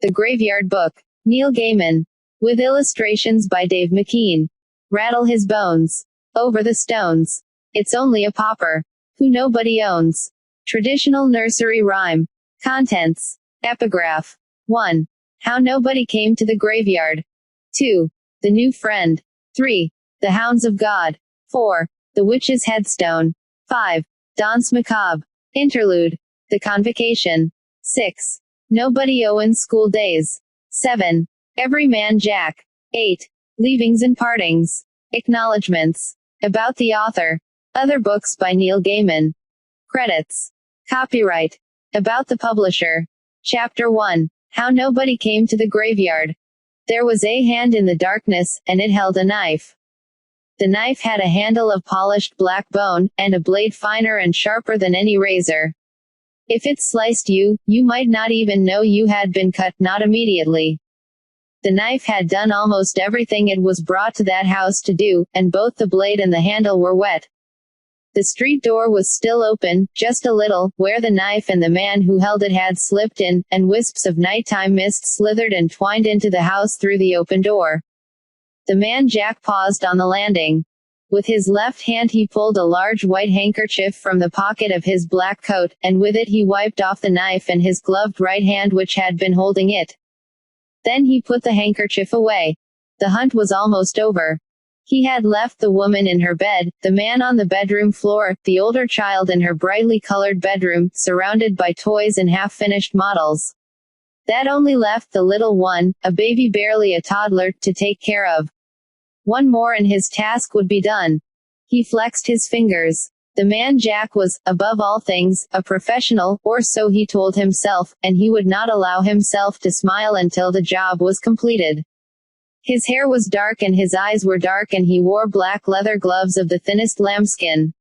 The Graveyard Book. Neil Gaiman. With illustrations by Dave McKean. Rattle his bones. Over the stones. It's only a pauper. Who nobody owns. Traditional nursery rhyme. Contents. Epigraph. 1. How nobody came to the graveyard. 2. The new friend. 3. The hounds of God. 4. The witch's headstone. 5. Danse macabre. Interlude. The convocation. 6. Nobody Owens school days. 7. Every man Jack. 8. Leavings and partings. Acknowledgements. About the author. Other books by Neil Gaiman. Credits. Copyright. About the publisher. Chapter 1. How nobody came to the graveyard. There was a hand in the darkness, and it held a knife. The knife had a handle of polished black bone, and a blade finer and sharper than any razor. If it sliced you, you might not even know you had been cut, not immediately. The knife had done almost everything it was brought to that house to do, and both the blade and the handle were wet. The street door was still open, just a little, where the knife and the man who held it had slipped in, and wisps of nighttime mist slithered and twined into the house through the open door. The man Jack paused on the landing. With his left hand he pulled a large white handkerchief from the pocket of his black coat, and with it he wiped off the knife and his gloved right hand which had been holding it. Then he put the handkerchief away. The hunt was almost over. He had left the woman in her bed, the man on the bedroom floor, the older child in her brightly colored bedroom, surrounded by toys and half-finished models. That only left the little one, a baby barely a toddler, to take care of. One more and his task would be done. He flexed his fingers. The man Jack was, above all things, a professional, or so he told himself, and he would not allow himself to smile until the job was completed. His hair was dark and his eyes were dark and he wore black leather gloves of the thinnest lambskin.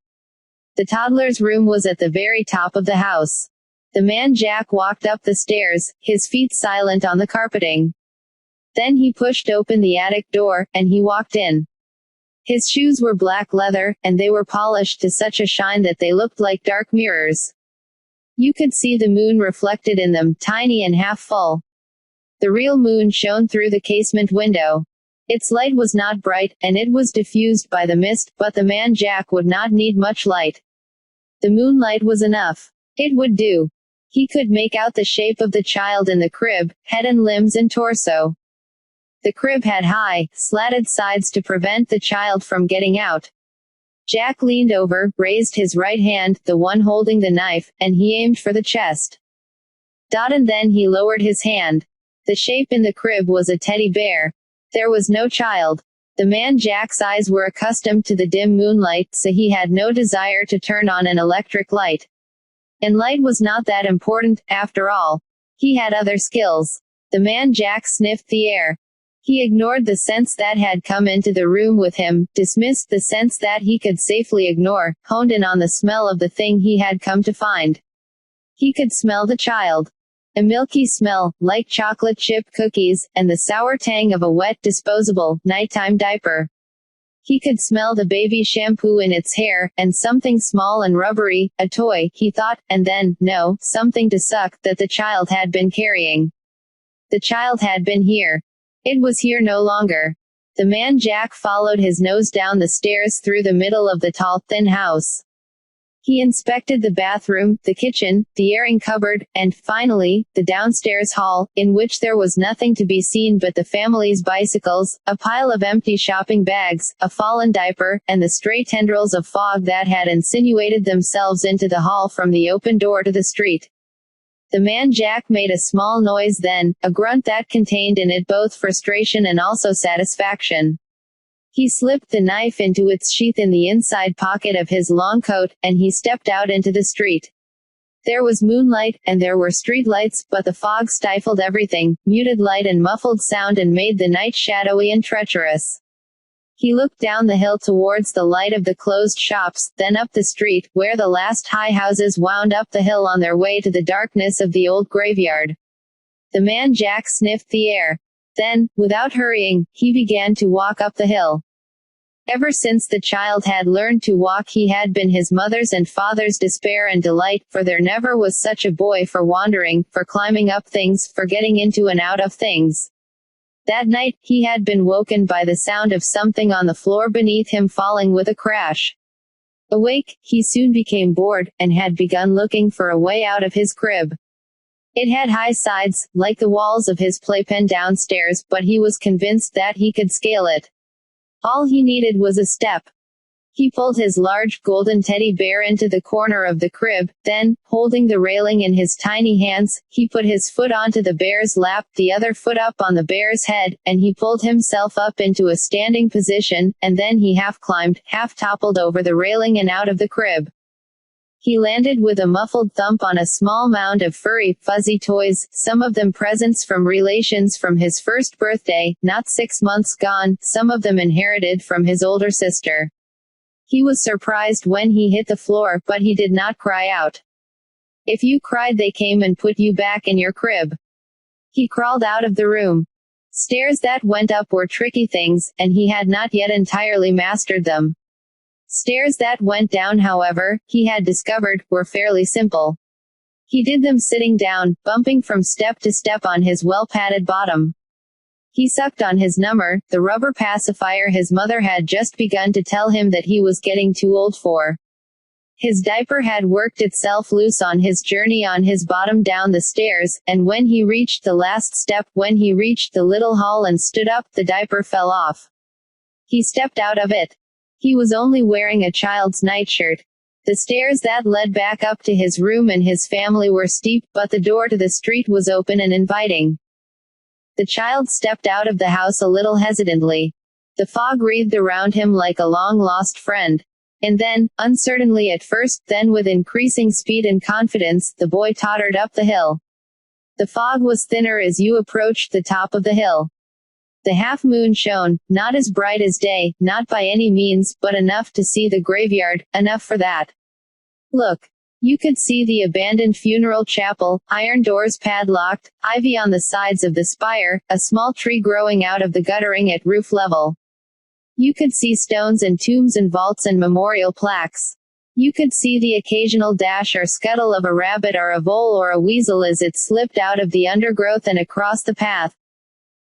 The toddler's room was at the very top of the house. The man Jack walked up the stairs, his feet silent on the carpeting. Then he pushed open the attic door, and he walked in. His shoes were black leather, and they were polished to such a shine that they looked like dark mirrors. You could see the moon reflected in them, tiny and half full. The real moon shone through the casement window. Its light was not bright, and it was diffused by the mist, but the man Jack would not need much light. The moonlight was enough. It would do. He could make out the shape of the child in the crib, head and limbs and torso. The crib had high, slatted sides to prevent the child from getting out. Jack leaned over, raised his right hand, the one holding the knife, and he aimed for the chest. And then he lowered his hand. The shape in the crib was a teddy bear. There was no child. The man Jack's eyes were accustomed to the dim moonlight, so he had no desire to turn on an electric light. And light was not that important, after all. He had other skills. The man Jack sniffed the air. He ignored the scents that had come into the room with him, dismissed the scents that he could safely ignore, honed in on the smell of the thing he had come to find. He could smell the child. A milky smell, like chocolate chip cookies, and the sour tang of a wet, disposable, nighttime diaper. He could smell the baby shampoo in its hair, and something small and rubbery, a toy, he thought, and then, no, something to suck, that the child had been carrying. The child had been here. It was here no longer. The man Jack followed his nose down the stairs through the middle of the tall, thin house. He inspected the bathroom, the kitchen, the airing cupboard, and, finally, the downstairs hall, in which there was nothing to be seen but the family's bicycles, a pile of empty shopping bags, a fallen diaper, and the stray tendrils of fog that had insinuated themselves into the hall from the open door to the street. The man Jack made a small noise then, a grunt that contained in it both frustration and also satisfaction. He slipped the knife into its sheath in the inside pocket of his long coat, and he stepped out into the street. There was moonlight, and there were street lights, but the fog stifled everything, muted light and muffled sound and made the night shadowy and treacherous. He looked down the hill towards the light of the closed shops, then up the street, where the last high houses wound up the hill on their way to the darkness of the old graveyard. The man Jack sniffed the air. Then, without hurrying, he began to walk up the hill. Ever since the child had learned to walk, he had been his mother's and father's despair and delight, for there never was such a boy for wandering, for climbing up things, for getting into and out of things. That night, he had been woken by the sound of something on the floor beneath him falling with a crash. Awake, he soon became bored, and had begun looking for a way out of his crib. It had high sides, like the walls of his playpen downstairs, but he was convinced that he could scale it. All he needed was a step. He pulled his large golden teddy bear into the corner of the crib, then, holding the railing in his tiny hands, he put his foot onto the bear's lap, the other foot up on the bear's head, and he pulled himself up into a standing position, and then he half climbed, half toppled over the railing and out of the crib. He landed with a muffled thump on a small mound of furry, fuzzy toys, some of them presents from relations from his first birthday, not 6 months gone, some of them inherited from his older sister. He was surprised when he hit the floor, but he did not cry out. If you cried, they came and put you back in your crib. He crawled out of the room. Stairs that went up were tricky things, and he had not yet entirely mastered them. Stairs that went down, however, he had discovered, were fairly simple. He did them sitting down, bumping from step to step on his well-padded bottom. He sucked on his number, the rubber pacifier his mother had just begun to tell him that he was getting too old for. His diaper had worked itself loose on his journey on his bottom down the stairs, and when he reached the last step, when he reached the little hall and stood up, the diaper fell off. He stepped out of it. He was only wearing a child's nightshirt. The stairs that led back up to his room and his family were steep, but the door to the street was open and inviting. The child stepped out of the house a little hesitantly. The fog wreathed around him like a long-lost friend. And then, uncertainly at first, then with increasing speed and confidence, the boy tottered up the hill. The fog was thinner as you approached the top of the hill. The half-moon shone, not as bright as day, not by any means, but enough to see the graveyard, enough for that. Look. You could see the abandoned funeral chapel, iron doors padlocked, ivy on the sides of the spire, a small tree growing out of the guttering at roof level. You could see stones and tombs and vaults and memorial plaques. You could see the occasional dash or scuttle of a rabbit or a vole or a weasel as it slipped out of the undergrowth and across the path.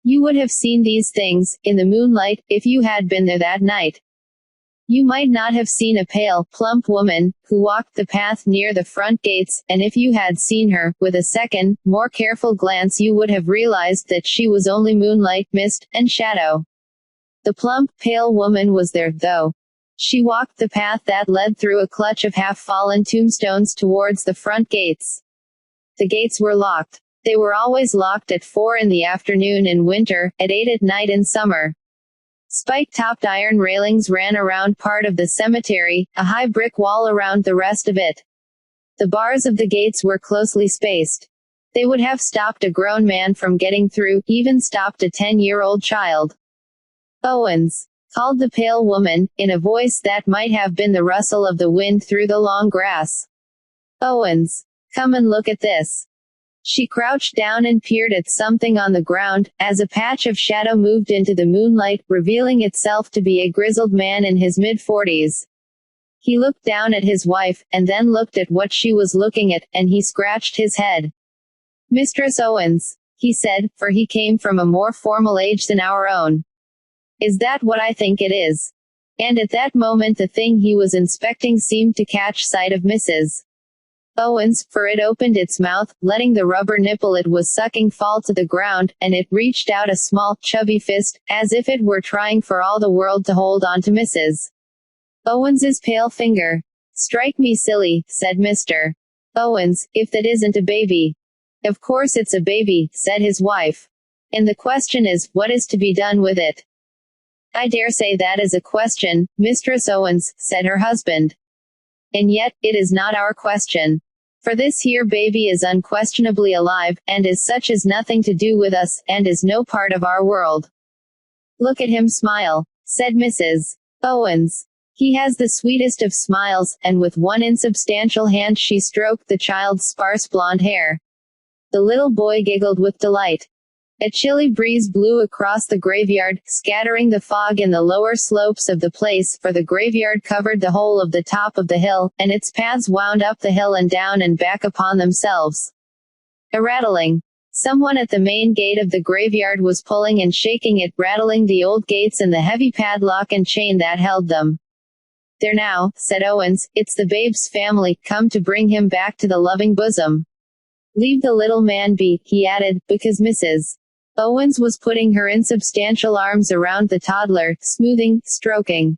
You would have seen these things, in the moonlight, if you had been there that night. You might not have seen a pale, plump woman, who walked the path near the front gates, and if you had seen her, with a second, more careful glance you would have realized that she was only moonlight, mist, and shadow. The plump, pale woman was there, though. She walked the path that led through a clutch of half-fallen tombstones towards the front gates. The gates were locked. They were always locked at 4 in the afternoon in winter, at 8 at night in summer. Spike-topped iron railings ran around part of the cemetery, a high brick wall around the rest of it. The bars of the gates were closely spaced. They would have stopped a grown man from getting through, even stopped a 10-year-old child. Owens, called the pale woman, in a voice that might have been the rustle of the wind through the long grass. Owens, come and look at this. She crouched down and peered at something on the ground, as a patch of shadow moved into the moonlight, revealing itself to be a grizzled man in his mid-40s. He looked down at his wife, and then looked at what she was looking at, and he scratched his head. Mistress Owens, he said, for he came from a more formal age than our own. Is that what I think it is? And at that moment the thing he was inspecting seemed to catch sight of Mrs. Owens, for it opened its mouth, letting the rubber nipple it was sucking fall to the ground, and it reached out a small, chubby fist, as if it were trying for all the world to hold on to Mrs. Owens's pale finger. Strike me silly, said Mr. Owens, if that isn't a baby. Of course it's a baby, said his wife. And the question is, what is to be done with it? I dare say that is a question, Mistress Owens, said her husband. And yet, it is not our question. For this here baby is unquestionably alive, and as such has nothing to do with us, and is no part of our world. Look at him smile, said Mrs. Owens. He has the sweetest of smiles, and with one insubstantial hand she stroked the child's sparse blonde hair. The little boy giggled with delight. A chilly breeze blew across the graveyard, scattering the fog in the lower slopes of the place, for the graveyard covered the whole of the top of the hill, and its paths wound up the hill and down and back upon themselves. A rattling. Someone at the main gate of the graveyard was pulling and shaking it, rattling the old gates and the heavy padlock and chain that held them. "There now," said Owens, "it's the babe's family, come to bring him back to the loving bosom. Leave the little man be," he added, because Mrs. Owens was putting her insubstantial arms around the toddler, smoothing, stroking.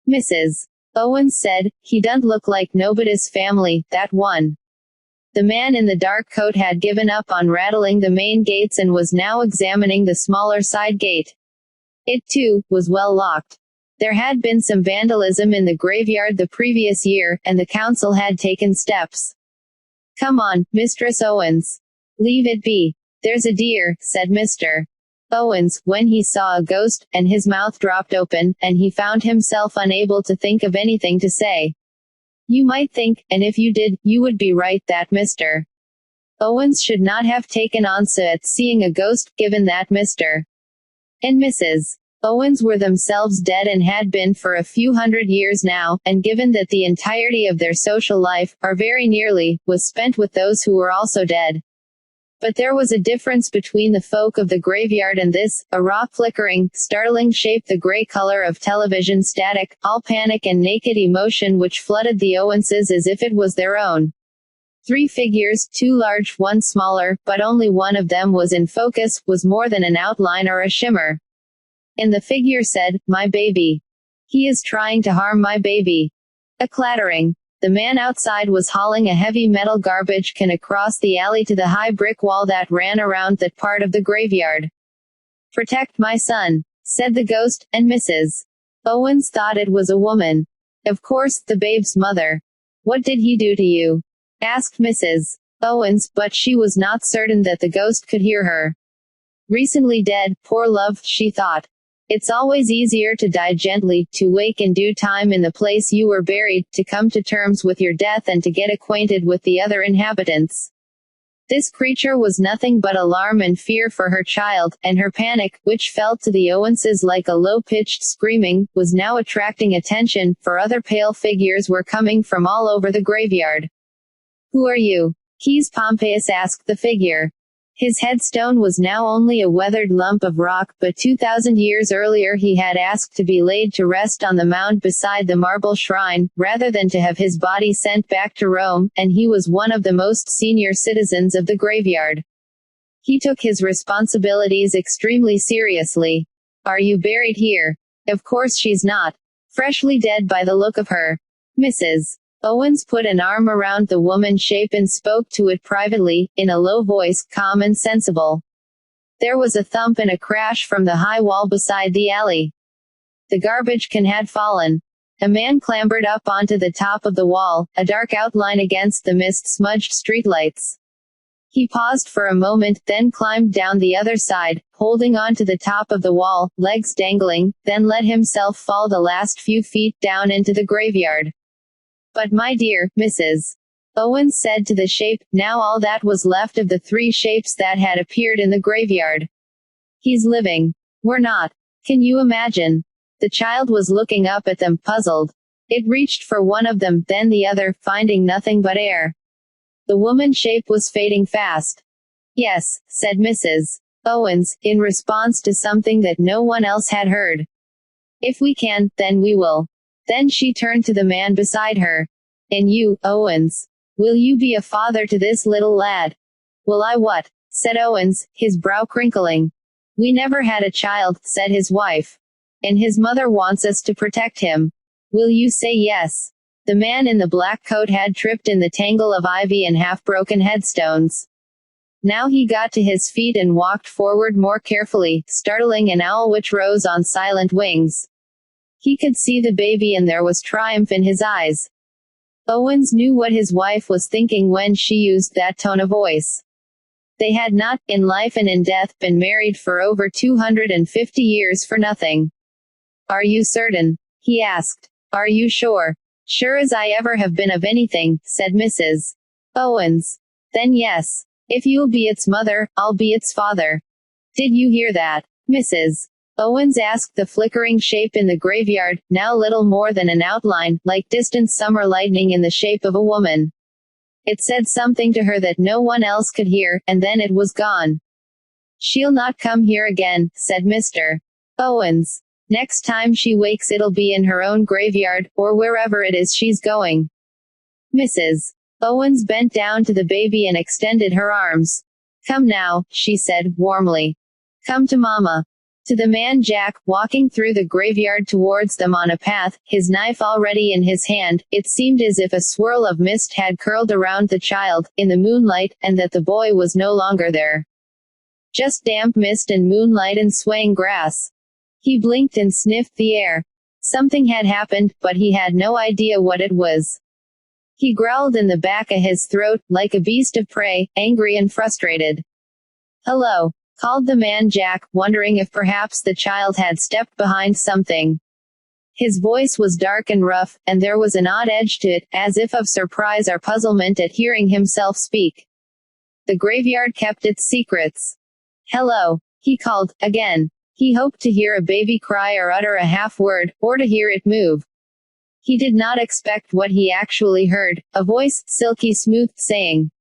Mrs. Owens said, "He don't look like nobody's family, that one." The man in the dark coat had given up on rattling the main gates and was now examining the smaller side gate. It, too, was well locked. There had been some vandalism in the graveyard the previous year, and the council had taken steps. "Come on, Mistress Owens. Leave it be. There's a dear," said Mr. Owens, when he saw a ghost, and his mouth dropped open, and he found himself unable to think of anything to say. You might think, and if you did, you would be right, that Mr. Owens should not have taken on at seeing a ghost, given that Mr. and Mrs. Owens were themselves dead and had been for a few hundred years now, and given that the entirety of their social life, or very nearly, was spent with those who were also dead. But there was a difference between the folk of the graveyard and this, a raw flickering, startling shape, the gray color of television static, all panic and naked emotion which flooded the Owenses as if it was their own. 3 figures, 2 large, 1 smaller, but only one of them was in focus, was more than an outline or a shimmer. And the figure said, "My baby. He is trying to harm my baby." A clattering. The man outside was hauling a heavy metal garbage can across the alley to the high brick wall that ran around that part of the graveyard. "Protect my son," said the ghost, and Mrs. Owens thought it was a woman. "Of course, the babe's mother." "What did he do to you?" asked Mrs. Owens, but she was not certain that the ghost could hear her. "Recently dead, poor love," she thought. "It's always easier to die gently, to wake in due time in the place you were buried, to come to terms with your death and to get acquainted with the other inhabitants." This creature was nothing but alarm and fear for her child, and her panic, which felt to the Owenses like a low-pitched screaming, was now attracting attention, for other pale figures were coming from all over the graveyard. "Who are you?" Keys Pompeius asked the figure. His headstone was now only a weathered lump of rock, but 2,000 years earlier he had asked to be laid to rest on the mound beside the marble shrine, rather than to have his body sent back to Rome, and he was one of the most senior citizens of the graveyard. He took his responsibilities extremely seriously. "Are you buried here?" "Of course she's not. Freshly dead by the look of her." Mrs. Owens put an arm around the woman shape and spoke to it privately, in a low voice, calm and sensible. There was a thump and a crash from the high wall beside the alley. The garbage can had fallen. A man clambered up onto the top of the wall, a dark outline against the mist-smudged streetlights. He paused for a moment, then climbed down the other side, holding on to the top of the wall, legs dangling, then let himself fall the last few feet down into the graveyard. "But my dear, Mrs. Owens said to the shape, now all that was left of the 3 shapes that had appeared in the graveyard. "He's living. We're not. Can you imagine?" The child was looking up at them, puzzled. It reached for one of them, then the other, finding nothing but air. The woman shape was fading fast. "Yes," said Mrs. Owens, in response to something that no one else had heard. "If we can, then we will." Then she turned to the man beside her. "And you, Owens? Will you be a father to this little lad?" "Will I what?" said Owens, his brow crinkling. "We never had a child," said his wife. "And his mother wants us to protect him. Will you say yes?" The man in the black coat had tripped in the tangle of ivy and half-broken headstones. Now he got to his feet and walked forward more carefully, startling an owl which rose on silent wings. He could see the baby and there was triumph in his eyes. Owens knew what his wife was thinking when she used that tone of voice. They had not, in life and in death, been married for over 250 years for nothing. "Are you certain?" he asked. "Are you sure?" "Sure as I ever have been of anything," said Mrs. Owens. "Then yes. If you'll be its mother, I'll be its father." Did you hear that, Mrs. Owens asked the flickering shape in the graveyard, now little more than an outline, like distant summer lightning in the shape of a woman. It said something to her that no one else could hear, and then it was gone. She'll not come here again, said Mr. Owens. Next time she wakes it'll be in her own graveyard, or wherever it is she's going. Mrs. Owens bent down to the baby and extended her arms. Come now, she said, warmly. Come to Mama. To the man Jack, walking through the graveyard towards them on a path, his knife already in his hand, it seemed as if a swirl of mist had curled around the child, in the moonlight, and that the boy was no longer there. Just damp mist and moonlight and swaying grass. He blinked and sniffed the air. Something had happened, but he had no idea what it was. He growled in the back of his throat, like a beast of prey, angry and frustrated. Hello, called the man Jack, wondering if perhaps the child had stepped behind something. His voice was dark and rough, and there was an odd edge to it, as if of surprise or puzzlement at hearing himself speak. The graveyard kept its secrets. Hello, he called, again. He hoped to hear a baby cry or utter a half-word, or to hear it move. He did not expect what he actually heard, a voice, silky smooth, saying,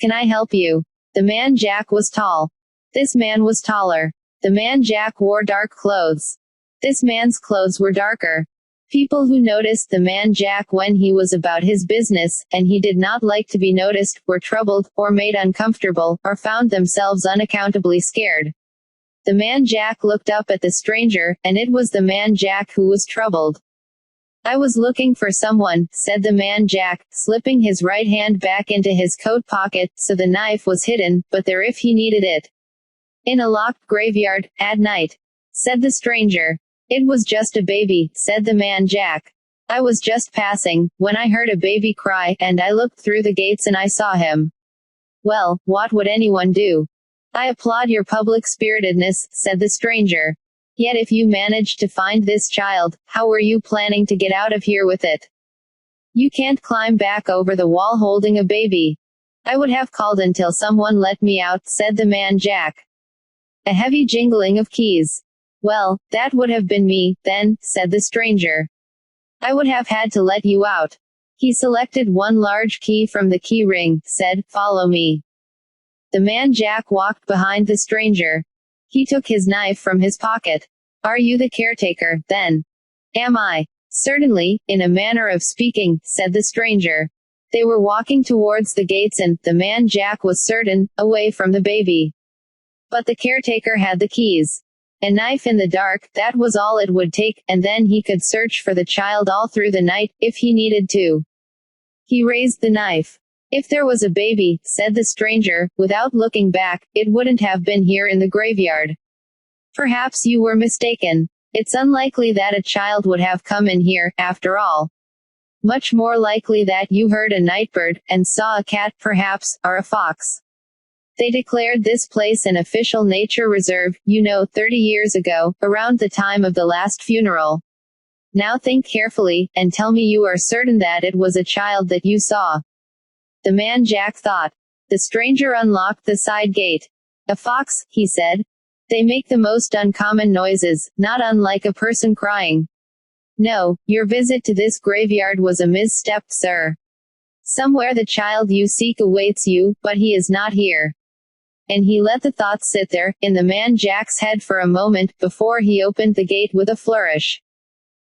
Can I help you? The man Jack was tall. This man was taller. The man Jack wore dark clothes. This man's clothes were darker. People who noticed the man Jack when he was about his business, and he did not like to be noticed, were troubled, or made uncomfortable, or found themselves unaccountably scared. The man Jack looked up at the stranger, and it was the man Jack who was troubled. I was looking for someone, said the man Jack, slipping his right hand back into his coat pocket, so the knife was hidden, but there if he needed it. In a locked graveyard, at night, said the stranger. It was just a baby, said the man Jack. I was just passing, when I heard a baby cry, and I looked through the gates and I saw him. Well, what would anyone do? I applaud your public spiritedness, said the stranger. Yet if you managed to find this child, how were you planning to get out of here with it? You can't climb back over the wall holding a baby. I would have called until someone let me out, said the man Jack. A heavy jingling of keys. Well, that would have been me, then, said the stranger. I would have had to let you out. He selected one large key from the key ring, said, Follow me. The man Jack walked behind the stranger. He took his knife from his pocket. Are you the caretaker, then? Am I? Certainly, in a manner of speaking, said the stranger. They were walking towards the gates and, the man Jack was certain, away from the baby. But the caretaker had the keys. A knife in the dark, that was all it would take, and then he could search for the child all through the night, if he needed to. He raised the knife. If there was a baby, said the stranger, without looking back, it wouldn't have been here in the graveyard. Perhaps you were mistaken. It's unlikely that a child would have come in here, after all. Much more likely that you heard a nightbird, and saw a cat, perhaps, or a fox. They declared this place an official nature reserve, 30 years ago, around the time of the last funeral. Now think carefully, and tell me you are certain that it was a child that you saw. The man Jack thought. The stranger unlocked the side gate. A fox, he said. They make the most uncommon noises, not unlike a person crying. No, your visit to this graveyard was a misstep, sir. Somewhere the child you seek awaits you, but he is not here. And he let the thought sit there, in the man Jack's head for a moment, before he opened the gate with a flourish.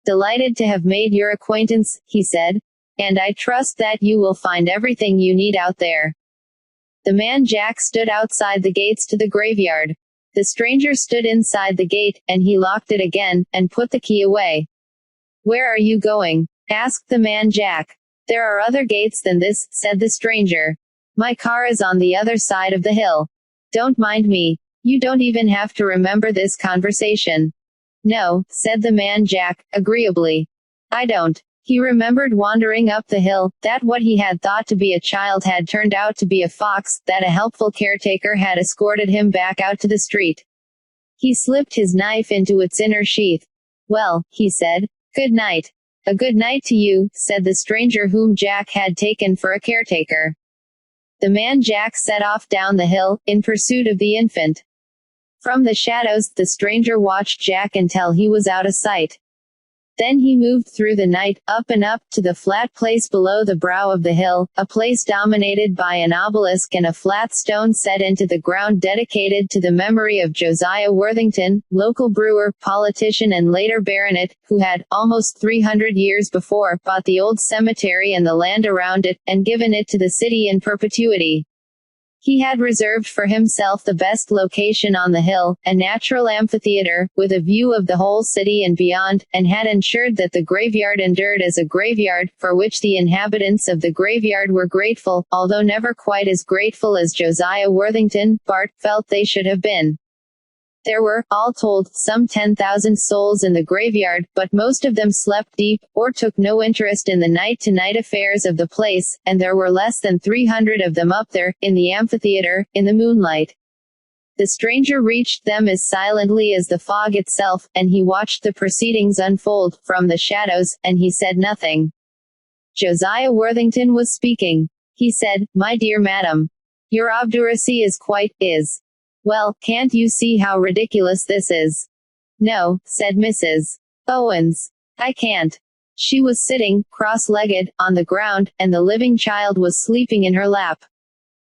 Delighted to have made your acquaintance, he said. And I trust that you will find everything you need out there. The man Jack stood outside the gates to the graveyard. The stranger stood inside the gate, and he locked it again, and put the key away. Where are you going? Asked the man Jack. There are other gates than this, said the stranger. My car is on the other side of the hill. Don't mind me. You don't even have to remember this conversation. No, said the man Jack, agreeably. I don't. He remembered wandering up the hill, that what he had thought to be a child had turned out to be a fox, that a helpful caretaker had escorted him back out to the street. He slipped his knife into its inner sheath. Well, he said, good night. A good night to you, said the stranger whom Jack had taken for a caretaker. The man Jack set off down the hill, in pursuit of the infant. From the shadows, the stranger watched Jack until he was out of sight. Then he moved through the night, up and up, to the flat place below the brow of the hill, a place dominated by an obelisk and a flat stone set into the ground dedicated to the memory of Josiah Worthington, local brewer, politician and later baronet, who had, almost 300 years before, bought the old cemetery and the land around it, and given it to the city in perpetuity. He had reserved for himself the best location on the hill, a natural amphitheater, with a view of the whole city and beyond, and had ensured that the graveyard endured as a graveyard, for which the inhabitants of the graveyard were grateful, although never quite as grateful as Josiah Worthington, Bart, felt they should have been. There were, all told, some 10,000 souls in the graveyard, but most of them slept deep, or took no interest in the night-to-night affairs of the place, and there were less than 300 of them up there, in the amphitheater, in the moonlight. The stranger reached them as silently as the fog itself, and he watched the proceedings unfold, from the shadows, and he said nothing. Josiah Worthington was speaking. He said, "My dear madam, your obduracy is. Well, can't you see how ridiculous this is?" "No," said Mrs. Owens. "I can't." She was sitting, cross-legged, on the ground, and the living child was sleeping in her lap.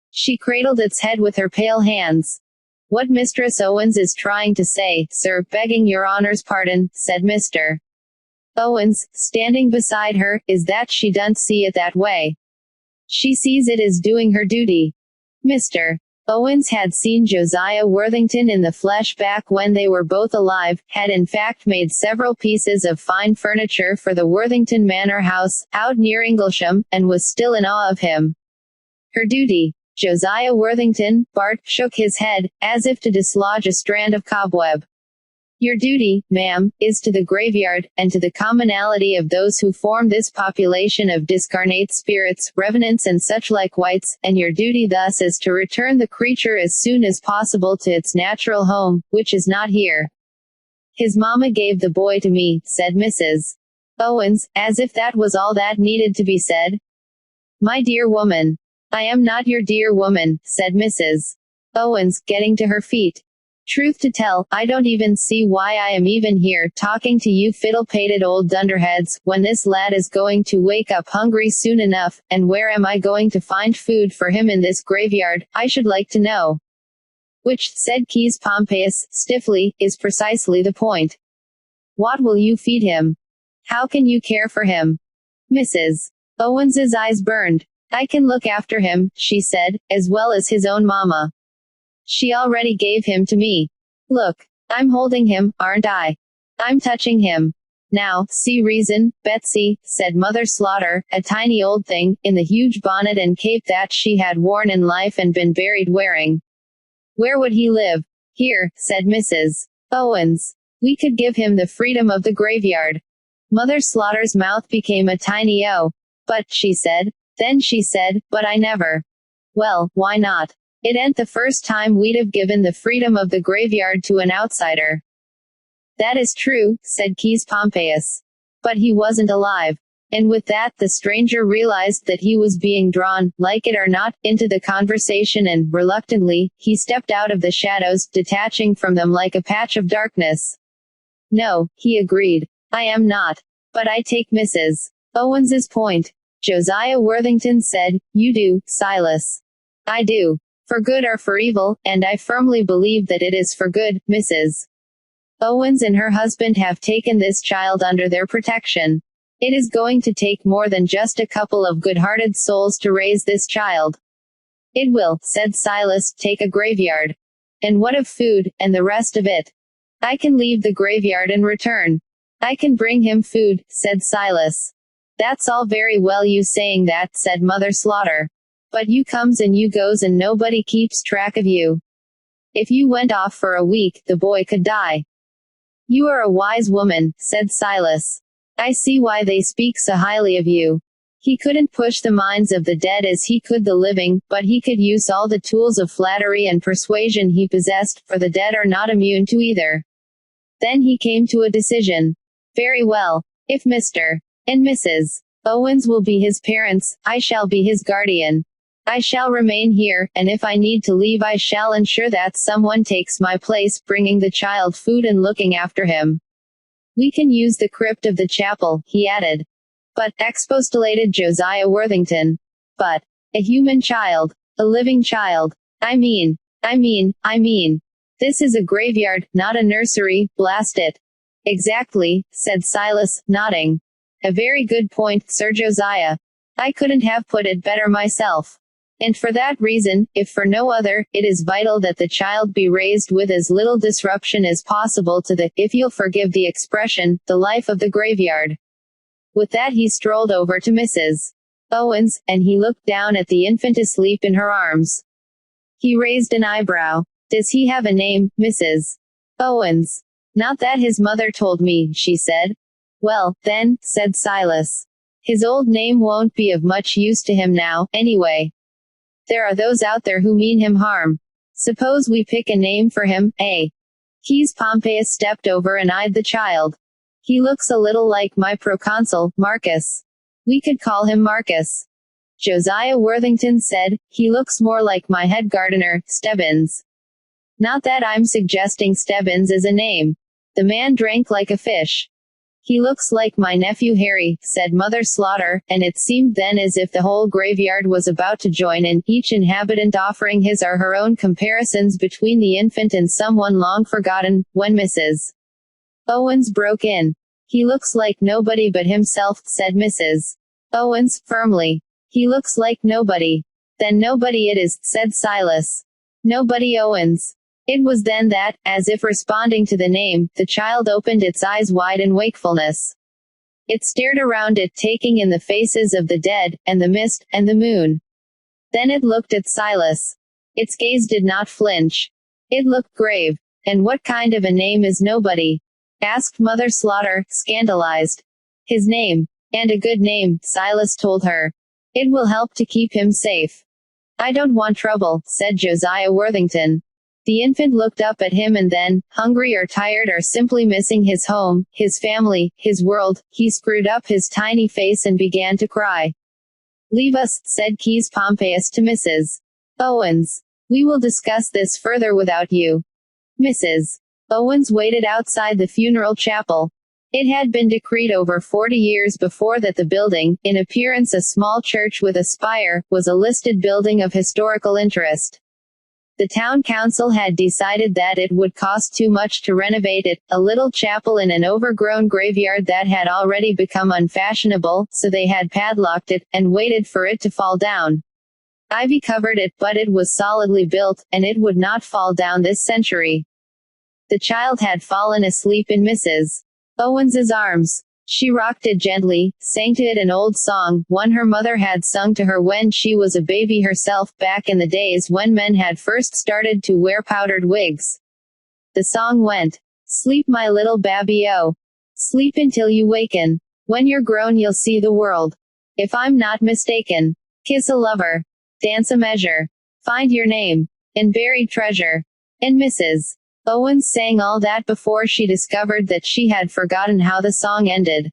She cradled its head with her pale hands. "What Mistress Owens is trying to say, sir, begging your honor's pardon," said Mr. Owens, standing beside her, "is that she don't see it that way. She sees it as doing her duty." Mr. Owens had seen Josiah Worthington in the flesh back when they were both alive, had in fact made several pieces of fine furniture for the Worthington Manor House, out near Inglesham, and was still in awe of him. Her duty. Josiah Worthington, Bart, shook his head, as if to dislodge a strand of cobweb. "Your duty, ma'am, is to the graveyard, and to the commonalty of those who form this population of discarnate spirits, revenants and such like wights, and your duty thus is to return the creature as soon as possible to its natural home, which is not here." "His mamma gave the boy to me," said Mrs. Owens, as if that was all that needed to be said. "My dear woman." "I am not your dear woman," said Mrs. Owens, getting to her feet. "Truth to tell, I don't even see why I am even here, talking to you fiddle-pated old dunderheads, when this lad is going to wake up hungry soon enough, and where am I going to find food for him in this graveyard, I should like to know?" "Which," said Keys Pompeius, stiffly, "is precisely the point. What will you feed him? How can you care for him?" Mrs. Owens's eyes burned. "I can look after him," she said, "as well as his own mamma. She already gave him to me. Look. I'm holding him, aren't I? I'm touching him. Now, see reason, Betsy," said Mother Slaughter, a tiny old thing, in the huge bonnet and cape that she had worn in life and been buried wearing. "Where would he live?" "Here," said Mrs. Owens. "We could give him the freedom of the graveyard." Mother Slaughter's mouth became a tiny O. "But," she said. Then she said, "But I never." "Well, why not? It ain't the first time we'd have given the freedom of the graveyard to an outsider." "That is true," said Keys Pompeius. "But he wasn't alive." And with that the stranger realized that he was being drawn, like it or not, into the conversation and, reluctantly, he stepped out of the shadows, detaching from them like a patch of darkness. "No," he agreed. "I am not. But I take Mrs. Owens's point." Josiah Worthington said, "You do, Silas." "I do. For good or for evil, and I firmly believe that it is for good. Mrs. Owens and her husband have taken this child under their protection. It is going to take more than just a couple of good-hearted souls to raise this child." "It will," said Silas, "take a graveyard. And what of food, and the rest of it?" "I can leave the graveyard and return. I can bring him food," said Silas. "That's all very well you saying that," said Mother Slaughter. "But you comes and you goes and nobody keeps track of you. If you went off for a week, the boy could die." "You are a wise woman," said Silas. "I see why they speak so highly of you. He couldn't push the minds of the dead as he could the living, but he could use all the tools of flattery and persuasion he possessed, for the dead are not immune to either." Then he came to a decision. "Very well. If Mr. and Mrs. Owens will be his parents, I shall be his guardian. I shall remain here, and if I need to leave I shall ensure that someone takes my place, bringing the child food and looking after him. We can use the crypt of the chapel, he added. But, expostulated Josiah Worthington. But, a human child. A living child. I mean. This is a graveyard, not a nursery, blast it. Exactly, said Silas, nodding. A very good point, Sir Josiah. I couldn't have put it better myself. And for that reason, if for no other, it is vital that the child be raised with as little disruption as possible to the, if you'll forgive the expression, the life of the graveyard. With that he strolled over to Mrs. Owens, and he looked down at the infant asleep in her arms. He raised an eyebrow. Does he have a name, Mrs. Owens? Not that his mother told me, she said. Well, then, said Silas. His old name won't be of much use to him now, anyway. There are those out there who mean him harm. Suppose we pick a name for him, eh? Caius Pompeius stepped over and eyed the child. He looks a little like my proconsul, Marcus. We could call him Marcus. Josiah Worthington said, he looks more like my head gardener, Stebbins. Not that I'm suggesting Stebbins as a name. The man drank like a fish. He looks like my nephew Harry, said Mother Slaughter, and it seemed then as if the whole graveyard was about to join in, each inhabitant offering his or her own comparisons between the infant and someone long forgotten, when Mrs. Owens broke in. He looks like nobody but himself, said Mrs. Owens, firmly. He looks like nobody. Then nobody it is, said Silas. Nobody Owens. It was then that, as if responding to the name, the child opened its eyes wide in wakefulness. It stared around it, taking in the faces of the dead, and the mist, and the moon. Then it looked at Silas. Its gaze did not flinch. It looked grave. And what kind of a name is nobody? Asked Mother Slaughter, scandalized. His name. And a good name, Silas told her. It will help to keep him safe. I don't want trouble, said Josiah Worthington. The infant looked up at him and then, hungry or tired or simply missing his home, his family, his world, he screwed up his tiny face and began to cry. Leave us, said Caius Pompeius to Mrs. Owens. We will discuss this further without you. Mrs. Owens waited outside the funeral chapel. It had been decreed over 40 years before that the building, in appearance a small church with a spire, was a listed building of historical interest. The town council had decided that it would cost too much to renovate it, a little chapel in an overgrown graveyard that had already become unfashionable, so they had padlocked it, and waited for it to fall down. Ivy covered it, but it was solidly built, and it would not fall down this century. The child had fallen asleep in Mrs. Owens's arms. She rocked it gently, sang to it an old song, one her mother had sung to her when she was a baby herself, back in the days when men had first started to wear powdered wigs. The song went, Sleep my little babby-o. Sleep until you waken. When you're grown you'll see the world. If I'm not mistaken. Kiss a lover. Dance a measure. Find your name. And buried treasure. And Mrs. Owens sang all that before she discovered that she had forgotten how the song ended.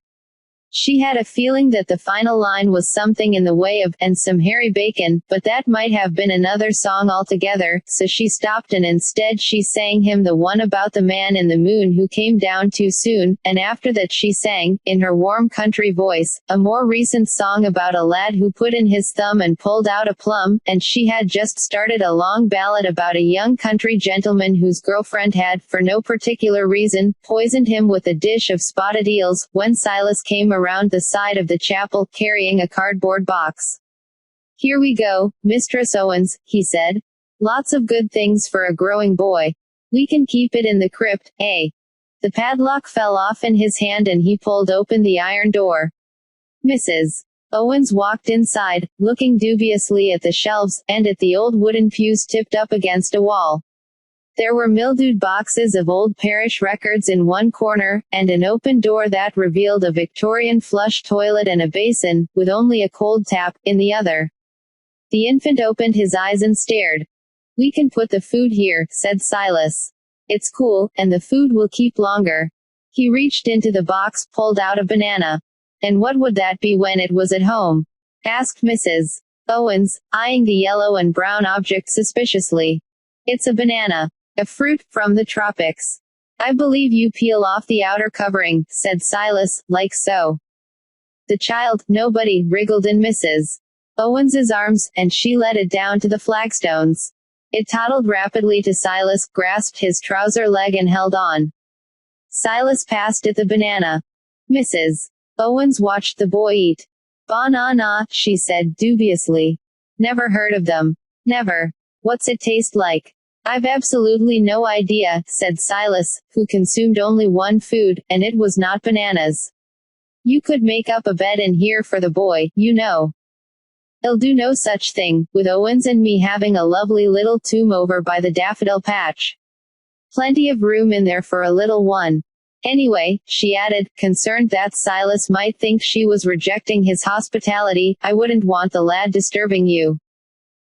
She had a feeling that the final line was something in the way of, and some Harry Bacon, but that might have been another song altogether, so she stopped and instead she sang him the one about the man in the moon who came down too soon, and after that she sang, in her warm country voice, a more recent song about a lad who put in his thumb and pulled out a plum, and she had just started a long ballad about a young country gentleman whose girlfriend had, for no particular reason, poisoned him with a dish of spotted eels, when Silas came around the side of the chapel, carrying a cardboard box. Here we go, Mistress Owens, he said. Lots of good things for a growing boy. We can keep it in the crypt, eh? The padlock fell off in his hand and he pulled open the iron door. Mrs. Owens walked inside, looking dubiously at the shelves, and at the old wooden pews tipped up against a wall. There were mildewed boxes of old parish records in one corner, and an open door that revealed a Victorian flush toilet and a basin, with only a cold tap, in the other. The infant opened his eyes and stared. We can put the food here, said Silas. It's cool, and the food will keep longer. He reached into the box, pulled out a banana. And what would that be when it was at home? Asked Mrs. Owens, eyeing the yellow and brown object suspiciously. It's a banana. A fruit, from the tropics. I believe you peel off the outer covering, said Silas, like so. The child, nobody, wriggled in Mrs. Owens's arms, and she let it down to the flagstones. It toddled rapidly to Silas, grasped his trouser leg and held on. Silas passed it the banana. Mrs. Owens watched the boy eat. Banana, she said dubiously. Never heard of them. Never. What's it taste like? I've absolutely no idea, said Silas, who consumed only one food, and it was not bananas. You could make up a bed in here for the boy, you know. He'll do no such thing, with Owens and me having a lovely little tomb over by the daffodil patch. Plenty of room in there for a little one. Anyway, she added, concerned that Silas might think she was rejecting his hospitality, I wouldn't want the lad disturbing you.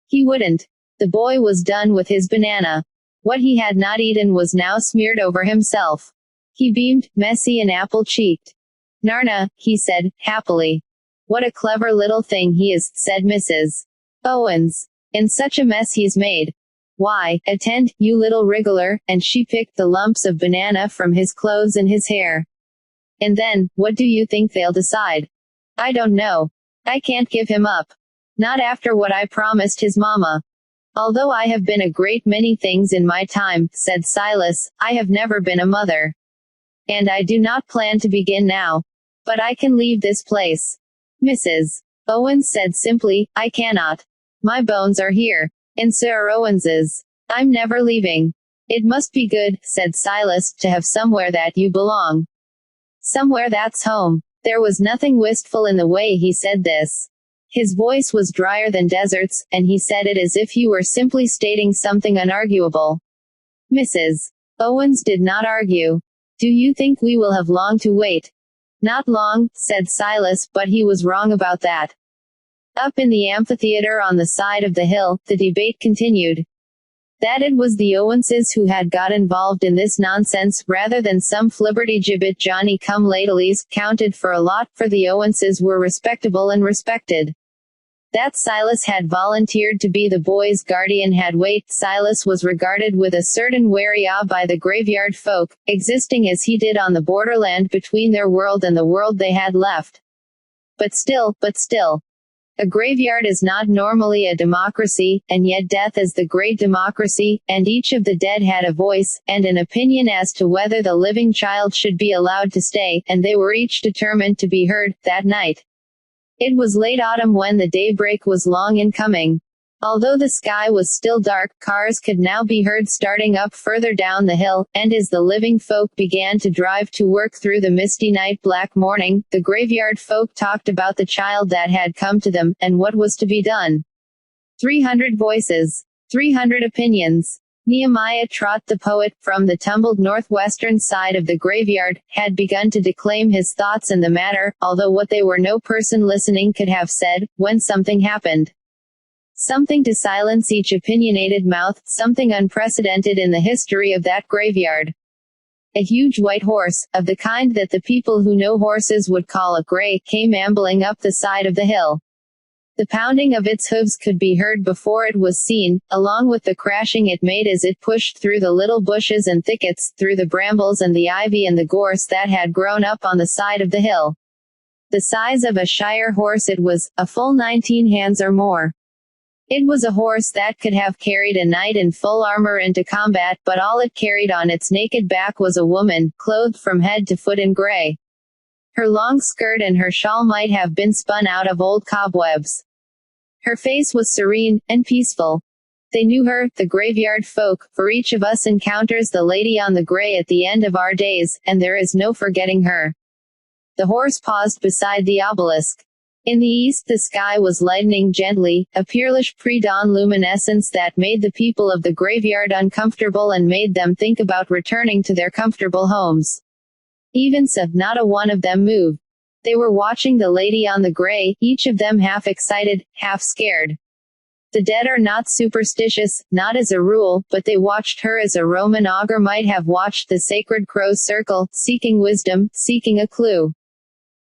He wouldn't. The boy was done with his banana. What he had not eaten was now smeared over himself. He beamed, messy and apple-cheeked. Narna, he said, happily. What a clever little thing he is, said Mrs. Owens. And such a mess he's made. Why, attend, you little wriggler, and she picked the lumps of banana from his clothes and his hair. And then, what do you think they'll decide? I don't know. I can't give him up. Not after what I promised his mama. Although I have been a great many things in my time, said Silas, I have never been a mother. And I do not plan to begin now. But I can leave this place. Mrs. Owens said simply, I cannot. My bones are here. And so are Owens's. I'm never leaving. It must be good, said Silas, to have somewhere that you belong. Somewhere that's home. There was nothing wistful in the way he said this. His voice was drier than deserts, and he said it as if he were simply stating something unarguable. Mrs. Owens did not argue. Do you think we will have long to wait? Not long, said Silas, but he was wrong about that. Up in the amphitheater on the side of the hill, the debate continued. That it was the Owenses who had got involved in this nonsense, rather than some flibbertigibbet Johnny-come-latelys, counted for a lot, for the Owenses were respectable and respected. That Silas had volunteered to be the boy's guardian had weight. Silas was regarded with a certain wary awe by the graveyard folk, existing as he did on the borderland between their world and the world they had left. But still, a graveyard is not normally a democracy, and yet death is the great democracy, and each of the dead had a voice, and an opinion as to whether the living child should be allowed to stay, and they were each determined to be heard, that night. It was late autumn when the daybreak was long in coming. Although the sky was still dark, cars could now be heard starting up further down the hill, and as the living folk began to drive to work through the misty night black morning, the graveyard folk talked about the child that had come to them, and what was to be done. 300 voices. 300 opinions. Nehemiah Trott the poet, from the tumbled northwestern side of the graveyard, had begun to declaim his thoughts in the matter, although what they were no person listening could have said, when something happened. Something to silence each opinionated mouth, something unprecedented in the history of that graveyard. A huge white horse, of the kind that the people who know horses would call a gray, came ambling up the side of the hill. The pounding of its hooves could be heard before it was seen, along with the crashing it made as it pushed through the little bushes and thickets, through the brambles and the ivy and the gorse that had grown up on the side of the hill. The size of a shire horse it was, a full 19 hands or more. It was a horse that could have carried a knight in full armor into combat, but all it carried on its naked back was a woman, clothed from head to foot in gray. Her long skirt and her shawl might have been spun out of old cobwebs. Her face was serene, and peaceful. They knew her, the graveyard folk, for each of us encounters the lady on the gray at the end of our days, and there is no forgetting her. The horse paused beside the obelisk. In the east the sky was lightening gently, a peerless pre-dawn luminescence that made the people of the graveyard uncomfortable and made them think about returning to their comfortable homes. Even so, not a one of them moved. They were watching the lady on the gray, each of them half excited, half scared. The dead are not superstitious, not as a rule, but they watched her as a Roman augur might have watched the sacred crow's circle, seeking wisdom, seeking a clue.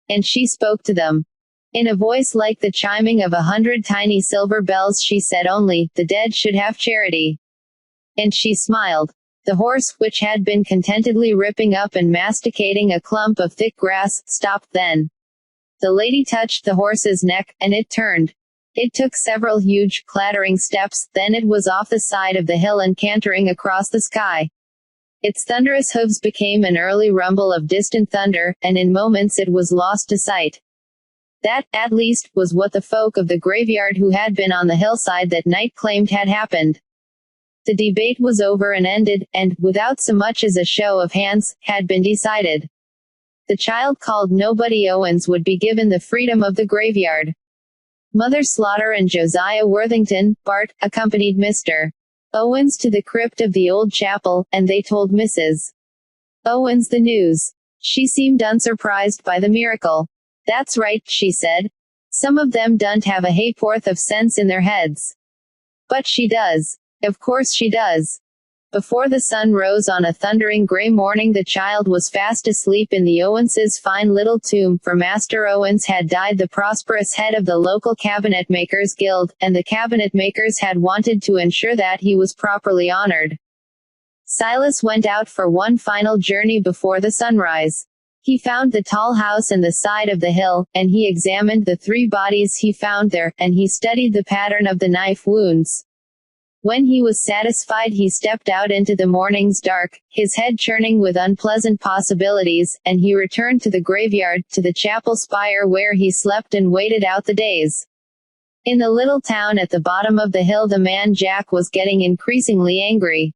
And she spoke to them. In a voice like the chiming of 100 tiny silver bells she said only, "The dead should have charity." And she smiled. The horse, which had been contentedly ripping up and masticating a clump of thick grass, stopped then. The lady touched the horse's neck, and it turned. It took several huge, clattering steps, then it was off the side of the hill and cantering across the sky. Its thunderous hooves became an early rumble of distant thunder, and in moments it was lost to sight. That, at least, was what the folk of the graveyard who had been on the hillside that night claimed had happened. The debate was over and ended, and, without so much as a show of hands, had been decided. The child called Nobody Owens would be given the freedom of the graveyard. Mother Slaughter and Josiah Worthington, Bart, accompanied Mr. Owens to the crypt of the old chapel, and they told Mrs. Owens the news. She seemed unsurprised by the miracle. "That's right," she said. "Some of them don't have a ha'porth of sense in their heads. But she does. Of course she does." Before the sun rose on a thundering gray morning, the child was fast asleep in the Owens' fine little tomb, for Master Owens had died the prosperous head of the local cabinet makers guild, and the cabinet makers had wanted to ensure that he was properly honored. Silas went out for one final journey before the sunrise. He found the tall house and the side of the hill, and he examined the 3 bodies he found there, and he studied the pattern of the knife wounds. When he was satisfied, he stepped out into the morning's dark, his head churning with unpleasant possibilities, and he returned to the graveyard, to the chapel spire where he slept and waited out the days. In the little town at the bottom of the hill, the man Jack was getting increasingly angry.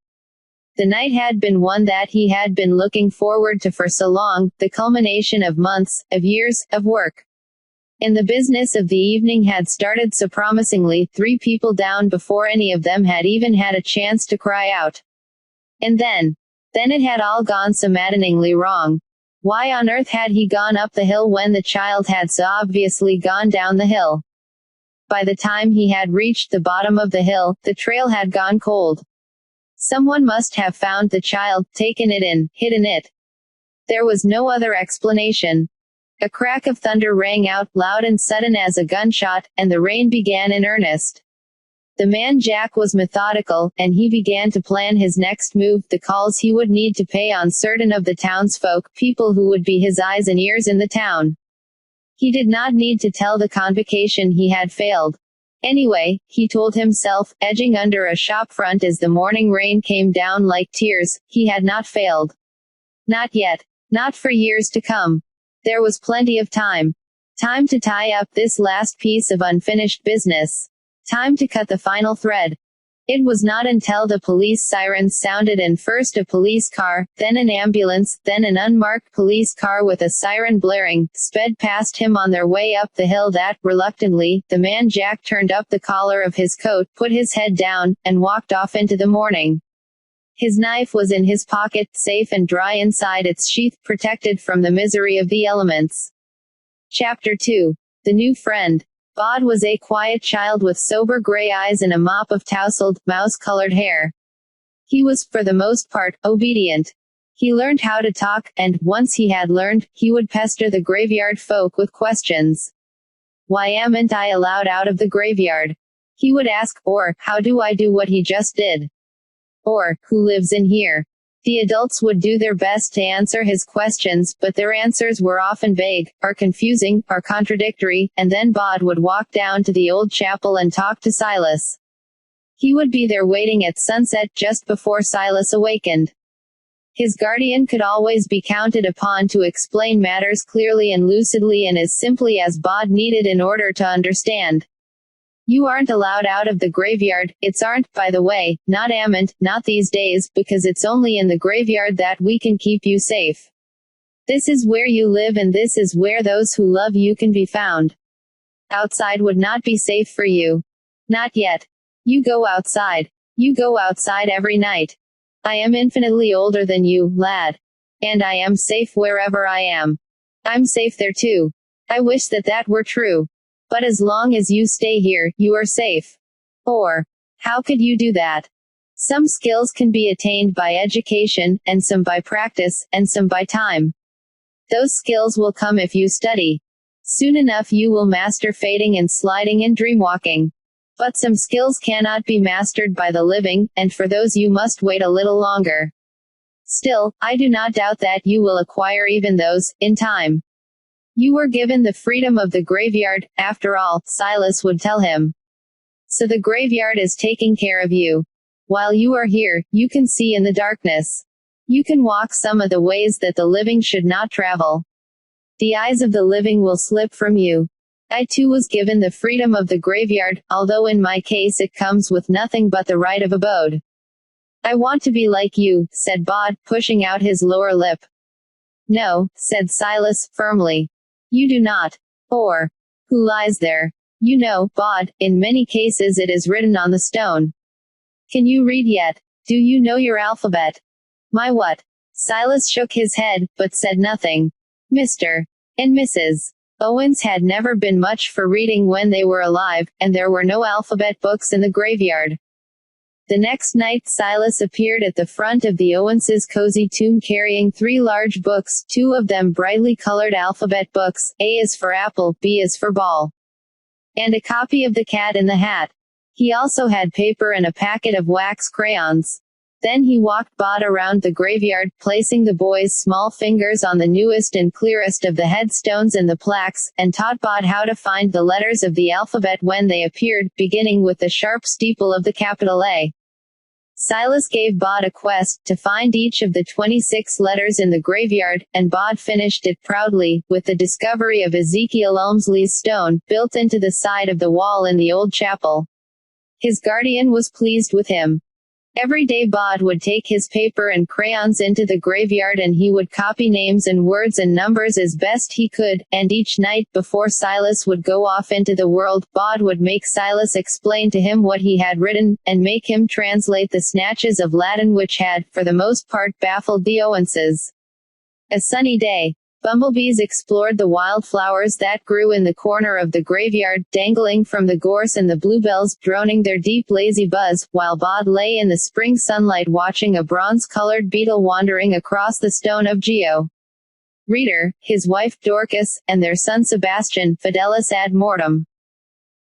The night had been one that he had been looking forward to for so long, the culmination of months, of years, of work. And the business of the evening had started so promisingly, 3 people down before any of them had even had a chance to cry out. And then it had all gone so maddeningly wrong. Why on earth had he gone up the hill when the child had so obviously gone down the hill? By the time he had reached the bottom of the hill, the trail had gone cold. Someone must have found the child, taken it in, hidden it. There was no other explanation. A crack of thunder rang out, loud and sudden as a gunshot, and the rain began in earnest. The man Jack was methodical, and he began to plan his next move, the calls he would need to pay on certain of the townsfolk, people who would be his eyes and ears in the town. He did not need to tell the convocation he had failed. Anyway, he told himself, edging under a shop front as the morning rain came down like tears, he had not failed. Not yet. Not for years to come. There was plenty of time. Time to tie up this last piece of unfinished business. Time to cut the final thread. It was not until the police sirens sounded and first a police car, then an ambulance, then an unmarked police car with a siren blaring, sped past him on their way up the hill that, reluctantly, the man Jack turned up the collar of his coat, put his head down, and walked off into the morning. His knife was in his pocket, safe and dry inside its sheath, protected from the misery of the elements. Chapter 2. The New Friend. Bod was a quiet child with sober gray eyes and a mop of tousled, mouse-colored hair. He was, for the most part, obedient. He learned how to talk, and, once he had learned, he would pester the graveyard folk with questions. "Why amn't I allowed out of the graveyard?" he would ask, or, "How do I do what he just did?" Or, "Who lives in here?" The adults would do their best to answer his questions, but their answers were often vague, or confusing, or contradictory, and then Bod would walk down to the old chapel and talk to Silas. He would be there waiting at sunset, just before Silas awakened. His guardian could always be counted upon to explain matters clearly and lucidly and as simply as Bod needed in order to understand. "You aren't allowed out of the graveyard, it's aren't, by the way, not amn't, not these days, because it's only in the graveyard that we can keep you safe. This is where you live and this is where those who love you can be found. Outside would not be safe for you. Not yet. You go outside. You go outside every night. I am infinitely older than you, lad. And I am safe wherever I am. I'm safe there too. I wish that that were true. But as long as you stay here, you are safe." Or, "How could you do that?" Some skills can be attained by education, and some by practice, and some by time. Those skills will come if you study. Soon enough you will master fading and sliding and dreamwalking. But some skills cannot be mastered by the living, and for those you must wait a little longer. Still, I do not doubt that you will acquire even those, in time. You were given the freedom of the graveyard, after all, Silas would tell him. So the graveyard is taking care of you. While you are here, you can see in the darkness. You can walk some of the ways that the living should not travel. The eyes of the living will slip from you. I too was given the freedom of the graveyard, although in my case it comes with nothing but the right of abode. I want to be like you, said Bod, pushing out his lower lip. No, said Silas, firmly. You do not. Or, who lies there? You know, Bod, in many cases it is written on the stone. Can you read yet? Do you know your alphabet? My what? Silas shook his head, but said nothing. Mr. and Mrs. Owens had never been much for reading when they were alive, and there were no alphabet books in the graveyard. The next night Silas appeared at the front of the Owens' cozy tomb carrying 3 large books, 2 of them brightly colored alphabet books, A is for apple, B is for ball. And a copy of The Cat in the Hat. He also had paper and a packet of wax crayons. Then he walked Bod around the graveyard, placing the boy's small fingers on the newest and clearest of the headstones and the plaques, and taught Bod how to find the letters of the alphabet when they appeared, beginning with the sharp steeple of the capital A. Silas gave Bod a quest, to find each of the 26 letters in the graveyard, and Bod finished it proudly, with the discovery of Ezekiel Elmsley's stone, built into the side of the wall in the old chapel. His guardian was pleased with him. Every day Bod would take his paper and crayons into the graveyard and he would copy names and words and numbers as best he could, and each night, before Silas would go off into the world, Bod would make Silas explain to him what he had written, and make him translate the snatches of Latin which had, for the most part, baffled the Owenses. A sunny day. Bumblebees explored the wildflowers that grew in the corner of the graveyard, dangling from the gorse, and the bluebells, droning their deep lazy buzz, while Bod lay in the spring sunlight watching a bronze-colored beetle wandering across the stone of Geo. Reader, his wife Dorcas, and their son Sebastian, Fidelis ad mortem.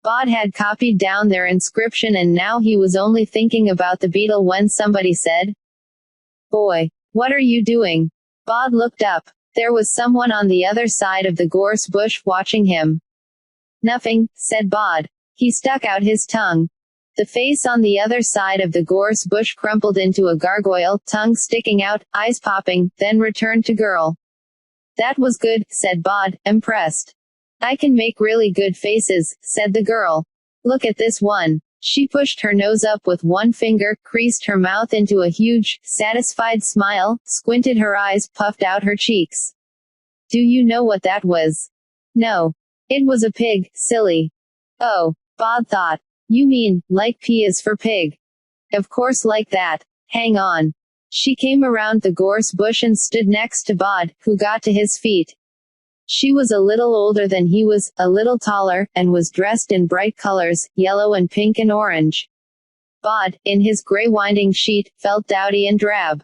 Bod had copied down their inscription and now he was only thinking about the beetle when somebody said, "Boy, what are you doing?" Bod looked up. There was someone on the other side of the gorse bush watching him. "Nothing," said Bod. He stuck out his tongue. The face on the other side of the gorse bush crumpled into a gargoyle, tongue sticking out, eyes popping, then returned to girl. "That was good," said Bod, impressed. "I can make really good faces," said the girl. "Look at this one." She pushed her nose up with one finger, creased her mouth into a huge, satisfied smile, squinted her eyes, puffed out her cheeks. "Do you know what that was?" "No. It was a pig, silly." "Oh," Bod thought. "You mean, like P is for pig." "Of course like that. Hang on." She came around the gorse bush and stood next to Bod, who got to his feet. She was a little older than he was, a little taller, and was dressed in bright colors, yellow and pink and orange. Bod, in his gray winding sheet, felt dowdy and drab.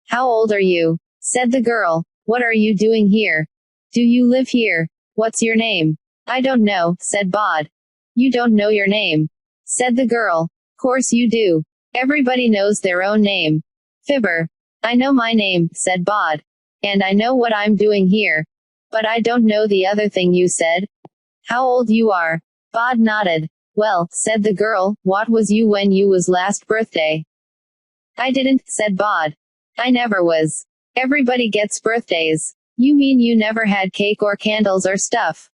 "How old are you?" said the girl. "What are you doing here? Do you live here? What's your name?" "I don't know," said Bod. "You don't know your name?" said the girl. "Course you do. Everybody knows their own name." "Fibber. I know my name," said Bod. "And I know what I'm doing here. But I don't know the other thing you said." "How old you are?" Bod nodded. "Well," said the girl, "what was you when you was last birthday?" "I didn't," said Bod. "I never was. Everybody gets birthdays." "You mean you never had cake or candles or stuff?"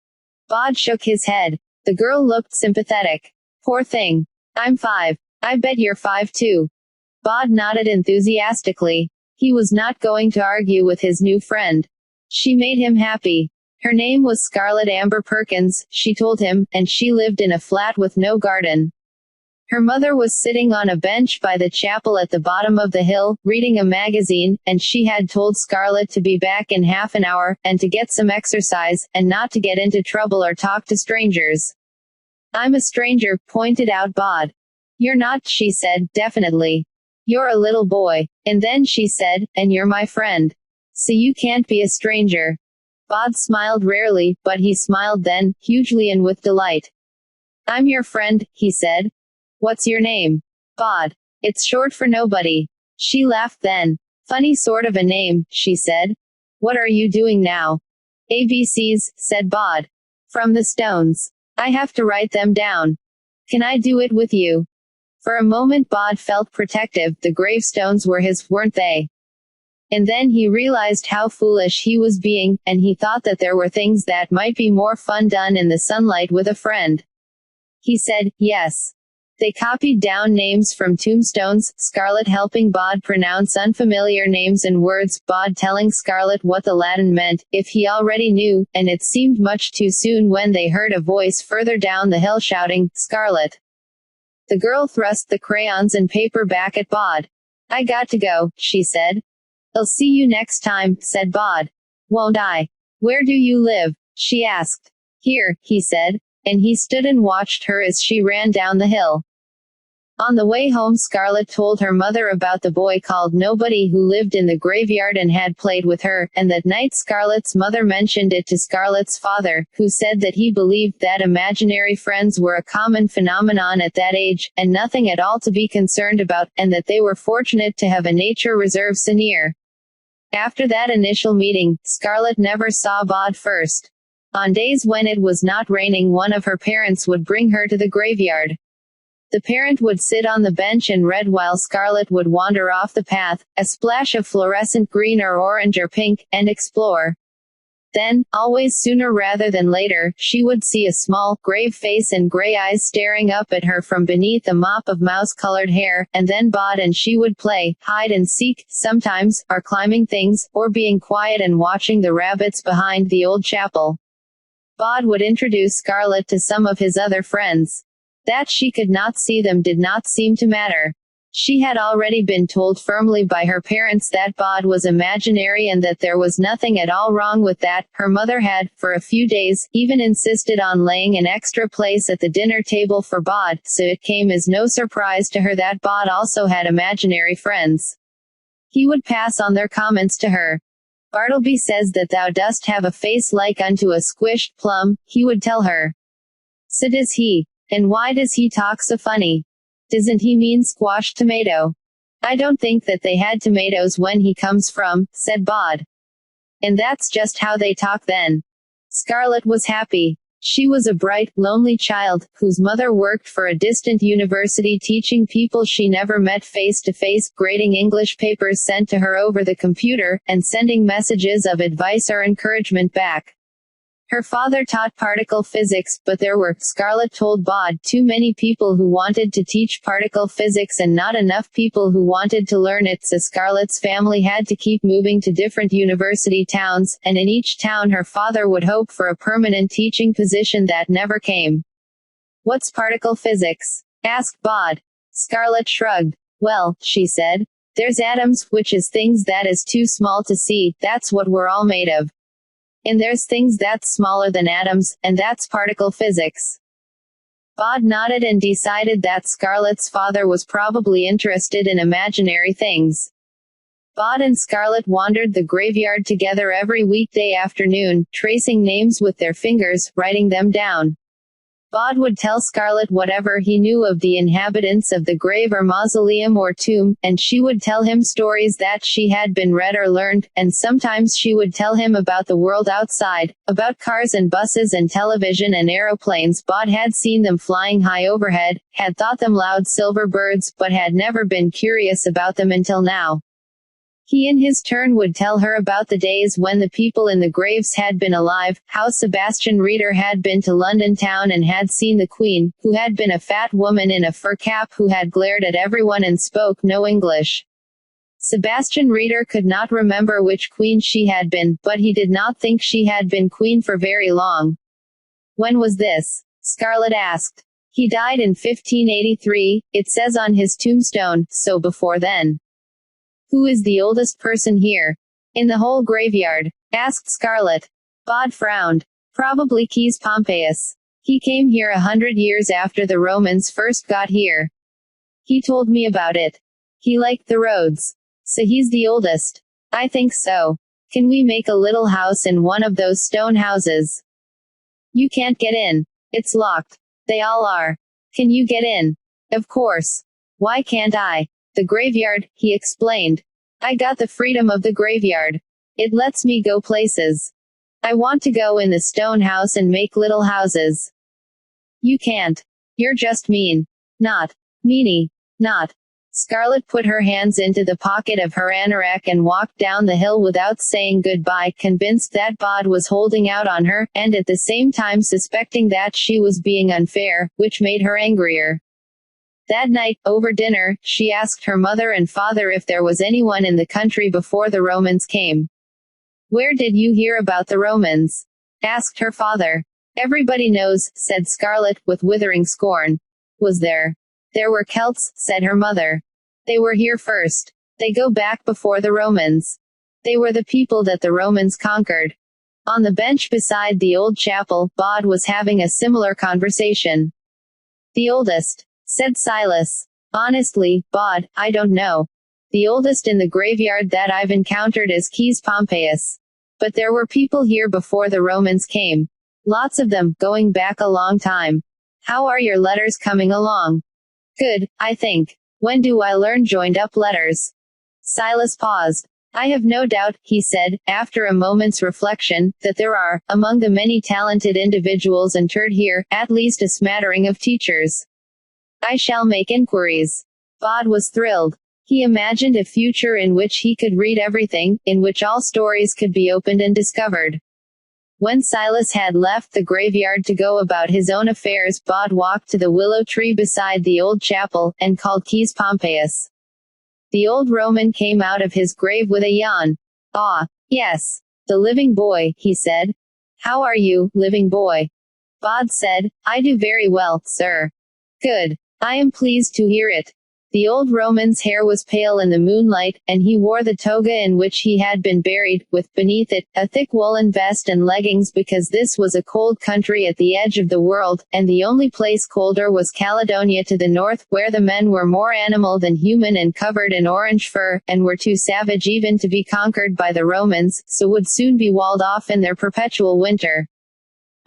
Bod shook his head. The girl looked sympathetic. "Poor thing. I'm 5. I bet you're 5 too." Bod nodded enthusiastically. He was not going to argue with his new friend. She made him happy. Her name was Scarlet Amber Perkins, she told him, and she lived in a flat with no garden. Her mother was sitting on a bench by the chapel at the bottom of the hill, reading a magazine, and she had told Scarlet to be back in half an hour, and to get some exercise, and not to get into trouble or talk to strangers. "I'm a stranger," pointed out Bod. "You're not," she said, "definitely. You're a little boy." And then she said, "And you're my friend. So you can't be a stranger." Bod smiled rarely, but he smiled then, hugely and with delight. I'm your friend, he said. What's your name? Bod. It's short for nobody. She laughed then. Funny sort of a name, she said. What are you doing now? ABCs, said Bod. From the stones. I have to write them down. Can I do it with you? For a moment Bod felt protective, the gravestones were his, weren't they? And then he realized how foolish he was being, and he thought that there were things that might be more fun done in the sunlight with a friend. He said, yes. They copied down names from tombstones, Scarlett helping Bod pronounce unfamiliar names and words, Bod telling Scarlett what the Latin meant, if he already knew, and it seemed much too soon when they heard a voice further down the hill shouting, Scarlett. The girl thrust the crayons and paper back at Bod. I got to go, she said. I'll see you next time, said Bod. Won't I? Where do you live? She asked. Here, he said. And he stood and watched her as she ran down the hill. On the way home Scarlett told her mother about the boy called Nobody who lived in the graveyard and had played with her, and that night Scarlett's mother mentioned it to Scarlett's father, who said that he believed that imaginary friends were a common phenomenon at that age, and nothing at all to be concerned about, and that they were fortunate to have a nature reserve so near. After that initial meeting, Scarlett never saw Bod first. On days when it was not raining, one of her parents would bring her to the graveyard. The parent would sit on the bench and read while Scarlett would wander off the path, a splash of fluorescent green or orange or pink, and explore. Then, always sooner rather than later, she would see a small, grave face and gray eyes staring up at her from beneath a mop of mouse-colored hair, and then Bod and she would play hide and seek, sometimes, or climbing things, or being quiet and watching the rabbits behind the old chapel. Bod would introduce Scarlett to some of his other friends. That she could not see them did not seem to matter. She had already been told firmly by her parents that Bod was imaginary and that there was nothing at all wrong with that. Her mother had, for a few days, even insisted on laying an extra place at the dinner table for Bod, so it came as no surprise to her that Bod also had imaginary friends. He would pass on their comments to her. Bartleby says that thou dost have a face like unto a squished plum, he would tell her. So does he. And why does he talk so funny? Doesn't he mean squashed tomato? I don't think that they had tomatoes when he comes from, said Bod. And that's just how they talk then. Scarlett was happy. She was a bright, lonely child, whose mother worked for a distant university teaching people she never met face to face, grading English papers sent to her over the computer, and sending messages of advice or encouragement back. Her father taught particle physics, but there were, Scarlett told Bod, too many people who wanted to teach particle physics and not enough people who wanted to learn it, so Scarlett's family had to keep moving to different university towns, and in each town her father would hope for a permanent teaching position that never came. What's particle physics? Asked Bod. Scarlett shrugged. Well, she said, there's atoms, which is things that is too small to see, that's what we're all made of. And there's things that's smaller than atoms, and that's particle physics. Bod nodded and decided that Scarlett's father was probably interested in imaginary things. Bod and Scarlett wandered the graveyard together every weekday afternoon, tracing names with their fingers, writing them down. Bod would tell Scarlett whatever he knew of the inhabitants of the grave or mausoleum or tomb, and she would tell him stories that she had been read or learned, and sometimes she would tell him about the world outside, about cars and buses and television and aeroplanes. Bod had seen them flying high overhead, had thought them loud silver birds, but had never been curious about them until now. He in his turn would tell her about the days when the people in the graves had been alive, how Sebastian Reader had been to London town and had seen the Queen, who had been a fat woman in a fur cap who had glared at everyone and spoke no English. Sebastian Reader could not remember which queen she had been, but he did not think she had been queen for very long. When was this? Scarlett asked. He died in 1583, it says on his tombstone, so before then. Who is the oldest person here? In the whole graveyard? Asked Scarlett. Bod frowned. Probably Caius Pompeius. He came here 100 years after the Romans first got here. He told me about it. He liked the roads. So he's the oldest. I think so. Can we make a little house in one of those stone houses? You can't get in. It's locked. They all are. Can you get in? Of course. Why can't I? The graveyard, he explained. I got the freedom of the graveyard. It lets me go places. I want to go in the stone house and make little houses. You can't. You're just mean. Not. Meanie. Not. Scarlett put her hands into the pocket of her anorak and walked down the hill without saying goodbye, convinced that Bod was holding out on her, and at the same time suspecting that she was being unfair, which made her angrier. That night, over dinner, she asked her mother and father if there was anyone in the country before the Romans came. Where did you hear about the Romans? Asked her father. Everybody knows, said Scarlett, with withering scorn. Was there? There were Celts, said her mother. They were here first. They go back before the Romans. They were the people that the Romans conquered. On the bench beside the old chapel, Bod was having a similar conversation. The oldest, said Silas. Honestly, Bod, I don't know. The oldest in the graveyard that I've encountered is Keys Pompeius. But there were people here before the Romans came. Lots of them, going back a long time. How are your letters coming along? Good, I think. When do I learn joined-up letters? Silas paused. I have no doubt, he said, after a moment's reflection, that there are, among the many talented individuals interred here, at least a smattering of teachers. I shall make inquiries. Bod was thrilled. He imagined a future in which he could read everything, in which all stories could be opened and discovered. When Silas had left the graveyard to go about his own affairs, Bod walked to the willow tree beside the old chapel, and called Keys Pompeius. The old Roman came out of his grave with a yawn. Ah, yes. The living boy, he said. How are you, living boy? Bod said, I do very well, sir. Good. I am pleased to hear it. The old Roman's hair was pale in the moonlight, and he wore the toga in which he had been buried, with, beneath it, a thick woolen vest and leggings because this was a cold country at the edge of the world, and the only place colder was Caledonia to the north, where the men were more animal than human and covered in orange fur, and were too savage even to be conquered by the Romans, so would soon be walled off in their perpetual winter.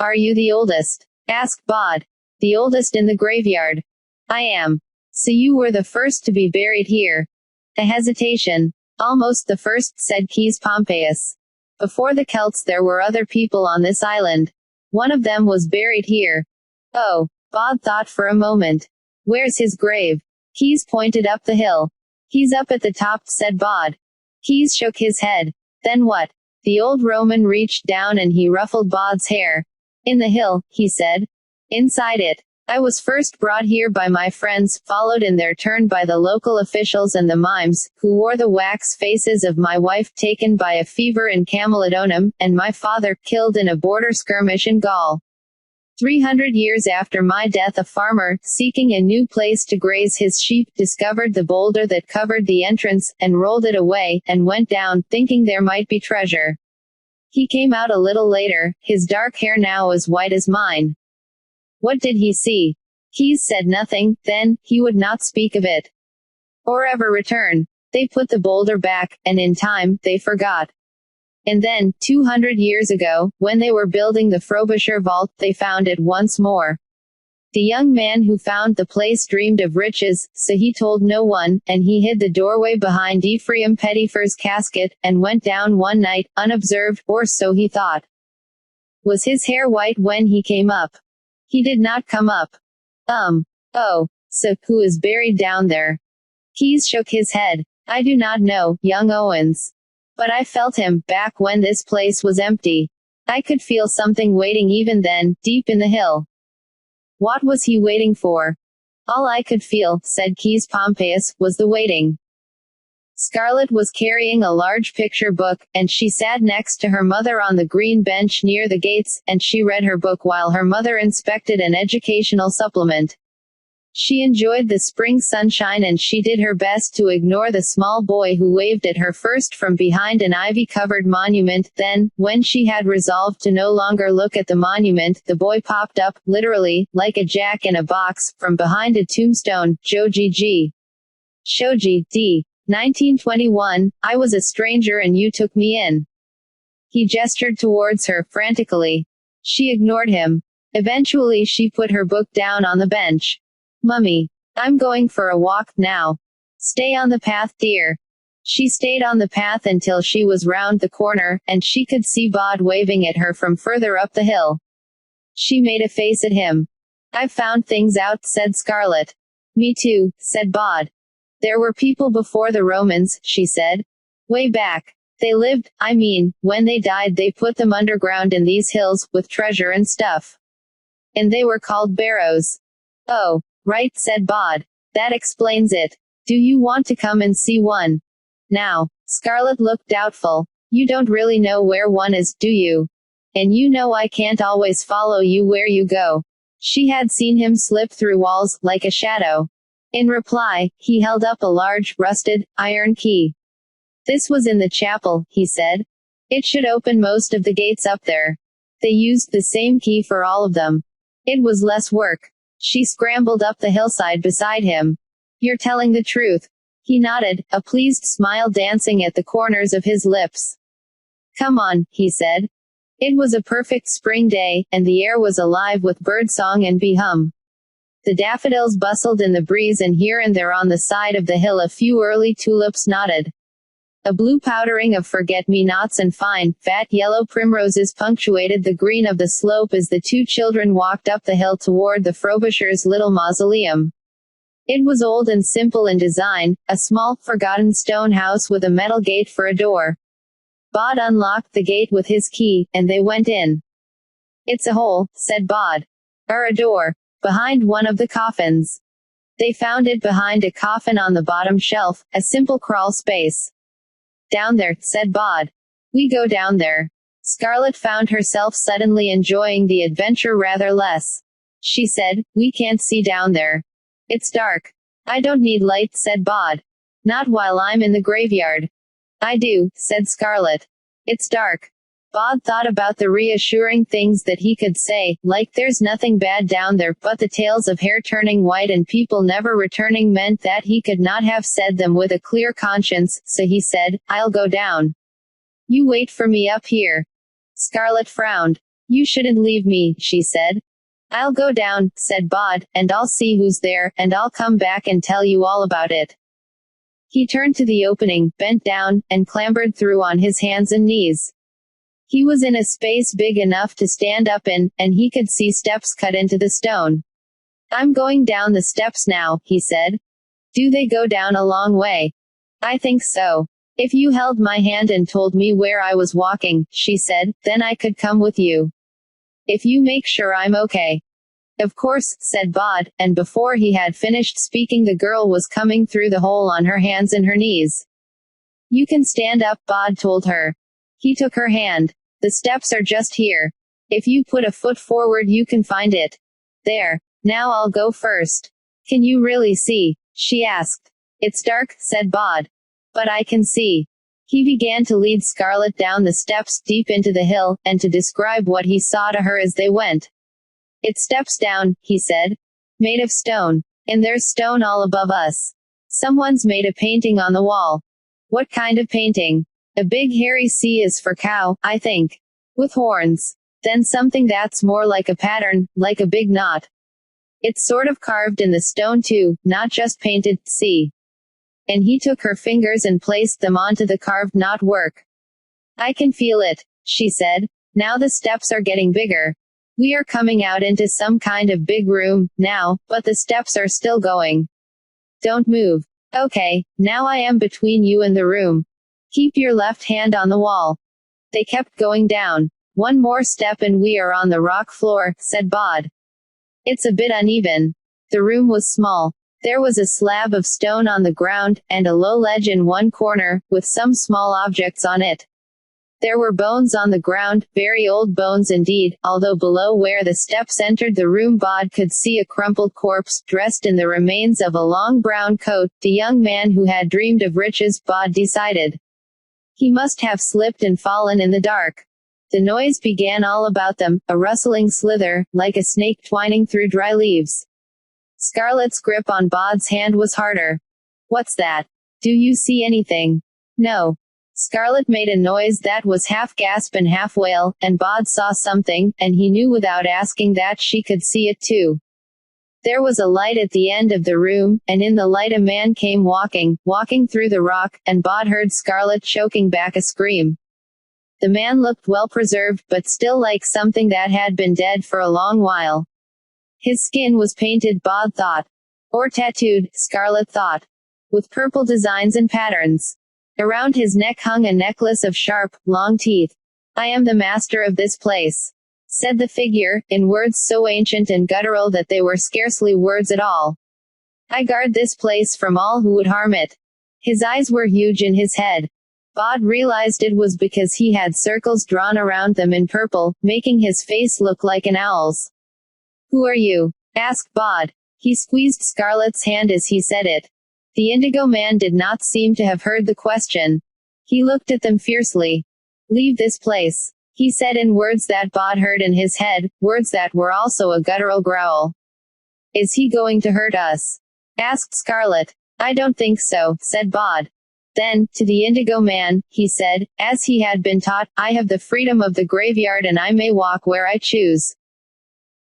Are you the oldest? Asked Bod. The oldest in the graveyard. I am. So you were the first to be buried here. A hesitation. Almost the first, said Keys Pompeius. Before the Celts there were other people on this island. One of them was buried here. Oh. Bod thought for a moment. Where's his grave? Keys pointed up the hill. He's up at the top, said Bod. Keys shook his head. Then what? The old Roman reached down and he ruffled Bod's hair. In the hill, he said. Inside it. I was first brought here by my friends, followed in their turn by the local officials and the mimes, who wore the wax faces of my wife taken by a fever in Camalodunum, and my father, killed in a border skirmish in Gaul. 300 years after my death, a farmer, seeking a new place to graze his sheep, discovered the boulder that covered the entrance, and rolled it away, and went down, thinking there might be treasure. He came out a little later, his dark hair now as white as mine. What did he see? Keys said nothing, then, he would not speak of it. Or ever return. They put the boulder back, and in time, they forgot. And then, 200 years ago, when they were building the Frobisher vault, they found it once more. The young man who found the place dreamed of riches, so he told no one, and he hid the doorway behind Ephraim Pettifer's casket, and went down one night, unobserved, or so he thought. Was his hair white when he came up? He did not come up. Oh. So, who is buried down there? Keys shook his head. I do not know, young Owens. But I felt him, back when this place was empty. I could feel something waiting even then, deep in the hill. What was he waiting for? All I could feel, said Keys Pompeius, was the waiting. Scarlett was carrying a large picture book, and she sat next to her mother on the green bench near the gates, and she read her book while her mother inspected an educational supplement. She enjoyed the spring sunshine and she did her best to ignore the small boy who waved at her first from behind an ivy-covered monument, then, when she had resolved to no longer look at the monument, the boy popped up, literally, like a jack-in-a-box, from behind a tombstone. Joji G. Shoji, D. 1921, I was a stranger and you took me in. He gestured towards her, frantically. She ignored him. Eventually she put her book down on the bench. Mummy. I'm going for a walk, now. Stay on the path, dear. She stayed on the path until she was round the corner, and she could see Bod waving at her from further up the hill. She made a face at him. I've found things out, said Scarlet. Me too, said Bod. There were people before the Romans, she said. Way back. They lived, when they died they put them underground in these hills, with treasure and stuff. And they were called barrows. Oh, right, said Bod. That explains it. Do you want to come and see one? Now. Scarlet looked doubtful. You don't really know where one is, do you? And you know I can't always follow you where you go. She had seen him slip through walls, like a shadow. In reply, he held up a large, rusted, iron key. This was in the chapel, he said. It should open most of the gates up there. They used the same key for all of them. It was less work. She scrambled up the hillside beside him. You're telling the truth. He nodded, a pleased smile dancing at the corners of his lips. Come on, he said. It was a perfect spring day, and the air was alive with birdsong and bee-hum. The daffodils bustled in the breeze, and here and there on the side of the hill a few early tulips nodded. A blue powdering of forget-me-nots and fine, fat yellow primroses punctuated the green of the slope as the two children walked up the hill toward the Frobishers' little mausoleum. It was old and simple in design, a small, forgotten stone house with a metal gate for a door. Bod unlocked the gate with his key, and they went in. It's a hole, said Bod. Or a door. Behind one of the coffins. They found it behind a coffin on the bottom shelf, a simple crawl space. Down there, said Bod. We go down there. Scarlet found herself suddenly enjoying the adventure rather less. She said, we can't see down there. It's dark. I don't need light, said Bod. Not while I'm in the graveyard. I do, said Scarlet. It's dark. Bod thought about the reassuring things that he could say, like there's nothing bad down there, but the tales of hair turning white and people never returning meant that he could not have said them with a clear conscience, so he said, I'll go down. You wait for me up here. Scarlet frowned. You shouldn't leave me, she said. I'll go down, said Bod, and I'll see who's there, and I'll come back and tell you all about it. He turned to the opening, bent down, and clambered through on his hands and knees. He was in a space big enough to stand up in, and he could see steps cut into the stone. I'm going down the steps now, he said. Do they go down a long way? I think so. If you held my hand and told me where I was walking, she said, then I could come with you. If you make sure I'm okay. Of course, said Bod, and before he had finished speaking the girl was coming through the hole on her hands and her knees. You can stand up, Bod told her. He took her hand. The steps are just here. If you put a foot forward you can find it. There. Now I'll go first. Can you really see? She asked. It's dark, said Bod. But I can see. He began to lead Scarlet down the steps, deep into the hill, and to describe what he saw to her as they went. It steps down, he said. Made of stone. And there's stone all above us. Someone's made a painting on the wall. What kind of painting? A big hairy C is for cow, I think. With horns. Then something that's more like a pattern, like a big knot. It's sort of carved in the stone too, not just painted, see. And he took her fingers and placed them onto the carved knot work. I can feel it, she said. Now the steps are getting bigger. We are coming out into some kind of big room, now, but the steps are still going. Don't move. Okay, now I am between you and the room. Keep your left hand on the wall. They kept going down. One more step and we are on the rock floor, said Bod. It's a bit uneven. The room was small. There was a slab of stone on the ground, and a low ledge in one corner, with some small objects on it. There were bones on the ground, very old bones indeed, although below where the steps entered the room Bod could see a crumpled corpse, dressed in the remains of a long brown coat, the young man who had dreamed of riches, Bod decided. He must have slipped and fallen in the dark. The noise began all about them, a rustling slither, like a snake twining through dry leaves. Scarlet's grip on Bod's hand was harder. What's that? Do you see anything? No. Scarlet made a noise that was half gasp and half wail, and Bod saw something, and he knew without asking that she could see it too. There was a light at the end of the room, and in the light a man came walking through the rock, and Bod heard Scarlet choking back a scream. The man looked well preserved, but still like something that had been dead for a long while. His skin was painted, Bod thought. Or tattooed, Scarlet thought. With purple designs and patterns. Around his neck hung a necklace of sharp, long teeth. "I am the master of this place," said the figure, in words so ancient and guttural that they were scarcely words at all. "I guard this place from all who would harm it." His eyes were huge in his head. Bod realized it was because he had circles drawn around them in purple, making his face look like an owl's. "Who are you?" asked Bod. He squeezed Scarlet's hand as he said it. The Indigo Man did not seem to have heard the question. He looked at them fiercely. "Leave this place," he said in words that Bod heard in his head, words that were also a guttural growl. "Is he going to hurt us?" asked Scarlet. "I don't think so," said Bod. Then, to the Indigo Man, he said, as he had been taught, "I have the freedom of the graveyard and I may walk where I choose."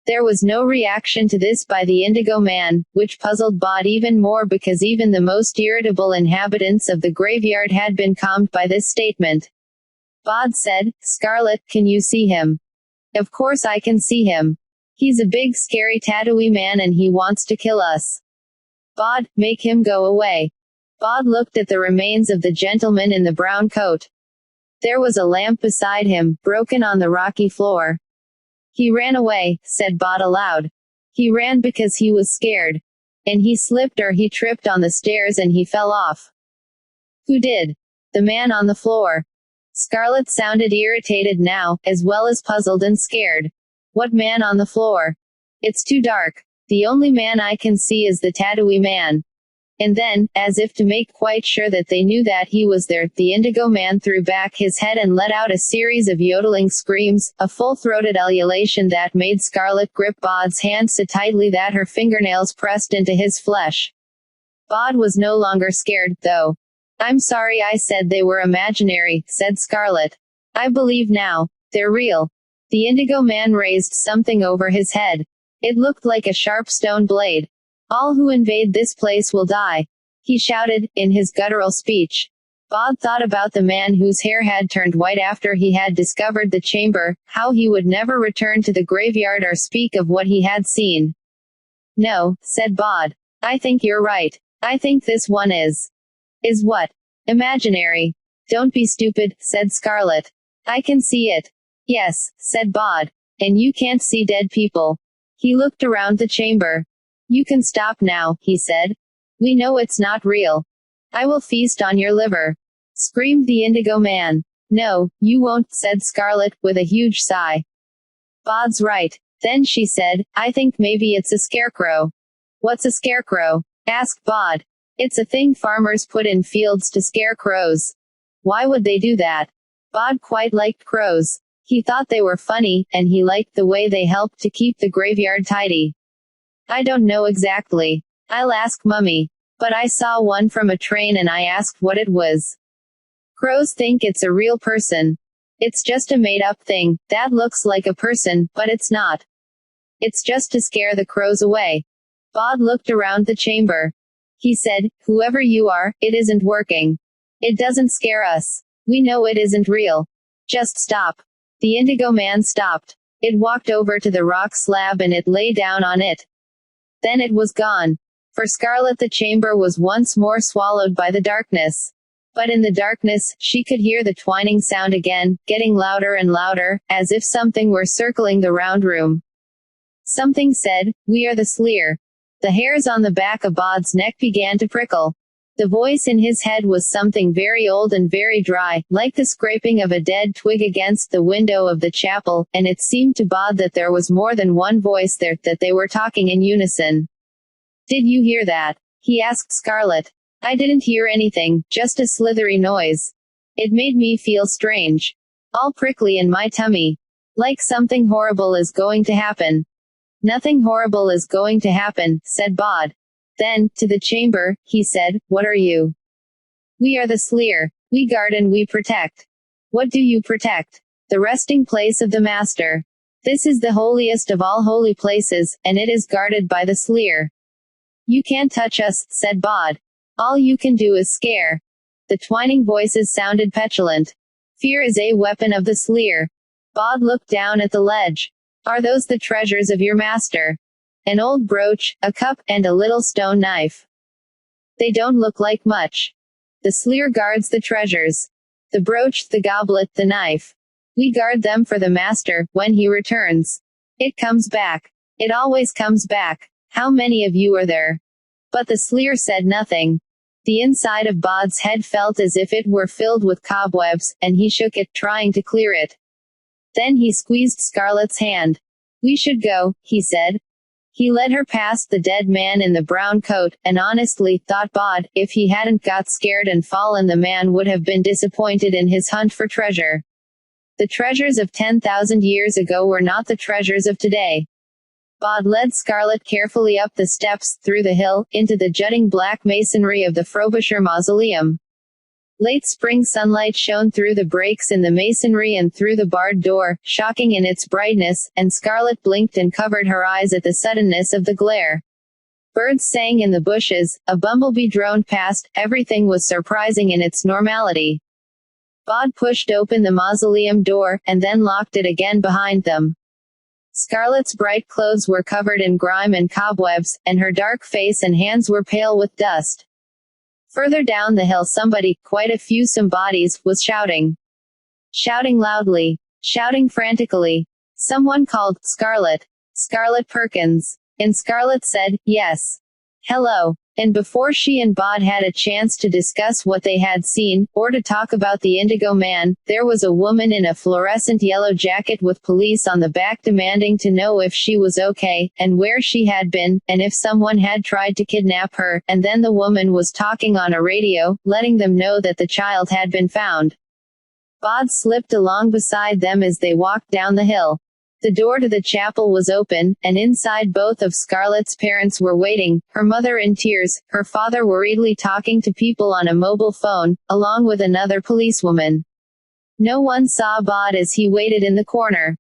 There was no reaction to this by the Indigo Man, which puzzled Bod even more because even the most irritable inhabitants of the graveyard had been calmed by this statement. Bod said, "Scarlet, can you see him?" "Of course I can see him. He's a big scary tattooey man and he wants to kill us." "Bod, make him go away." Bod looked at the remains of the gentleman in the brown coat. There was a lamp beside him, broken on the rocky floor. "He ran away," said Bod aloud. "He ran because he was scared. And he slipped or he tripped on the stairs and he fell off." "Who did?" "The man on the floor." Scarlet sounded irritated now, as well as puzzled and scared. "What man on the floor?" "It's too dark. The only man I can see is the tattooey man." And then, as if to make quite sure that they knew that he was there, the Indigo Man threw back his head and let out a series of yodeling screams, a full-throated ululation that made Scarlet grip Bod's hand so tightly that her fingernails pressed into his flesh. Bod was no longer scared, though. "I'm sorry I said they were imaginary," said Scarlet. "I believe now. They're real." The Indigo Man raised something over his head. It looked like a sharp stone blade. "All who invade this place will die," he shouted, in his guttural speech. Bod thought about the man whose hair had turned white after he had discovered the chamber, how he would never return to the graveyard or speak of what he had seen. "No," said Bod. "I think you're right. I think this one is." "Is what?" "Imaginary." "Don't be stupid," said Scarlet. "I can see it." "Yes," said Bod. "And you can't see dead people." He looked around the chamber. "You can stop now," he said. "We know it's not real." "I will feast on your liver," screamed the Indigo Man. "No, you won't," said Scarlet, with a huge sigh. "Bod's right." Then she said, "I think maybe it's a scarecrow." "What's a scarecrow?" asked Bod. "It's a thing farmers put in fields to scare crows." "Why would they do that?" Bod quite liked crows. He thought they were funny, and he liked the way they helped to keep the graveyard tidy. "I don't know exactly. I'll ask Mummy. But I saw one from a train and I asked what it was." "Crows think it's a real person. It's just a made-up thing, that looks like a person, but it's not. It's just to scare the crows away." Bod looked around the chamber. He said, "Whoever you are, it isn't working. It doesn't scare us. We know it isn't real. Just stop." The Indigo Man stopped. It walked over to the rock slab and it lay down on it. Then it was gone. For Scarlet the chamber was once more swallowed by the darkness. But in the darkness, she could hear the twining sound again, getting louder and louder, as if something were circling the round room. Something said, "We are the Sleer." The hairs on the back of Bod's neck began to prickle. The voice in his head was something very old and very dry, like the scraping of a dead twig against the window of the chapel, and it seemed to Bod that there was more than one voice there, that they were talking in unison. "Did you hear that?" he asked Scarlet. "I didn't hear anything, just a slithery noise. It made me feel strange. All prickly in my tummy. Like something horrible is going to happen." "Nothing horrible is going to happen," said Bod. Then, to the chamber, he said, "What are you?" "We are the Sleer. We guard and we protect. What do you protect? The resting place of the Master. This is the holiest of all holy places, and it is guarded by the Sleer. You can't touch us, said Bod. All you can do is scare. The twining voices sounded petulant. Fear is a weapon of the Sleer. Bod looked down at the ledge. Are those the treasures of your master? An old brooch, a cup, and a little stone knife. They don't look like much. The Sleer guards the treasures. The brooch, the goblet, the knife. We guard them for the master, when he returns. It comes back. It always comes back. How many of you are there? But the Sleer said nothing. The inside of Bod's head felt as if it were filled with cobwebs, and he shook it, trying to clear it. Then he squeezed Scarlet's hand. We should go, he said. He led her past the dead man in the brown coat, and honestly, thought Bod, if he hadn't got scared and fallen, the man would have been disappointed in his hunt for treasure. The treasures of 10,000 years ago were not the treasures of today. Bod led Scarlet carefully up the steps, through the hill, into the jutting black masonry of the Frobisher Mausoleum. Late spring sunlight shone through the breaks in the masonry and through the barred door, shocking in its brightness, and Scarlet blinked and covered her eyes at the suddenness of the glare. Birds sang in the bushes, a bumblebee droned past, everything was surprising in its normality. Bod pushed open the mausoleum door, and then locked it again behind them. Scarlet's bright clothes were covered in grime and cobwebs, and her dark face and hands were pale with dust. Further down the hill somebody, quite a few bodies, was shouting. Shouting loudly. Shouting frantically. Someone called, Scarlet. Scarlet Perkins. And Scarlet said, yes. Hello. And before she and Bod had a chance to discuss what they had seen, or to talk about the Indigo Man, there was a woman in a fluorescent yellow jacket with police on the back demanding to know if she was okay, and where she had been, and if someone had tried to kidnap her, and then the woman was talking on a radio, letting them know that the child had been found. Bod slipped along beside them as they walked down the hill. The door to the chapel was open, and inside both of Scarlet's parents were waiting, her mother in tears, her father worriedly talking to people on a mobile phone, along with another policewoman. No one saw Bod as he waited in the corner.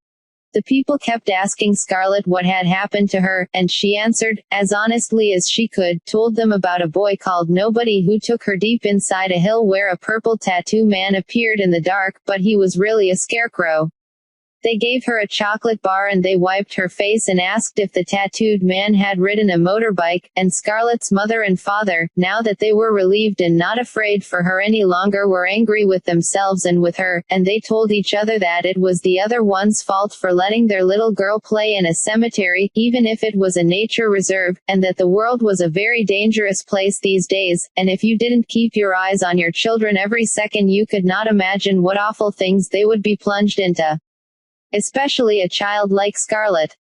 The people kept asking Scarlet what had happened to her, and she answered, as honestly as she could, told them about a boy called Nobody who took her deep inside a hill where a purple tattoo man appeared in the dark, but he was really a scarecrow. They gave her a chocolate bar and they wiped her face and asked if the tattooed man had ridden a motorbike, and Scarlet's mother and father, now that they were relieved and not afraid for her any longer, were angry with themselves and with her, and they told each other that it was the other one's fault for letting their little girl play in a cemetery, even if it was a nature reserve, and that the world was a very dangerous place these days, and if you didn't keep your eyes on your children every second you could not imagine what awful things they would be plunged into. Especially a child like Scarlet.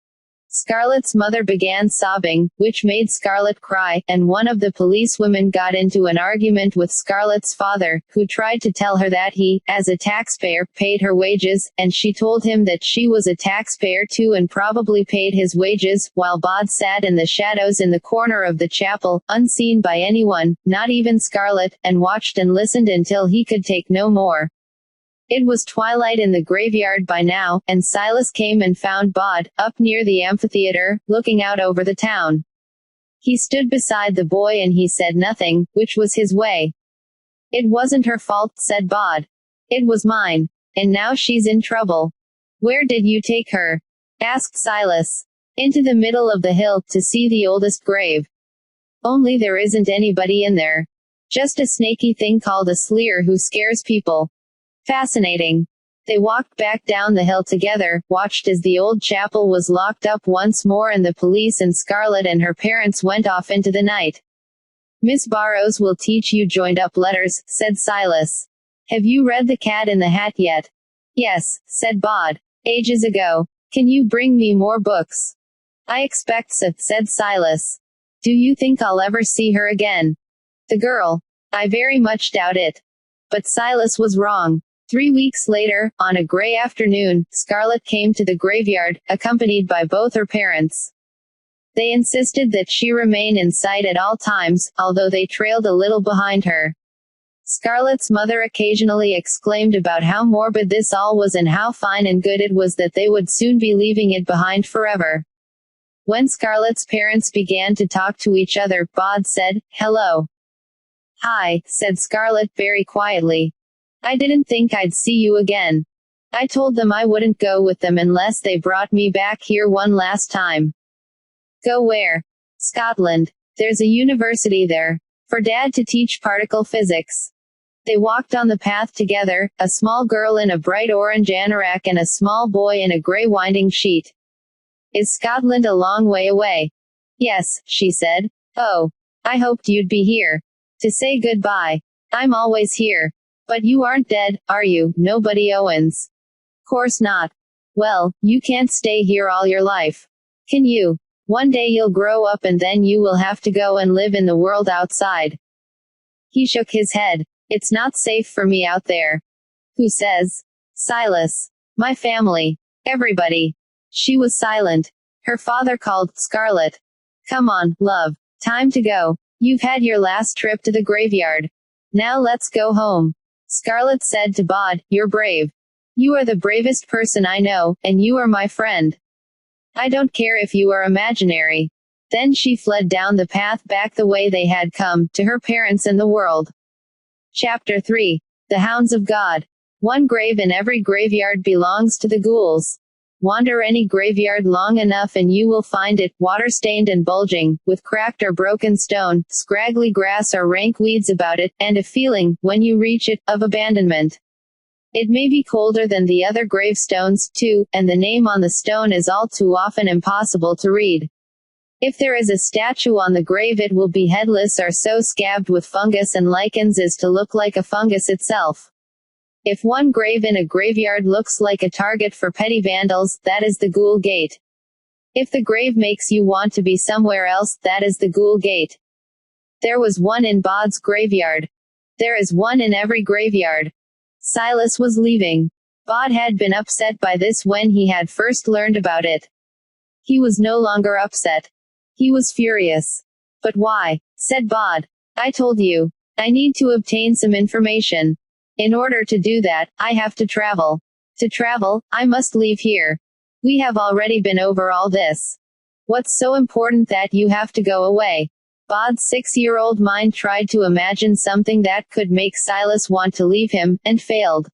Scarlet's mother began sobbing, which made Scarlet cry, and one of the policewomen got into an argument with Scarlet's father, who tried to tell her that he, as a taxpayer, paid her wages, and she told him that she was a taxpayer too and probably paid his wages, while Bod sat in the shadows in the corner of the chapel, unseen by anyone, not even Scarlet, and watched and listened until he could take no more. It was twilight in the graveyard by now, and Silas came and found Bod, up near the amphitheater, looking out over the town. He stood beside the boy and he said nothing, which was his way. It wasn't her fault, said Bod. It was mine. And now she's in trouble. Where did you take her? Asked Silas. Into the middle of the hill, to see the oldest grave. Only there isn't anybody in there. Just a snaky thing called a sleer who scares people. Fascinating. They walked back down the hill together, watched as the old chapel was locked up once more and the police and Scarlet and her parents went off into the night. Miss Barrows will teach you joined up letters, said Silas. Have you read The Cat in the Hat yet? Yes, said Bod. Ages ago. Can you bring me more books? I expect so, said Silas. Do you think I'll ever see her again? The girl. I very much doubt it. But Silas was wrong. 3 weeks later, on a gray afternoon, Scarlet came to the graveyard, accompanied by both her parents. They insisted that she remain in sight at all times, although they trailed a little behind her. Scarlett's mother occasionally exclaimed about how morbid this all was and how fine and good it was that they would soon be leaving it behind forever. When Scarlett's parents began to talk to each other, Bod said, "Hello." "Hi," said Scarlett very quietly. "I didn't think I'd see you again. I told them I wouldn't go with them unless they brought me back here one last time." "Go where?" "Scotland. There's a university there. For Dad to teach particle physics." They walked on the path together, a small girl in a bright orange anorak and a small boy in a gray winding sheet. "Is Scotland a long way away?" "Yes," she said. "Oh. I hoped you'd be here. To say goodbye. I'm always here. But you aren't dead, are you, nobody Owens?" "Course not." "Well, you can't stay here all your life. Can you? One day you'll grow up and then you will have to go and live in the world outside." He shook his head. "It's not safe for me out there." "Who says?" "Silas. My family. Everybody." She was silent. Her father called, "Scarlett. Come on, love. Time to go. You've had your last trip to the graveyard. Now let's go home." Scarlett said to Bod, "You're brave. You are the bravest person I know, and you are my friend. I don't care if you are imaginary." Then she fled down the path back the way they had come, to her parents and the world. Chapter 3. The Hounds of God. One grave in every graveyard belongs to the ghouls. Wander any graveyard long enough and you will find it, water-stained and bulging, with cracked or broken stone, scraggly grass or rank weeds about it, and a feeling, when you reach it, of abandonment. It may be colder than the other gravestones, too, and the name on the stone is all too often impossible to read. If there is a statue on the grave it will be headless or so scabbed with fungus and lichens as to look like a fungus itself. If one grave in a graveyard looks like a target for petty vandals, that is the ghoul gate. If the grave makes you want to be somewhere else, that is the ghoul gate. There was one in Bod's graveyard. There is one in every graveyard. Silas was leaving. Bod had been upset by this when he had first learned about it. He was no longer upset. He was furious. "But why?" said Bod. "I told you. I need to obtain some information. In order to do that, I have to travel. To travel, I must leave here. We have already been over all this. What's so important that you have to go away?" Bod's 6-year-old mind tried to imagine something that could make Silas want to leave him, and failed.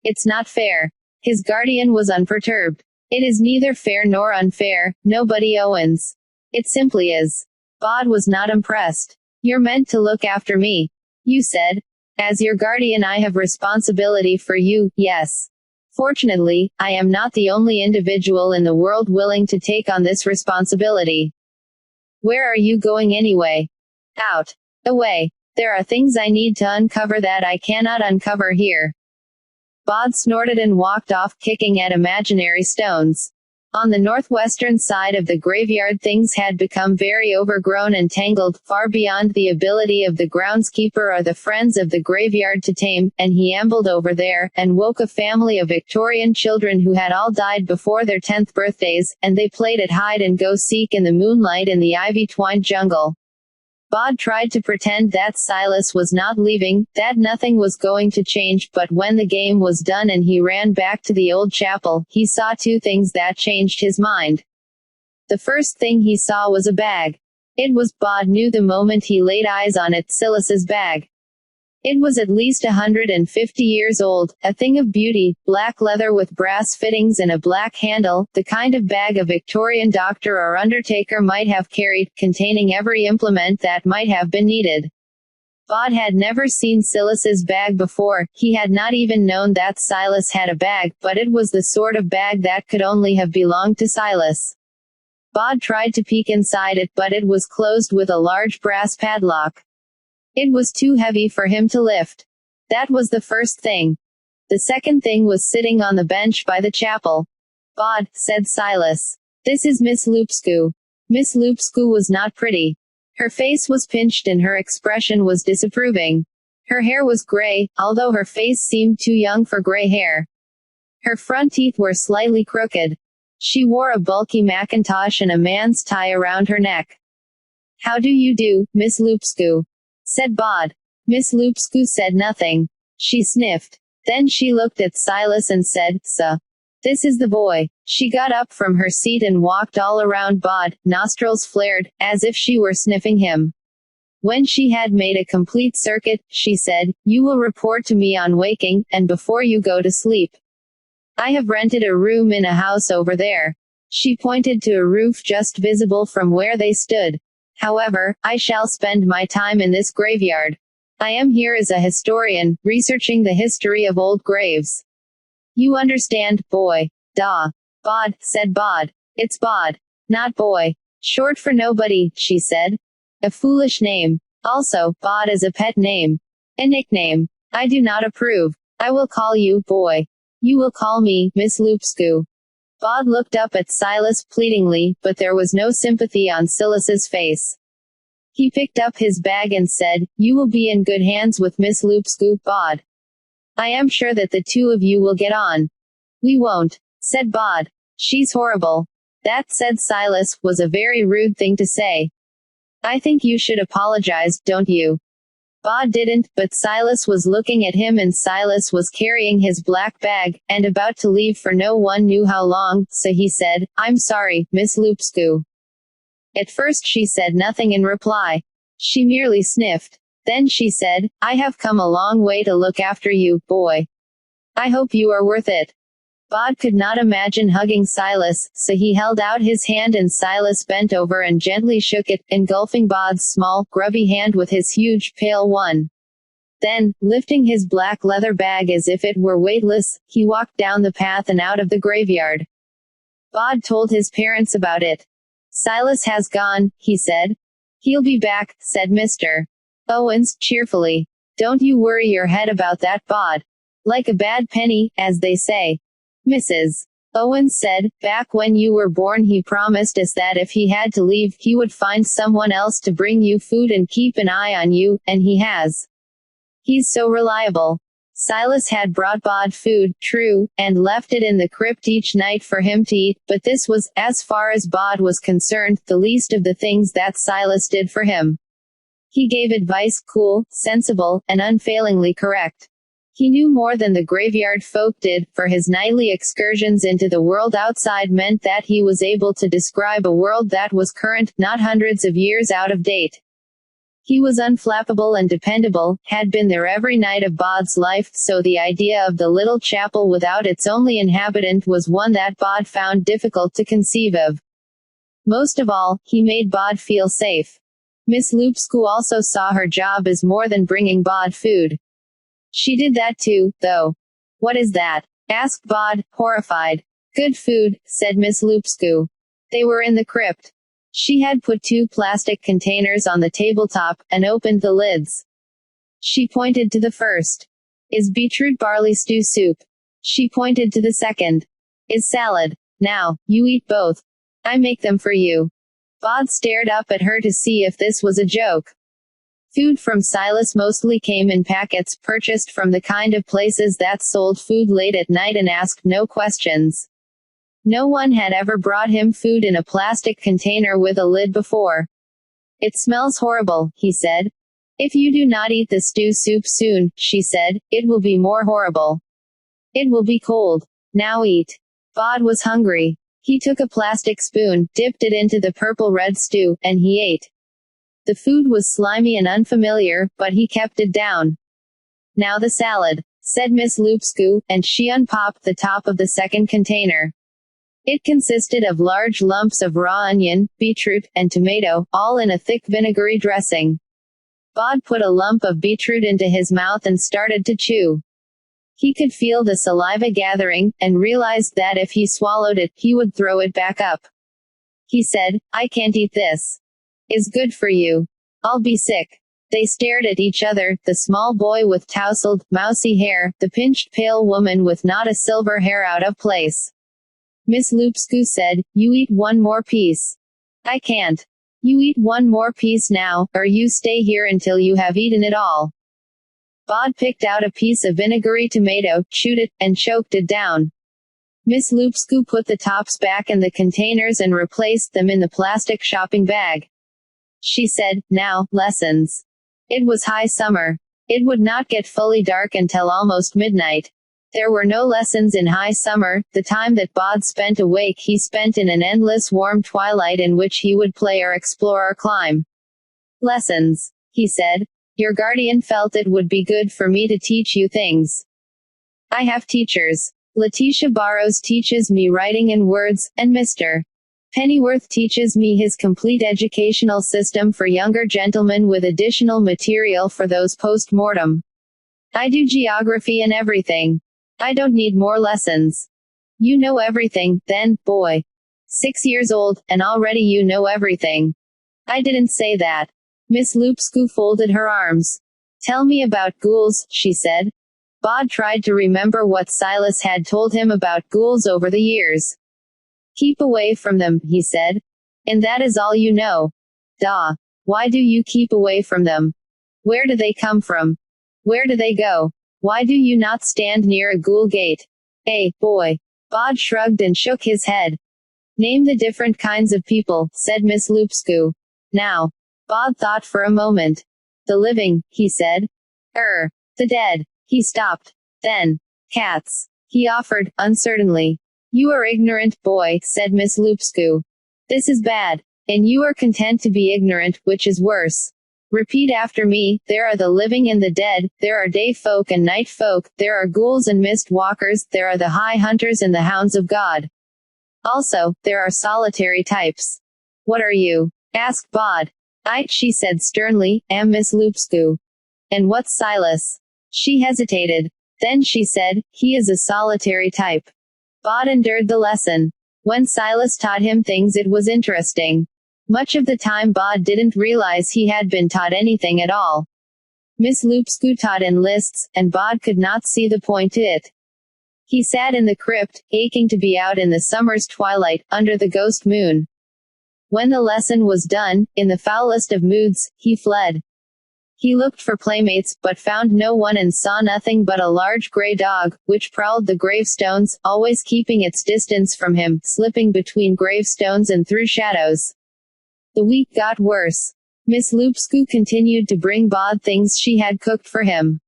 "It's not fair." His guardian was unperturbed. "It is neither fair nor unfair, nobody Owens. It simply is." Bod was not impressed. "You're meant to look after me. You said. As your guardian I have responsibility for you, yes. Fortunately, I am not the only individual in the world willing to take on this responsibility." "Where are you going anyway?" "Out. Away. There are things I need to uncover that I cannot uncover here." Bod snorted and walked off, kicking at imaginary stones. On the northwestern side of the graveyard things had become very overgrown and tangled, far beyond the ability of the groundskeeper or the friends of the graveyard to tame, and he ambled over there, and woke a family of Victorian children who had all died before their 10th birthdays, and they played at hide-and-go-seek in the moonlight in the ivy-twined jungle. Bod tried to pretend that Silas was not leaving, that nothing was going to change, but when the game was done and he ran back to the old chapel, he saw two things that changed his mind. The first thing he saw was a bag. It was, Bod knew the moment he laid eyes on it, Silas's bag. It was at least 150 years old, a thing of beauty, black leather with brass fittings and a black handle, the kind of bag a Victorian doctor or undertaker might have carried, containing every implement that might have been needed. Bod had never seen Silas's bag before, he had not even known that Silas had a bag, but it was the sort of bag that could only have belonged to Silas. Bod tried to peek inside it, but it was closed with a large brass padlock. It was too heavy for him to lift. That was the first thing. The second thing was sitting on the bench by the chapel. "Bod," said Silas. "This is Miss Loopscoo." Miss Loopscoo was not pretty. Her face was pinched and her expression was disapproving. Her hair was gray, although her face seemed too young for gray hair. Her front teeth were slightly crooked. She wore a bulky mackintosh and a man's tie around her neck. "How do you do, Miss Loopscoo?" said Bod. Miss Lupscu said nothing. She sniffed. Then she looked at Silas and said, "Sir, this is the boy." She got up from her seat and walked all around Bod, nostrils flared, as if she were sniffing him. When she had made a complete circuit, she said, "You will report to me on waking, and before you go to sleep. I have rented a room in a house over there." She pointed to a roof just visible from where they stood. "However, I shall spend my time in this graveyard. I am here as a historian, researching the history of old graves. You understand, boy?" "Da. Bod," said Bod. "It's Bod. Not boy. Short for nobody," she said. "A foolish name. Also, Bod is a pet name. A nickname. I do not approve. I will call you, boy. You will call me, Miss Lupscu." Bod looked up at Silas pleadingly, but there was no sympathy on Silas's face. He picked up his bag and said, "You will be in good hands with Miss Lupscu, Bod. I am sure that the two of you will get on." "We won't," said Bod. "She's horrible." That, said Silas, was a very rude thing to say. "I think you should apologize, don't you?" Bod didn't, but Silas was looking at him and Silas was carrying his black bag, and about to leave for no one knew how long, so he said, "I'm sorry, Miss Lupscu." At first she said nothing in reply. She merely sniffed. Then she said, "I have come a long way to look after you, boy. I hope you are worth it." Bod could not imagine hugging Silas, so he held out his hand and Silas bent over and gently shook it, engulfing Bod's small, grubby hand with his huge, pale one. Then, lifting his black leather bag as if it were weightless, he walked down the path and out of the graveyard. Bod told his parents about it. "Silas has gone," he said. "He'll be back," said Mr. Owens, cheerfully. "Don't you worry your head about that, Bod. Like a bad penny, as they say." Mrs. Owens said, "Back when you were born he promised us that if he had to leave, he would find someone else to bring you food and keep an eye on you, and he has. He's so reliable." Silas had brought Bod food, true, and left it in the crypt each night for him to eat, but this was, as far as Bod was concerned, the least of the things that Silas did for him. He gave advice, cool, sensible, and unfailingly correct. He knew more than the graveyard folk did, for his nightly excursions into the world outside meant that he was able to describe a world that was current, not hundreds of years out of date. He was unflappable and dependable, had been there every night of Bod's life, so the idea of the little chapel without its only inhabitant was one that Bod found difficult to conceive of. Most of all, he made Bod feel safe. Miss Lupscu also saw her job as more than bringing Bod food. She did that too, though. "What is that?" asked Bod, horrified. "Good food," said Miss Lupscu. They were in the crypt. She had put 2 plastic containers on the tabletop, and opened the lids. She pointed to the first. "Is beetroot barley stew soup." She pointed to the second. "Is salad. Now, you eat both. I make them for you." Bod stared up at her to see if this was a joke. Food from Silas mostly came in packets, purchased from the kind of places that sold food late at night and asked no questions. No one had ever brought him food in a plastic container with a lid before. "It smells horrible," he said. "If you do not eat the stew soup soon," she said, "it will be more horrible. It will be cold. Now eat." Bod was hungry. He took a plastic spoon, dipped it into the purple-red stew, and he ate. The food was slimy and unfamiliar, but he kept it down. "Now the salad," said Miss Lupscu, and she unpopped the top of the second container. It consisted of large lumps of raw onion, beetroot, and tomato, all in a thick vinegary dressing. Bod put a lump of beetroot into his mouth and started to chew. He could feel the saliva gathering, and realized that if he swallowed it, he would throw it back up. He said, "I can't eat this. Is good for you. I'll be sick." They stared at each other, the small boy with tousled, mousy hair, the pinched pale woman with not a silver hair out of place. Miss Lupscu said, "You eat one more piece." "I can't." "You eat one more piece now, or you stay here until you have eaten it all." Bod picked out a piece of vinegary tomato, chewed it, and choked it down. Miss Lupscu put the tops back in the containers and replaced them in the plastic shopping bag. She said, "Now, lessons." It was high summer. It would not get fully dark until almost midnight. There were no lessons in high summer. The time that Bod spent awake he spent in an endless warm twilight in which he would play or explore or climb. Lessons, he said. Your guardian felt it would be good for me to teach you things. I have teachers. Letitia Barrows teaches me writing and words, and Mr. Pennyworth teaches me his complete educational system for younger gentlemen with additional material for those post-mortem. I do geography and everything. I don't need more lessons. You know everything, then, boy. 6 years old, and already you know everything. I didn't say that. Miss Loopscue folded her arms. Tell me about ghouls, she said. Bod tried to remember what Silas had told him about ghouls over the years. Keep away from them, he said. And that is all you know. Duh. Why do you keep away from them? Where do they come from? Where do they go? Why do you not stand near a ghoul gate? Boy. Bod shrugged and shook his head. Name the different kinds of people, said Miss Loopscue. Now. Bod thought for a moment. The living, he said. The dead. He stopped. Then. Cats. He offered, uncertainly. You are ignorant, boy, said Miss Loopscue. This is bad. And you are content to be ignorant, which is worse. Repeat after me, there are the living and the dead, there are day folk and night folk, there are ghouls and mist walkers, there are the high hunters and the hounds of God. Also, there are solitary types. What are you? Asked Bod. She said sternly, am Miss Loopscue. And what's Silas? She hesitated. Then she said, he is a solitary type. Bod endured the lesson. When Silas taught him things it was interesting. Much of the time Bod didn't realize he had been taught anything at all. Miss Loopscue taught in lists, and Bod could not see the point to it. He sat in the crypt, aching to be out in the summer's twilight, under the ghost moon. When the lesson was done, in the foulest of moods, he fled. He looked for playmates, but found no one and saw nothing but a large gray dog, which prowled the gravestones, always keeping its distance from him, slipping between gravestones and through shadows. The week got worse. Miss Loopscue continued to bring Bod things she had cooked for him.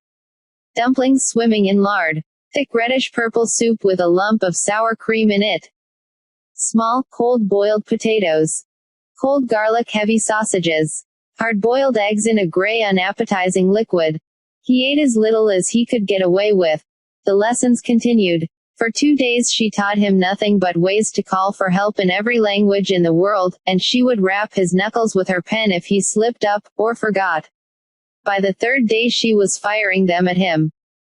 Dumplings swimming in lard. Thick reddish-purple soup with a lump of sour cream in it. Small, cold-boiled potatoes. Cold garlic-heavy sausages. Hard-boiled eggs in a gray unappetizing liquid. He ate as little as he could get away with. The lessons continued. For 2 days she taught him nothing but ways to call for help in every language in the world, and she would rap his knuckles with her pen if he slipped up, or forgot. By the 3rd day she was firing them at him.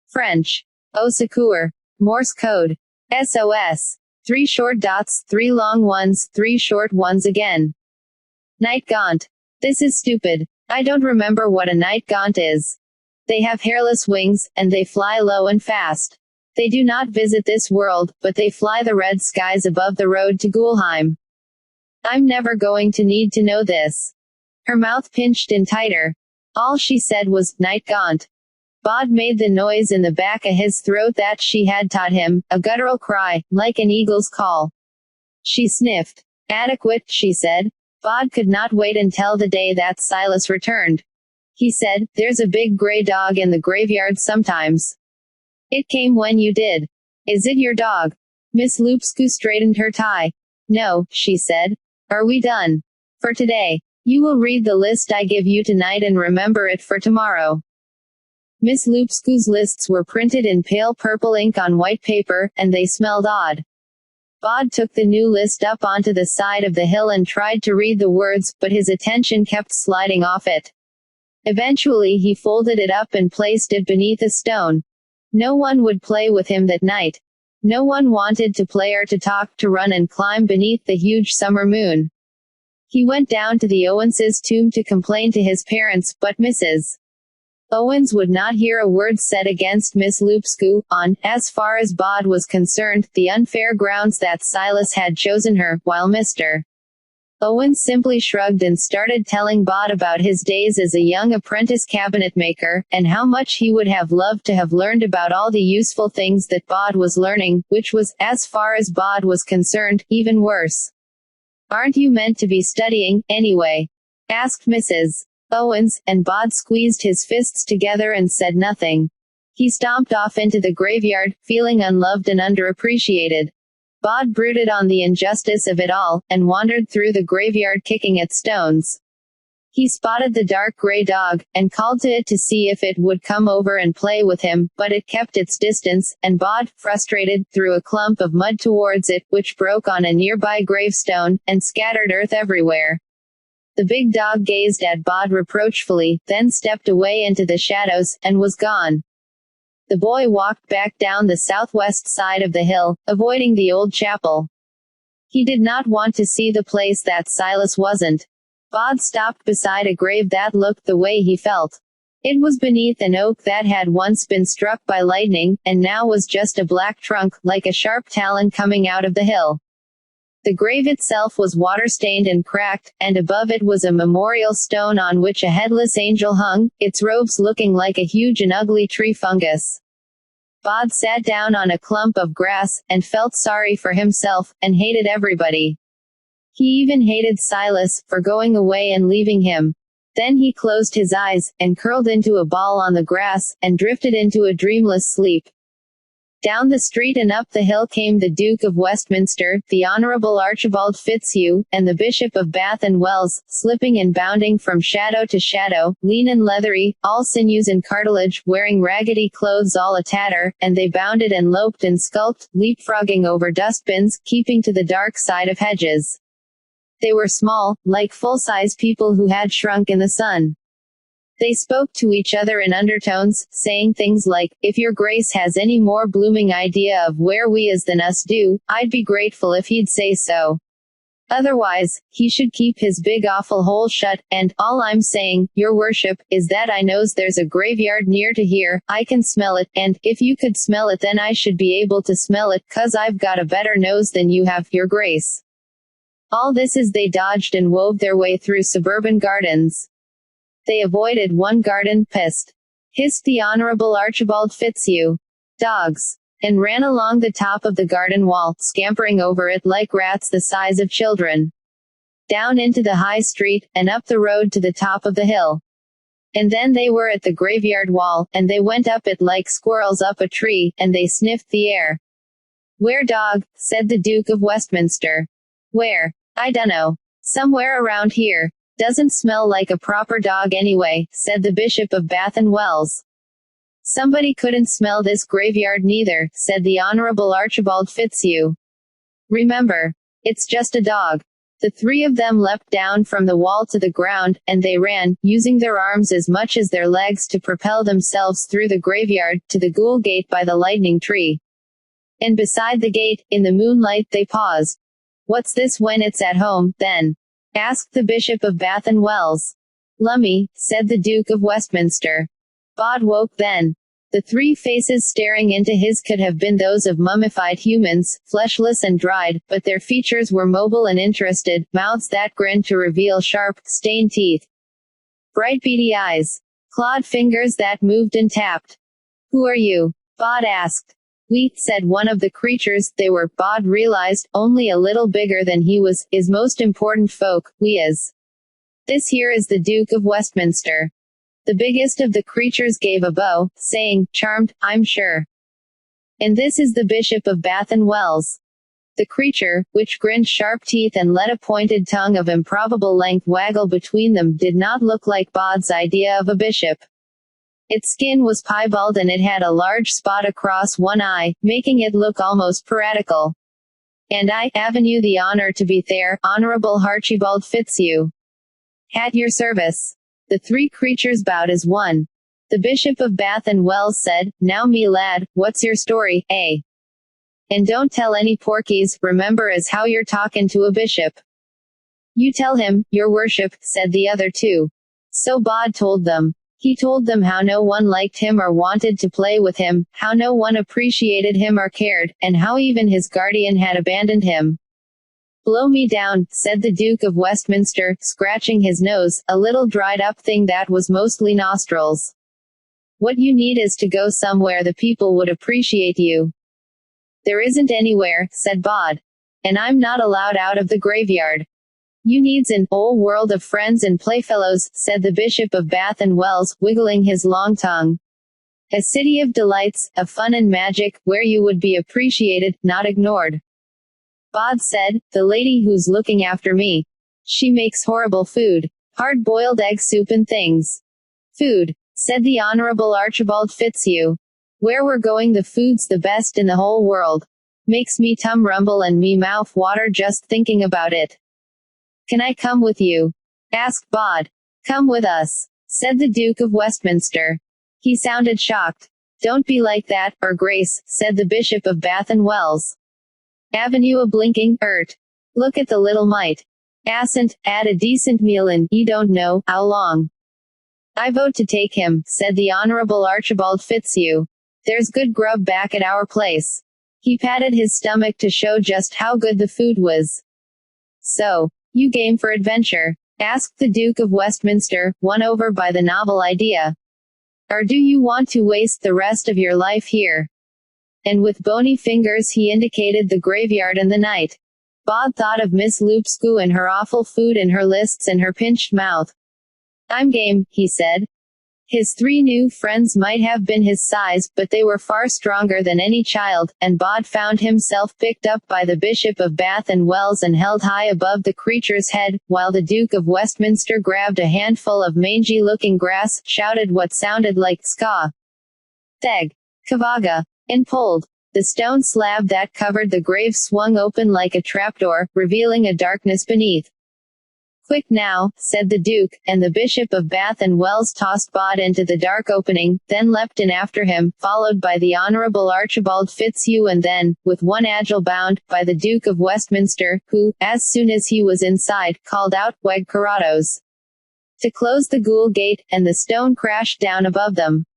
French. Au secours. Morse code. SOS. 3 short dots, 3 long ones, 3 short ones again. Night gaunt. This is stupid. I don't remember what a night gaunt is. They have hairless wings, and they fly low and fast. They do not visit this world, but they fly the red skies above the road to Ghoulheim. I'm never going to need to know this. Her mouth pinched in tighter. All she said was, night gaunt. Bod made the noise in the back of his throat that she had taught him, a guttural cry, like an eagle's call. She sniffed. Adequate, she said. Bod could not wait until the day that Silas returned. He said, there's a big gray dog in the graveyard sometimes. It came when you did. Is it your dog? Miss Loopscue straightened her tie. No, she said. Are we done? For today. You will read the list I give you tonight and remember it for tomorrow. Miss Loopscue's lists were printed in pale purple ink on white paper, and they smelled odd. Bod took the new list up onto the side of the hill and tried to read the words, but his attention kept sliding off it. Eventually he folded it up and placed it beneath a stone. No one would play with him that night. No one wanted to play or to talk, to run and climb beneath the huge summer moon. He went down to the Owens' tomb to complain to his parents, but Mrs. Owens would not hear a word said against Miss Loopscue, on, as far as Bod was concerned, the unfair grounds that Silas had chosen her, while Mr. Owens simply shrugged and started telling Bod about his days as a young apprentice cabinetmaker, and how much he would have loved to have learned about all the useful things that Bod was learning, which was, as far as Bod was concerned, even worse. Aren't you meant to be studying, anyway? Asked Mrs. Owens, and Bod squeezed his fists together and said nothing. He stomped off into the graveyard, feeling unloved and underappreciated. Bod brooded on the injustice of it all, and wandered through the graveyard kicking at stones. He spotted the dark gray dog, and called to it to see if it would come over and play with him, but it kept its distance, and Bod, frustrated, threw a clump of mud towards it, which broke on a nearby gravestone, and scattered earth everywhere. The big dog gazed at Bod reproachfully, then stepped away into the shadows, and was gone. The boy walked back down the southwest side of the hill, avoiding the old chapel. He did not want to see the place that Silas wasn't. Bod stopped beside a grave that looked the way he felt. It was beneath an oak that had once been struck by lightning, and now was just a black trunk, like a sharp talon coming out of the hill. The grave itself was water-stained and cracked, and above it was a memorial stone on which a headless angel hung, its robes looking like a huge and ugly tree fungus. Bod sat down on a clump of grass, and felt sorry for himself, and hated everybody. He even hated Silas, for going away and leaving him. Then he closed his eyes, and curled into a ball on the grass, and drifted into a dreamless sleep. Down the street and up the hill came the Duke of Westminster, the Honourable Archibald Fitzhugh, and the Bishop of Bath and Wells, slipping and bounding from shadow to shadow, lean and leathery, all sinews and cartilage, wearing raggedy clothes all a-tatter, and they bounded and loped and skulked, leapfrogging over dustbins, keeping to the dark side of hedges. They were small, like full-size people who had shrunk in the sun. They spoke to each other in undertones, saying things like, "If your grace has any more blooming idea of where we is than us do, I'd be grateful if he'd say so. Otherwise, he should keep his big awful hole shut, and, all I'm saying, your worship, is that I knows there's a graveyard near to here, I can smell it, and, if you could smell it then I should be able to smell it, 'cause I've got a better nose than you have, your grace." All this as they dodged and wove their way through suburban gardens. They avoided one garden, hissed the Honourable Archibald Fitzhugh. Dogs. And ran along the top of the garden wall, scampering over it like rats the size of children. Down into the high street, and up the road to the top of the hill. And then they were at the graveyard wall, and they went up it like squirrels up a tree, and they sniffed the air. "Where, dog?" said the Duke of Westminster. "Where? I dunno. Somewhere around here. Doesn't smell like a proper dog anyway," said the Bishop of Bath and Wells. "Somebody couldn't smell this graveyard neither," said the Honourable Archibald Fitzhugh. "Remember, it's just a dog." The three of them leapt down from the wall to the ground, and they ran, using their arms as much as their legs to propel themselves through the graveyard, to the ghoul gate by the lightning tree. And beside the gate, in the moonlight, they paused. "What's this when it's at home, then?" asked the Bishop of Bath and Wells. "Lummy," said the Duke of Westminster. Bod woke then. The three faces staring into his could have been those of mummified humans, fleshless and dried, but their features were mobile and interested, mouths that grinned to reveal sharp, stained teeth. Bright beady eyes. Clawed fingers that moved and tapped. "Who are you?" Bod asked. "We," said one of the creatures, they were, Bod realized, only a little bigger than he was, his most important folk, "we is. This here is the Duke of Westminster." The biggest of the creatures gave a bow, saying, "Charmed, I'm sure." "And this is the Bishop of Bath and Wells." The creature, which grinned sharp teeth and let a pointed tongue of improbable length waggle between them, did not look like Bod's idea of a bishop. Its skin was piebald and it had a large spot across one eye, making it look almost piratical. "And I, avenue the honor to be there, Honourable Archibald Fitzhugh. At your service." The three creatures bowed as one. The Bishop of Bath and Wells said, "Now me lad, what's your story, eh? And don't tell any porkies, remember as how you're talkin' to a bishop." "You tell him, your worship," said the other two. So Bod told them. He told them how no one liked him or wanted to play with him, how no one appreciated him or cared, and how even his guardian had abandoned him. "Blow me down," said the Duke of Westminster, scratching his nose, a little dried-up thing that was mostly nostrils. "What you need is to go somewhere the people would appreciate you." "There isn't anywhere," said Bod. "And I'm not allowed out of the graveyard." You needs an whole world of friends and playfellows, said the Bishop of Bath and Wells, wiggling his long tongue. A city of delights, of fun and magic, where you would be appreciated, not ignored. Bod said, the lady who's looking after me. She makes horrible food. Hard-boiled egg soup and things. Food, said the Honorable Archibald Fitzhugh. Where we're going the food's the best in the whole world. Makes me tum rumble and me mouth water just thinking about it. Can I come with you? Asked Bod. Come with us, said the Duke of Westminster. He sounded shocked. Don't be like that, or Grace, said the Bishop of Bath and Wells. Avenue a blinking, Look at the little mite. Asn't, add a decent meal in, you don't know, how long. I vote to take him, said the Honorable Archibald Fitzhugh. There's good grub back at our place. He patted his stomach to show just how good the food was. So, you game for adventure? Asked the Duke of Westminster, won over by the novel idea. Or do you want to waste the rest of your life here? And with bony fingers he indicated the graveyard and the night. Bod thought of Miss Loopscoo and her awful food and her lists and her pinched mouth. I'm game, he said. His three new friends might have been his size, but they were far stronger than any child, and Bod found himself picked up by the Bishop of Bath and Wells and held high above the creature's head, while the Duke of Westminster grabbed a handful of mangy-looking grass, shouted what sounded like ska, theg, kavaga, and pulled. The stone slab that covered the grave swung open like a trapdoor, revealing a darkness beneath. Quick now, said the Duke, and the Bishop of Bath and Wells tossed Bod into the dark opening, then leapt in after him, followed by the Honourable Archibald Fitzhugh and then, with one agile bound, by the Duke of Westminster, who, as soon as he was inside, called out, Weg Carados, to close the ghoul gate, and the stone crashed down above them.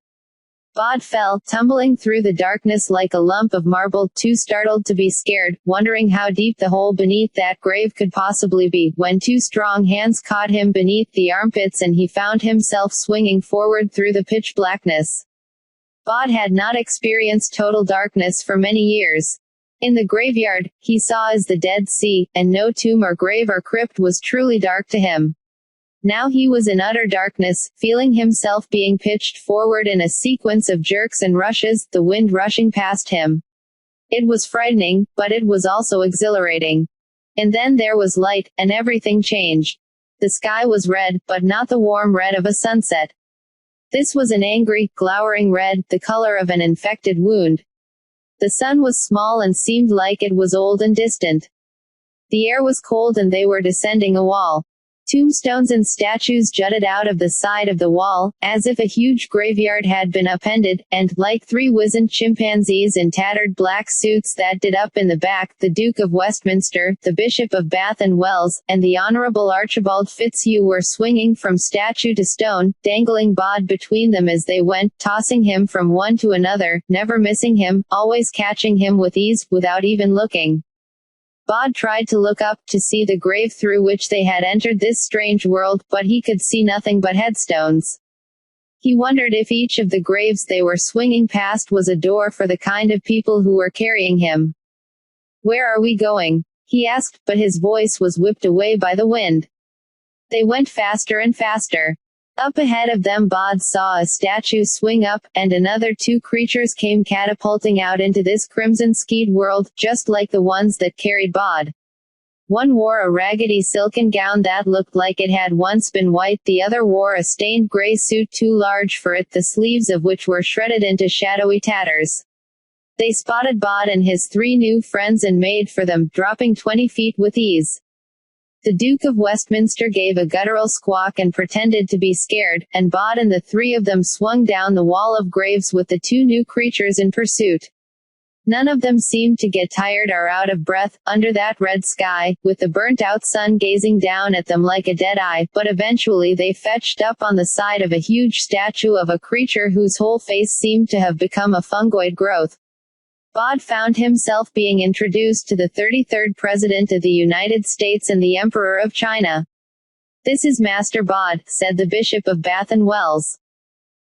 Bod fell, tumbling through the darkness like a lump of marble, too startled to be scared, wondering how deep the hole beneath that grave could possibly be, when two strong hands caught him beneath the armpits and he found himself swinging forward through the pitch blackness. Bod had not experienced total darkness for many years. In the graveyard, he saw as the Dead Sea, and no tomb or grave or crypt was truly dark to him. Now he was in utter darkness, feeling himself being pitched forward in a sequence of jerks and rushes, the wind rushing past him. It was frightening, but it was also exhilarating. And then there was light, and everything changed. The sky was red, but not the warm red of a sunset. This was an angry, glowering red, the color of an infected wound. The sun was small and seemed like it was old and distant. The air was cold and they were descending a wall. Tombstones and statues jutted out of the side of the wall, as if a huge graveyard had been upended, and, like three wizened chimpanzees in tattered black suits that did up in the back, the Duke of Westminster, the Bishop of Bath and Wells, and the Honourable Archibald Fitzhugh were swinging from statue to stone, dangling Bod between them as they went, tossing him from one to another, never missing him, always catching him with ease, without even looking. Bod tried to look up, to see the grave through which they had entered this strange world, but he could see nothing but headstones. He wondered if each of the graves they were swinging past was a door for the kind of people who were carrying him. Where are we going? He asked, but his voice was whipped away by the wind. They went faster and faster. Up ahead of them Bod saw a statue swing up, and another two creatures came catapulting out into this crimson-skied world, just like the ones that carried Bod. One wore a raggedy silken gown that looked like it had once been white, the other wore a stained gray suit too large for it, the sleeves of which were shredded into shadowy tatters. They spotted Bod and his three new friends and made for them, dropping 20 feet with ease. The Duke of Westminster gave a guttural squawk and pretended to be scared, and Bod and the three of them swung down the wall of graves with the two new creatures in pursuit. None of them seemed to get tired or out of breath, under that red sky, with the burnt-out sun gazing down at them like a dead eye, but eventually they fetched up on the side of a huge statue of a creature whose whole face seemed to have become a fungoid growth. Bod found himself being introduced to the 33rd President of the United States and the Emperor of China. This is Master Bod, said the Bishop of Bath and Wells.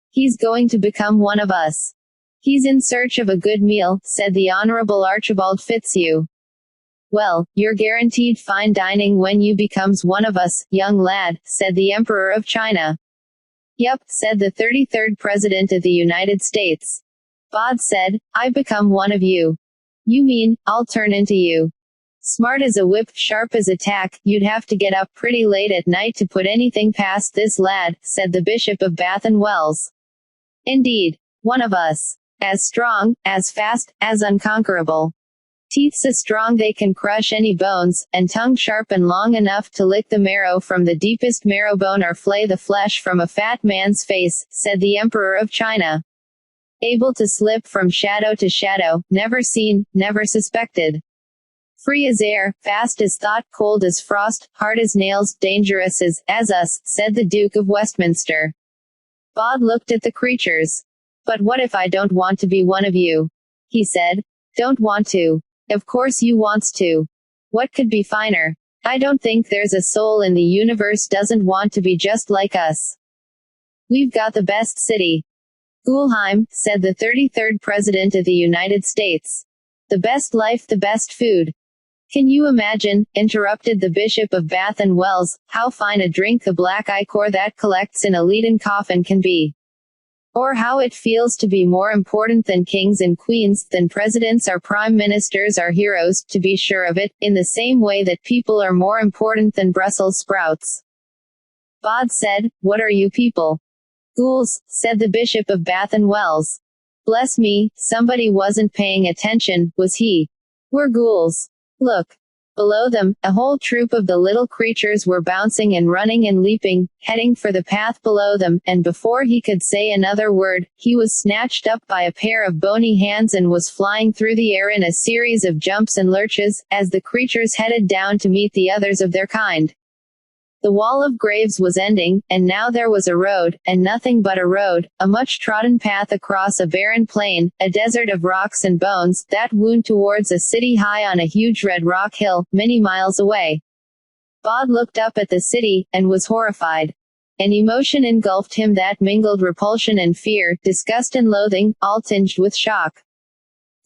He's going to become one of us. He's in search of a good meal, said the Honourable Archibald Fitzhugh. Well, you're guaranteed fine dining when you becomes one of us, young lad, said the Emperor of China. Yup, said the 33rd President of the United States. Bod said, I become one of you. You mean, I'll turn into you. Smart as a whip, sharp as a tack, you'd have to get up pretty late at night to put anything past this lad, said the Bishop of Bath and Wells. Indeed. One of us. As strong, as fast, as unconquerable. Teeth so strong they can crush any bones, and tongue sharp and long enough to lick the marrow from the deepest marrow bone or flay the flesh from a fat man's face, said the Emperor of China. Able to slip from shadow to shadow, never seen, never suspected. Free as air, fast as thought, cold as frost, hard as nails, dangerous as us, said the Duke of Westminster. Bod looked at the creatures. But what if I don't want to be one of you? He said. Don't want to. Of course you wants to. What could be finer? I don't think there's a soul in the universe doesn't want to be just like us. We've got the best city. Ghoulheim, said the 33rd President of the United States. The best life, the best food. Can you imagine, interrupted the Bishop of Bath and Wells, how fine a drink the black ichor that collects in a leaden coffin can be? Or how it feels to be more important than kings and queens, than presidents or prime ministers or heroes, to be sure of it, in the same way that people are more important than Brussels sprouts. Bod said, what are you people? Ghouls, said the Bishop of Bath and Wells. Bless me, somebody wasn't paying attention, was he? We're ghouls. Look. Below them, a whole troop of the little creatures were bouncing and running and leaping, heading for the path below them, and before he could say another word, he was snatched up by a pair of bony hands and was flying through the air in a series of jumps and lurches, as the creatures headed down to meet the others of their kind. The wall of graves was ending, and now there was a road, and nothing but a road, a much-trodden path across a barren plain, a desert of rocks and bones, that wound towards a city high on a huge red rock hill, many miles away. Bod looked up at the city, and was horrified. An emotion engulfed him that mingled repulsion and fear, disgust and loathing, all tinged with shock.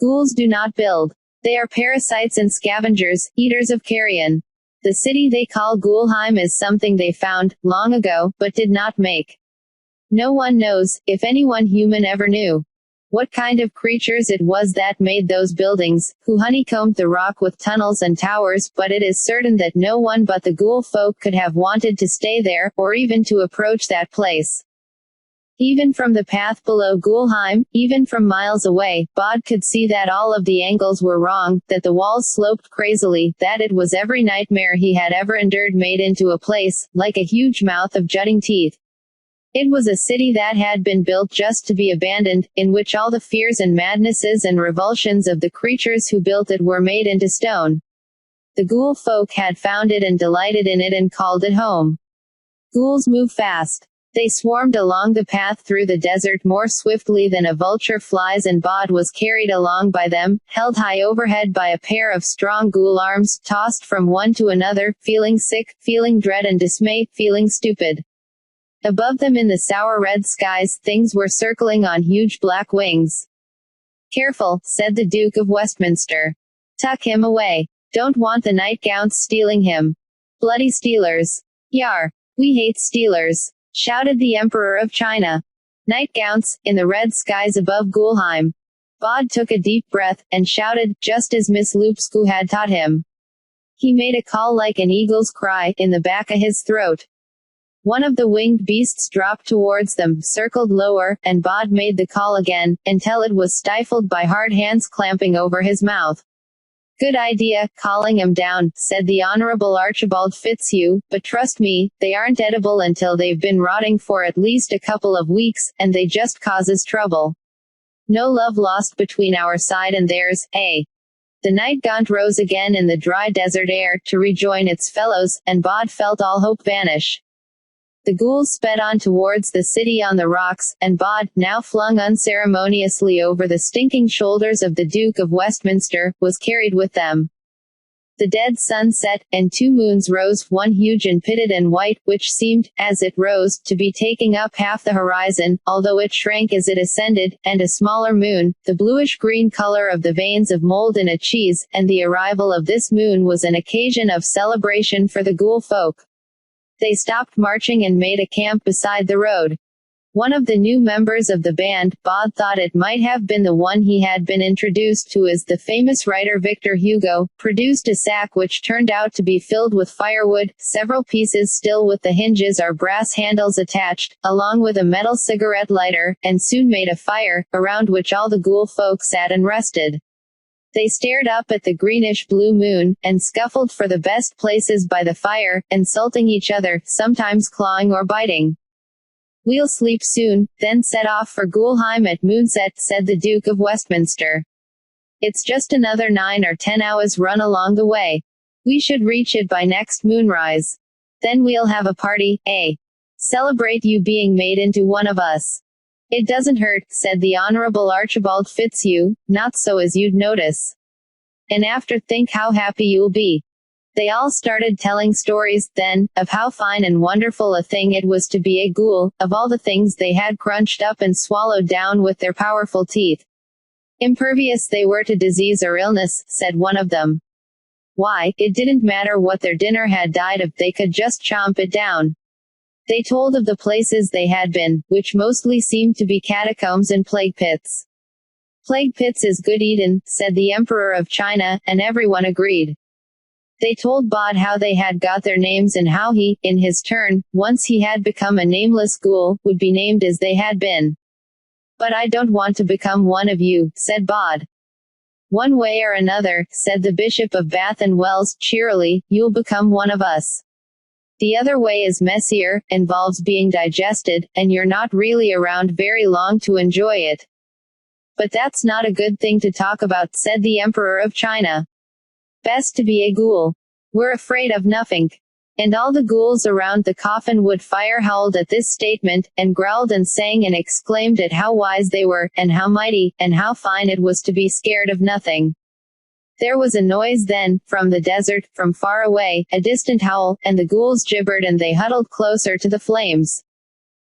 Ghouls do not build. They are parasites and scavengers, eaters of carrion. The city they call Ghoulheim is something they found, long ago, but did not make. No one knows, if anyone human ever knew, what kind of creatures it was that made those buildings, who honeycombed the rock with tunnels and towers, but it is certain that no one but the ghoul folk could have wanted to stay there, or even to approach that place. Even from the path below Ghoulheim, even from miles away, Bod could see that all of the angles were wrong, that the walls sloped crazily, that it was every nightmare he had ever endured made into a place, like a huge mouth of jutting teeth. It was a city that had been built just to be abandoned, in which all the fears and madnesses and revulsions of the creatures who built it were made into stone. The ghoul folk had found it and delighted in it and called it home. Ghouls move fast. They swarmed along the path through the desert more swiftly than a vulture flies, and Bod was carried along by them, held high overhead by a pair of strong ghoul arms, tossed from one to another, feeling sick, feeling dread and dismay, feeling stupid. Above them in the sour red skies, things were circling on huge black wings. Careful, said the Duke of Westminster. Tuck him away. Don't want the nightgowns stealing him. Bloody stealers. Yar. We hate stealers, shouted the Emperor of China. Nightgowns, in the red skies above Ghoulheim. Bod took a deep breath, and shouted, just as Miss Loopscoo had taught him. He made a call like an eagle's cry, in the back of his throat. One of the winged beasts dropped towards them, circled lower, and Bod made the call again, until it was stifled by hard hands clamping over his mouth. Good idea, calling 'em down, said the Honorable Archibald Fitzhugh, but trust me, they aren't edible until they've been rotting for at least a couple of weeks, and they just causes trouble. No love lost between our side and theirs, eh? The night gaunt rose again in the dry desert air, to rejoin its fellows, and Bod felt all hope vanish. The ghouls sped on towards the city on the rocks, and Bod, now flung unceremoniously over the stinking shoulders of the Duke of Westminster, was carried with them. The dead sun set, and two moons rose, one huge and pitted and white, which seemed, as it rose, to be taking up half the horizon, although it shrank as it ascended, and a smaller moon, the bluish-green color of the veins of mold in a cheese, and the arrival of this moon was an occasion of celebration for the ghoul folk. They stopped marching and made a camp beside the road. One of the new members of the band, Bod, thought it might have been the one he had been introduced to as the famous writer Victor Hugo, produced a sack which turned out to be filled with firewood, several pieces still with the hinges or brass handles attached, along with a metal cigarette lighter, and soon made a fire, around which all the ghoul folk sat and rested. They stared up at the greenish-blue moon, and scuffled for the best places by the fire, insulting each other, sometimes clawing or biting. "We'll sleep soon, then set off for Ghoulheim at moonset," said the Duke of Westminster. "It's just another 9 or 10 hours run along the way. We should reach it by next moonrise. Then we'll have a party, eh? Celebrate you being made into one of us." "It doesn't hurt," said the Honorable Archibald Fitzhugh, "not so as you'd notice. And after, think how happy you'll be." They all started telling stories, then, of how fine and wonderful a thing it was to be a ghoul, of all the things they had crunched up and swallowed down with their powerful teeth. Impervious they were to disease or illness, said one of them. Why, it didn't matter what their dinner had died of, they could just chomp it down. They told of the places they had been, which mostly seemed to be catacombs and plague pits. "Plague pits is good eatin'," said the Emperor of China, and everyone agreed. They told Bod how they had got their names and how he, in his turn, once he had become a nameless ghoul, would be named as they had been. "But I don't want to become one of you," said Bod. "One way or another," said the Bishop of Bath and Wells, cheerily, "you'll become one of us. The other way is messier, involves being digested, and you're not really around very long to enjoy it." "But that's not a good thing to talk about," said the Emperor of China. "Best to be a ghoul. We're afraid of nothing." And all the ghouls around the coffin wood fire howled at this statement, and growled and sang and exclaimed at how wise they were, and how mighty, and how fine it was to be scared of nothing. There was a noise then, from the desert, from far away, a distant howl, and the ghouls gibbered and they huddled closer to the flames.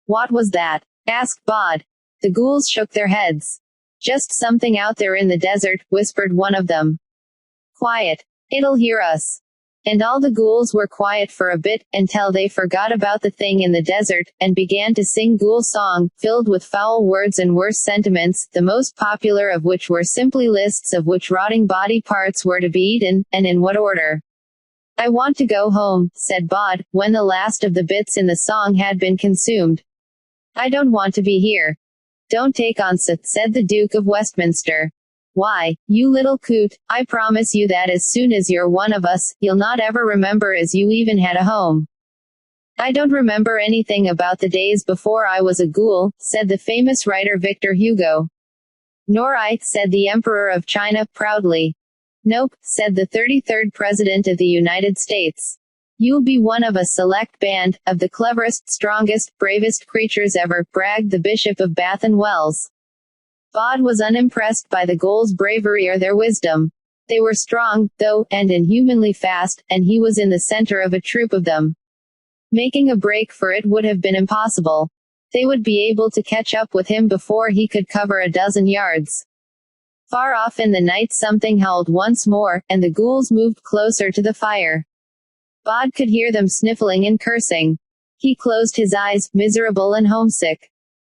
"What was that?" asked Bod. The ghouls shook their heads. "Just something out there in the desert," whispered one of them. "Quiet. It'll hear us." And all the ghouls were quiet for a bit, until they forgot about the thing in the desert, and began to sing ghoul song, filled with foul words and worse sentiments, the most popular of which were simply lists of which rotting body parts were to be eaten, and in what order. "I want to go home," said Bod, when the last of the bits in the song had been consumed. "I don't want to be here." "Don't take on so," said the Duke of Westminster. "Why, you little coot, I promise you that as soon as you're one of us, you'll not ever remember as you even had a home." "I don't remember anything about the days before I was a ghoul," said the famous writer Victor Hugo. "Nor I," said the Emperor of China, proudly. "Nope," said the 33rd President of the United States. "You'll be one of a select band, of the cleverest, strongest, bravest creatures ever," bragged the Bishop of Bath and Wells. Bod was unimpressed by the ghouls' bravery or their wisdom. They were strong, though, and inhumanly fast, and he was in the center of a troop of them. Making a break for it would have been impossible. They would be able to catch up with him before he could cover a dozen yards. Far off in the night something howled once more, and the ghouls moved closer to the fire. Bod could hear them sniffling and cursing. He closed his eyes, miserable and homesick.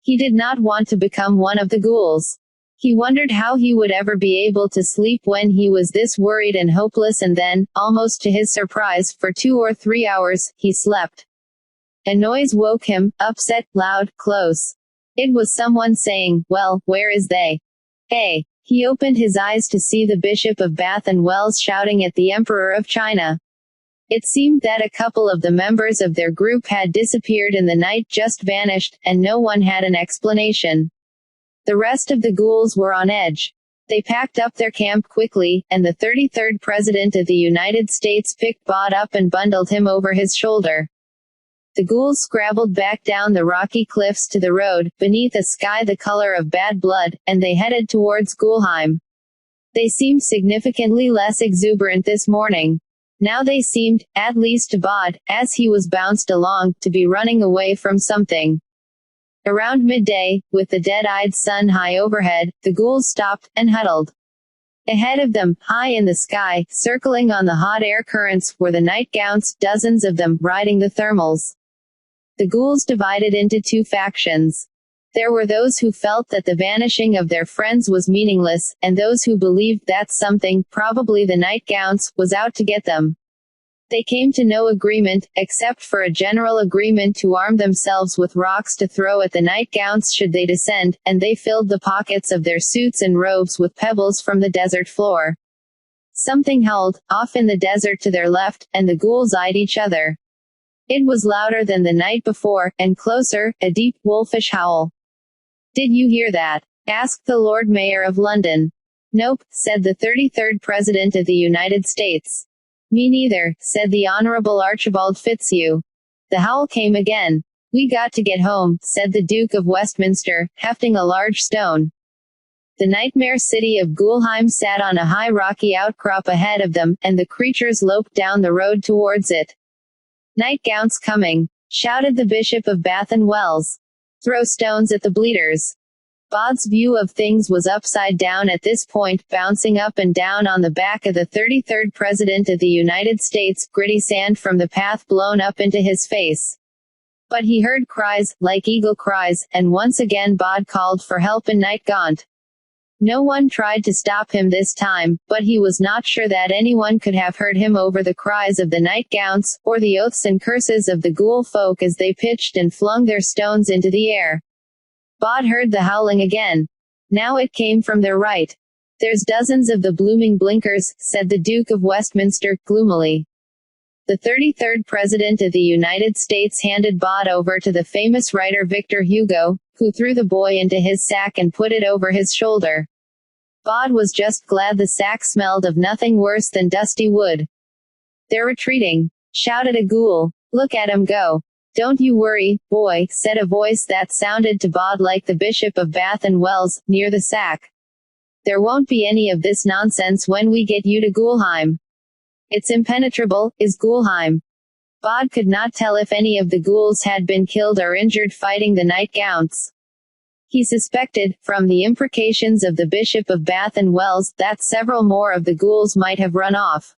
He did not want to become one of the ghouls. He wondered how he would ever be able to sleep when he was this worried and hopeless, and then, almost to his surprise, for 2 or 3 hours, he slept. A noise woke him, upset, loud, close. It was someone saying, "Well, where is they? Hey." He opened his eyes to see the Bishop of Bath and Wells shouting at the Emperor of China. It seemed that a couple of the members of their group had disappeared in the night, just vanished, and no one had an explanation. The rest of the ghouls were on edge. They packed up their camp quickly, and the 33rd President of the United States picked Bod up and bundled him over his shoulder. The ghouls scrabbled back down the rocky cliffs to the road, beneath a sky the color of bad blood, and they headed towards Ghoulheim. They seemed significantly less exuberant this morning. Now they seemed, at least to Bod, as he was bounced along, to be running away from something. Around midday, with the dead-eyed sun high overhead, the ghouls stopped, and huddled. Ahead of them, high in the sky, circling on the hot air currents, were the nightgowns, dozens of them, riding the thermals. The ghouls divided into two factions. There were those who felt that the vanishing of their friends was meaningless, and those who believed that something, probably the nightgowns, was out to get them. They came to no agreement, except for a general agreement to arm themselves with rocks to throw at the nightgowns should they descend, and they filled the pockets of their suits and robes with pebbles from the desert floor. Something howled, off in the desert to their left, and the ghouls eyed each other. It was louder than the night before, and closer, a deep, wolfish howl. "Did you hear that?" asked the Lord Mayor of London. "Nope," said the 33rd President of the United States. "Me neither," said the Honorable Archibald Fitzhugh. The howl came again. "We got to get home," said the Duke of Westminster, hefting a large stone. The nightmare city of Ghoulheim sat on a high rocky outcrop ahead of them, and the creatures loped down the road towards it. "Nightgowns coming!" shouted the Bishop of Bath and Wells. "Throw stones at the bleeders." Bod's view of things was upside down at this point, bouncing up and down on the back of the 33rd President of the United States, gritty sand from the path blown up into his face. But he heard cries, like eagle cries, and once again Bod called for help in Nightgaunt. No one tried to stop him this time, but he was not sure that anyone could have heard him over the cries of the nightgowns, or the oaths and curses of the ghoul folk as they pitched and flung their stones into the air. Bod heard the howling again. Now it came from their right. "There's dozens of the blooming blinkers," said the Duke of Westminster, gloomily. The 33rd President of the United States handed Bod over to the famous writer Victor Hugo, who threw the boy into his sack and put it over his shoulder. Bod was just glad the sack smelled of nothing worse than dusty wood. "They're retreating," shouted a ghoul. "Look at 'em go." "Don't you worry, boy," said a voice that sounded to Bod like the Bishop of Bath and Wells, near the sack. "There won't be any of this nonsense when we get you to Ghoulheim. It's impenetrable, is Ghoulheim." Bod could not tell if any of the ghouls had been killed or injured fighting the nightgowns. He suspected, from the imprecations of the Bishop of Bath and Wells, that several more of the ghouls might have run off.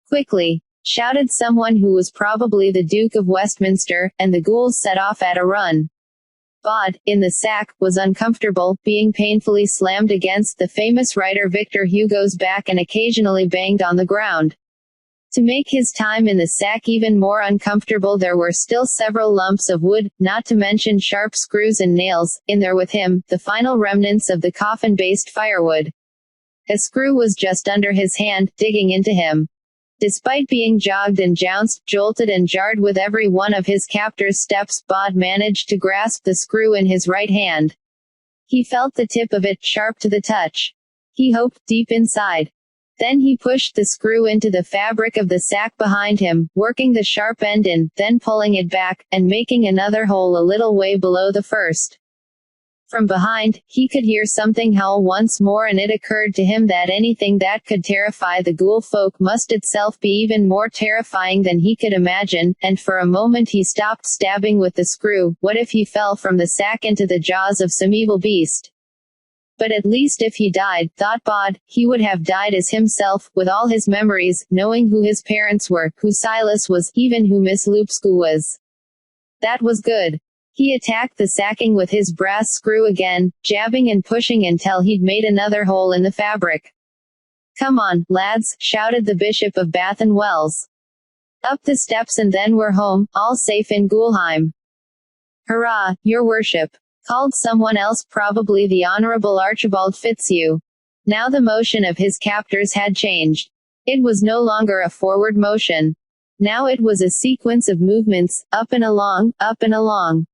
"Quickly!" shouted someone who was probably the Duke of Westminster, and the ghouls set off at a run. Bod, in the sack, was uncomfortable, being painfully slammed against the famous writer Victor Hugo's back and occasionally banged on the ground. To make his time in the sack even more uncomfortable, there were still several lumps of wood, not to mention sharp screws and nails, in there with him, the final remnants of the coffin-based firewood. A screw was just under his hand, digging into him. Despite being jogged and jounced, jolted and jarred with every one of his captor's steps, Bod managed to grasp the screw in his right hand. He felt the tip of it, sharp to the touch. He hoped, deep inside. Then he pushed the screw into the fabric of the sack behind him, working the sharp end in, then pulling it back, and making another hole a little way below the first. From behind, he could hear something howl once more, and it occurred to him that anything that could terrify the ghoul folk must itself be even more terrifying than he could imagine, and for a moment he stopped stabbing with the screw. What if he fell from the sack into the jaws of some evil beast? But at least if he died, thought Bod, he would have died as himself, with all his memories, knowing who his parents were, who Silas was, even who Miss Lupsku was. That was good. He attacked the sacking with his brass screw again, jabbing and pushing until he'd made another hole in the fabric. "Come on, lads," shouted the Bishop of Bath and Wells. Up the steps, and then we're home, all safe in Ghoulheim. "Hurrah, your worship," called someone else, probably the Honorable Archibald Fitzhugh. Now the motion of his captors had changed. It was no longer a forward motion. Now it was a sequence of movements, up and along, up and along.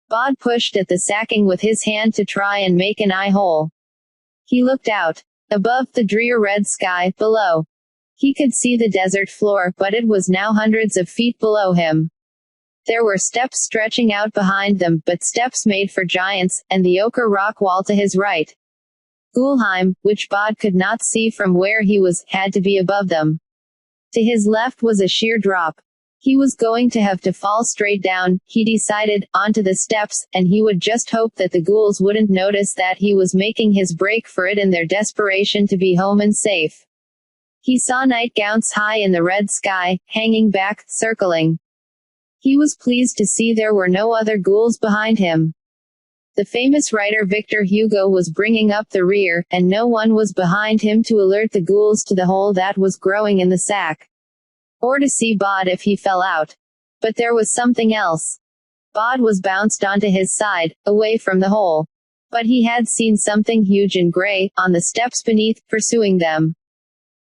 Bod pushed at the sacking with his hand to try and make an eye hole. He looked out. Above the drear red sky, below. He could see the desert floor, but it was now hundreds of feet below him. There were steps stretching out behind them, but steps made for giants, and the ochre rock wall to his right. Gulheim, which Bod could not see from where he was, had to be above them. To his left was a sheer drop. He was going to have to fall straight down, he decided, onto the steps, and he would just hope that the ghouls wouldn't notice that he was making his break for it in their desperation to be home and safe. He saw nightgowns high in the red sky, hanging back, circling. He was pleased to see there were no other ghouls behind him. The famous writer Victor Hugo was bringing up the rear, and no one was behind him to alert the ghouls to the hole that was growing in the sack. Or to see Bod if he fell out. But there was something else. Bod was bounced onto his side, away from the hole. But he had seen something huge and gray, on the steps beneath, pursuing them.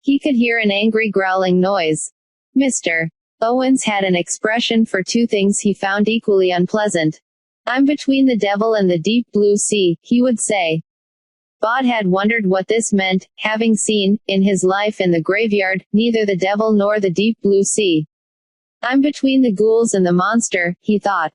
He could hear an angry growling noise. Mr. Owens had an expression for two things he found equally unpleasant. "I'm between the devil and the deep blue sea," he would say. Bod had wondered what this meant, having seen, in his life in the graveyard, neither the devil nor the deep blue sea. "I'm between the ghouls and the monster," he thought.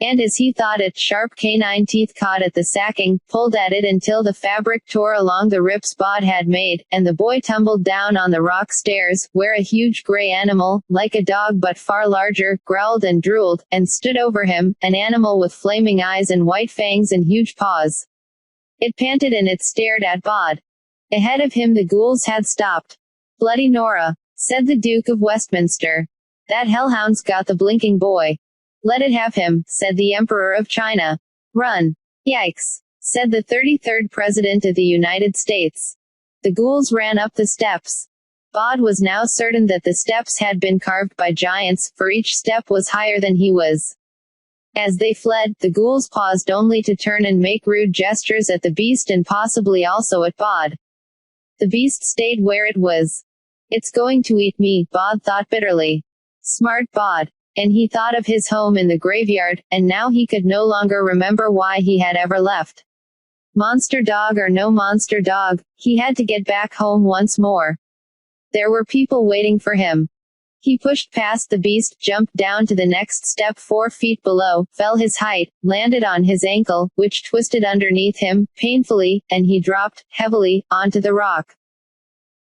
And as he thought it, sharp canine teeth caught at the sacking, pulled at it until the fabric tore along the rips Bod had made, and the boy tumbled down on the rock stairs, where a huge gray animal, like a dog but far larger, growled and drooled, and stood over him, an animal with flaming eyes and white fangs and huge paws. It panted and it stared at Bod. Ahead of him the ghouls had stopped. "Bloody Nora," said the Duke of Westminster. "That hellhound's got the blinking boy." "Let it have him," said the Emperor of China. "Run." "Yikes," said the 33rd President of the United States. The ghouls ran up the steps. Bod was now certain that the steps had been carved by giants, for each step was higher than he was. As they fled, the ghouls paused only to turn and make rude gestures at the beast and possibly also at Bod. The beast stayed where it was. "It's going to eat me," Bod thought bitterly. Smart Bod. And he thought of his home in the graveyard, and now he could no longer remember why he had ever left. Monster dog or no monster dog, he had to get back home once more. There were people waiting for him. He pushed past the beast, jumped down to the next step 4 feet below, fell his height, landed on his ankle, which twisted underneath him, painfully, and he dropped, heavily, onto the rock.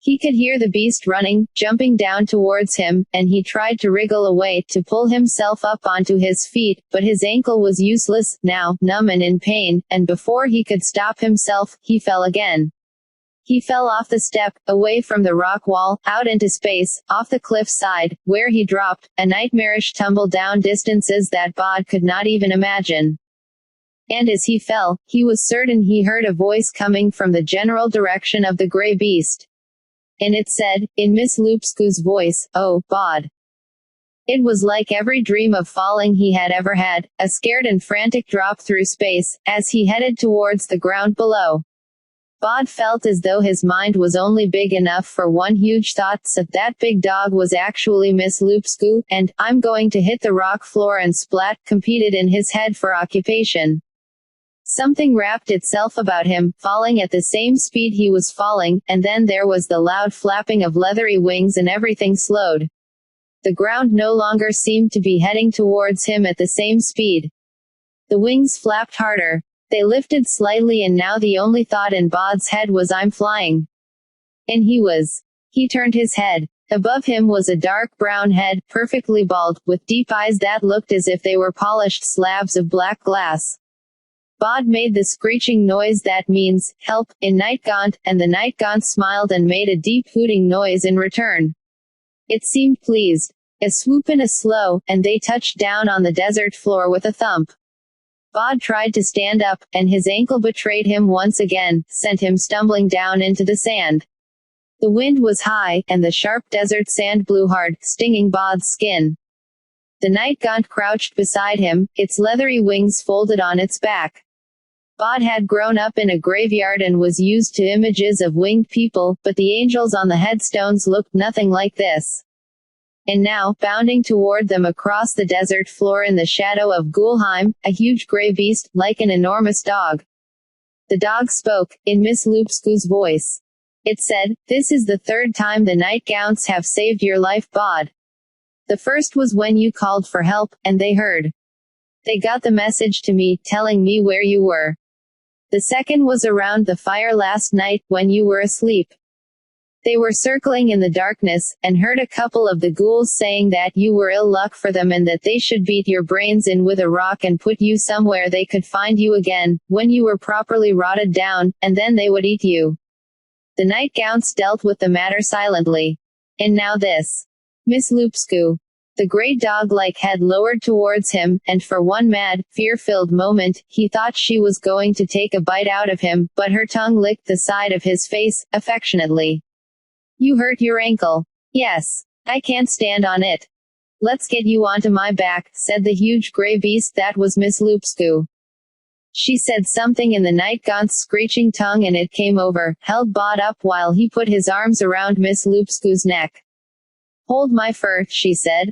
He could hear the beast running, jumping down towards him, and he tried to wriggle away, to pull himself up onto his feet, but his ankle was useless, now, numb and in pain, and before he could stop himself, he fell again. He fell off the step, away from the rock wall, out into space, off the cliff side, where he dropped, a nightmarish tumble down distances that Bod could not even imagine. And as he fell, he was certain he heard a voice coming from the general direction of the gray beast. And it said, in Miss Loopsku's voice, "Oh, Bod." It was like every dream of falling he had ever had, a scared and frantic drop through space, as he headed towards the ground below. Bod felt as though his mind was only big enough for one huge thought, so that big dog was actually Miss Loopsku, and, "I'm going to hit the rock floor and splat," competed in his head for occupation. Something wrapped itself about him, falling at the same speed he was falling, and then there was the loud flapping of leathery wings and everything slowed. The ground no longer seemed to be heading towards him at the same speed. The wings flapped harder. They lifted slightly and now the only thought in Bod's head was, "I'm flying." And he was. He turned his head. Above him was a dark brown head, perfectly bald, with deep eyes that looked as if they were polished slabs of black glass. Bod made the screeching noise that means, "Help," in Nightgaunt, and the Nightgaunt smiled and made a deep hooting noise in return. It seemed pleased. A swoop and a slow, and they touched down on the desert floor with a thump. Bod tried to stand up, and his ankle betrayed him once again, sent him stumbling down into the sand. The wind was high, and the sharp desert sand blew hard, stinging Bod's skin. The Nightgaunt crouched beside him, its leathery wings folded on its back. Bod had grown up in a graveyard and was used to images of winged people, but the angels on the headstones looked nothing like this. And now, bounding toward them across the desert floor in the shadow of Gulheim, a huge gray beast, like an enormous dog. The dog spoke, in Miss Loopsku's voice. It said, "This is the 3rd time the Nightgaunts have saved your life, Bod. The first was when you called for help, and they heard. They got the message to me, telling me where you were. The second was around the fire last night, when you were asleep. They were circling in the darkness, and heard a couple of the ghouls saying that you were ill luck for them and that they should beat your brains in with a rock and put you somewhere they could find you again, when you were properly rotted down, and then they would eat you. The nightgowns dealt with the matter silently. And now this. Miss Loopscoo. The great dog-like head lowered towards him, and for one mad, fear-filled moment, he thought she was going to take a bite out of him, but her tongue licked the side of his face, affectionately. You hurt your ankle. Yes. I can't stand on it. Let's get you onto my back, said the huge gray beast that was Miss Loopscoo. She said something in the nightgaunt's screeching tongue and it came over, held Bod up while he put his arms around Miss Loopscoo's neck. Hold my fur, she said.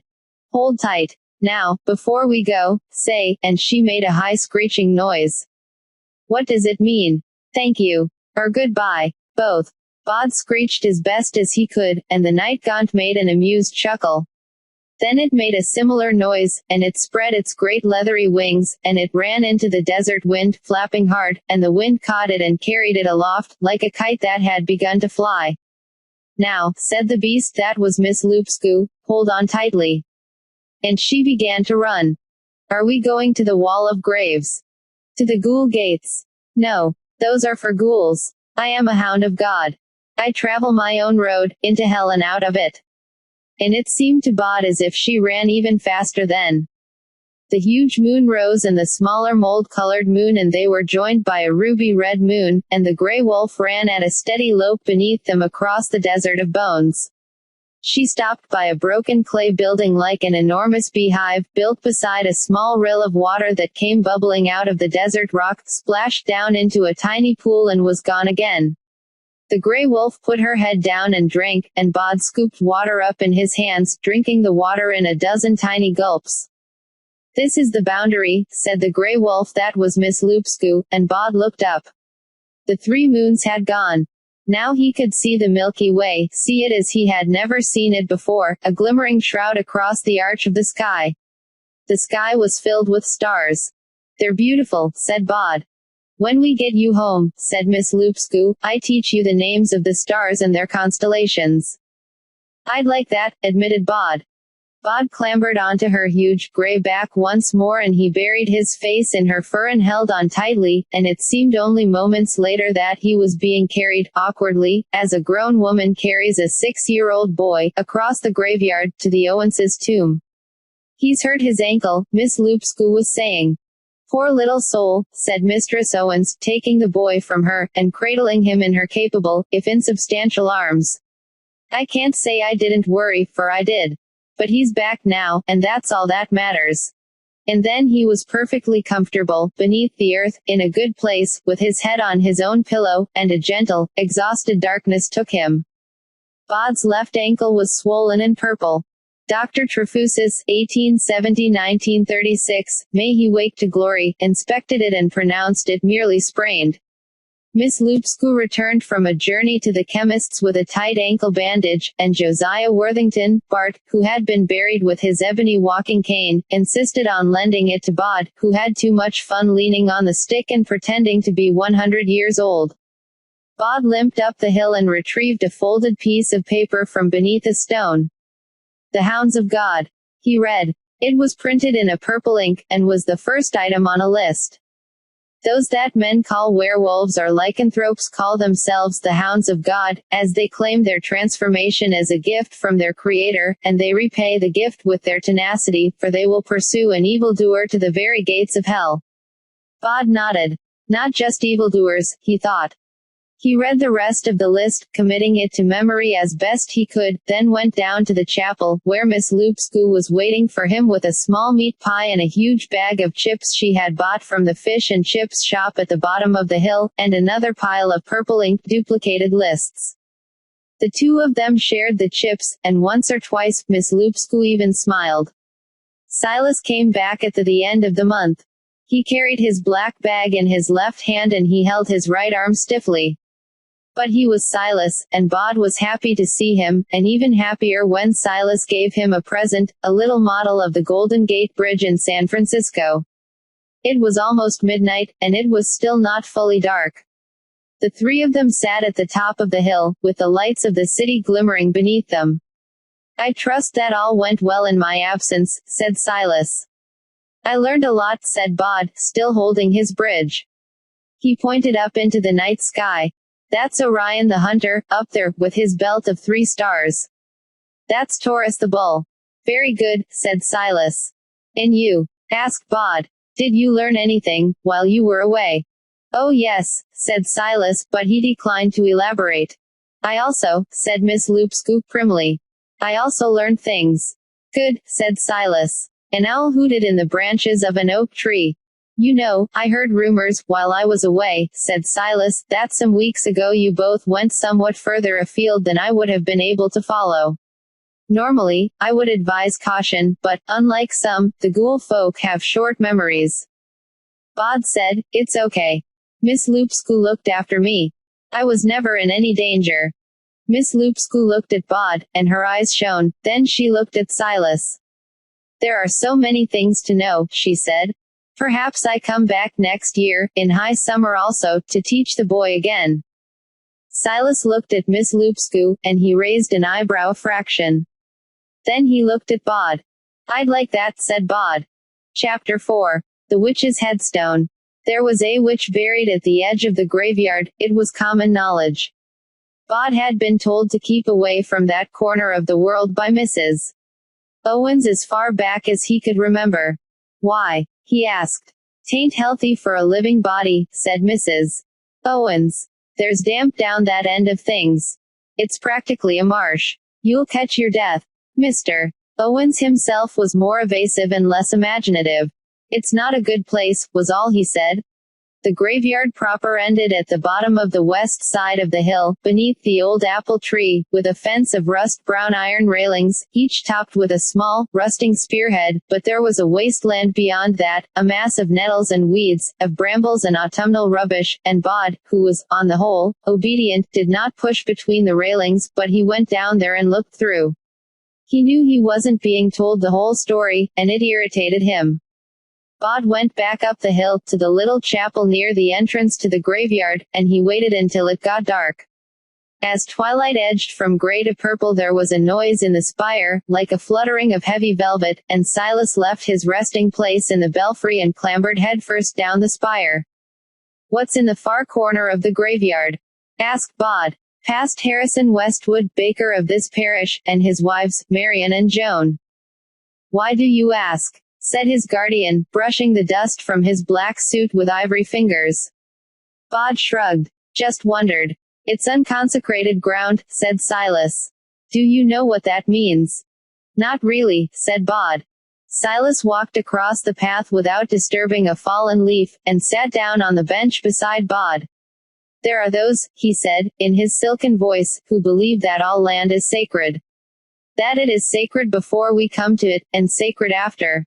Hold tight. Now, before we go, say, and she made a high screeching noise. What does it mean? Thank you. Or goodbye. Both. Bod screeched as best as he could, and the nightgaunt made an amused chuckle. Then it made a similar noise, and it spread its great leathery wings, and it ran into the desert wind, flapping hard, and the wind caught it and carried it aloft, like a kite that had begun to fly. Now, said the beast that was Miss Loopscoo, hold on tightly. And she began to run. Are we going to the wall of graves? To the ghoul gates? No. Those are for ghouls. I am a hound of God. I travel my own road, into hell and out of it. And it seemed to Bod as if she ran even faster then. The huge moon rose and the smaller mold-colored moon and they were joined by a ruby-red moon, and the gray wolf ran at a steady lope beneath them across the desert of bones. She stopped by a broken clay building like an enormous beehive, built beside a small rill of water that came bubbling out of the desert rock, splashed down into a tiny pool and was gone again. The gray wolf put her head down and drank, and Bod scooped water up in his hands, drinking the water in a dozen tiny gulps. This is the boundary, said the gray wolf that was Miss Loopscoo, and Bod looked up. The 3 moons had gone. Now he could see the Milky Way, see it as he had never seen it before, a glimmering shroud across the arch of the sky. The sky was filled with stars. They're beautiful, said Bod. When we get you home, said Miss Loopscoo, I teach you the names of the stars and their constellations. I'd like that, admitted Bod. Bod clambered onto her huge, gray back once more and he buried his face in her fur and held on tightly, and it seemed only moments later that he was being carried, awkwardly, as a grown woman carries a 6-year-old boy, across the graveyard, to the Owens' tomb. He's hurt his ankle, Miss Loopscoo was saying. Poor little soul, said Mistress Owens, taking the boy from her, and cradling him in her capable, if insubstantial arms. I can't say I didn't worry, for I did. But he's back now, and that's all that matters. And then he was perfectly comfortable, beneath the earth, in a good place, with his head on his own pillow, and a gentle, exhausted darkness took him. Bod's left ankle was swollen and purple. Dr. Trefusis, 1870–1936, may he wake to glory, inspected it and pronounced it merely sprained. Miss Loopscoo returned from a journey to the chemist's with a tight ankle bandage, and Josiah Worthington, Bart, who had been buried with his ebony walking cane, insisted on lending it to Bod, who had too much fun leaning on the stick and pretending to be 100 years old. Bod limped up the hill and retrieved a folded piece of paper from beneath a stone. The Hounds of God. He read. It was printed in a purple ink, and was the first item on a list. Those that men call werewolves or lycanthropes call themselves the Hounds of God, as they claim their transformation as a gift from their Creator, and they repay the gift with their tenacity, for they will pursue an evildoer to the very gates of hell. Bod nodded. Not just evildoers, he thought. He read the rest of the list, committing it to memory as best he could, then went down to the chapel, where Miss Loopscoo was waiting for him with a small meat pie and a huge bag of chips she had bought from the fish and chips shop at the bottom of the hill, and another pile of purple-inked duplicated lists. The 2 of them shared the chips, and once or twice, Miss Loopscoo even smiled. Silas came back at the end of the month. He carried his black bag in his left hand and he held his right arm stiffly. But he was Silas, and Bod was happy to see him, and even happier when Silas gave him a present, a little model of the Golden Gate Bridge in San Francisco. It was almost midnight, and it was still not fully dark. The three of them sat at the top of the hill, with the lights of the city glimmering beneath them. I trust that all went well in my absence, said Silas. I learned a lot, said Bod, still holding his bridge. He pointed up into the night sky. That's Orion the hunter, up there, with his belt of 3 stars. That's Taurus the bull. Very good, said Silas. And you? Asked Bod. Did you learn anything, while you were away? Oh yes, said Silas, but he declined to elaborate. I also, said Miss Loopscoop primly. I also learned things. Good, said Silas. An owl hooted in the branches of an oak tree. You know, I heard rumors, while I was away, said Silas, that some weeks ago you both went somewhat further afield than I would have been able to follow. Normally, I would advise caution, but, unlike some, the ghoul folk have short memories. Bod said, it's okay. Miss Loopscoo looked after me. I was never in any danger. Miss Loopscoo looked at Bod, and her eyes shone, then she looked at Silas. There are so many things to know, she said. Perhaps I come back next year, in high summer also, to teach the boy again. Silas looked at Miss Loopscoo, and he raised an eyebrow a fraction. Then he looked at Bod. I'd like that, said Bod. Chapter 4. The Witch's Headstone. There was a witch buried at the edge of the graveyard, it was common knowledge. Bod had been told to keep away from that corner of the world by Mrs. Owens as far back as he could remember. Why? He asked. Tain't healthy for a living body, said Mrs. Owens. There's damp down that end of things. It's practically a marsh. You'll catch your death. Mr. Owens himself was more evasive and less imaginative. It's not a good place, was all he said. The graveyard proper ended at the bottom of the west side of the hill, beneath the old apple tree, with a fence of rust-brown iron railings, each topped with a small, rusting spearhead, but there was a wasteland beyond that, a mass of nettles and weeds, of brambles and autumnal rubbish, and Bod, who was, on the whole, obedient, did not push between the railings, but he went down there and looked through. He knew he wasn't being told the whole story, and it irritated him. Bod went back up the hill, to the little chapel near the entrance to the graveyard, and he waited until it got dark. As twilight edged from gray to purple there was a noise in the spire, like a fluttering of heavy velvet, and Silas left his resting place in the belfry and clambered headfirst down the spire. What's in the far corner of the graveyard? Asked Bod. Past Harrison Westwood, baker of this parish, and his wives, Marian and Joan. Why do you ask? Said his guardian, brushing the dust from his black suit with ivory fingers. Bod shrugged. Just wondered. It's unconsecrated ground, said Silas. Do you know what that means? Not really, said Bod. Silas walked across the path without disturbing a fallen leaf, and sat down on the bench beside Bod. There are those, he said, in his silken voice, who believe that all land is sacred. That it is sacred before we come to it, and sacred after.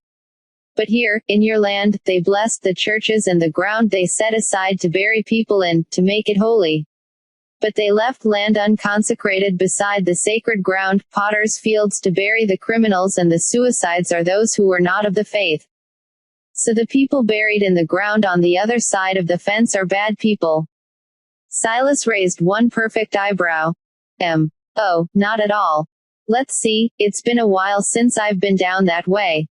But here, in your land, they blessed the churches and the ground they set aside to bury people in, to make it holy. But they left land unconsecrated beside the sacred ground, potters' fields to bury the criminals, and the suicides are those who were not of the faith. So the people buried in the ground on the other side of the fence are bad people. Silas raised one perfect eyebrow. Oh, not at all. Let's see, it's been a while since I've been down that way.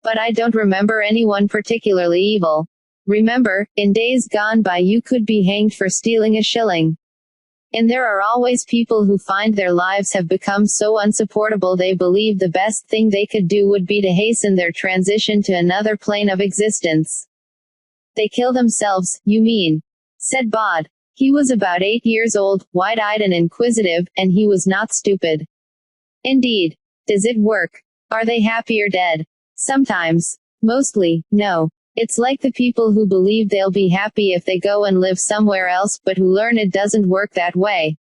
But I don't remember anyone particularly evil. Remember, in days gone by you could be hanged for stealing a shilling. And there are always people who find their lives have become so unsupportable they believe the best thing they could do would be to hasten their transition to another plane of existence. They kill themselves, you mean? Said Bod. He was about 8 years old, wide-eyed and inquisitive, and he was not stupid. Indeed. Does it work? Are they happy or dead? Sometimes. Mostly, no. It's like the people who believe they'll be happy if they go and live somewhere else, but who learn it doesn't work that way.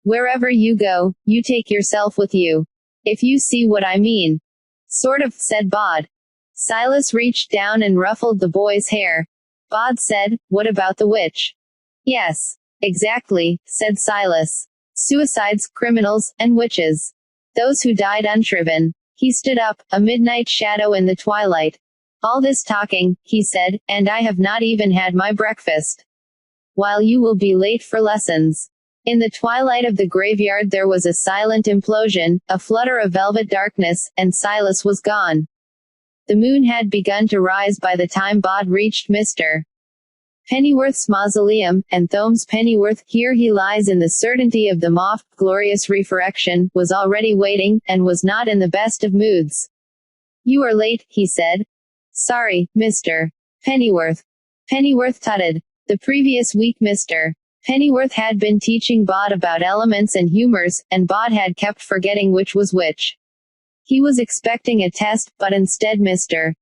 Wherever you go, you take yourself with you. If you see what I mean. Sort of, said Bod. Silas reached down and ruffled the boy's hair. Bod said, what about the witch? Yes. Exactly, said Silas. Suicides, criminals, and witches. Those who died unshriven. He stood up, a midnight shadow in the twilight. All this talking, he said, and I have not even had my breakfast. While you will be late for lessons. In the twilight of the graveyard there was a silent implosion, a flutter of velvet darkness, and Silas was gone. The moon had begun to rise by the time Bod reached Mr. Pennyworth's mausoleum, and Thomas Pennyworth, here he lies in the certainty of the moft, glorious resurrection, was already waiting, and was not in the best of moods. You are late, he said. Sorry, Mr. Pennyworth. Pennyworth tutted. The previous week Mr. Pennyworth had been teaching Bod about elements and humors, and Bod had kept forgetting which was which. He was expecting a test, but instead Mr.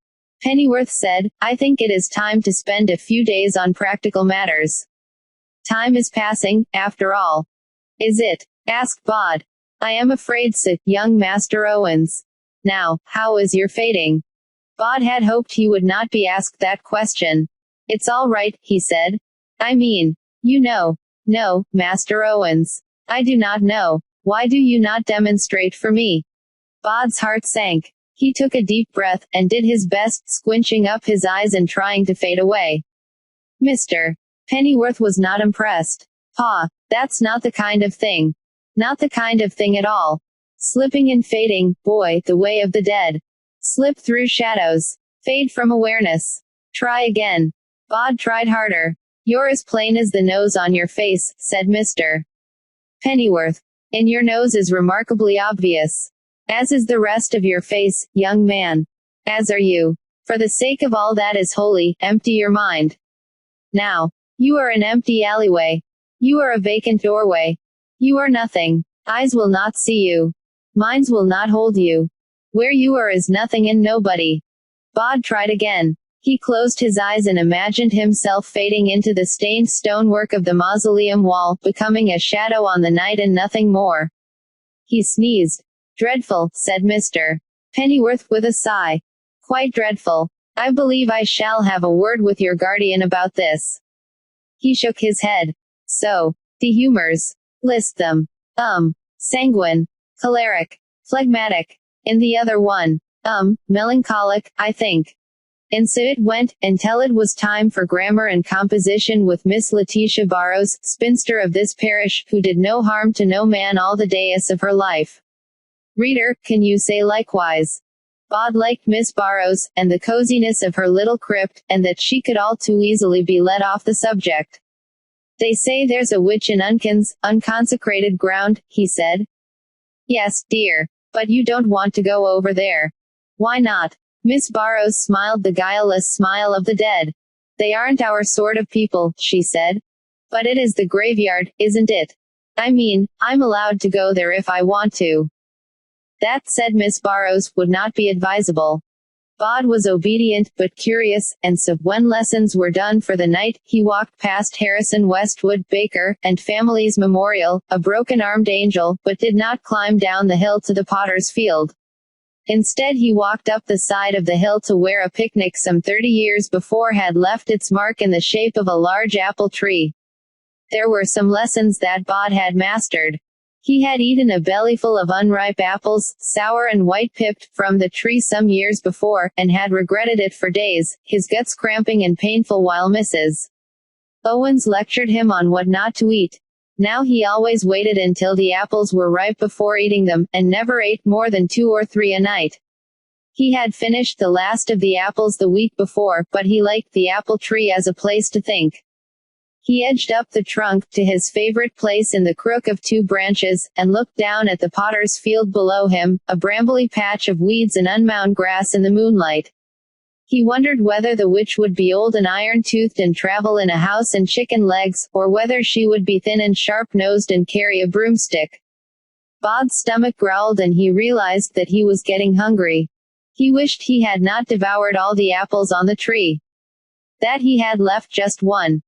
Pennyworth said, I think it is time to spend a few days on practical matters. Time is passing, after all. Is it? Asked Bod. I am afraid so, young Master Owens. Now, how is your fading? Bod had hoped he would not be asked that question. It's all right, he said. I mean, you know. No, Master Owens. I do not know. Why do you not demonstrate for me? Bod's heart sank. He took a deep breath, and did his best, squinching up his eyes and trying to fade away. Mr. Pennyworth was not impressed. Pa, that's not the kind of thing. Not the kind of thing at all. Slipping and fading, boy, the way of the dead. Slip through shadows. Fade from awareness. Try again. Bod tried harder. You're as plain as the nose on your face, said Mr. Pennyworth. And your nose is remarkably obvious. As is the rest of your face, young man. As are you. For the sake of all that is holy, empty your mind. Now. You are an empty alleyway. You are a vacant doorway. You are nothing. Eyes will not see you. Minds will not hold you. Where you are is nothing and nobody. Bod tried again. He closed his eyes and imagined himself fading into the stained stonework of the mausoleum wall, becoming a shadow on the night and nothing more. He sneezed. Dreadful, said Mr. Pennyworth with a sigh. Quite dreadful. I believe I shall have a word with your guardian about this. He shook his head. So, the humors. List them. Sanguine. Choleric. Phlegmatic. And the other one. Melancholic, I think. And so it went, until it was time for grammar and composition with Miss Letitia Barrows, spinster of this parish, who did no harm to no man all the days of her life. Reader, can you say likewise? Bod liked Miss Barrows, and the coziness of her little crypt, and that she could all too easily be let off the subject. They say there's a witch in Unkins, unconsecrated ground, he said. Yes, dear. But you don't want to go over there. Why not? Miss Barrows smiled the guileless smile of the dead. They aren't our sort of people, she said. But it is the graveyard, isn't it? I mean, I'm allowed to go there if I want to. That, said Miss Barrows, would not be advisable. Bod was obedient, but curious, and so, when lessons were done for the night, he walked past Harrison Westwood, Baker, and Family's Memorial, a broken-armed angel, but did not climb down the hill to the potter's field. Instead he walked up the side of the hill to where a picnic some 30 years before had left its mark in the shape of a large apple tree. There were some lessons that Bod had mastered. He had eaten a bellyful of unripe apples, sour and white-pipped, from the tree some years before, and had regretted it for days, his guts cramping and painful while Mrs. Owens lectured him on what not to eat. Now he always waited until the apples were ripe before eating them, and never ate more than 2 or 3 a night. He had finished the last of the apples the week before, but he liked the apple tree as a place to think. He edged up the trunk, to his favorite place in the crook of 2 branches, and looked down at the potter's field below him, a brambly patch of weeds and unmown grass in the moonlight. He wondered whether the witch would be old and iron-toothed and travel in a house and chicken legs, or whether she would be thin and sharp-nosed and carry a broomstick. Bod's stomach growled and he realized that he was getting hungry. He wished he had not devoured all the apples on the tree. That he had left just one.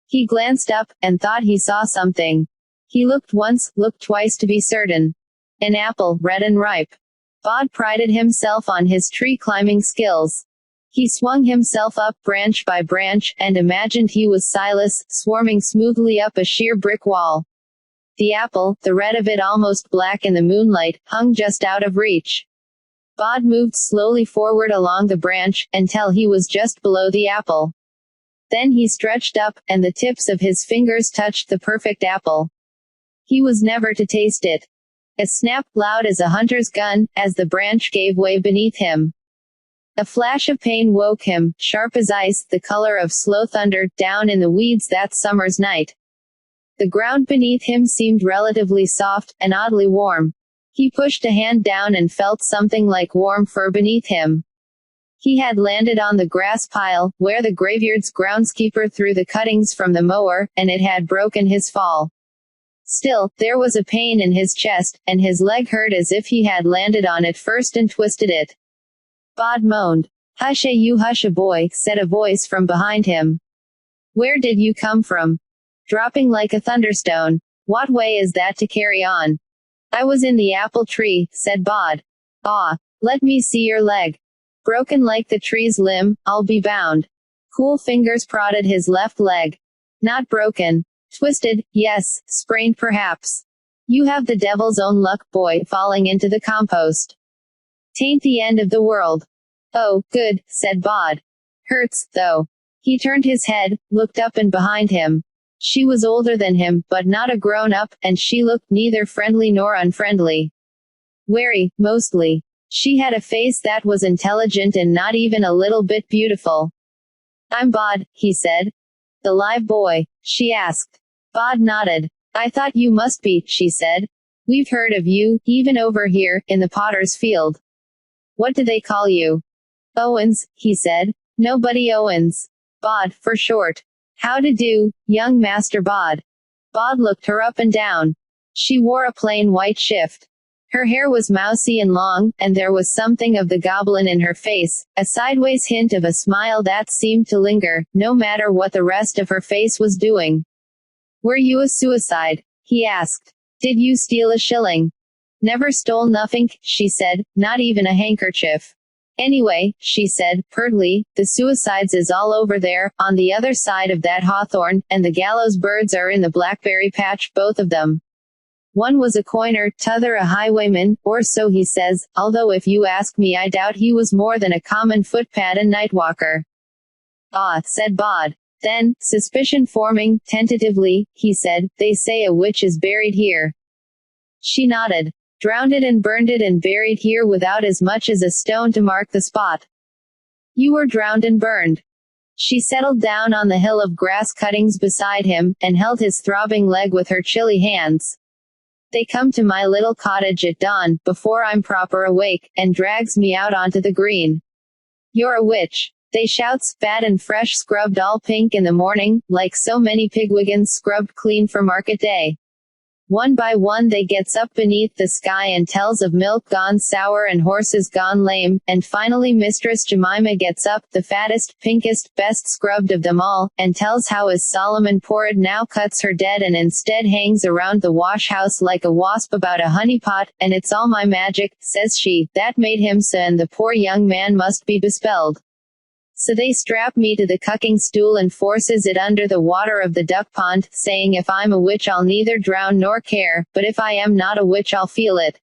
He glanced up, and thought he saw something. He looked once, looked twice to be certain. An apple, red and ripe. Bod prided himself on his tree-climbing skills. He swung himself up branch by branch, and imagined he was Silas, swarming smoothly up a sheer brick wall. The apple, the red of it almost black in the moonlight, hung just out of reach. Bod moved slowly forward along the branch, until he was just below the apple. Then he stretched up, and the tips of his fingers touched the perfect apple. He was never to taste it. A snap, loud as a hunter's gun, as the branch gave way beneath him. A flash of pain woke him, sharp as ice, the color of slow thunder, down in the weeds that summer's night. The ground beneath him seemed relatively soft, and oddly warm. He pushed a hand down and felt something like warm fur beneath him. He had landed on the grass pile, where the graveyard's groundskeeper threw the cuttings from the mower, and it had broken his fall. Still, there was a pain in his chest, and his leg hurt as if he had landed on it first and twisted it. Bod moaned. "Hush-a you hush-a boy," said a voice from behind him. "Where did you come from?" "Dropping like a thunderstone. What way is that to carry on?" "I was in the apple tree," said Bod. "Ah, let me see your leg." "Broken like the tree's limb, I'll be bound." Cool fingers prodded his left leg. "Not broken. Twisted, yes, sprained perhaps. You have the devil's own luck, boy, falling into the compost. 'Tain't the end of the world." "Oh, good," said Bod. "Hurts, though." He turned his head, looked up and behind him. She was older than him, but not a grown-up, and she looked neither friendly nor unfriendly. Wary, mostly. She had a face that was intelligent and not even a little bit beautiful. "I'm Bod," he said. "The live boy?" she asked. Bod nodded. "I thought you must be," she said. "We've heard of you, even over here, in the potter's field." "What do they call you?" "Owens," he said. "Nobody Owens. Bod, for short." "How to do, young Master Bod." Bod looked her up and down. She wore a plain white shift. Her hair was mousy and long, and there was something of the goblin in her face, a sideways hint of a smile that seemed to linger, no matter what the rest of her face was doing. "Were you a suicide?" he asked. "Did you steal a shilling?" "Never stole nothink," she said, "not even a handkerchief." "Anyway," she said, pertly, "the suicides is all over there, on the other side of that hawthorn, and the gallows birds are in the blackberry patch, both of them. One was a coiner, t'other a highwayman, or so he says, although if you ask me I doubt he was more than a common footpad and nightwalker." "Ah," said Bod. Then, suspicion forming, tentatively, he said, "They say a witch is buried here." She nodded. "Drowned it and burned it and buried here without as much as a stone to mark the spot." "You were drowned and burned." She settled down on the hill of grass cuttings beside him, and held his throbbing leg with her chilly hands. "They come to my little cottage at dawn, before I'm proper awake, and drags me out onto the green. 'You're a witch,' they shouts, fat and fresh, scrubbed all pink in the morning, like so many pigwiggens scrubbed clean for market day. One by one they gets up beneath the sky and tells of milk gone sour and horses gone lame, and finally Mistress Jemima gets up, the fattest, pinkest, best scrubbed of them all, and tells how as Solomon Porrid now cuts her dead and instead hangs around the wash house like a wasp about a honey pot, and it's all my magic, says she, that made him so, and the poor young man must be bespelled. So they strap me to the cucking stool and forces it under the water of the duck pond, saying if I'm a witch I'll neither drown nor care, but if I am not a witch I'll feel it.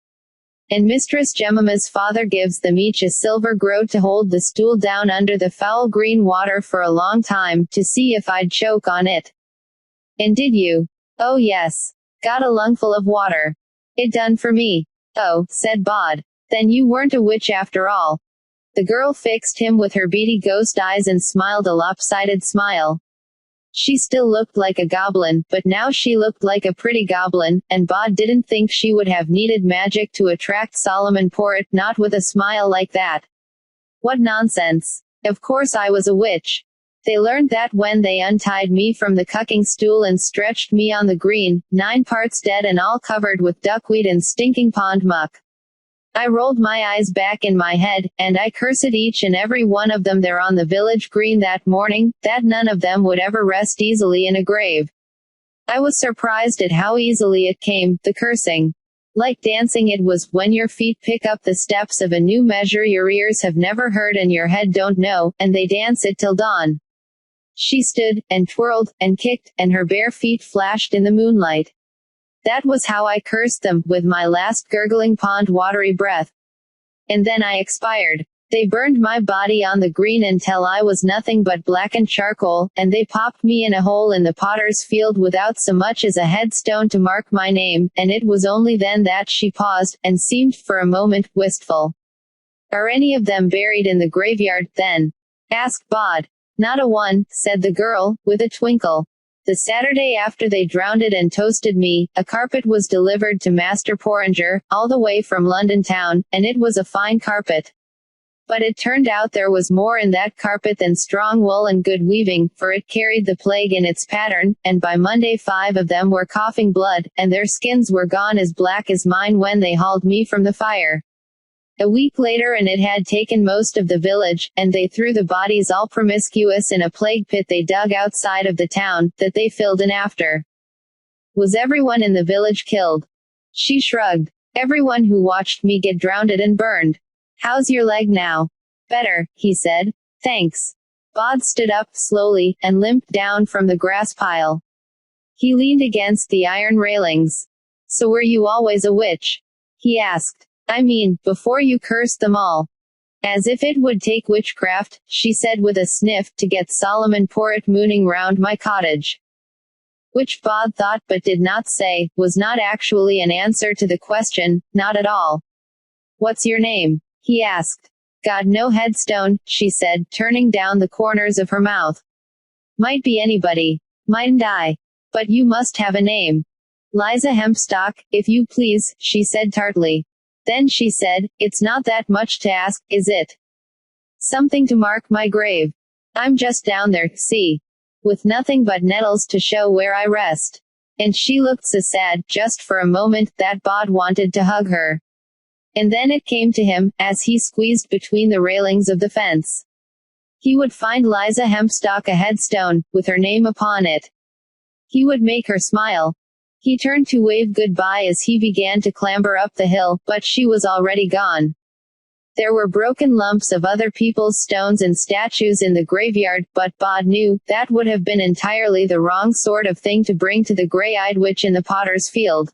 And Mistress Jemima's father gives them each a silver groat to hold the stool down under the foul green water for a long time, to see if I'd choke on it." "And did you?" "Oh yes. Got a lungful of water. It done for me." "Oh," said Bod. "Then you weren't a witch after all." The girl fixed him with her beady ghost eyes and smiled a lopsided smile. She still looked like a goblin, but now she looked like a pretty goblin, and Bod didn't think she would have needed magic to attract Solomon Porrit, not with a smile like that. "What nonsense. Of course I was a witch. They learned that when they untied me from the cucking stool and stretched me on the green, 9 parts dead and all covered with duckweed and stinking pond muck. I rolled my eyes back in my head, and I cursed each and every one of them there on the village green that morning, that none of them would ever rest easily in a grave. I was surprised at how easily it came, the cursing. Like dancing it was, when your feet pick up the steps of a new measure your ears have never heard and your head don't know, and they dance it till dawn." She stood, and twirled, and kicked, and her bare feet flashed in the moonlight. "That was how I cursed them, with my last gurgling pond watery breath. And then I expired. They burned my body on the green until I was nothing but blackened charcoal, and they popped me in a hole in the potter's field without so much as a headstone to mark my name, and it was only then that she paused, and seemed for a moment wistful. Are any of them buried in the graveyard, then? Asked Bod. Not a one, said the girl, with a twinkle. The Saturday after they drowned it and toasted me, a carpet was delivered to Master Porringer, all the way from London town, and it was a fine carpet. But it turned out there was more in that carpet than strong wool and good weaving, for it carried the plague in its pattern, and by Monday 5 of them were coughing blood, and their skins were gone as black as mine when they hauled me from the fire. A week later and it had taken most of the village, and they threw the bodies all promiscuous in a plague pit they dug outside of the town, that they filled in after. Was everyone in the village killed? She shrugged. Everyone who watched me get drowned and burned. How's your leg now? Better, he said. Thanks. Bod stood up slowly, and limped down from the grass pile. He leaned against the iron railings. So were you always a witch? He asked. I mean, before you cursed them all. As if it would take witchcraft, she said with a sniff, to get Solomon Porritt mooning round my cottage. Which Bod thought but did not say, was not actually an answer to the question, not at all. What's your name? He asked. God, no headstone, she said, turning down the corners of her mouth. Might be anybody. Mightn't I? But you must have a name. Liza Hempstock, if you please, she said tartly. Then she said, it's not that much to ask, is it? Something to mark my grave. I'm just down there, see. With nothing but nettles to show where I rest. And she looked so sad, just for a moment, that Bod wanted to hug her. And then it came to him, as he squeezed between the railings of the fence. He would find Liza Hempstock a headstone, with her name upon it. He would make her smile. He turned to wave goodbye as he began to clamber up the hill, but she was already gone. There were broken lumps of other people's stones and statues in the graveyard, but Bod knew, that would have been entirely the wrong sort of thing to bring to the grey-eyed witch in the potter's field.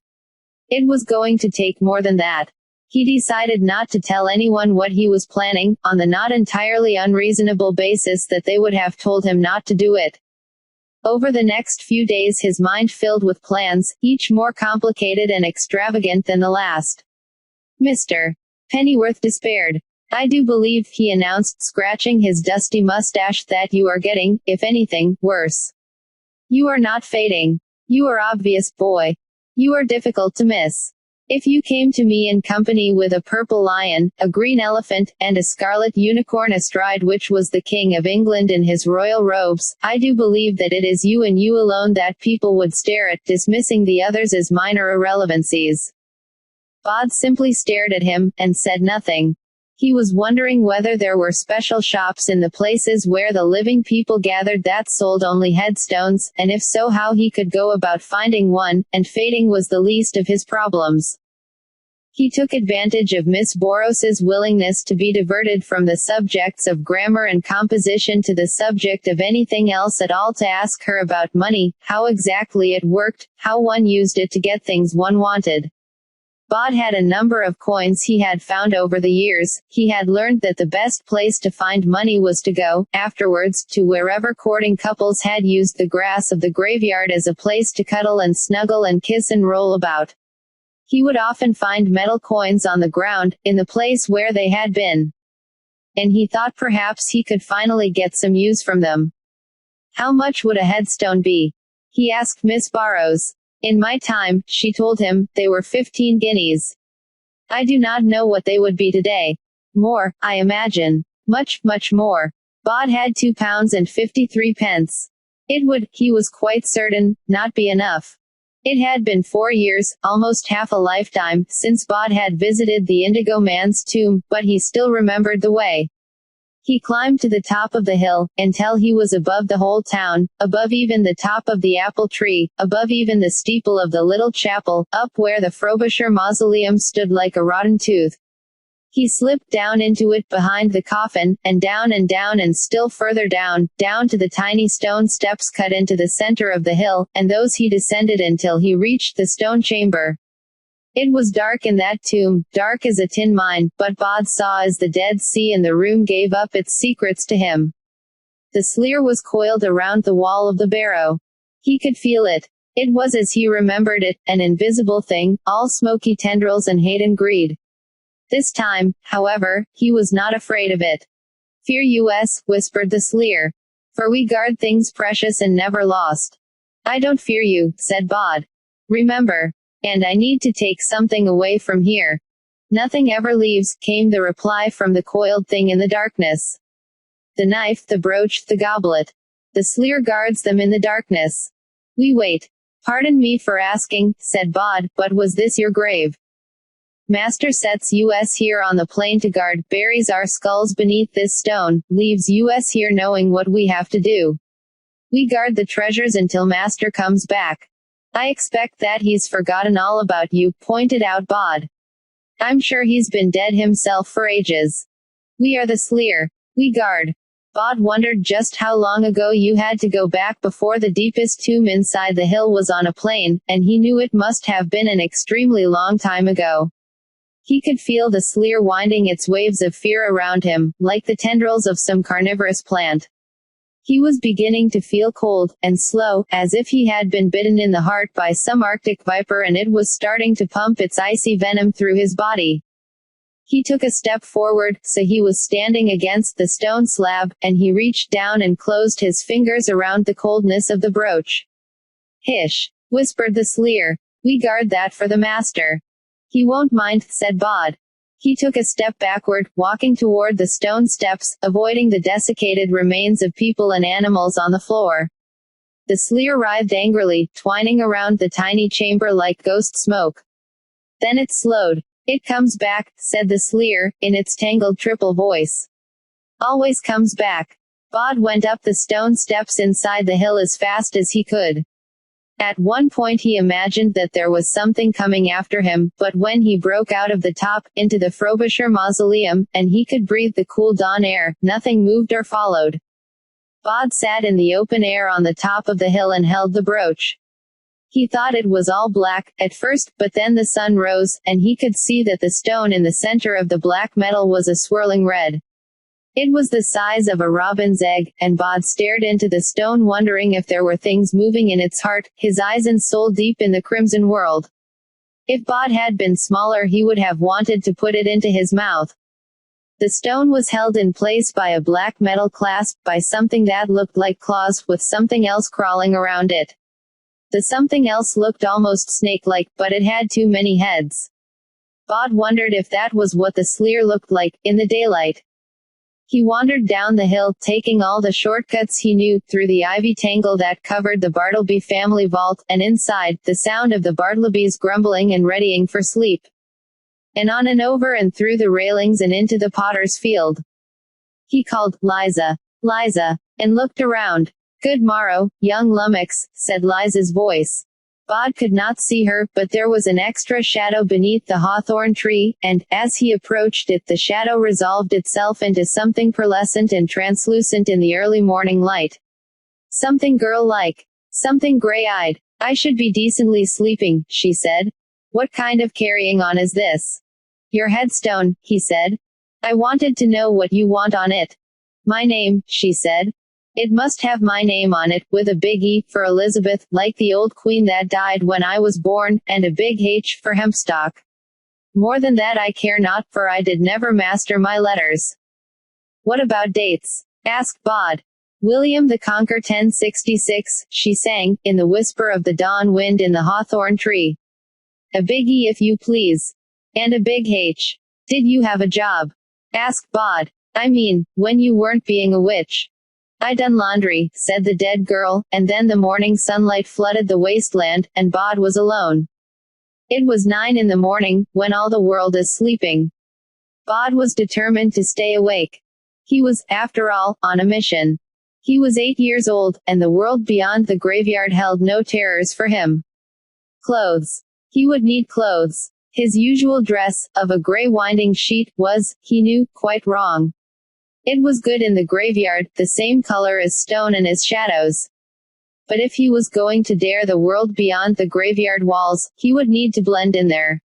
It was going to take more than that. He decided not to tell anyone what he was planning, on the not entirely unreasonable basis that they would have told him not to do it. Over the next few days his mind filled with plans, each more complicated and extravagant than the last. Mr. Pennyworth despaired. I do believe, he announced, scratching his dusty mustache, that you are getting, if anything, worse. You are not fading. You are obvious, boy. You are difficult to miss. If you came to me in company with a purple lion, a green elephant, and a scarlet unicorn astride which was the King of England in his royal robes, I do believe that it is you and you alone that people would stare at, dismissing the others as minor irrelevancies. Bod simply stared at him, and said nothing. He was wondering whether there were special shops in the places where the living people gathered that sold only headstones, and if so how he could go about finding one, and fading was the least of his problems. He took advantage of Miss Boros's willingness to be diverted from the subjects of grammar and composition to the subject of anything else at all to ask her about money, how exactly it worked, how one used it to get things one wanted. Bod had a number of coins he had found over the years. He had learned that the best place to find money was to go, afterwards, to wherever courting couples had used the grass of the graveyard as a place to cuddle and snuggle and kiss and roll about. He would often find metal coins on the ground, in the place where they had been. And he thought perhaps he could finally get some use from them. How much would a headstone be? He asked Miss Barrows. In my time, she told him, they were 15 guineas. I do not know what they would be today. More, I imagine. Much, much more. Bod had £2.53. It would, he was quite certain, not be enough. It had been 4 years, almost half a lifetime, since Bod had visited the Indigo Man's tomb, but he still remembered the way. He climbed to the top of the hill, until he was above the whole town, above even the top of the apple tree, above even the steeple of the little chapel, up where the Frobisher mausoleum stood like a rotten tooth. He slipped down into it behind the coffin, and down and still further down to the tiny stone steps cut into the center of the hill, and those he descended until he reached the stone chamber. It was dark in that tomb, dark as a tin mine, but Bod saw as the Dead Sea and the room gave up its secrets to him. The sleer was coiled around the wall of the barrow. He could feel it. It was as he remembered it, an invisible thing, all smoky tendrils and hate and greed. This time, however, he was not afraid of it. "Fear us," whispered the sleer. "For we guard things precious and never lost." "I don't fear you," said Bod. "Remember. And I need to take something away from here." "Nothing ever leaves," came the reply from the coiled thing in the darkness. "The knife, the brooch, the goblet. The sleer guards them in the darkness. We wait." "Pardon me for asking," said Bod, "but was this your grave?" "Master sets us here on the plain to guard, buries our skulls beneath this stone, leaves us here knowing what we have to do. We guard the treasures until Master comes back." "I expect that he's forgotten all about you," pointed out Bod. "I'm sure he's been dead himself for ages. We are the sleer. We guard." Bod wondered just how long ago you had to go back before the deepest tomb inside the hill was on a plain, and he knew it must have been an extremely long time ago. He could feel the sleer winding its waves of fear around him, like the tendrils of some carnivorous plant. He was beginning to feel cold, and slow, as if he had been bitten in the heart by some Arctic viper and it was starting to pump its icy venom through his body. He took a step forward, so he was standing against the stone slab, and he reached down and closed his fingers around the coldness of the brooch. "Hish," whispered the sleer. "We guard that for the Master. He won't mind," said Bod. He took a step backward, walking toward the stone steps, avoiding the desiccated remains of people and animals on the floor. The sleer writhed angrily, twining around the tiny chamber like ghost smoke. Then it slowed. "It comes back," said the sleer, in its tangled triple voice. "Always comes back." Bod went up the stone steps inside the hill as fast as he could. At one point he imagined that there was something coming after him, but when he broke out of the top, into the Frobisher mausoleum, and he could breathe the cool dawn air, nothing moved or followed. Bod sat in the open air on the top of the hill and held the brooch. He thought it was all black, at first, but then the sun rose, and he could see that the stone in the center of the black metal was a swirling red. It was the size of a robin's egg, and Bod stared into the stone wondering if there were things moving in its heart, his eyes and soul deep in the crimson world. If Bod had been smaller he would have wanted to put it into his mouth. The stone was held in place by a black metal clasp, by something that looked like claws, with something else crawling around it. The something else looked almost snake-like, but it had too many heads. Bod wondered if that was what the sleer looked like, in the daylight. He wandered down the hill, taking all the shortcuts he knew, through the ivy tangle that covered the Bartleby family vault, and inside, the sound of the Bartlebys grumbling and readying for sleep. And on and over and through the railings and into the potter's field. He called, "Liza! Liza!" and looked around. "Good morrow, young lummox," said Liza's voice. Bod could not see her, but there was an extra shadow beneath the hawthorn tree, and, as he approached it, the shadow resolved itself into something pearlescent and translucent in the early morning light. Something girl-like. Something gray-eyed. "I should be decently sleeping," she said. "What kind of carrying on is this?" "Your headstone," he said. "I wanted to know what you want on it." "My name," she said. "It must have my name on it, with a big E, for Elizabeth, like the old queen that died when I was born, and a big H, for Hempstock. More than that I care not, for I did never master my letters." "What about dates?" asked Bod. "William the Conqueror 1066, she sang, in the whisper of the dawn wind in the hawthorn tree. "A big E if you please. And a big H. Did you have a job?" asked Bod. "I mean, when you weren't being a witch." "I done laundry," said the dead girl, and then the morning sunlight flooded the wasteland, and Bod was alone. It was 9 in the morning, when all the world is sleeping. Bod was determined to stay awake. He was, after all, on a mission. He was 8 years old, and the world beyond the graveyard held no terrors for him. Clothes. He would need clothes. His usual dress, of a gray winding sheet, was, he knew, quite wrong. It was good in the graveyard, the same color as stone and as shadows. But if he was going to dare the world beyond the graveyard walls, he would need to blend in there.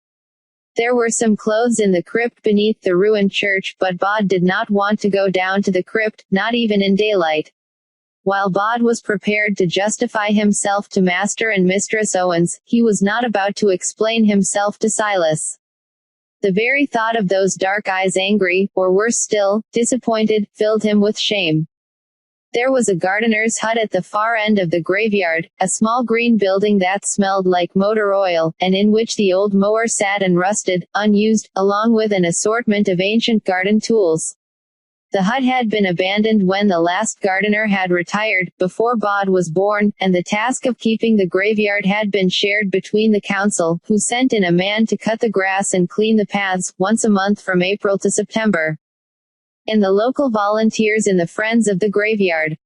There were some clothes in the crypt beneath the ruined church, but Bod did not want to go down to the crypt, not even in daylight. While Bod was prepared to justify himself to Master and Mistress Owens, he was not about to explain himself to Silas. The very thought of those dark eyes, angry, or worse still, disappointed, filled him with shame. There was a gardener's hut at the far end of the graveyard, a small green building that smelled like motor oil, and in which the old mower sat and rusted, unused, along with an assortment of ancient garden tools. The hut had been abandoned when the last gardener had retired, before Bod was born, and the task of keeping the graveyard had been shared between the council, who sent in a man to cut the grass and clean the paths, once a month from April to September. And the local volunteers in the Friends of the Graveyard.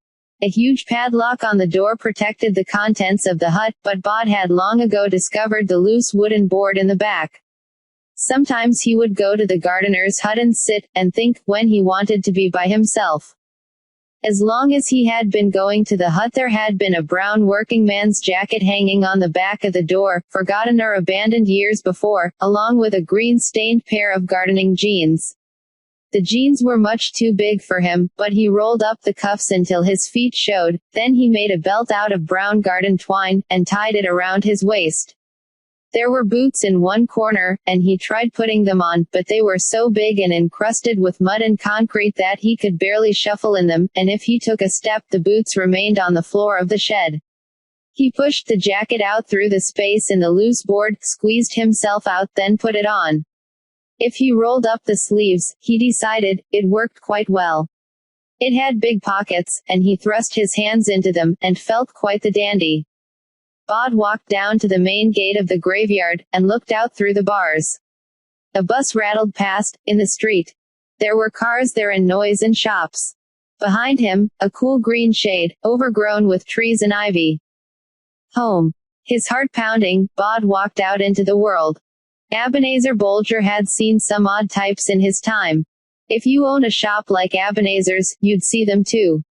A huge padlock on the door protected the contents of the hut, but Bod had long ago discovered the loose wooden board in the back. Sometimes he would go to the gardener's hut and sit, and think, when he wanted to be by himself. As long as he had been going to the hut, there had been a brown working man's jacket hanging on the back of the door, forgotten or abandoned years before, along with a green-stained pair of gardening jeans. The jeans were much too big for him, but he rolled up the cuffs until his feet showed, then he made a belt out of brown garden twine, and tied it around his waist. There were boots in one corner, and he tried putting them on, but they were so big and encrusted with mud and concrete that he could barely shuffle in them, and if he took a step the boots remained on the floor of the shed. He pushed the jacket out through the space in the loose board, squeezed himself out, then put it on. If he rolled up the sleeves, he decided, it worked quite well. It had big pockets, and he thrust his hands into them, and felt quite the dandy. Bod walked down to the main gate of the graveyard, and looked out through the bars. A bus rattled past, in the street. There were cars there and noise and shops. Behind him, a cool green shade, overgrown with trees and ivy. Home. His heart pounding, Bod walked out into the world. Ebenezer Bolger had seen some odd types in his time. If you own a shop like Ebenezer's, you'd see them too.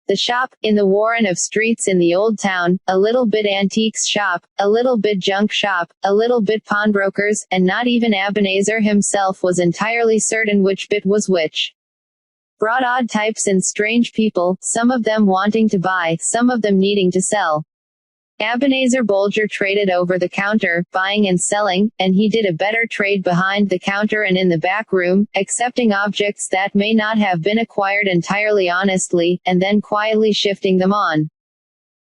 The shop, in the warren of streets in the old town, a little bit antiques shop, a little bit junk shop, a little bit pawnbrokers, and not even Ebenezer himself was entirely certain which bit was which. Brought odd types and strange people, some of them wanting to buy, some of them needing to sell. Ebenezer Bolger traded over the counter, buying and selling, and he did a better trade behind the counter and in the back room, accepting objects that may not have been acquired entirely honestly, and then quietly shifting them on.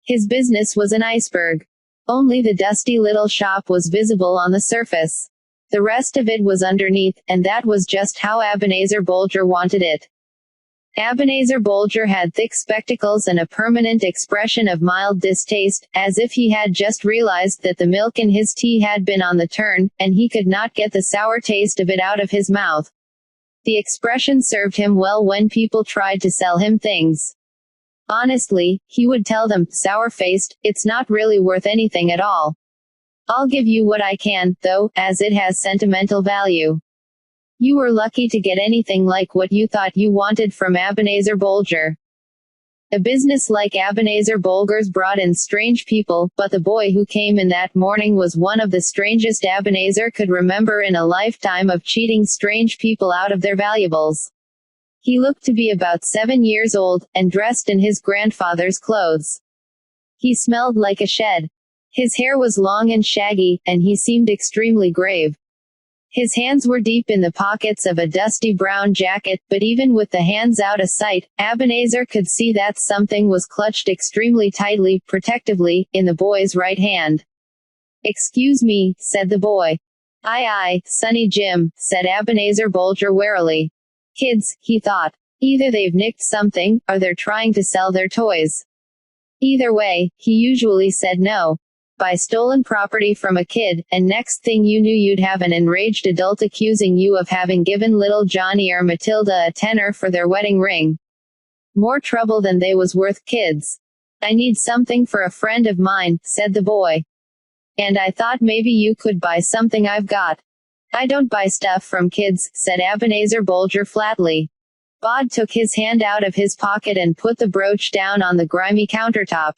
His business was an iceberg. Only the dusty little shop was visible on the surface. The rest of it was underneath, and that was just how Ebenezer Bolger wanted it. Ebenezer Bolger had thick spectacles and a permanent expression of mild distaste, as if he had just realized that the milk in his tea had been on the turn, and he could not get the sour taste of it out of his mouth. The expression served him well when people tried to sell him things. Honestly, he would tell them, sour-faced, it's not really worth anything at all. I'll give you what I can, though, as it has sentimental value. You were lucky to get anything like what you thought you wanted from Ebenezer Bolger. A business like Ebenezer Bolger's brought in strange people, but the boy who came in that morning was one of the strangest Ebenezer could remember in a lifetime of cheating strange people out of their valuables. He looked to be about 7 years old, and dressed in his grandfather's clothes. He smelled like a shed. His hair was long and shaggy, and he seemed extremely grave. His hands were deep in the pockets of a dusty brown jacket, but even with the hands out of sight, Ebenezer could see that something was clutched extremely tightly, protectively, in the boy's right hand. "Excuse me," said the boy. Aye, Sonny Jim," said Ebenezer Bolger warily. "Kids," he thought. Either they've nicked something, or they're trying to sell their toys. Either way, he usually said no. Buy stolen property from a kid, and next thing you knew you'd have an enraged adult accusing you of having given little Johnny or Matilda a tenner for their wedding ring. More trouble than they was worth, kids. "I need something for a friend of mine," said the boy. "And I thought maybe you could buy something I've got." "I don't buy stuff from kids," said Ebenezer Bolger flatly. Bod took his hand out of his pocket and put the brooch down on the grimy countertop.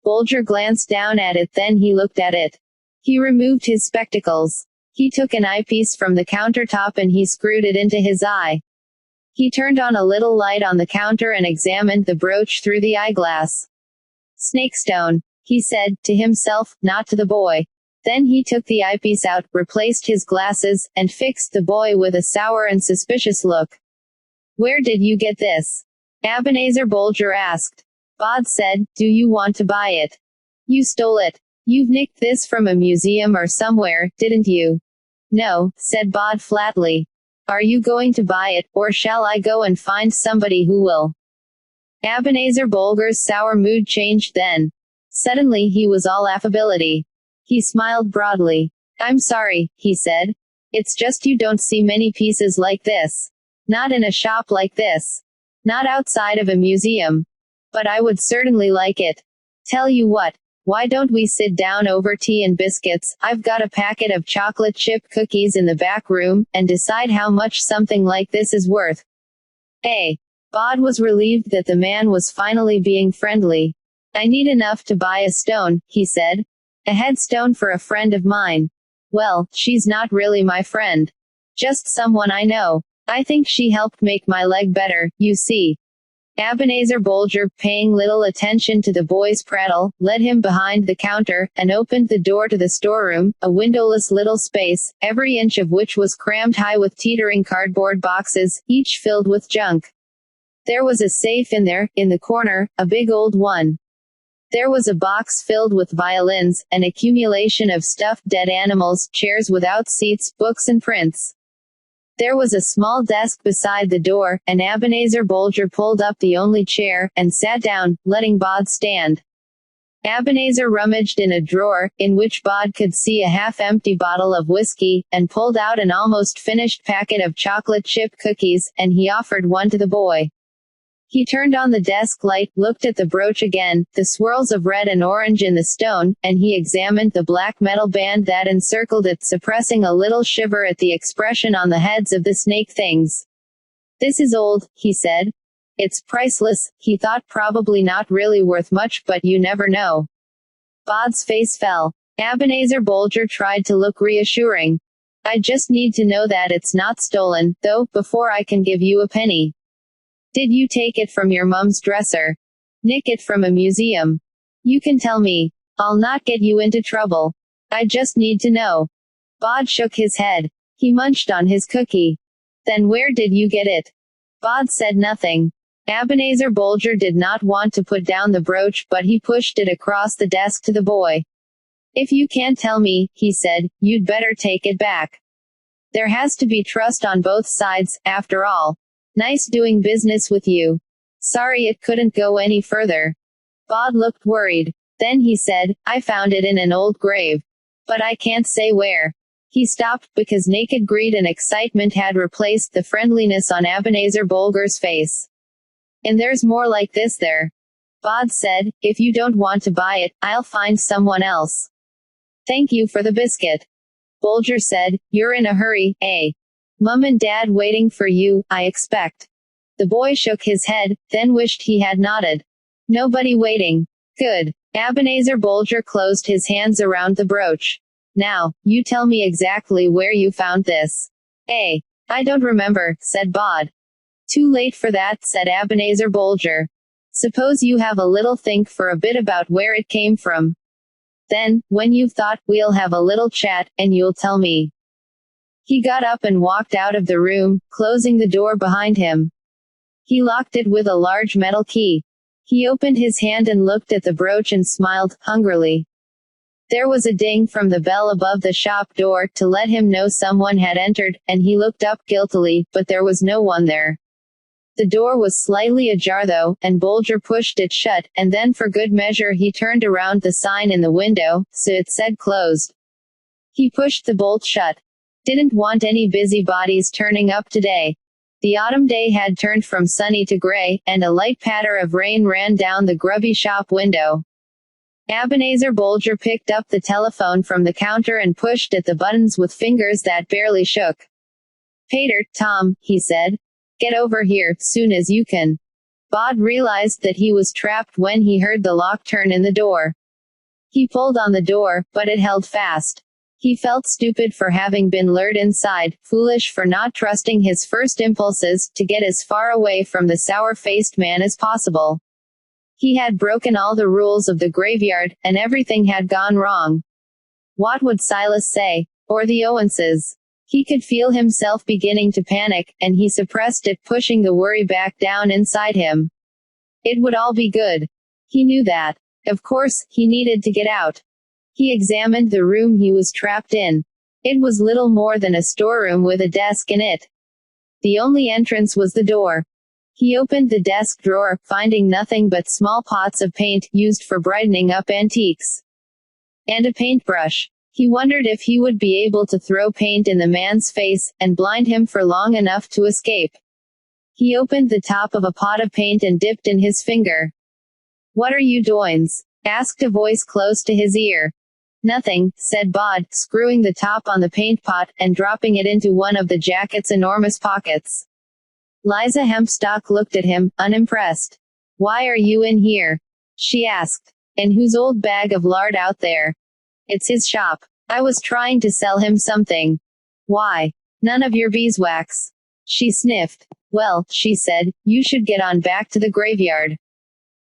Bolger glanced down at it, then he looked at it. He removed his spectacles. He took an eyepiece from the countertop and he screwed it into his eye. He turned on a little light on the counter and examined the brooch through the eyeglass. Snakestone, he said, to himself, not to the boy. Then he took the eyepiece out, replaced his glasses, and fixed the boy with a sour and suspicious look. Where did you get this? Ebenezer Bolger asked. Bod said, do you want to buy it? You stole it. You've nicked this from a museum or somewhere, didn't you? No, said Bod flatly. Are you going to buy it, or shall I go and find somebody who will? Ebenezer Bolger's sour mood changed then. Suddenly he was all affability. He smiled broadly. I'm sorry, he said. It's just you don't see many pieces like this. Not in a shop like this. Not outside of a museum. But I would certainly like it. Tell you what, why don't we sit down over tea and biscuits? I've got a packet of chocolate chip cookies in the back room, and decide how much something like this is worth. Bod was relieved that the man was finally being friendly. I need enough to buy a stone, he said. A headstone for a friend of mine. Well, she's not really my friend. Just someone I know. I think she helped make my leg better, you see. Ebenezer Bolger, paying little attention to the boy's prattle, led him behind the counter, and opened the door to the storeroom, a windowless little space, every inch of which was crammed high with teetering cardboard boxes, each filled with junk. There was a safe in there, in the corner, a big old one. There was a box filled with violins, an accumulation of stuffed dead animals, chairs without seats, books and prints. There was a small desk beside the door, and Ebenezer Bolger pulled up the only chair, and sat down, letting Bod stand. Ebenezer rummaged in a drawer, in which Bod could see a half-empty bottle of whiskey, and pulled out an almost finished packet of chocolate chip cookies, and he offered one to the boy. He turned on the desk light, looked at the brooch again, the swirls of red and orange in the stone, and he examined the black metal band that encircled it, suppressing a little shiver at the expression on the heads of the snake things. This is old, he said. It's priceless, he thought, probably not really worth much, but you never know. Bod's face fell. Ebenezer Bolger tried to look reassuring. I just need to know that it's not stolen, though, before I can give you a penny. Did you take it from your mum's dresser? Nick it from a museum? You can tell me. I'll not get you into trouble. I just need to know. Bod shook his head. He munched on his cookie. Then where did you get it? Bod said nothing. Ebenezer Bolger did not want to put down the brooch, but he pushed it across the desk to the boy. If you can't tell me, he said, you'd better take it back. There has to be trust on both sides, after all. Nice doing business with you. Sorry it couldn't go any further. Bod looked worried. Then he said, I found it in an old grave. But I can't say where. He stopped, because naked greed and excitement had replaced the friendliness on Ebenezer Bolger's face. And there's more like this there. Bod said, if you don't want to buy it, I'll find someone else. Thank you for the biscuit. Bolger said, you're in a hurry, eh? Mum and Dad waiting for you, I expect. The boy shook his head, then wished he had nodded. Nobody waiting. Good. Ebenezer Bolger closed his hands around the brooch. Now, you tell me exactly where you found this. I don't remember, said Bod. Too late for that, said Ebenezer Bolger. Suppose you have a little think for a bit about where it came from. Then, when you've thought, we'll have a little chat, and you'll tell me. He got up and walked out of the room, closing the door behind him. He locked it with a large metal key. He opened his hand and looked at the brooch and smiled, hungrily. There was a ding from the bell above the shop door, to let him know someone had entered, and he looked up guiltily, but there was no one there. The door was slightly ajar though, and Bolger pushed it shut, and then for good measure he turned around the sign in the window, so it said closed. He pushed the bolt shut. Didn't want any busybodies turning up today. The autumn day had turned from sunny to gray, and a light patter of rain ran down the grubby shop window. Ebenezer Bolger picked up the telephone from the counter and pushed at the buttons with fingers that barely shook. Pater, Tom, he said. Get over here, soon as you can. Bod realized that he was trapped when he heard the lock turn in the door. He pulled on the door, but it held fast. He felt stupid for having been lured inside, foolish for not trusting his first impulses, to get as far away from the sour-faced man as possible. He had broken all the rules of the graveyard, and everything had gone wrong. What would Silas say? Or the Owenses? He could feel himself beginning to panic, and he suppressed it, pushing the worry back down inside him. It would all be good. He knew that. Of course, he needed to get out. He examined the room he was trapped in. It was little more than a storeroom with a desk in it. The only entrance was the door. He opened the desk drawer, finding nothing but small pots of paint, used for brightening up antiques. And a paintbrush. He wondered if he would be able to throw paint in the man's face, and blind him for long enough to escape. He opened the top of a pot of paint and dipped in his finger. "What are you doings?" asked a voice close to his ear. "Nothing," said Bod, screwing the top on the paint pot, and dropping it into one of the jacket's enormous pockets. Liza Hempstock looked at him, unimpressed. "Why are you in here?" she asked. "And whose old bag of lard out there?" "It's his shop. I was trying to sell him something." "Why? None of your beeswax." She sniffed. "Well," she said, "you should get on back to the graveyard."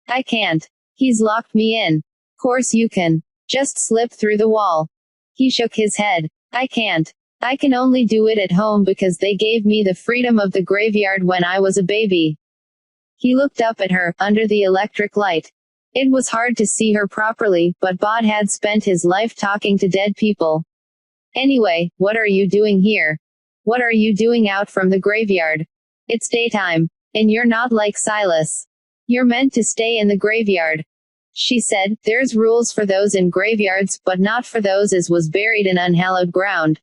"I can't. He's locked me in." "Course you can. Just slip through the wall." He shook his head. "I can't. I can only do it at home because they gave me the freedom of the graveyard when I was a baby." He looked up at her, under the electric light. It was hard to see her properly, but Bod had spent his life talking to dead people. "Anyway, what are you doing here? What are you doing out from the graveyard? It's daytime. And you're not like Silas. You're meant to stay in the graveyard." She said, "There's rules for those in graveyards, but not for those as was buried in unhallowed ground.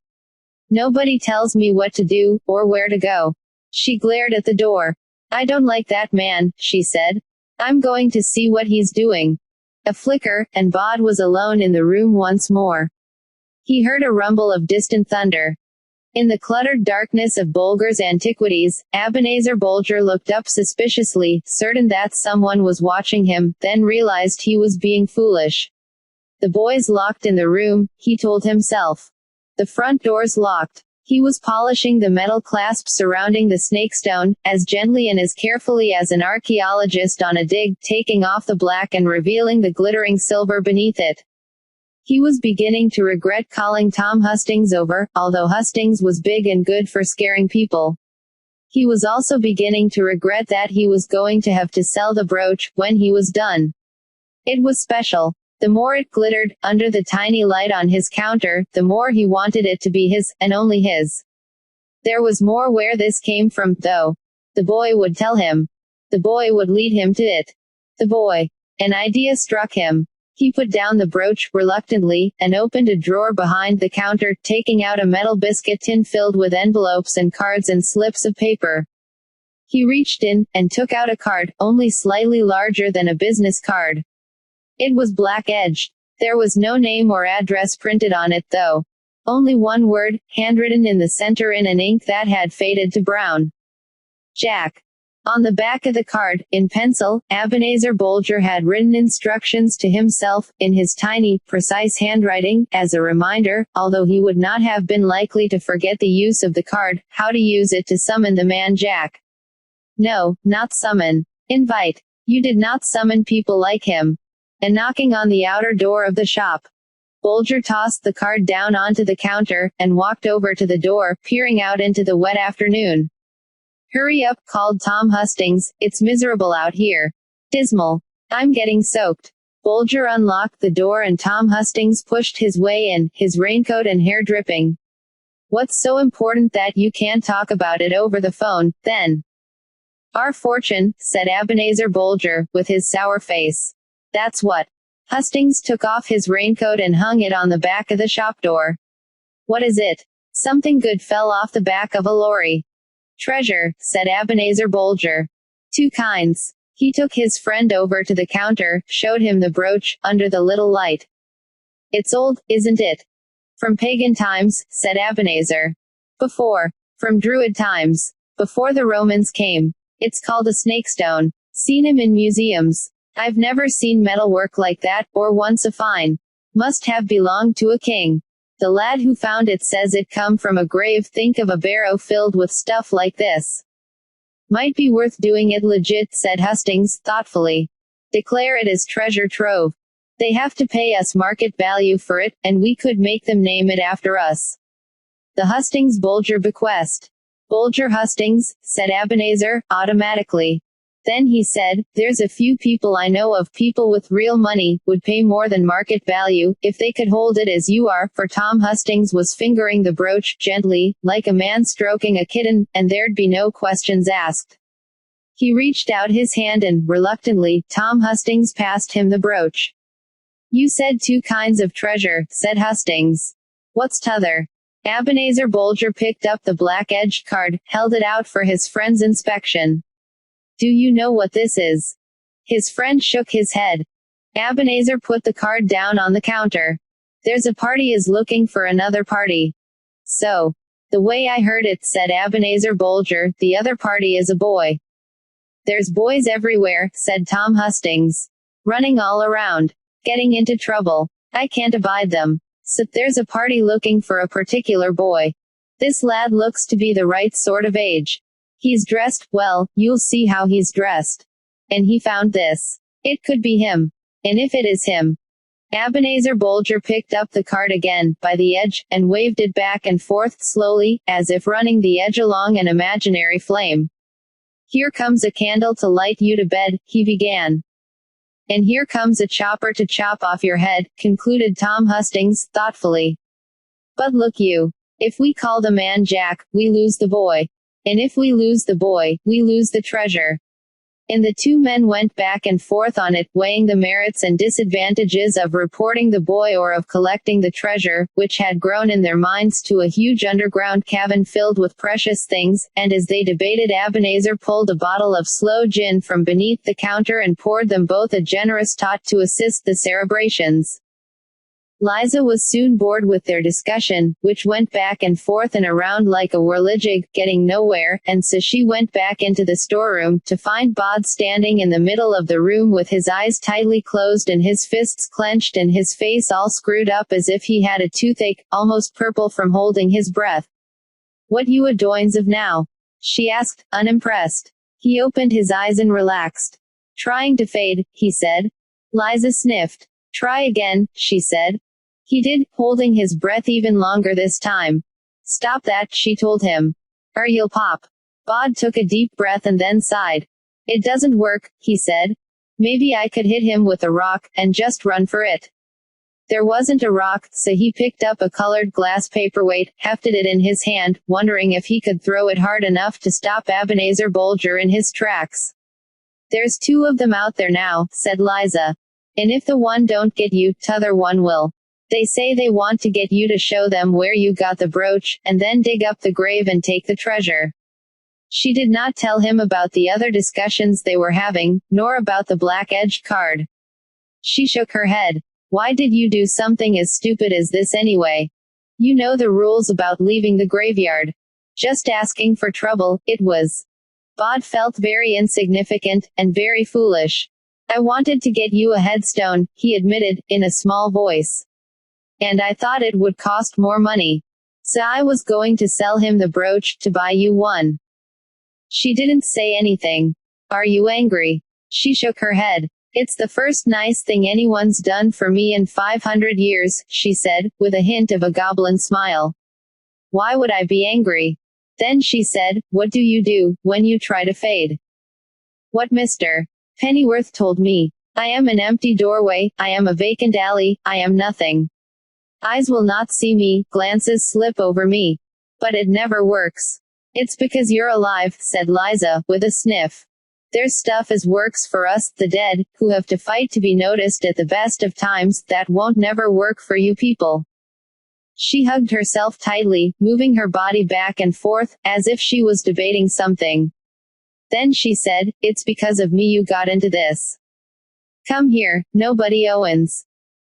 Nobody tells me what to do, or where to go." She glared at the door. "I don't like that man," she said. "I'm going to see what he's doing." A flicker, and Bod was alone in the room once more. He heard a rumble of distant thunder. In the cluttered darkness of Bolger's Antiquities, Ebenezer Bolger looked up suspiciously, certain that someone was watching him, then realized he was being foolish. The boy's locked in the room, he told himself. The front door's locked. He was polishing the metal clasps surrounding the snakestone, as gently and as carefully as an archaeologist on a dig, taking off the black and revealing the glittering silver beneath it. He was beginning to regret calling Tom Hustings over, although Hustings was big and good for scaring people. He was also beginning to regret that he was going to have to sell the brooch, when he was done. It was special. The more it glittered, under the tiny light on his counter, the more he wanted it to be his, and only his. There was more where this came from, though. The boy would tell him. The boy would lead him to it. The boy. An idea struck him. He put down the brooch, reluctantly, and opened a drawer behind the counter, taking out a metal biscuit tin filled with envelopes and cards and slips of paper. He reached in, and took out a card, only slightly larger than a business card. It was black-edged. There was no name or address printed on it, though. Only one word, handwritten in the center in an ink that had faded to brown. Jack. On the back of the card, in pencil, Ebenezer Bolger had written instructions to himself, in his tiny, precise handwriting, as a reminder, although he would not have been likely to forget the use of the card, how to use it to summon the man Jack. No, not summon. Invite. You did not summon people like him. And knocking on the outer door of the shop. Bolger tossed the card down onto the counter, and walked over to the door, peering out into the wet afternoon. "Hurry up," called Tom Hustings, "it's miserable out here. Dismal. I'm getting soaked." Bolger unlocked the door and Tom Hustings pushed his way in, his raincoat and hair dripping. "What's so important that you can't talk about it over the phone, then?" "Our fortune," said Ebenezer Bolger, with his sour face. "That's what." Hustings took off his raincoat and hung it on the back of the shop door. "What is it?" "Something good fell off the back of a lorry." "Treasure," said Ebenezer Bolger. "Two kinds." He took his friend over to the counter, showed him the brooch, under the little light. "It's old, isn't it?" "From pagan times," said Ebenezer. "Before. From Druid times. Before the Romans came. It's called a snakestone. Seen 'em in museums. I've never seen metalwork like that, or one so fine. Must have belonged to a king." The lad who found it says it come from a grave. Think of a barrow filled with stuff like this. Might be worth doing it legit, said Hustings, thoughtfully. Declare it as treasure trove. They have to pay us market value for it, and we could make them name it after us. The Hustings-Bulger bequest. Bulger Hustings, said Ebenezer, automatically. Then he said, there's a few people I know of, people with real money, would pay more than market value, if they could hold it as you are, for Tom Hustings was fingering the brooch, gently, like a man stroking a kitten, and there'd be no questions asked. He reached out his hand and, reluctantly, Tom Hustings passed him the brooch. You said 2 kinds of treasure, said Hustings. What's t'other? Ebenezer Bulger picked up the black-edged card, held it out for his friend's inspection. Do you know what this is? His friend shook his head. Ebenezer put the card down on the counter. There's a party is looking for another party. So. The way I heard it, said Ebenezer Bulger, the other party is a boy. There's boys everywhere, said Tom Hustings. Running all around. Getting into trouble. I can't abide them. So there's a party looking for a particular boy. This lad looks to be the right sort of age. He's dressed, well, you'll see how he's dressed. And he found this. It could be him. And if it is him. Ebenezer Bulger picked up the card again, by the edge, and waved it back and forth slowly, as if running the edge along an imaginary flame. Here comes a candle to light you to bed, he began. And here comes a chopper to chop off your head, concluded Tom Hustings, thoughtfully. But look you. If we call the man Jack, we lose the boy. And if we lose the boy, we lose the treasure. And the 2 men went back and forth on it, weighing the merits and disadvantages of reporting the boy or of collecting the treasure, which had grown in their minds to a huge underground cavern filled with precious things, and as they debated Ebenezer pulled a bottle of sloe gin from beneath the counter and poured them both a generous tot to assist the celebrations. Liza was soon bored with their discussion, which went back and forth and around like a whirligig, getting nowhere, and so she went back into the storeroom, to find Bod standing in the middle of the room with his eyes tightly closed and his fists clenched and his face all screwed up as if he had a toothache, almost purple from holding his breath. What you adoins of now? She asked, unimpressed. He opened his eyes and relaxed. Trying to fade, he said. Liza sniffed. Try again, she said. He did, holding his breath even longer this time. Stop that, she told him. Or you'll pop. Bod took a deep breath and then sighed. It doesn't work, he said. Maybe I could hit him with a rock, and just run for it. There wasn't a rock, so he picked up a colored glass paperweight, hefted it in his hand, wondering if he could throw it hard enough to stop Ebenezer Bulger in his tracks. There's 2 of them out there now, said Liza. And if the one don't get you, t'other one will. They say they want to get you to show them where you got the brooch, and then dig up the grave and take the treasure. She did not tell him about the other discussions they were having, nor about the black-edged card. She shook her head. Why did you do something as stupid as this anyway? You know the rules about leaving the graveyard. Just asking for trouble, it was. Bod felt very insignificant, and very foolish. I wanted to get you a headstone, he admitted, in a small voice. And I thought it would cost more money. So I was going to sell him the brooch, to buy you one. She didn't say anything. Are you angry? She shook her head. It's the first nice thing anyone's done for me in 500 years, she said, with a hint of a goblin smile. Why would I be angry? Then she said, what do you do, when you try to fade? What Mr. Pennyworth told me. I am an empty doorway, I am a vacant alley, I am nothing. Eyes will not see me, glances slip over me. But it never works. It's because you're alive, said Liza, with a sniff. There's stuff as works for us, the dead, who have to fight to be noticed at the best of times, that won't never work for you people. She hugged herself tightly, moving her body back and forth, as if she was debating something. Then she said, it's because of me you got into this. Come here, nobody Owens.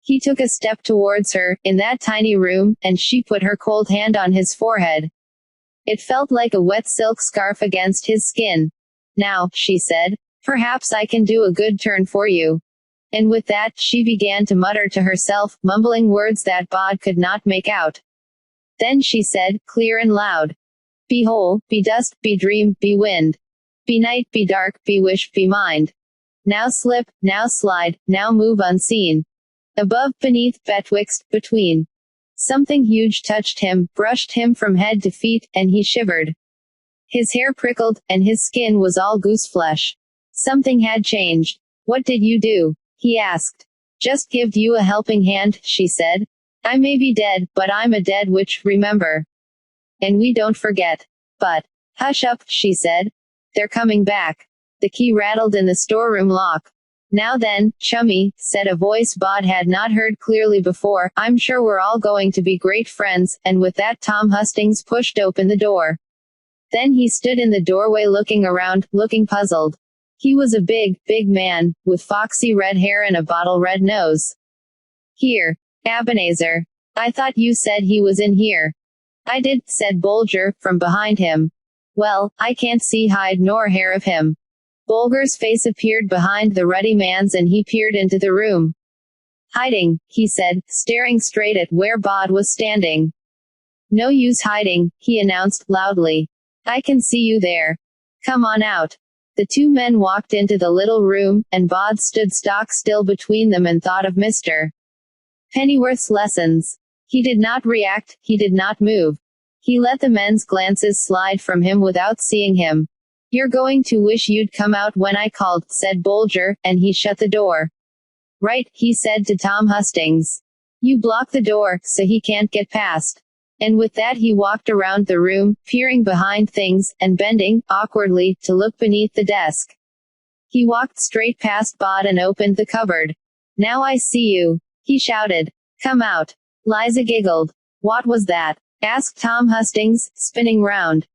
He took a step towards her, in that tiny room, and she put her cold hand on his forehead. It felt like a wet silk scarf against his skin. Now, she said, perhaps I can do a good turn for you. And with that, she began to mutter to herself, mumbling words that Bod could not make out. Then she said, clear and loud, be whole, be dust, be dream, be wind. Be night, be dark, be wish, be mind. Now slip, now slide, now move unseen. Above, beneath, betwixt, between. Something huge touched him, brushed him from head to feet, and he shivered. His hair prickled, and his skin was all gooseflesh. Something had changed. What did you do? He asked. Just give you a helping hand, she said. I may be dead, but I'm a dead witch, remember. And we don't forget. But, hush up, she said. They're coming back. The key rattled in the storeroom lock. Now then, chummy, said a voice Bod had not heard clearly before, I'm sure we're all going to be great friends, and with that Tom Hustings pushed open the door. Then he stood in the doorway looking around, looking puzzled. He was a big, big man, with foxy red hair and a bottle red nose. Here, Ebenezer. I thought you said he was in here. I did, said Bulger, from behind him. Well, I can't see hide nor hair of him. Bulger's face appeared behind the ruddy man's and he peered into the room. Hiding, he said, staring straight at where Bod was standing. No use hiding, he announced, loudly. I can see you there. Come on out. The two men walked into the little room, and Bod stood stock still between them and thought of Mr. Pennyworth's lessons. He did not react, he did not move. He let the men's glances slide from him without seeing him. You're going to wish you'd come out when I called, said Bulger, and he shut the door. Right, he said to Tom Hustings. You block the door, so he can't get past. And with that he walked around the room, peering behind things, and bending, awkwardly, to look beneath the desk. He walked straight past Bod and opened the cupboard. Now I see you, he shouted. Come out. Liza giggled. What was that? Asked Tom Hustings, spinning round.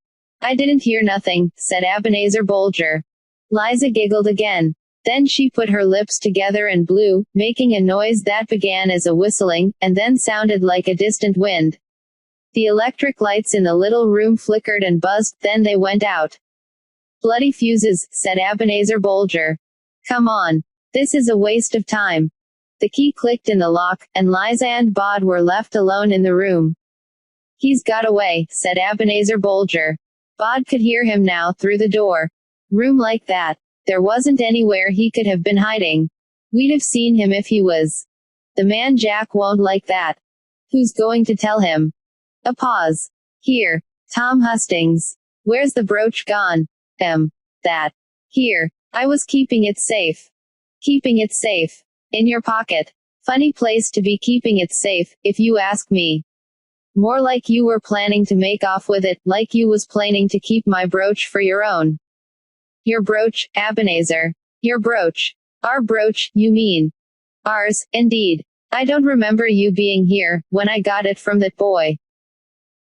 I didn't hear nothing, said Ebenezer Bulger. Liza giggled again. Then she put her lips together and blew, making a noise that began as a whistling, and then sounded like a distant wind. The electric lights in the little room flickered and buzzed, then they went out. Bloody fuses, said Ebenezer Bulger. Come on. This is a waste of time. The key clicked in the lock, and Liza and Bod were left alone in the room. He's got away, said Ebenezer Bulger. Bod could hear him now through the door. Room like that. There wasn't anywhere he could have been hiding. We'd have seen him if he was. The man Jack won't like that. Who's going to tell him? A pause. Here. Tom Hustings. Where's the brooch gone? That. Here. I was keeping it safe. Keeping it safe. In your pocket. Funny place to be keeping it safe, if you ask me. More like you were planning to make off with it, like you was planning to keep my brooch for your own. Your brooch, Ebenezer. Your brooch. Our brooch, you mean. Ours, indeed. I don't remember you being here, when I got it from that boy.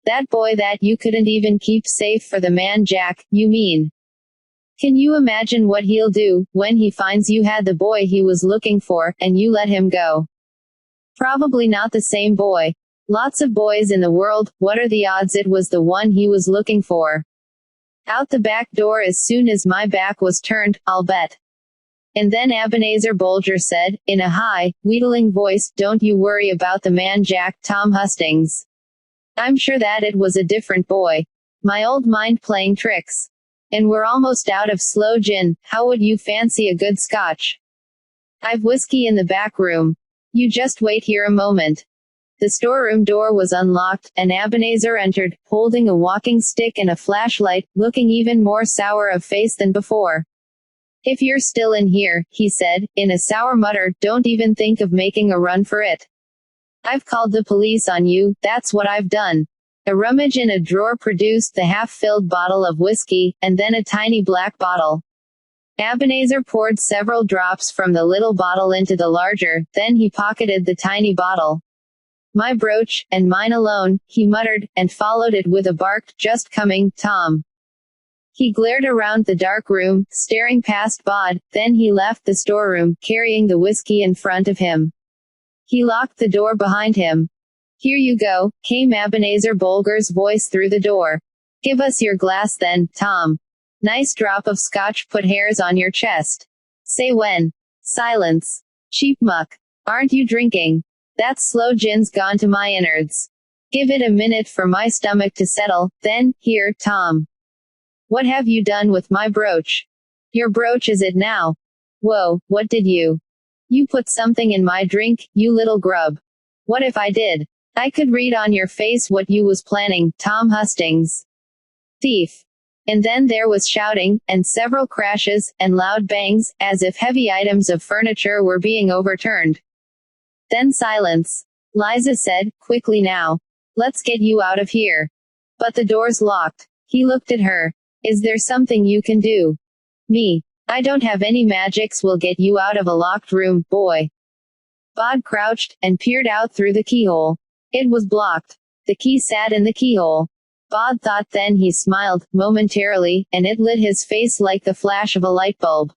That boy that you couldn't even keep safe for the man Jack, you mean. Can you imagine what he'll do, when he finds you had the boy he was looking for, and you let him go? Probably not the same boy. Lots of boys in the world, what are the odds it was the one he was looking for? Out the back door as soon as my back was turned, I'll bet. And then Ebenezer Bulger said, in a high, wheedling voice, don't you worry about the man Jack, Tom Hustings. I'm sure that it was a different boy. My old mind playing tricks. And we're almost out of sloe gin, how would you fancy a good scotch? I've whiskey in the back room. You just wait here a moment. The storeroom door was unlocked, and Ebenezer entered, holding a walking stick and a flashlight, looking even more sour of face than before. If you're still in here, he said, in a sour mutter, don't even think of making a run for it. I've called the police on you, that's what I've done. A rummage in a drawer produced the half-filled bottle of whiskey, and then a tiny black bottle. Ebenezer poured several drops from the little bottle into the larger, then he pocketed the tiny bottle. My brooch, and mine alone, he muttered, and followed it with a barked, just coming, Tom. He glared around the dark room, staring past Bod, then he left the storeroom, carrying the whiskey in front of him. He locked the door behind him. Here you go, came Ebenezer Bulger's voice through the door. Give us your glass then, Tom. Nice drop of scotch put hairs on your chest. Say when. Silence. Cheap muck. Aren't you drinking? That sloe gin's gone to my innards. Give it a minute for my stomach to settle, then, here, Tom. What have you done with my brooch? Your brooch is it now? Whoa, what did you? You put something in my drink, you little grub. What if I did? I could read on your face what you was planning, Tom Hustings. Thief. And then there was shouting, and several crashes, and loud bangs, as if heavy items of furniture were being overturned. Then silence. Liza said, quickly now. Let's get you out of here. But the door's locked. He looked at her. Is there something you can do? Me. I don't have any magics will get you out of a locked room, boy. Bod crouched, and peered out through the keyhole. It was blocked. The key sat in the keyhole. Bod thought then he smiled, momentarily, and it lit his face like the flash of a light bulb.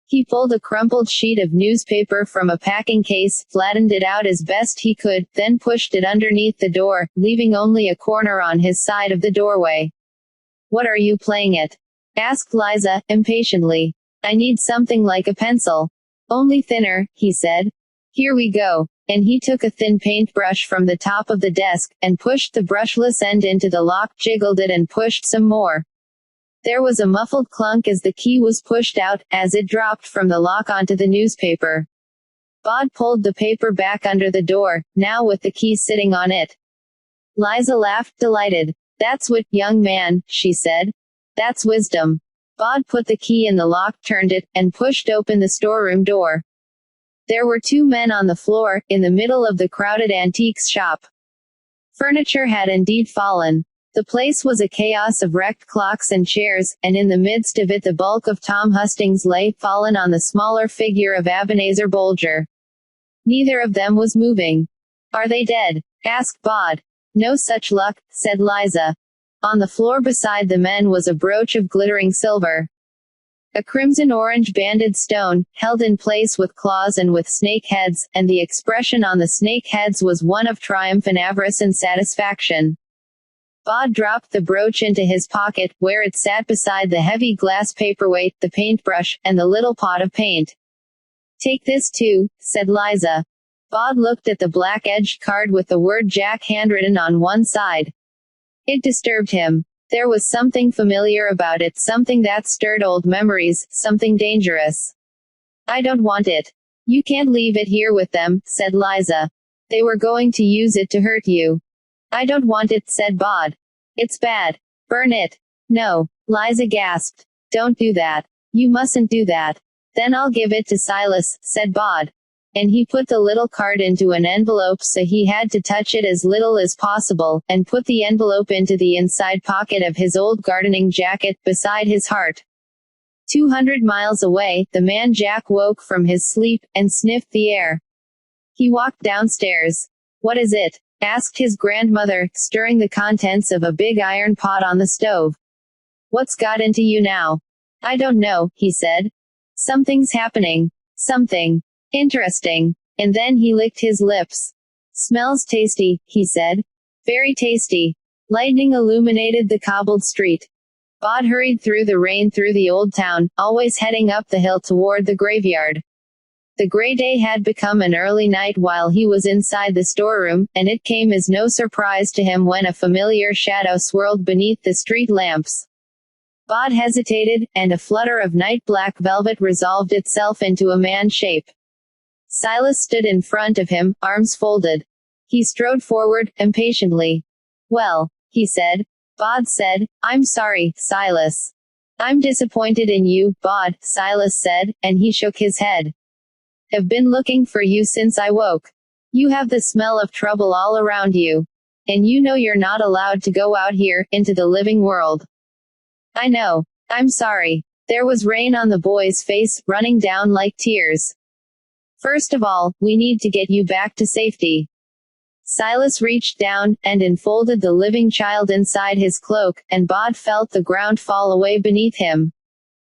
He pulled a crumpled sheet of newspaper from a packing case, flattened it out as best he could, then pushed it underneath the door, leaving only a corner on his side of the doorway. What are you playing at? Asked Liza, impatiently. I need something like a pencil. Only thinner, he said. Here we go. And he took a thin paintbrush from the top of the desk, and pushed the brushless end into the lock, jiggled it and pushed some more. There was a muffled clunk as the key was pushed out, as it dropped from the lock onto the newspaper. Bod pulled the paper back under the door, now with the key sitting on it. Liza laughed, delighted. That's wit, young man, she said. That's wisdom. Bod put the key in the lock, turned it, and pushed open the storeroom door. There were two men on the floor, in the middle of the crowded antiques shop. Furniture had indeed fallen. The place was a chaos of wrecked clocks and chairs, and in the midst of it the bulk of Tom Hustings lay, fallen on the smaller figure of Ebenezer Bolger. Neither of them was moving. Are they dead? Asked Bod. No such luck, said Liza. On the floor beside the men was a brooch of glittering silver. A crimson-orange banded stone, held in place with claws and with snake heads, and the expression on the snake heads was one of triumph and avarice and satisfaction. Bod dropped the brooch into his pocket, where it sat beside the heavy glass paperweight, the paintbrush, and the little pot of paint. Take this too, said Liza. Bod looked at the black-edged card with the word Jack handwritten on one side. It disturbed him. There was something familiar about it, something that stirred old memories, something dangerous. I don't want it. You can't leave it here with them, said Liza. They were going to use it to hurt you. I don't want it, said Bod. It's bad. Burn it. No. Liza gasped. Don't do that. You mustn't do that. Then I'll give it to Silas, said Bod. And he put the little card into an envelope so he had to touch it as little as possible, and put the envelope into the inside pocket of his old gardening jacket, beside his heart. 200 miles away, the man Jack woke from his sleep, and sniffed the air. He walked downstairs. What is it? Asked his grandmother, stirring the contents of a big iron pot on the stove. What's got into you now? I don't know, he said. Something's happening. Something interesting. And then he licked his lips. Smells tasty, he said. Very tasty. Lightning illuminated the cobbled street. Bod hurried through the rain through the old town, always heading up the hill toward the graveyard. The gray day had become an early night while he was inside the storeroom, and it came as no surprise to him when a familiar shadow swirled beneath the street lamps. Bod hesitated, and a flutter of night-black velvet resolved itself into a man's shape. Silas stood in front of him, arms folded. He strode forward, impatiently. Well, he said. Bod said, I'm sorry, Silas. I'm disappointed in you, Bod, Silas said, and he shook his head. Have been looking for you since I woke. You have the smell of trouble all around you. And you know you're not allowed to go out here, into the living world. I know. I'm sorry. There was rain on the boy's face, running down like tears. First of all, we need to get you back to safety. Silas reached down, and enfolded the living child inside his cloak, and Bod felt the ground fall away beneath him.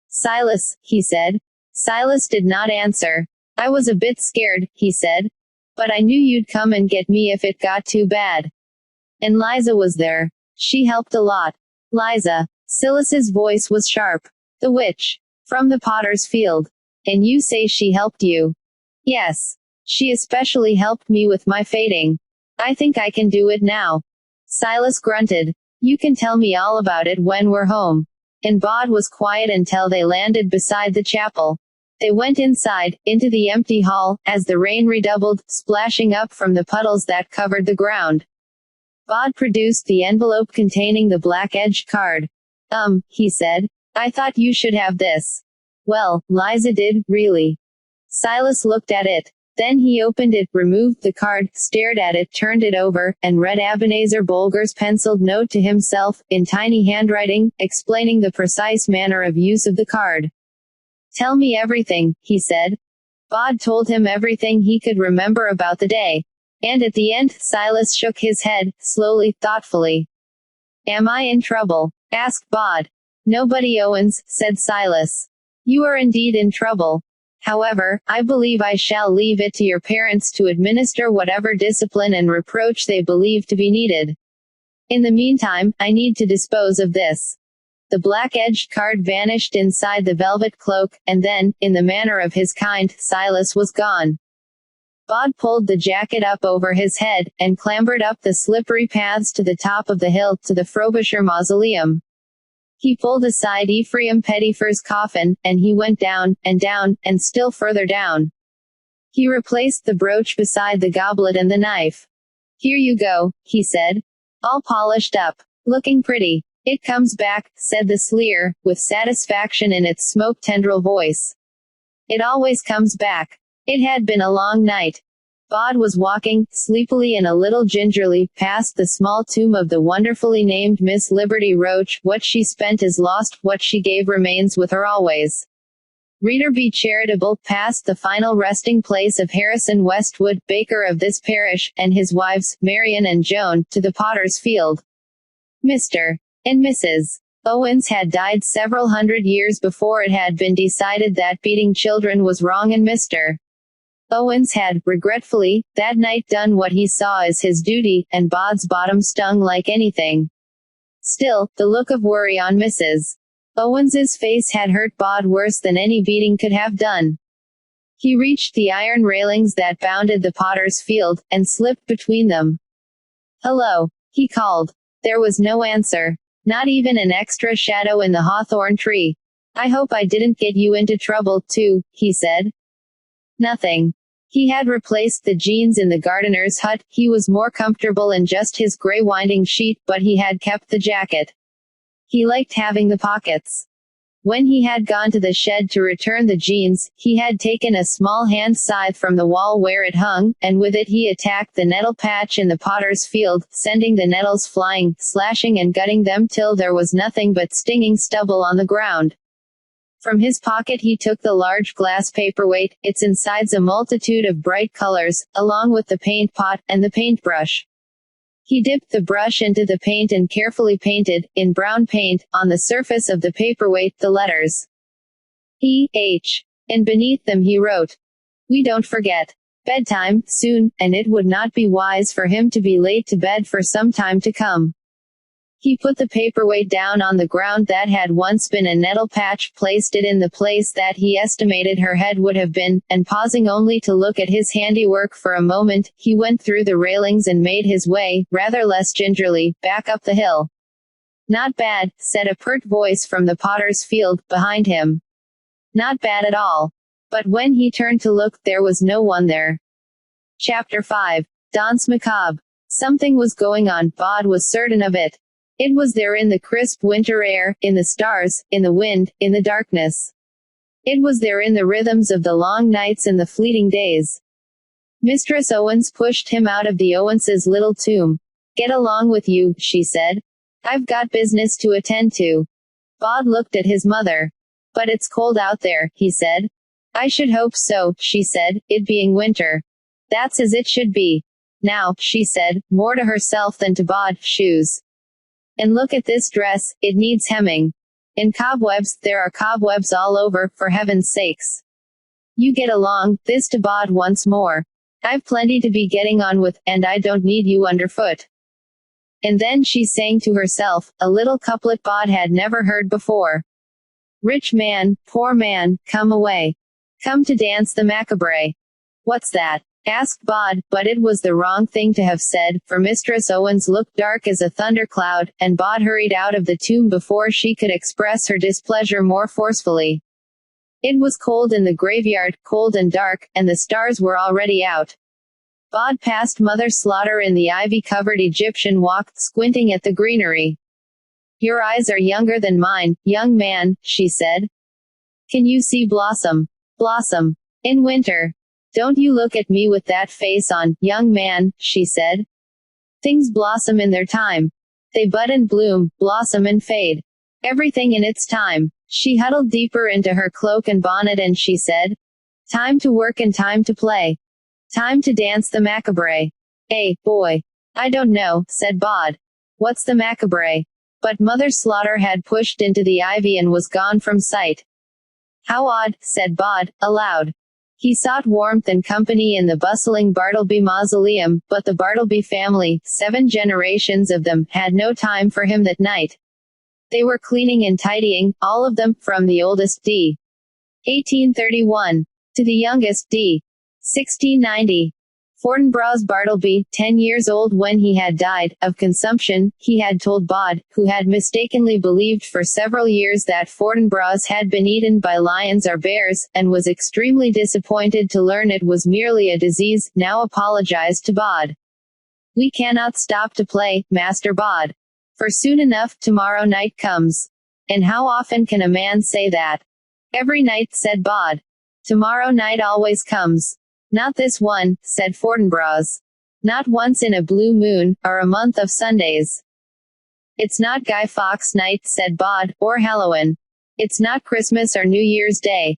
Silas, he said. Silas did not answer. I was a bit scared, he said. But I knew you'd come and get me if it got too bad. And Liza was there. She helped a lot. Liza. Silas's voice was sharp. The witch. From the potter's field. And you say she helped you. Yes. She especially helped me with my fading. I think I can do it now. Silas grunted. You can tell me all about it when we're home. And Bod was quiet until they landed beside the chapel. They went inside, into the empty hall, as the rain redoubled, splashing up from the puddles that covered the ground. Bod produced the envelope containing the black-edged card. He said. I thought you should have this. Well, Liza did, really. Silas looked at it. Then he opened it, removed the card, stared at it, turned it over, and read Ebenezer Bolger's penciled note to himself, in tiny handwriting, explaining the precise manner of use of the card. Tell me everything, he said. Bod told him everything he could remember about the day. And at the end, Silas shook his head, slowly, thoughtfully. Am I in trouble? Asked Bod. Nobody, Owens, said Silas. You are indeed in trouble. However, I believe I shall leave it to your parents to administer whatever discipline and reproach they believe to be needed. In the meantime, I need to dispose of this. The black-edged card vanished inside the velvet cloak, and then, in the manner of his kind, Silas was gone. Bod pulled the jacket up over his head, and clambered up the slippery paths to the top of the hill, to the Frobisher mausoleum. He pulled aside Ephraim Pettifer's coffin, and he went down, and still further down. He replaced the brooch beside the goblet and the knife. Here you go, he said. All polished up. Looking pretty. It comes back, said the Sleer, with satisfaction in its smoke-tendril voice. It always comes back. It had been a long night. Bod was walking, sleepily and a little gingerly, past the small tomb of the wonderfully named Miss Liberty Roach. What she spent is lost, what she gave remains with her always. Reader, be charitable, past the final resting place of Harrison Westwood, baker of this parish, and his wives, Marion and Joan, to the potter's field. Mr. and Mrs. Owens had died several hundred years before it had been decided that beating children was wrong, and Mr. Owens had, regretfully, that night done what he saw as his duty, and Bod's bottom stung like anything. Still, the look of worry on Mrs. Owens's face had hurt Bod worse than any beating could have done. He reached the iron railings that bounded the potter's field, and slipped between them. Hello, he called. There was no answer. Not even an extra shadow in the hawthorn tree. I hope I didn't get you into trouble, too, he said. Nothing. He had replaced the jeans in the gardener's hut. He was more comfortable in just his gray winding sheet, but he had kept the jacket. He liked having the pockets. When he had gone to the shed to return the jeans, he had taken a small hand scythe from the wall where it hung, and with it he attacked the nettle patch in the potter's field, sending the nettles flying, slashing and gutting them till there was nothing but stinging stubble on the ground. From his pocket he took the large glass paperweight, its insides a multitude of bright colors, along with the paint pot, and the paintbrush. He dipped the brush into the paint and carefully painted, in brown paint, on the surface of the paperweight, the letters E.H. And beneath them he wrote, We don't forget. Bedtime, soon, and it would not be wise for him to be late to bed for some time to come. He put the paperweight down on the ground that had once been a nettle patch, placed it in the place that he estimated her head would have been, and pausing only to look at his handiwork for a moment, he went through the railings and made his way, rather less gingerly, back up the hill. Not bad, said a pert voice from the potter's field, behind him. Not bad at all. But when he turned to look, there was no one there. Chapter 5. Danse Macabre. Something was going on, Bod was certain of it. It was there in the crisp winter air, in the stars, in the wind, in the darkness. It was there in the rhythms of the long nights and the fleeting days. Mistress Owens pushed him out of the Owens's little tomb. Get along with you, she said. I've got business to attend to. Bod looked at his mother. But it's cold out there, he said. I should hope so, she said, it being winter. That's as it should be. Now, she said, more to herself than to Bod, shoes. And look at this dress, it needs hemming. And cobwebs, there are cobwebs all over, for heaven's sakes. You get along, this to Bod once more. I've plenty to be getting on with, and I don't need you underfoot. And then she sang to herself, a little couplet Bod had never heard before. Rich man, poor man, come away. Come to dance the macabre. What's that? Asked Bod, but it was the wrong thing to have said, for Mistress Owens looked dark as a thundercloud, and Bod hurried out of the tomb before she could express her displeasure more forcefully. It was cold in the graveyard, cold and dark, and the stars were already out. Bod passed Mother Slaughter in the ivy-covered Egyptian walk, squinting at the greenery. Your eyes are younger than mine, young man, she said. Can you see blossom? Blossom. In winter. Don't you look at me with that face on, young man, she said. Things blossom in their time. They bud and bloom, blossom and fade. Everything in its time. She huddled deeper into her cloak and bonnet and she said, time to work and time to play. Time to dance the macabre. Boy. I don't know, said Bod. What's the macabre? But Mother Slaughter had pushed into the ivy and was gone from sight. How odd, said Bod, aloud. He sought warmth and company in the bustling Bartleby mausoleum, but the Bartleby family, 7 generations of them, had no time for him that night. They were cleaning and tidying, all of them, from the oldest D. 1831. To the youngest D. 1690. Fortinbras Bartleby, 10 years old when he had died, of consumption, he had told Bod, who had mistakenly believed for several years that Fortinbras had been eaten by lions or bears, and was extremely disappointed to learn it was merely a disease, now apologized to Bod. We cannot stop to play, Master Bod. For soon enough, tomorrow night comes. And how often can a man say that? Every night, said Bod. Tomorrow night always comes. Not this one, said Fortinbras. Not once in a blue moon, or a month of Sundays. It's not Guy Fawkes night, said Bod, or Halloween. It's not Christmas or New Year's Day.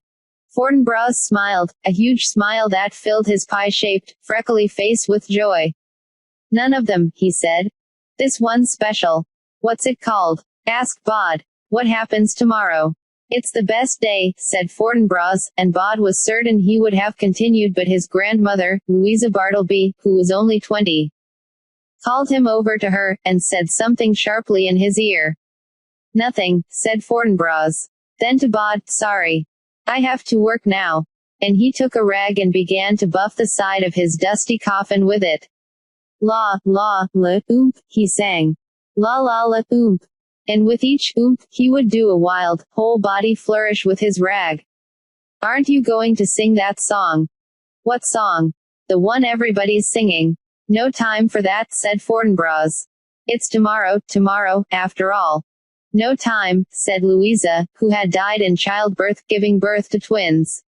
Fortinbras smiled, a huge smile that filled his pie-shaped, freckly face with joy. None of them, he said. This one's special. What's it called? Asked Bod. What happens tomorrow? It's the best day, said Fortinbras, and Bod was certain he would have continued, but his grandmother, Louisa Bartleby, who was only 20, called him over to her, and said something sharply in his ear. Nothing, said Fortinbras. Then to Bod, sorry. I have to work now. And he took a rag and began to buff the side of his dusty coffin with it. La, la, la, oomp, he sang. La la la, oomp. And with each oomp, he would do a wild, whole-body flourish with his rag. Aren't you going to sing that song? What song? The one everybody's singing. No time for that, said Fortinbras. It's tomorrow, after all. No time, said Louisa, who had died in childbirth, giving birth to twins.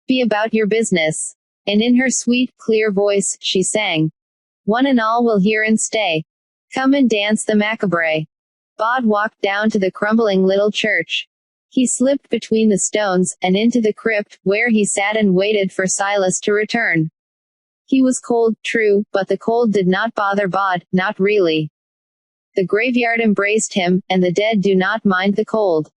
Be about your business. And in her sweet, clear voice, she sang. One and all will hear and stay. Come and dance the macabre. Bod walked down to the crumbling little church. He slipped between the stones, and into the crypt, where he sat and waited for Silas to return. He was cold, true, but the cold did not bother Bod, not really. The graveyard embraced him, and the dead do not mind the cold.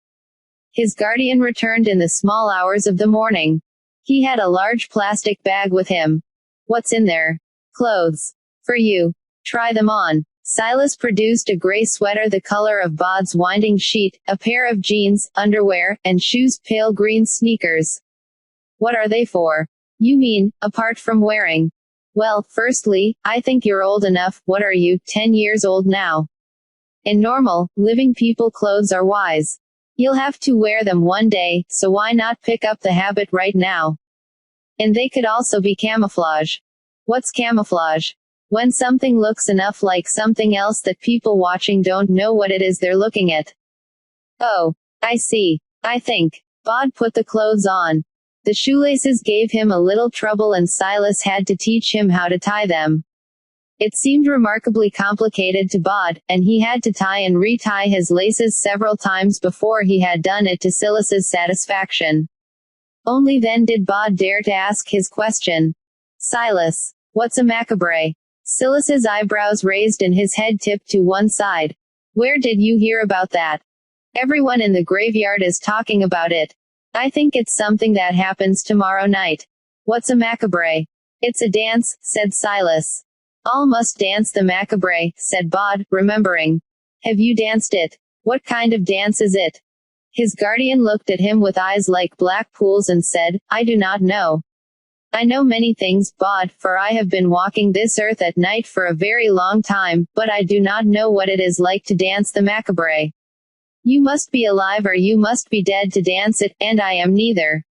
His guardian returned in the small hours of the morning. He had a large plastic bag with him. What's in there? Clothes. For you. Try them on. Silas produced a gray sweater the color of Bod's winding sheet, a pair of jeans, underwear, and shoes, pale green sneakers. What are they for? You mean, apart from wearing? Well, firstly, I think you're old enough. What are you, 10 years old now? In normal, living people clothes are wise. You'll have to wear them one day, so why not pick up the habit right now? And they could also be camouflage. What's camouflage? When something looks enough like something else that people watching don't know what it is they're looking at. Oh, I see. I think. Bod put the clothes on. The shoelaces gave him a little trouble and Silas had to teach him how to tie them. It seemed remarkably complicated to Bod, and he had to tie and retie his laces several times before he had done it to Silas's satisfaction. Only then did Bod dare to ask his question. Silas, what's a macabre? Silas's eyebrows raised and his head tipped to one side. Where did you hear about that? Everyone in the graveyard is talking about it. I think it's something that happens tomorrow night. What's a macabre? It's a dance, said Silas. All must dance the macabre, said Bod, remembering. Have you danced it? What kind of dance is it? His guardian looked at him with eyes like black pools and said, I do not know. I know many things, Bod, for I have been walking this earth at night for a very long time, but I do not know what it is like to dance the macabre. You must be alive or you must be dead to dance it, and I am neither.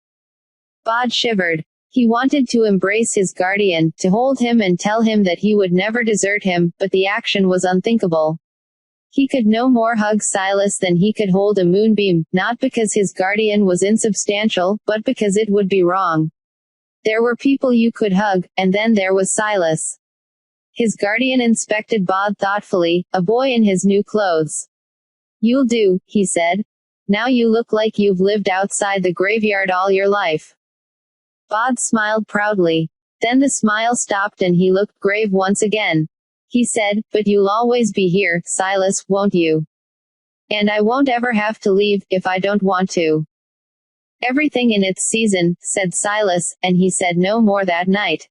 Bod shivered. He wanted to embrace his guardian, to hold him and tell him that he would never desert him, but the action was unthinkable. He could no more hug Silas than he could hold a moonbeam, not because his guardian was insubstantial, but because it would be wrong. There were people you could hug, and then there was Silas. His guardian inspected Bod thoughtfully, a boy in his new clothes. You'll do, he said. Now you look like you've lived outside the graveyard all your life. Bod smiled proudly. Then the smile stopped and he looked grave once again. He said, but you'll always be here, Silas, won't you? And I won't ever have to leave, if I don't want to. Everything in its season, said Silas, and he said no more that night.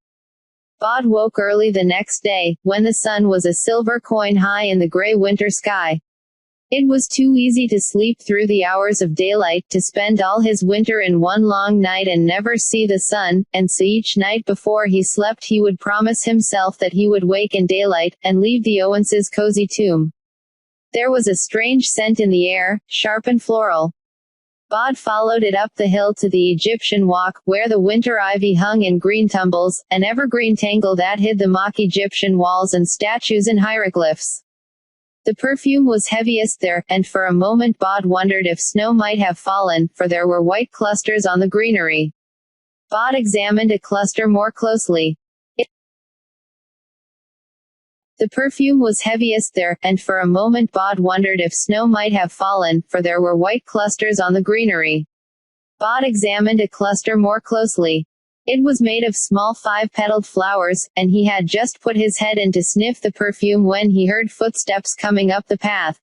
Bod woke early the next day, when the sun was a silver coin high in the gray winter sky. It was too easy to sleep through the hours of daylight, to spend all his winter in one long night and never see the sun, and so each night before he slept he would promise himself that he would wake in daylight, and leave the Owens' cozy tomb. There was a strange scent in the air, sharp and floral. Bod followed it up the hill to the Egyptian walk, where the winter ivy hung in green tumbles, an evergreen tangle that hid the mock Egyptian walls and statues and hieroglyphs. The perfume was heaviest there, and for a moment Bod wondered if snow might have fallen, for there were white clusters on the greenery. Bod examined a cluster more closely. The perfume was heaviest there, and for a moment Bod wondered if snow might have fallen, for there were white clusters on the greenery. Bod examined a cluster more closely. It was made of small 5-petaled flowers, and he had just put his head in to sniff the perfume when he heard footsteps coming up the path.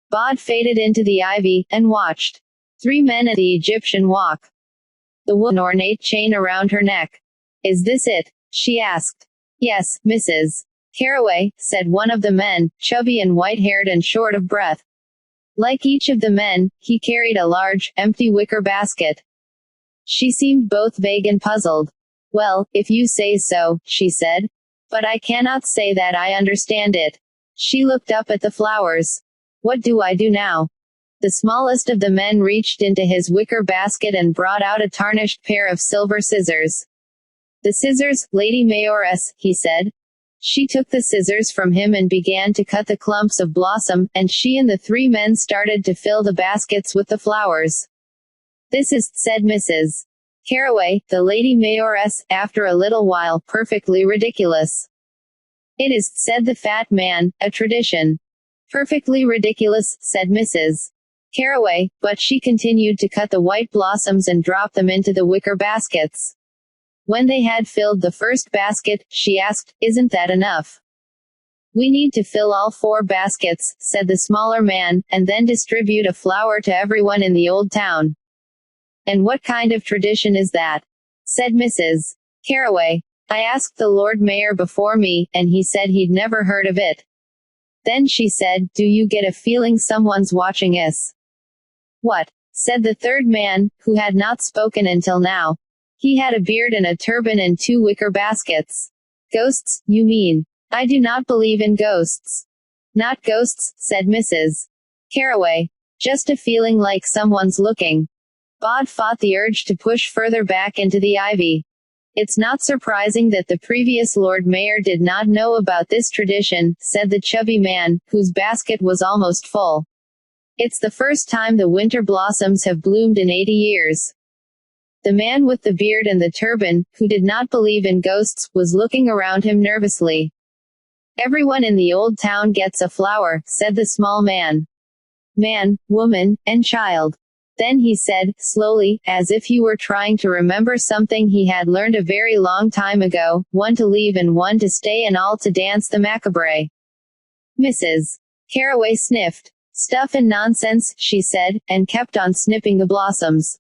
Bod faded into the ivy, and watched. 3 men at the Egyptian walk. The woman ornate chain around her neck. Is this it? She asked. Yes, Mrs. Caraway, said one of the men, chubby and white-haired and short of breath. Like each of the men, he carried a large, empty wicker basket. She seemed both vague and puzzled. Well, if you say so, she said. But I cannot say that I understand it. She looked up at the flowers. What do I do now? The smallest of the men reached into his wicker basket and brought out a tarnished pair of silver scissors. The scissors, Lady Mayoress, he said. She took the scissors from him and began to cut the clumps of blossom, and she and the 3 men started to fill the baskets with the flowers. This is, said Mrs. Caraway, the Lady Mayoress, after a little while, perfectly ridiculous. It is, said the fat man, a tradition. Perfectly ridiculous, said Mrs. Caraway, but she continued to cut the white blossoms and drop them into the wicker baskets. When they had filled the first basket, she asked, isn't that enough? We need to fill all 4 baskets, said the smaller man, and then distribute a flower to everyone in the old town. And what kind of tradition is that? Said Mrs. Caraway. I asked the Lord Mayor before me, and he said he'd never heard of it. Then she said, do you get a feeling someone's watching us? What? Said the 3rd man, who had not spoken until now. He had a beard and a turban and 2 wicker baskets. Ghosts, you mean? I do not believe in ghosts. Not ghosts, said Mrs. Caraway. Just a feeling like someone's looking. Bod fought the urge to push further back into the ivy. It's not surprising that the previous Lord Mayor did not know about this tradition, said the chubby man, whose basket was almost full. It's the first time the winter blossoms have bloomed in 80 years. The man with the beard and the turban, who did not believe in ghosts, was looking around him nervously. Everyone in the old town gets a flower, said the small man. Man, woman, and child. Then he said, slowly, as if he were trying to remember something he had learned a very long time ago, 1 to leave and 1 to stay and all to dance the macabre. Mrs. Caraway sniffed. Stuff and nonsense, she said, and kept on snipping the blossoms.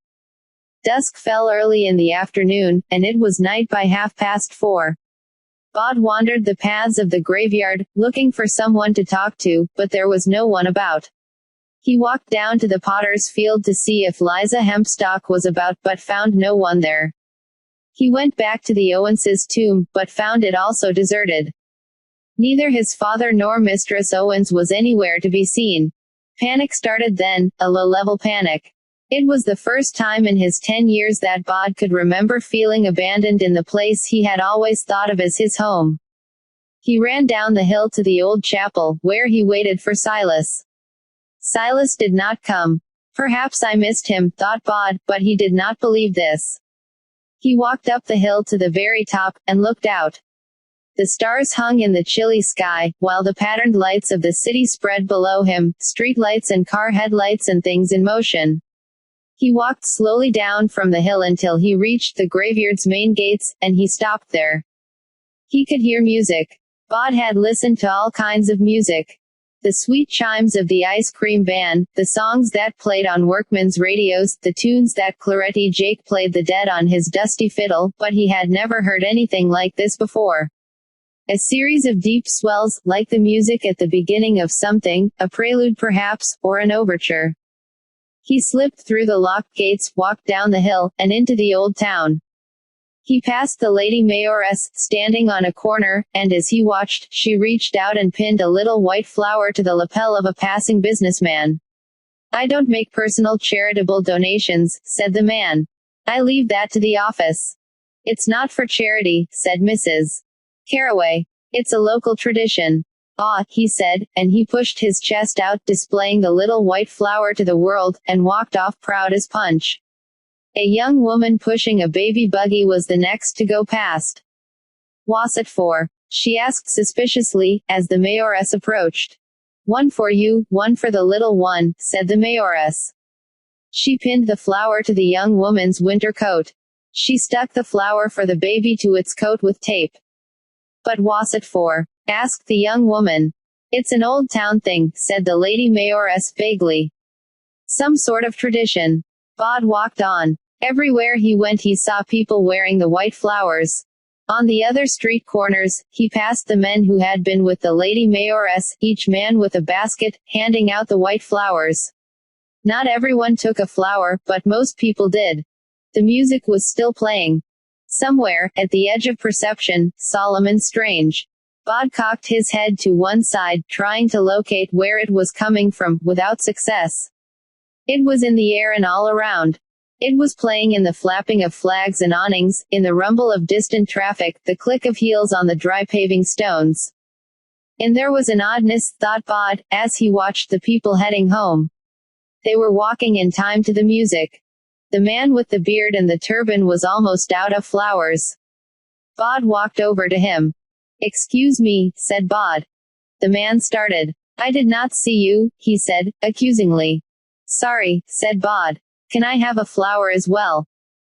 Dusk fell early in the afternoon, and it was night by 4:30. Bod wandered the paths of the graveyard, looking for someone to talk to, but there was no one about. He walked down to the potter's field to see if Liza Hempstock was about, but found no one there. He went back to the Owens' tomb, but found it also deserted. Neither his father nor Mistress Owens was anywhere to be seen. Panic started then, a low-level panic. It was the first time in his 10 years that Bod could remember feeling abandoned in the place he had always thought of as his home. He ran down the hill to the old chapel, where he waited for Silas. Silas did not come. Perhaps I missed him, thought Bod, but he did not believe this. He walked up the hill to the very top, and looked out. The stars hung in the chilly sky, while the patterned lights of the city spread below him, street lights and car headlights and things in motion. He walked slowly down from the hill until he reached the graveyard's main gates, and he stopped there. He could hear music. Bod had listened to all kinds of music. The sweet chimes of the ice cream van, the songs that played on workmen's radios, the tunes that Claretti Jake played the dead on his dusty fiddle, but he had never heard anything like this before. A series of deep swells, like the music at the beginning of something, a prelude perhaps, or an overture. He slipped through the locked gates, walked down the hill, and into the old town. He passed the Lady Mayoress, standing on a corner, and as he watched, she reached out and pinned a little white flower to the lapel of a passing businessman. "I don't make personal charitable donations," said the man. "I leave that to the office." "It's not for charity," said Mrs. Caraway. "It's a local tradition." "Ah," he said, and he pushed his chest out, displaying the little white flower to the world, and walked off proud as Punch. A young woman pushing a baby buggy was the next to go past. "What's it for?" she asked suspiciously, as the mayoress approached. "One for you, one for the little one," said the mayoress. She pinned the flower to the young woman's winter coat. She stuck the flower for the baby to its coat with tape. "But what's it for?" asked the young woman. "It's an old town thing," said the lady mayoress vaguely. "Some sort of tradition." Bod walked on. Everywhere he went he saw people wearing the white flowers. On the other street corners, he passed the men who had been with the lady mayoress, each man with a basket, handing out the white flowers. Not everyone took a flower, but most people did. The music was still playing. Somewhere, at the edge of perception, solemn and strange. Bod cocked his head to one side, trying to locate where it was coming from, without success. It was in the air and all around. It was playing in the flapping of flags and awnings, in the rumble of distant traffic, the click of heels on the dry paving stones. And there was an oddness, thought Bod, as he watched the people heading home. They were walking in time to the music. The man with the beard and the turban was almost out of flowers. Bod walked over to him. "Excuse me," said Bod. The man started. "I did not see you," he said, accusingly. "Sorry," said Bod. "Can I have a flower as well?"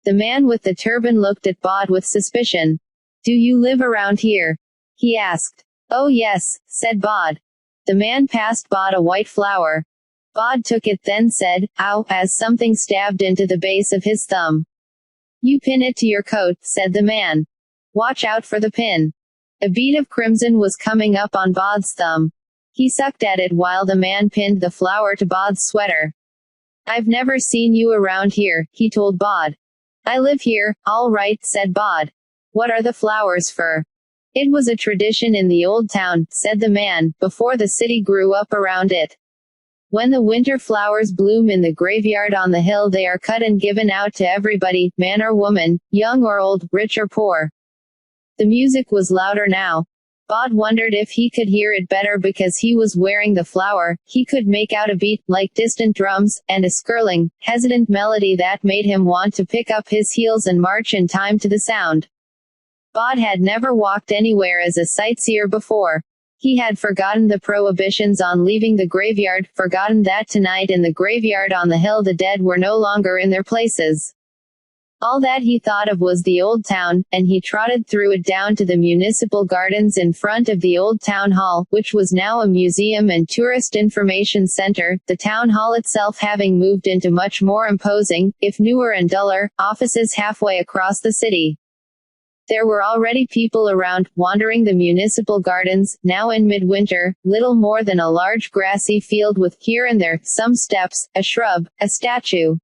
The man with the turban looked at Bod with suspicion. "Do you live around here?" he asked. "Oh yes," said Bod. The man passed Bod a white flower. Bod took it, then said, "Ow," as something stabbed into the base of his thumb. "You pin it to your coat," said the man. "Watch out for the pin." A bead of crimson was coming up on Bod's thumb. He sucked at it while the man pinned the flower to Bod's sweater. "I've never seen you around here," he told Bod. "I live here." "All right," said Bod. "What are the flowers for?" "It was a tradition in the old town," said the man, "before the city grew up around it. When the winter flowers bloom in the graveyard on the hill, they are cut and given out to everybody, man or woman, young or old, rich or poor." The music was louder now. Bod wondered if he could hear it better because he was wearing the flower. He could make out a beat, like distant drums, and a skirling, hesitant melody that made him want to pick up his heels and march in time to the sound. Bod had never walked anywhere as a sightseer before. He had forgotten the prohibitions on leaving the graveyard, forgotten that tonight in the graveyard on the hill the dead were no longer in their places. All that he thought of was the old town, and he trotted through it down to the municipal gardens in front of the old town hall, which was now a museum and tourist information center, the town hall itself having moved into much more imposing, if newer and duller, offices halfway across the city. There were already people around, wandering the municipal gardens, now in midwinter, little more than a large grassy field with here and there, some steps, a shrub, a statue.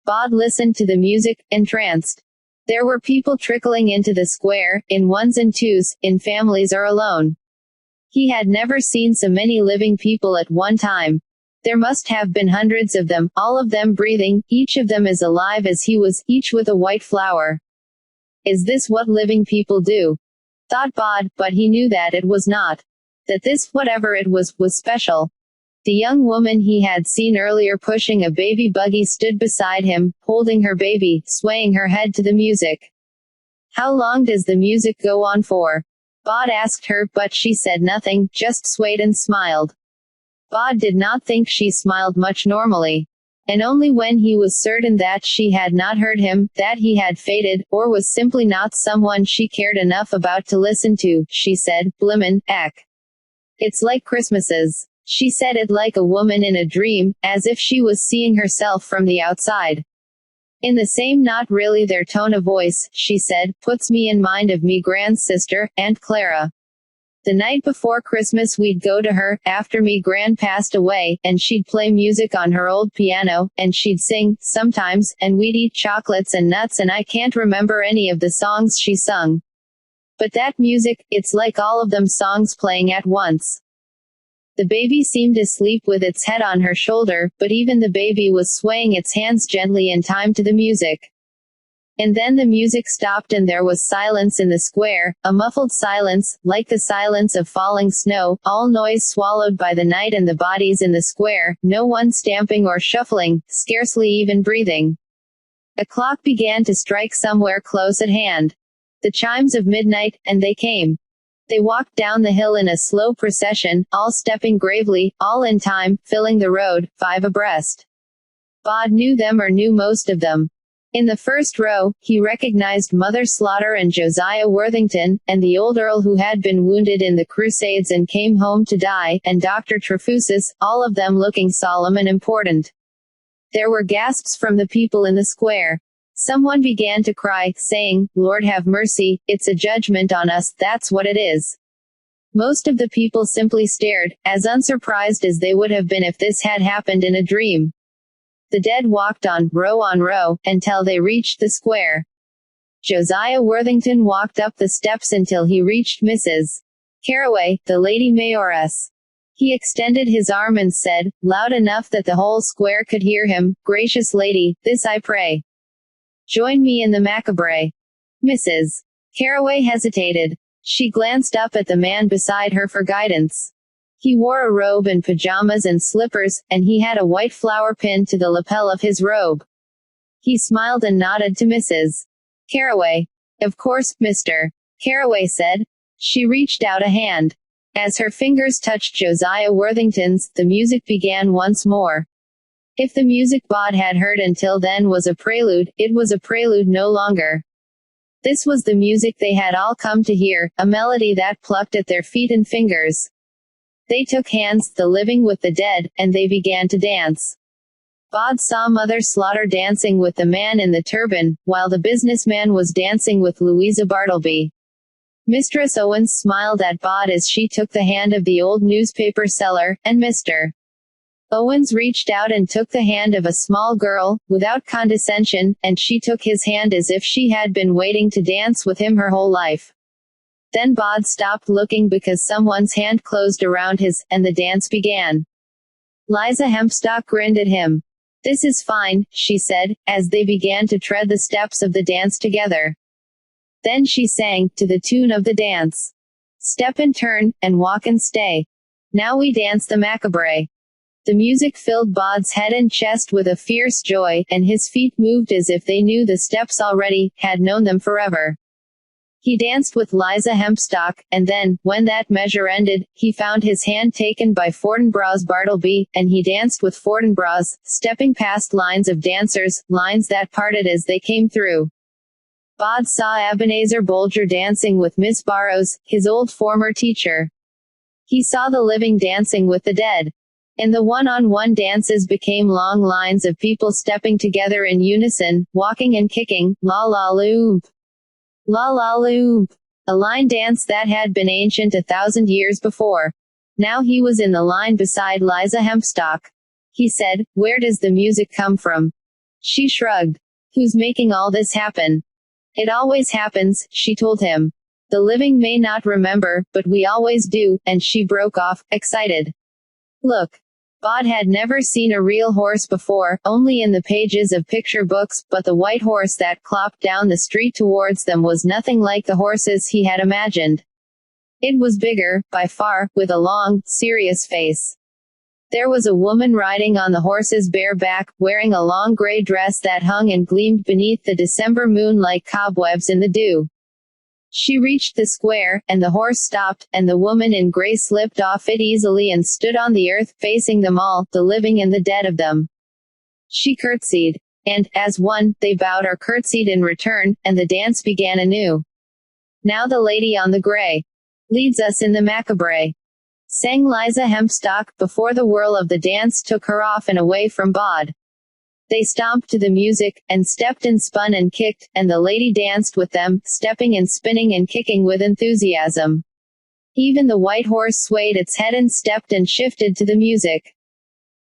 Bod listened to the music, entranced. There were people trickling into the square, in ones and twos, in families or alone. He had never seen so many living people at one time. There must have been hundreds of them, all of them breathing, each of them as alive as he was, each with a white flower. Is this what living people do? Thought Bod, but he knew that it was not. That this, whatever it was special. The young woman he had seen earlier pushing a baby buggy stood beside him, holding her baby, swaying her head to the music. How long does the music go on for? Bod asked her, but she said nothing, just swayed and smiled. Bod did not think she smiled much normally. And only when he was certain that she had not heard him, that he had faded, or was simply not someone she cared enough about to listen to, she said, "Blimmin', eck. It's like Christmases." She said it like a woman in a dream, as if she was seeing herself from the outside. In the same not really their tone of voice, she said, "Puts me in mind of me grand's sister, Aunt Clara. The night before Christmas we'd go to her, after me gran passed away, and she'd play music on her old piano, and she'd sing, sometimes, and we'd eat chocolates and nuts and I can't remember any of the songs she sung. But that music, it's like all of them songs playing at once." The baby seemed asleep with its head on her shoulder, but even the baby was swaying its hands gently in time to the music. And then the music stopped and there was silence in the square, a muffled silence, like the silence of falling snow, all noise swallowed by the night and the bodies in the square, no one stamping or shuffling, scarcely even breathing. A clock began to strike somewhere close at hand. The chimes of midnight, and they came. They walked down the hill in a slow procession, all stepping gravely, all in time, filling the road, 5 abreast. Bod knew them or knew most of them. In the first row, he recognized Mother Slaughter and Josiah Worthington, and the old Earl who had been wounded in the Crusades and came home to die, and Dr. Trefusis, all of them looking solemn and important. There were gasps from the people in the square. Someone began to cry, saying, "Lord have mercy, it's a judgment on us, that's what it is." Most of the people simply stared, as unsurprised as they would have been if this had happened in a dream. The dead walked on, row, until they reached the square. Josiah Worthington walked up the steps until he reached Mrs. Carraway, the Lady Mayoress. He extended his arm and said, loud enough that the whole square could hear him, "Gracious lady, this I pray. Join me in the macabre." Mrs. Carraway hesitated. She glanced up at the man beside her for guidance. He wore a robe and pajamas and slippers, and he had a white flower pinned to the lapel of his robe. He smiled and nodded to Mrs. Carraway. "Of course, Mr. Carraway said." She reached out a hand. As her fingers touched Josiah Worthington's, the music began once more. If the music Bod had heard until then was a prelude, it was a prelude no longer. This was the music they had all come to hear, a melody that plucked at their feet and fingers. They took hands, the living with the dead, and they began to dance. Bod saw Mother Slaughter dancing with the man in the turban, while the businessman was dancing with Louisa Bartleby. Mistress Owens smiled at Bod as she took the hand of the old newspaper seller, and Mr. Owens reached out and took the hand of a small girl, without condescension, and she took his hand as if she had been waiting to dance with him her whole life. Then Bod stopped looking because someone's hand closed around his, and the dance began. Liza Hempstock grinned at him. "This is fine," she said, as they began to tread the steps of the dance together. Then she sang, to the tune of the dance. "Step and turn, and walk and stay. Now we dance the macabre." The music filled Bod's head and chest with a fierce joy, and his feet moved as if they knew the steps already, had known them forever. He danced with Liza Hempstock, and then, when that measure ended, he found his hand taken by Fortinbras Bartleby, and he danced with Fortinbras, stepping past lines of dancers, lines that parted as they came through. Bod saw Ebenezer Bolger dancing with Miss Barrows, his old former teacher. He saw the living dancing with the dead. And the one-on-one dances became long lines of people stepping together in unison, walking and kicking, la-la-loomp. La-la-loomp. A line dance that had been ancient 1,000 years before. Now he was in the line beside Liza Hempstock. He said, "Where does the music come from?" She shrugged. "Who's making all this happen?" It always happens, she told him. The living may not remember, but we always do, and she broke off, excited. Look. Bod had never seen a real horse before, only in the pages of picture books, but the white horse that clopped down the street towards them was nothing like the horses he had imagined. It was bigger, by far, with a long, serious face. There was a woman riding on the horse's bare back, wearing a long gray dress that hung and gleamed beneath the December moon like cobwebs in the dew. She reached the square, and the horse stopped, and the woman in gray slipped off it easily and stood on the earth, facing them all, the living and the dead of them. She curtsied. And, as one, they bowed or curtsied in return, and the dance began anew. Now the lady on the gray leads us in the macabre, sang Liza Hempstock, before the whirl of the dance took her off and away from Bod. They stomped to the music, and stepped and spun and kicked, and the lady danced with them, stepping and spinning and kicking with enthusiasm. Even the white horse swayed its head and stepped and shifted to the music.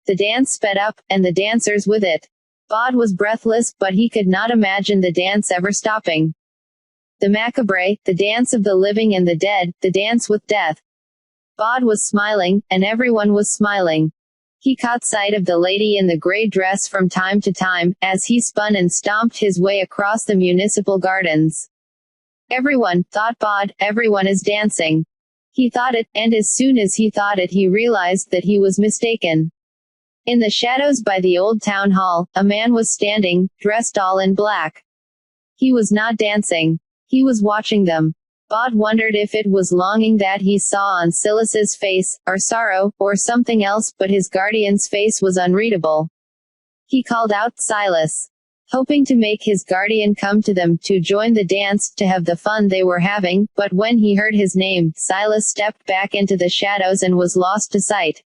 The dance sped up, and the dancers with it. Bod was breathless, but he could not imagine the dance ever stopping. The macabre, the dance of the living and the dead, the dance with death. Bod was smiling, and everyone was smiling. He caught sight of the lady in the gray dress from time to time, as he spun and stomped his way across the municipal gardens. Everyone, thought Bod, everyone is dancing. He thought it, and as soon as he thought it he realized that he was mistaken. In the shadows by the old town hall, a man was standing, dressed all in black. He was not dancing. He was watching them. Bod wondered if it was longing that he saw on Silas's face, or sorrow, or something else, but his guardian's face was unreadable. He called out, Silas, hoping to make his guardian come to them, to join the dance, to have the fun they were having, but when he heard his name, Silas stepped back into the shadows and was lost to sight.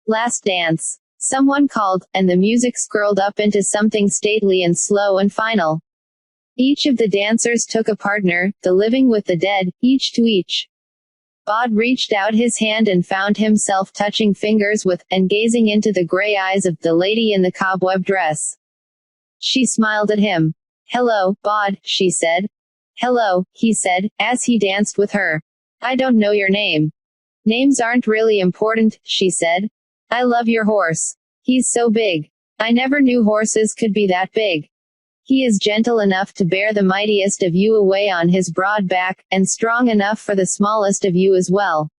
Last dance. Someone called, and the music scrolled up into something stately and slow and final. Each of the dancers took a partner, the living with the dead, each to each. Bod reached out his hand and found himself touching fingers with, and gazing into the gray eyes of, the lady in the cobweb dress. She smiled at him. Hello, Bod, she said. Hello, he said, as he danced with her. I don't know your name. Names aren't really important, she said. I love your horse. He's so big. I never knew horses could be that big. He is gentle enough to bear the mightiest of you away on his broad back, and strong enough for the smallest of you as well.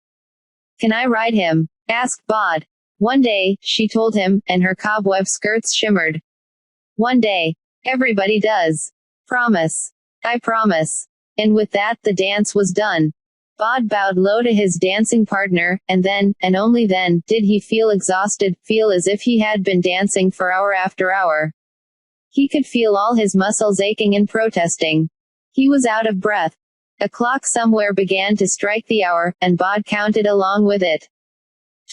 Can I ride him? Asked Bod. One day, she told him, and her cobweb skirts shimmered. One day. Everybody does. Promise. I promise. And with that, the dance was done. Bod bowed low to his dancing partner, and then, and only then, did he feel exhausted, feel as if he had been dancing for hour after hour. He could feel all his muscles aching and protesting. He was out of breath. A clock somewhere began to strike the hour, and Bod counted along with it.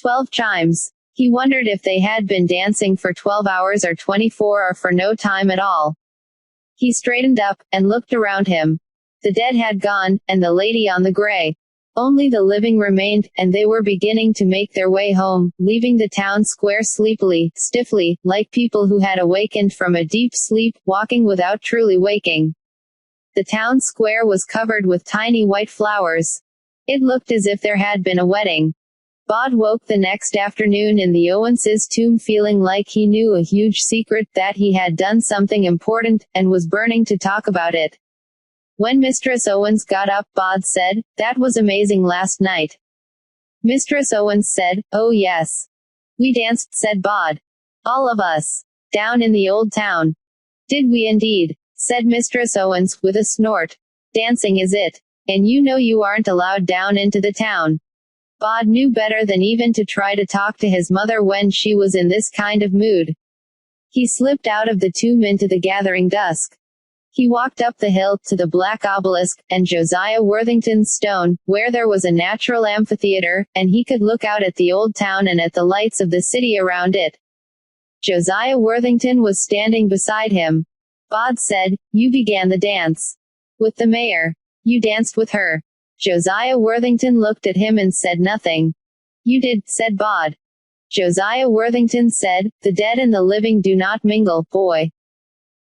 12 chimes. He wondered if they had been dancing for 12 hours or 24 or for no time at all. He straightened up, and looked around him. The dead had gone, and the lady on the gray. Only the living remained, and they were beginning to make their way home, leaving the town square sleepily, stiffly, like people who had awakened from a deep sleep, walking without truly waking. The town square was covered with tiny white flowers. It looked as if there had been a wedding. Bod woke the next afternoon in the Owens' tomb feeling like he knew a huge secret, that he had done something important, and was burning to talk about it. When Mistress Owens got up, Bod said, That was amazing last night. Mistress Owens said, Oh yes. We danced, said Bod. All of us. Down in the old town. Did we indeed? Said Mistress Owens, with a snort. Dancing is it. And you know you aren't allowed down into the town. Bod knew better than even to try to talk to his mother when she was in this kind of mood. He slipped out of the tomb into the gathering dusk. He walked up the hill, to the black obelisk, and Josiah Worthington's stone, where there was a natural amphitheater, and he could look out at the old town and at the lights of the city around it. Josiah Worthington was standing beside him. Bod said, You began the dance. With the mayor. You danced with her. Josiah Worthington looked at him and said nothing. You did, said Bod. Josiah Worthington said, The dead and the living do not mingle, boy.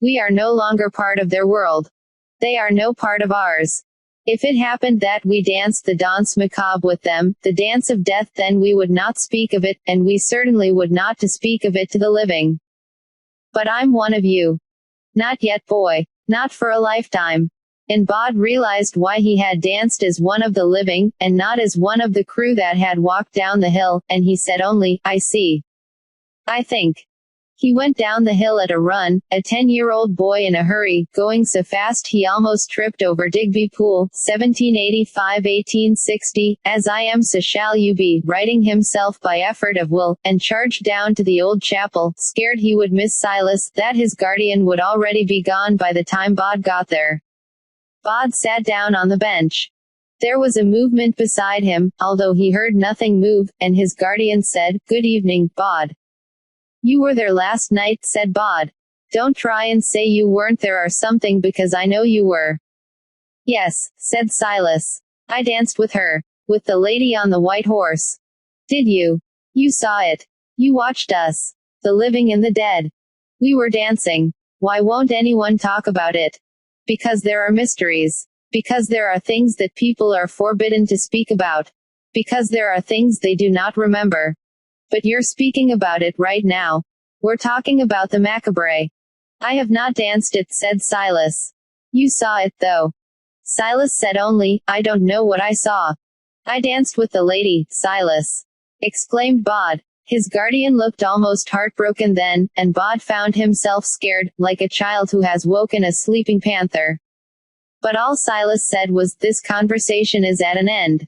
We are no longer part of their world. They are no part of ours. If it happened that we danced the danse macabre with them, the dance of death, then we would not speak of it, and we certainly would not to speak of it to the living. But I'm one of you. Not yet, boy. Not for a lifetime. And Bod realized why he had danced as one of the living, and not as one of the crew that had walked down the hill, and he said only, I see. I think. He went down the hill at a run, a 10-year-old boy in a hurry, going so fast he almost tripped over Digby Pool, 1785–1860, as I am so shall you be, righting himself by effort of will, and charged down to the old chapel, scared he would miss Silas, that his guardian would already be gone by the time Bod got there. Bod sat down on the bench. There was a movement beside him, although he heard nothing move, and his guardian said, Good evening, Bod. You were there last night, said Bod. Don't try and say you weren't there or something, because I know you were. Yes, said Silas. I danced with her. With the lady on the white horse. Did you? You saw it. You watched us. The living and the dead. We were dancing. Why won't anyone talk about it? Because there are mysteries. Because there are things that people are forbidden to speak about. Because there are things they do not remember. But you're speaking about it right now. We're talking about the macabre. I have not danced it, said Silas. You saw it, though. Silas said only, I don't know what I saw. I danced with the lady, Silas. Exclaimed Bod. His guardian looked almost heartbroken then, and Bod found himself scared, like a child who has woken a sleeping panther. But all Silas said was, This conversation is at an end.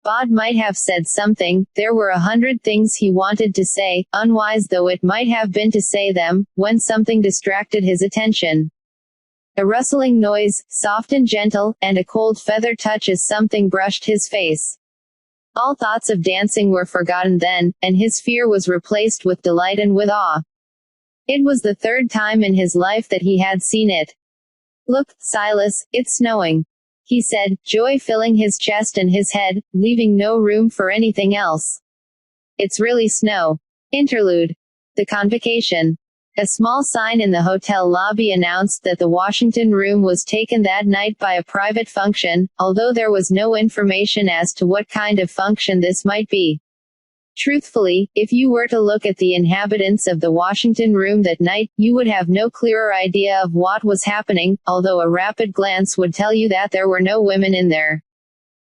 Bod might have said something, there were 100 things he wanted to say, unwise though it might have been to say them, when something distracted his attention. A rustling noise, soft and gentle, and a cold feather touch as something brushed his face. All thoughts of dancing were forgotten then, and his fear was replaced with delight and with awe. It was the third time in his life that he had seen it. Look, Silas, it's snowing. He said, joy filling his chest and his head, leaving no room for anything else. It's really snow. Interlude. The convocation. A small sign in the hotel lobby announced that the Washington room was taken that night by a private function, although there was no information as to what kind of function this might be. Truthfully, if you were to look at the inhabitants of the Washington room that night, you would have no clearer idea of what was happening, although a rapid glance would tell you that there were no women in there.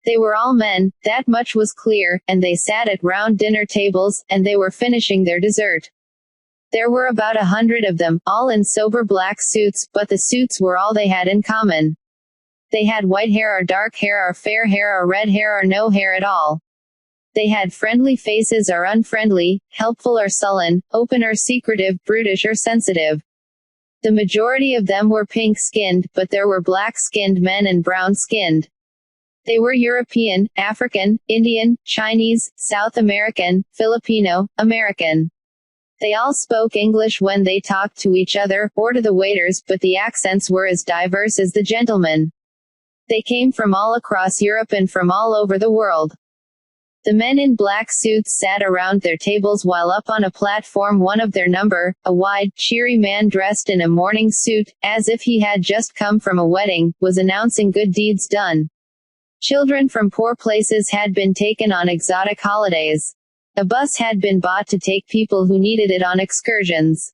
They were all men, that much was clear, and they sat at round dinner tables, and they were finishing their dessert. There were about 100 of them, all in sober black suits, but the suits were all they had in common. They had white hair or dark hair or fair hair or red hair or no hair at all. They had friendly faces or unfriendly, helpful or sullen, open or secretive, brutish or sensitive. The majority of them were pink-skinned, but there were black-skinned men and brown-skinned. They were European, African, Indian, Chinese, South American, Filipino, American. They all spoke English when they talked to each other, or to the waiters, but the accents were as diverse as the gentlemen. They came from all across Europe and from all over the world. The men in black suits sat around their tables while up on a platform one of their number, a wide, cheery man dressed in a morning suit, as if he had just come from a wedding, was announcing good deeds done. Children from poor places had been taken on exotic holidays. A bus had been bought to take people who needed it on excursions.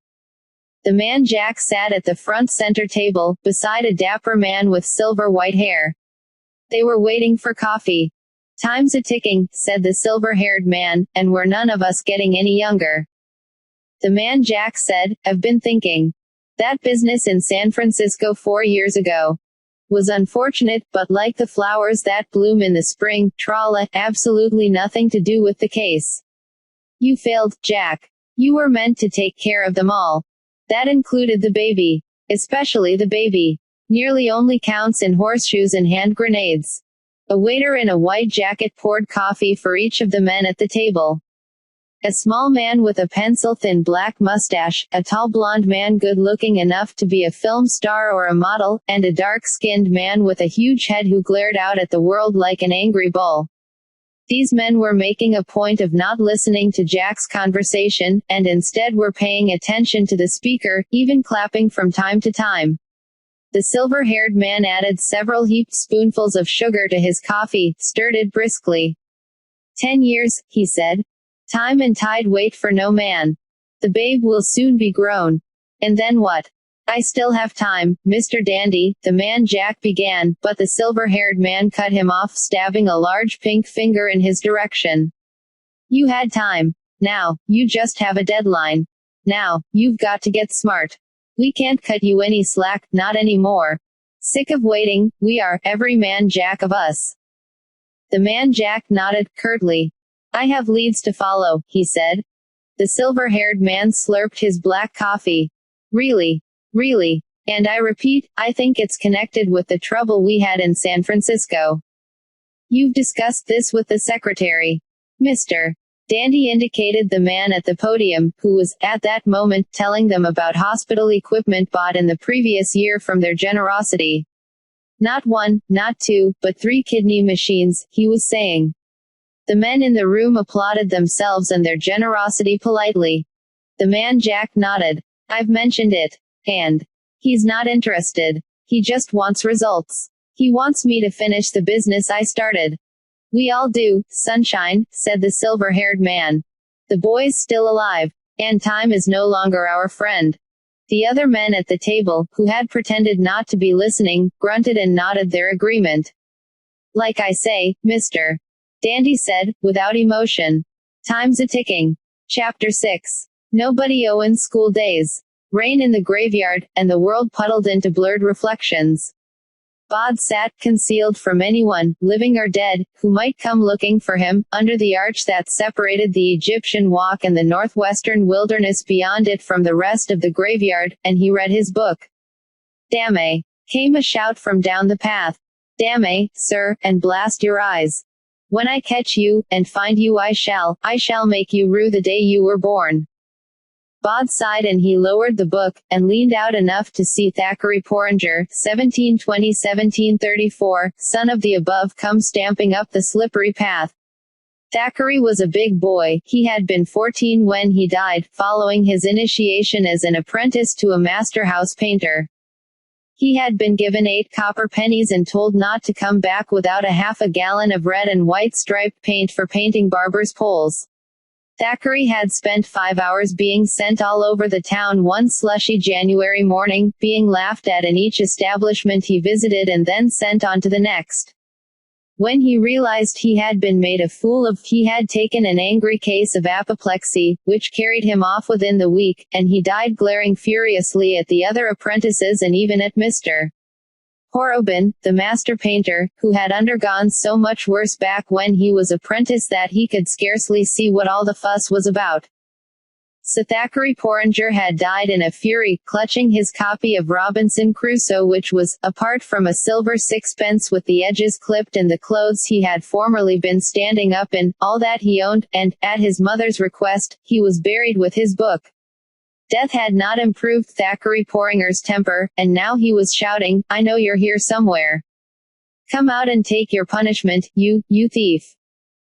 The man Jack sat at the front center table, beside a dapper man with silver white hair. They were waiting for coffee. Time's a ticking, said the silver-haired man, and we're none of us getting any younger. The man Jack said, I've been thinking. That business in San Francisco 4 years ago was unfortunate, but like the flowers that bloom in the spring, tralla, absolutely nothing to do with the case. You failed, Jack. You were meant to take care of them all. That included the baby. Especially the baby. Nearly only counts in horseshoes and hand grenades. A waiter in a white jacket poured coffee for each of the men at the table. A small man with a pencil-thin black mustache, a tall blond man good-looking enough to be a film star or a model, and a dark-skinned man with a huge head who glared out at the world like an angry bull. These men were making a point of not listening to Jack's conversation, and instead were paying attention to the speaker, even clapping from time to time. The silver-haired man added several heaped spoonfuls of sugar to his coffee, stirred it briskly. 10 years, he said. Time and tide wait for no man. The babe will soon be grown. And then what? I still have time, Mr. Dandy, the man Jack began, but the silver-haired man cut him off, stabbing a large pink finger in his direction. You had time. Now, you just have a deadline. Now, you've got to get smart. We can't cut you any slack, not anymore. Sick of waiting, we are, every man Jack of us. The man Jack nodded, curtly. I have leads to follow, he said. The silver-haired man slurped his black coffee. Really? Really. And I repeat, I think it's connected with the trouble we had in San Francisco. You've discussed this with the secretary. Mr. Dandy indicated the man at the podium, who was, at that moment, telling them about hospital equipment bought in the previous year from their generosity. Not one, not two, but 3 kidney machines, he was saying. The men in the room applauded themselves and their generosity politely. The man Jack nodded. I've mentioned it. And he's not interested. He just wants results. He wants me to finish the business I started. We all do, sunshine, said the silver-haired man. The boy's still alive. And time is no longer our friend. The other men at the table, who had pretended not to be listening, grunted and nodded their agreement. Like I say, Mr. Dandy said, without emotion. Time's a-ticking. Chapter 6. Nobody Owens school days. Rain in the graveyard, and the world puddled into blurred reflections. Bod sat, concealed from anyone, living or dead, who might come looking for him, under the arch that separated the Egyptian walk and the northwestern wilderness beyond it from the rest of the graveyard, and he read his book. Damn, came a shout from down the path. Damn, sir, and blast your eyes. When I catch you, and find you I shall make you rue the day you were born. Bod sighed and he lowered the book, and leaned out enough to see Thackeray Porringer, 1720–1734, son of the above, come stamping up the slippery path. Thackeray was a big boy. He had been 14 when he died, following his initiation as an apprentice to a master house painter. He had been given 8 copper pennies and told not to come back without a half a gallon of red and white striped paint for painting barbers' poles. Thackeray had spent 5 hours being sent all over the town one slushy January morning, being laughed at in each establishment he visited and then sent on to the next. When he realized he had been made a fool of, he had taken an angry case of apoplexy, which carried him off within the week, and he died glaring furiously at the other apprentices and even at Mr. Horobin, the master painter, who had undergone so much worse back when he was apprentice that he could scarcely see what all the fuss was about. So Thackeray Porringer had died in a fury, clutching his copy of Robinson Crusoe, which was, apart from a silver sixpence with the edges clipped and the clothes he had formerly been standing up in, all that he owned, and, at his mother's request, he was buried with his book. Death had not improved Thackeray Porringer's temper, and now he was shouting, I know you're here somewhere. Come out and take your punishment, you thief.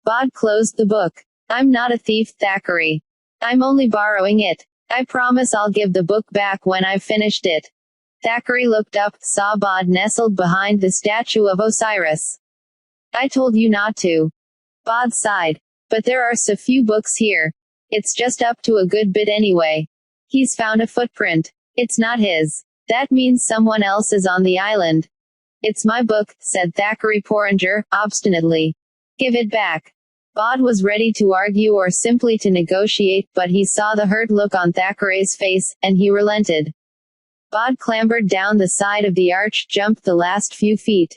Bod closed the book. I'm not a thief, Thackeray. I'm only borrowing it. I promise I'll give the book back when I've finished it. Thackeray looked up, saw Bod nestled behind the statue of Osiris. I told you not to. Bod sighed. But there are so few books here. It's just up to a good bit anyway. He's found a footprint. It's not his. That means someone else is on the island. It's my book, said Thackeray Porringer, obstinately. Give it back. Bod was ready to argue or simply to negotiate, but he saw the hurt look on Thackeray's face, and he relented. Bod clambered down the side of the arch, jumped the last few feet.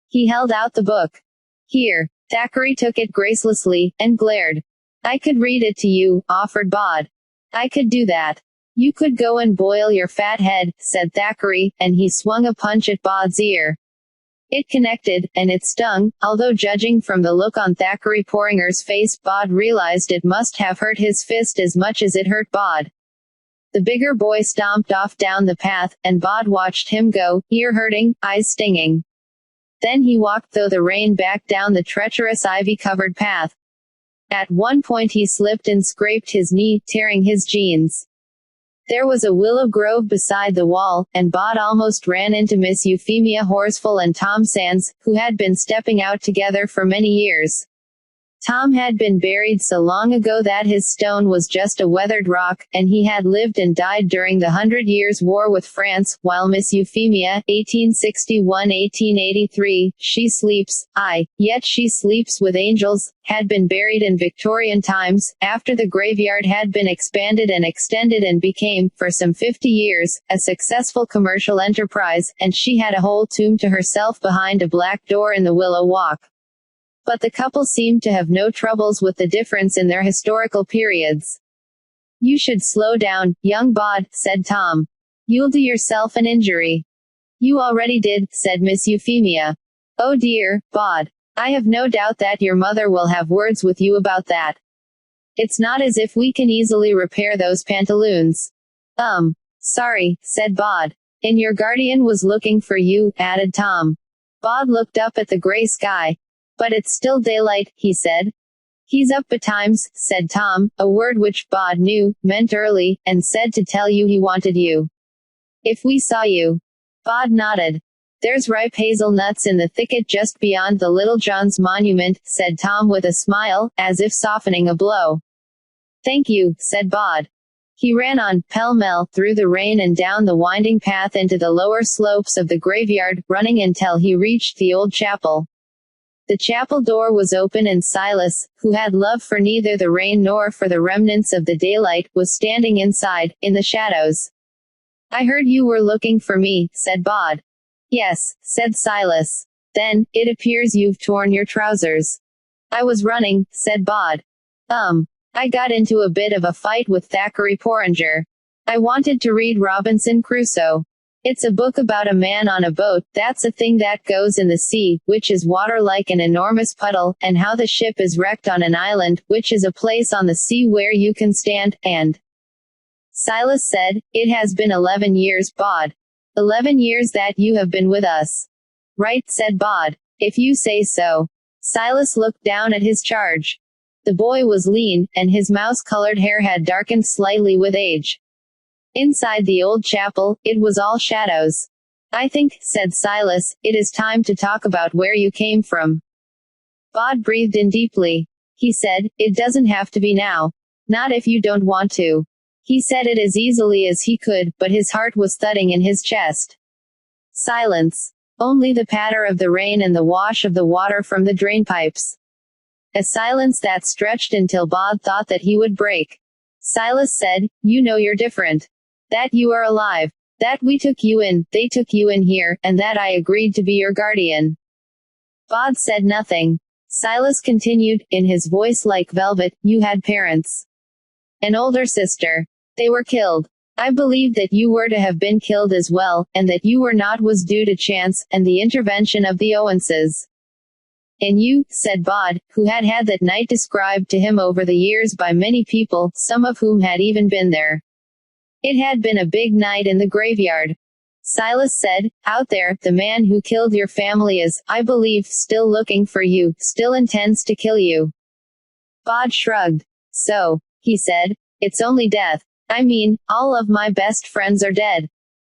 He held out the book. Here. Thackeray took it gracelessly, and glared. I could read it to you, offered Bod. I could do that. You could go and boil your fat head, said Thackeray, and he swung a punch at Bod's ear. It connected, and it stung, although judging from the look on Thackeray Porringer's face, Bod realized it must have hurt his fist as much as it hurt Bod. The bigger boy stomped off down the path, and Bod watched him go, ear hurting, eyes stinging. Then he walked through the rain back down the treacherous ivy-covered path. At one point he slipped and scraped his knee, tearing his jeans. There was a willow grove beside the wall, and Bod almost ran into Miss Euphemia Horsfall and Tom Sands, who had been stepping out together for many years. Tom had been buried so long ago that his stone was just a weathered rock, and he had lived and died during the 100 Years' War with France, while Miss Euphemia, 1861–1883, she sleeps, yet she sleeps with angels, had been buried in Victorian times, after the graveyard had been expanded and extended and became, for some 50 years, a successful commercial enterprise, and she had a whole tomb to herself behind a black door in the Willow Walk. But the couple seemed to have no troubles with the difference in their historical periods. "You should slow down, young Bod," said Tom. "You'll do yourself an injury." "You already did," said Miss Euphemia. "Oh dear, Bod. I have no doubt that your mother will have words with you about that. It's not as if we can easily repair those pantaloons." Sorry," said Bod. "And your guardian was looking for you," added Tom. Bod looked up at the gray sky. "But it's still daylight," he said. "He's up betimes," said Tom, a word which, Bod knew, meant early, and said to tell you he wanted you. "If we saw you." Bod nodded. "There's ripe hazelnuts in the thicket just beyond the Little John's monument," said Tom with a smile, as if softening a blow. "Thank you," said Bod. He ran on, pell-mell, through the rain and down the winding path into the lower slopes of the graveyard, running until he reached the old chapel. The chapel door was open and Silas, who had love for neither the rain nor for the remnants of the daylight, was standing inside, in the shadows. "I heard you were looking for me," said Bod. "Yes," said Silas. "Then, it appears you've torn your trousers." "I was running," said Bod. I got into a bit of a fight with Thackeray Porringer. I wanted to read Robinson Crusoe. It's a book about a man on a boat, that's a thing that goes in the sea, which is water like an enormous puddle, and how the ship is wrecked on an island, which is a place on the sea where you can stand, and... Silas said, "It has been 11 years, Bod. 11 years that you have been with us." "Right," said Bod. "If you say so." Silas looked down at his charge. The boy was lean, and his mouse-colored hair had darkened slightly with age. Inside the old chapel, it was all shadows. "I think," said Silas, "it is time to talk about where you came from." Bod breathed in deeply. He said, "It doesn't have to be now. Not if you don't want to." He said it as easily as he could, but his heart was thudding in his chest. Silence. Only the patter of the rain and the wash of the water from the drainpipes. A silence that stretched until Bod thought that he would break. Silas said, "You know you're different. That you are alive. That we took you in, they took you in here, and that I agreed to be your guardian." Bod said nothing. Silas continued, in his voice like velvet, "You had parents. An older sister. They were killed. I believed that you were to have been killed as well, and that you were not was due to chance, and the intervention of the Owenses." "And you," said Bod, who had had that night described to him over the years by many people, some of whom had even been there. It had been a big night in the graveyard. Silas said, "Out there, the man who killed your family is, I believe, still looking for you, still intends to kill you." Bod shrugged. "So," he said, "it's only death. I mean, all of my best friends are dead."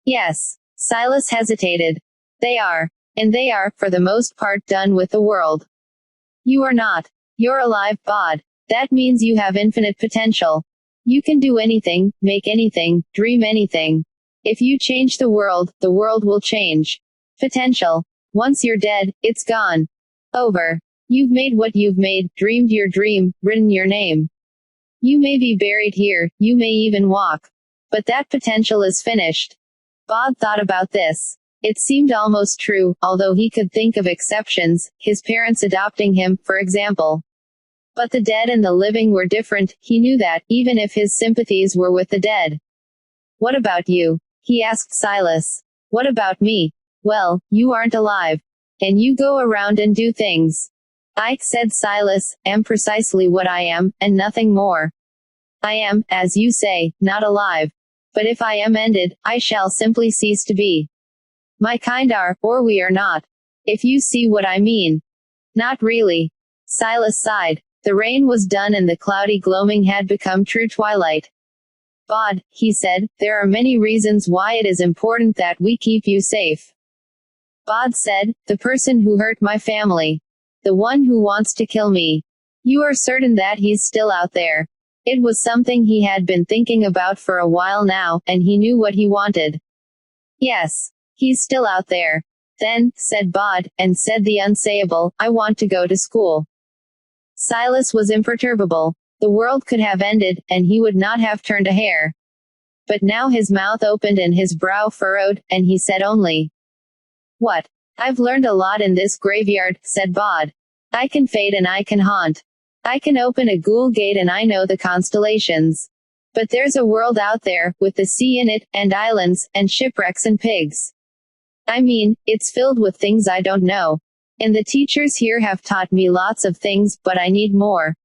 "Yes." Silas hesitated. "They are. And they are, for the most part, done with the world. You are not. You're alive, Bod. That means you have infinite potential. You can do anything, make anything, dream anything. If you change the world will change. Potential. Once you're dead, it's gone. Over. You've made what you've made, dreamed your dream, written your name. You may be buried here, you may even walk. But that potential is finished." Bod thought about this. It seemed almost true, although he could think of exceptions, his parents adopting him, for example. But the dead and the living were different, he knew that, even if his sympathies were with the dead. "What about you?" he asked Silas. "What about me?" "Well, you aren't alive. And you go around and do things." "I," said Silas, "am precisely what I am, and nothing more. I am, as you say, not alive. But if I am ended, I shall simply cease to be. My kind are, or we are not. If you see what I mean." "Not really." Silas sighed. The rain was done and the cloudy gloaming had become true twilight. Bod, he said, there are many reasons why it is important that we keep you safe. Bod said, the person who hurt my family. The one who wants to kill me. You are certain that he's still out there? It was something he had been thinking about for a while now, and he knew what he wanted. Yes. He's still out there. Then, said Bod, and said the unsayable, I want to go to school. Silas was imperturbable. The world could have ended, and he would not have turned a hair. But now his mouth opened and his brow furrowed, and he said only, What? I've learned a lot in this graveyard, said Bod. I can fade and I can haunt. I can open a ghoul gate and I know the constellations. But there's a world out there, with the sea in it, and islands, and shipwrecks and pigs. I mean, it's filled with things I don't know. And the teachers here have taught me lots of things, but I need more.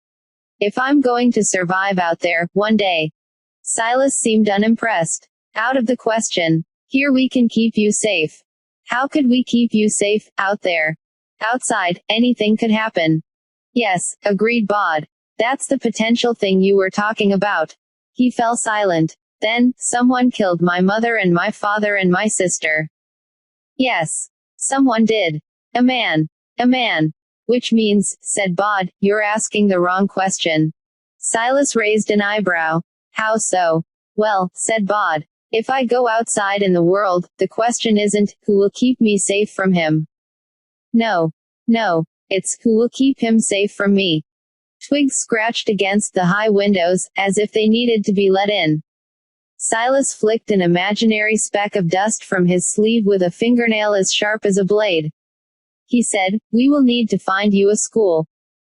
If I'm going to survive out there, one day. Silas seemed unimpressed. Out of the question. Here we can keep you safe. How could we keep you safe, out there? Outside, anything could happen. Yes, agreed Bod. That's the potential thing you were talking about. He fell silent. Then, someone killed my mother and my father and my sister. Yes. Someone did. A man. A man. Which means, said Bod, you're asking the wrong question. Silas raised an eyebrow. How so? Well, said Bod, if I go outside in the world, the question isn't, who will keep me safe from him? No. No. It's, who will keep him safe from me? Twigs scratched against the high windows, as if they needed to be let in. Silas flicked an imaginary speck of dust from his sleeve with a fingernail as sharp as a blade. He said, we will need to find you a school.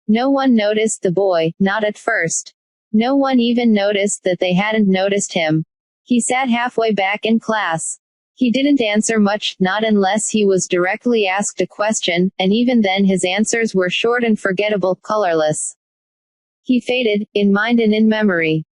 No one noticed the boy, not at first. No one even noticed that they hadn't noticed him. He sat halfway back in class. He didn't answer much, not unless he was directly asked a question, and even then his answers were short and forgettable, colorless. He faded, in mind and in memory.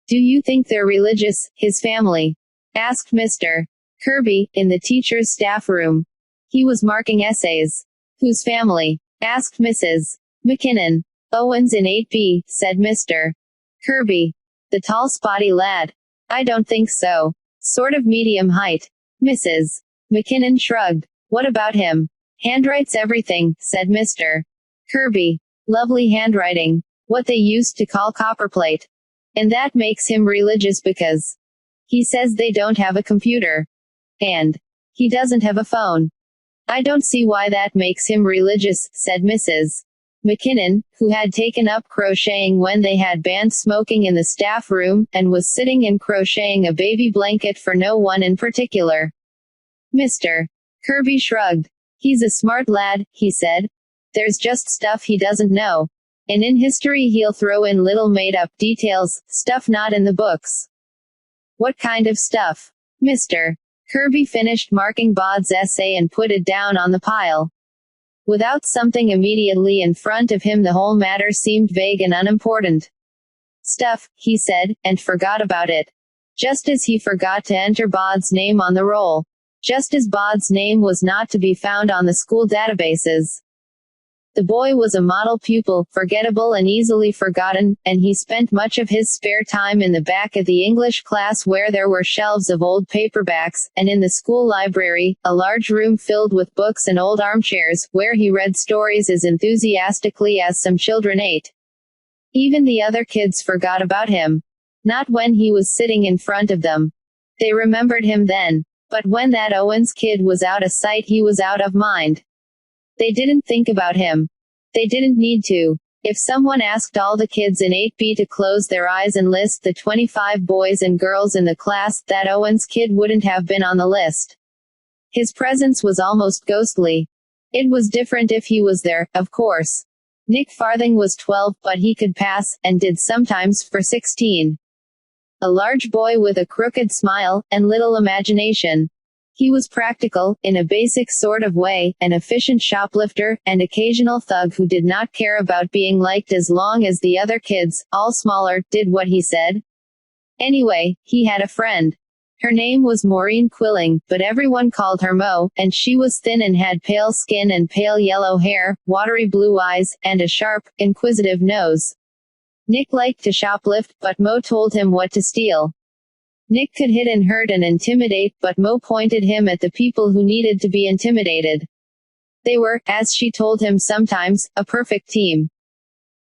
Do you think they're religious, his family? Asked Mr. Kirby, in the teacher's staff room. He was marking essays. Whose family? Asked Mrs. McKinnon. Owens in 8B, said Mr. Kirby. The tall spotty lad. I don't think so. Sort of medium height. Mrs. McKinnon shrugged. What about him? Handwrites everything, said Mr. Kirby. Lovely handwriting. What they used to call copperplate. And that makes him religious because he says they don't have a computer. And he doesn't have a phone. I don't see why that makes him religious, said Mrs. McKinnon, who had taken up crocheting when they had banned smoking in the staff room, and was sitting and crocheting a baby blanket for no one in particular. Mr. Kirby shrugged. He's a smart lad, he said. There's just stuff he doesn't know. And in history he'll throw in little made-up details, stuff not in the books. What kind of stuff? Mr. Kirby finished marking Bod's essay and put it down on the pile. Without something immediately in front of him the whole matter seemed vague and unimportant. Stuff, he said, and forgot about it. Just as he forgot to enter Bod's name on the roll. Just as Bod's name was not to be found on the school databases. The boy was a model pupil, forgettable and easily forgotten, and he spent much of his spare time in the back of the English class where there were shelves of old paperbacks, and in the school library, a large room filled with books and old armchairs, where he read stories as enthusiastically as some children ate. Even the other kids forgot about him. Not when he was sitting in front of them. They remembered him then. But when that Owens kid was out of sight he was out of mind. They didn't think about him. They didn't need to. If someone asked all the kids in 8B to close their eyes and list the 25 boys and girls in the class, that Owens kid wouldn't have been on the list. His presence was almost ghostly. It was different if he was there, of course. Nick Farthing was 12, but he could pass, and did sometimes, for 16. A large boy with a crooked smile, and little imagination. He was practical, in a basic sort of way, an efficient shoplifter, and occasional thug who did not care about being liked as long as the other kids, all smaller, did what he said. Anyway, he had a friend. Her name was Maureen Quilling, but everyone called her Mo, and she was thin and had pale skin and pale yellow hair, watery blue eyes, and a sharp, inquisitive nose. Nick liked to shoplift, but Mo told him what to steal. Nick could hit and hurt and intimidate, but Mo pointed him at the people who needed to be intimidated. They were, as she told him sometimes, a perfect team.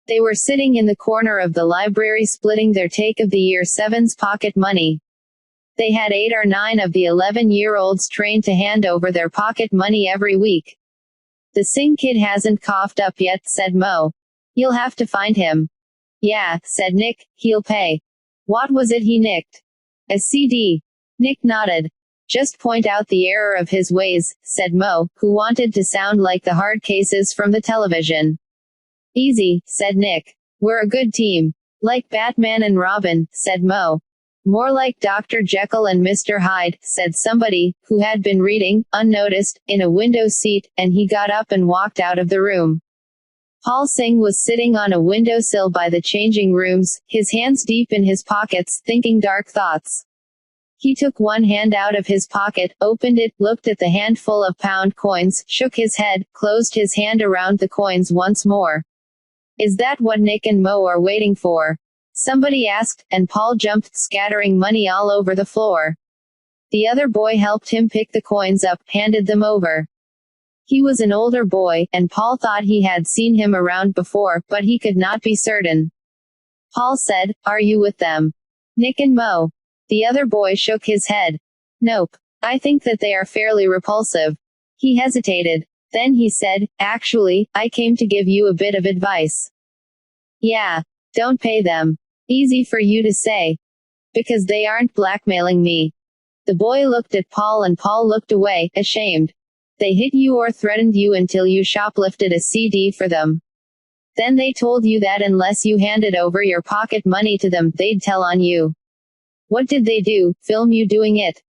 They were sitting in the corner of the library splitting their take of the year 7's pocket money. They had 8 or 9 of the 11-year-olds trained to hand over their pocket money every week. The Sing kid hasn't coughed up yet, said Mo. You'll have to find him. Yeah, said Nick, he'll pay. What was it he nicked? A CD. Nick nodded. Just point out the error of his ways, said Mo, who wanted to sound like the hard cases from the television. Easy, said Nick. We're a good team. Like Batman and Robin, said Mo. More like Dr. Jekyll and Mr. Hyde, said somebody, who had been reading, unnoticed, in a window seat, and he got up and walked out of the room. Paul Singh was sitting on a windowsill by the changing rooms, his hands deep in his pockets, thinking dark thoughts. He took one hand out of his pocket, opened it, looked at the handful of pound coins, shook his head, closed his hand around the coins once more. Is that what Nick and Mo are waiting for? Somebody asked, and Paul jumped, scattering money all over the floor. The other boy helped him pick the coins up, handed them over. He was an older boy, and Paul thought he had seen him around before, but he could not be certain. Paul said, Are you with them? Nick and Mo. The other boy shook his head. Nope. I think that they are fairly repulsive. He hesitated. Then he said, Actually, I came to give you a bit of advice. Yeah. Don't pay them. Easy for you to say. Because they aren't blackmailing me. The boy looked at Paul and Paul looked away, ashamed. They hit you or threatened you until you shoplifted a CD for them. Then they told you that unless you handed over your pocket money to them, they'd tell on you. What did they do, film you doing it?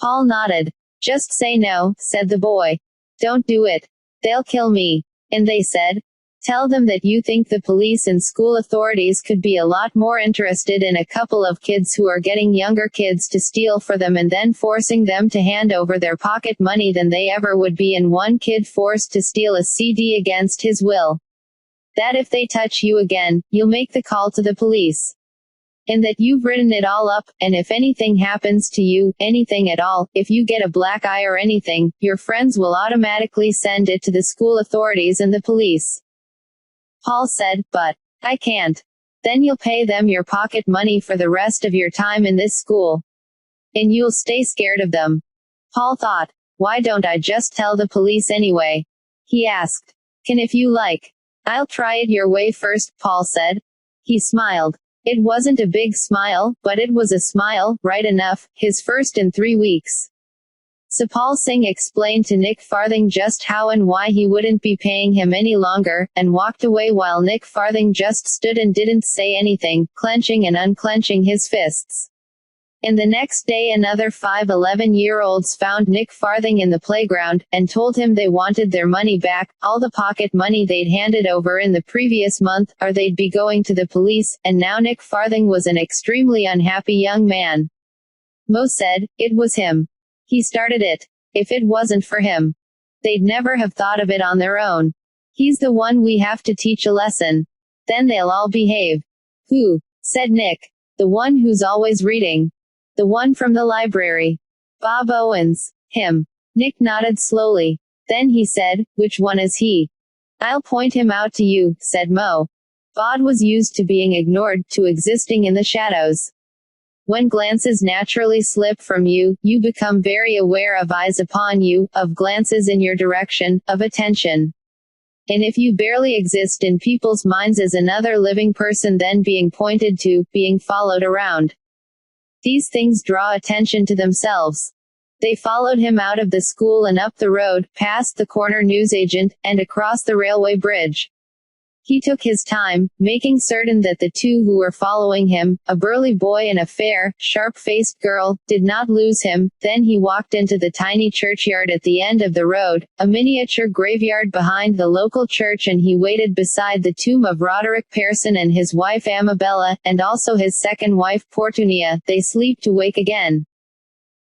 Paul nodded. Just say no, said the boy. Don't do it. They'll kill me. And they said, Tell them that you think the police and school authorities could be a lot more interested in a couple of kids who are getting younger kids to steal for them and then forcing them to hand over their pocket money than they ever would be in one kid forced to steal a CD against his will. That if they touch you again, you'll make the call to the police. And that you've written it all up, and if anything happens to you, anything at all, if you get a black eye or anything, your friends will automatically send it to the school authorities and the police. Paul said, But I can't. Then you'll pay them your pocket money for the rest of your time in this school. And you'll stay scared of them. Paul thought, Why don't I just tell the police anyway? He asked. Can if you like. I'll try it your way first, Paul said. He smiled. It wasn't a big smile, but it was a smile, right enough, his first in 3 weeks. So Paul Singh explained to Nick Farthing just how and why he wouldn't be paying him any longer, and walked away while Nick Farthing just stood and didn't say anything, clenching and unclenching his fists. And the next day another 5 11-year-olds found Nick Farthing in the playground, and told him they wanted their money back, all the pocket money they'd handed over in the previous month, or they'd be going to the police, and now Nick Farthing was an extremely unhappy young man. Mo said, It was him. He started it. If it wasn't for him, they'd never have thought of it on their own. He's the one we have to teach a lesson. Then they'll all behave. Who? Said Nick. The one who's always reading. The one from the library. Bob Owens. Him. Nick nodded slowly. Then he said, Which one is he? I'll point him out to you, said Mo. Bob was used to being ignored, to existing in the shadows. When glances naturally slip from you, you become very aware of eyes upon you, of glances in your direction, of attention. And if you barely exist in people's minds as another living person then being pointed to, being followed around. These things draw attention to themselves. They followed him out of the school and up the road, past the corner newsagent, and across the railway bridge. He took his time, making certain that the two who were following him, a burly boy and a fair, sharp-faced girl, did not lose him. Then he walked into the tiny churchyard at the end of the road, a miniature graveyard behind the local church, and he waited beside the tomb of Roderick Pearson and his wife Amabella, and also his second wife Portunia. They sleep to wake again.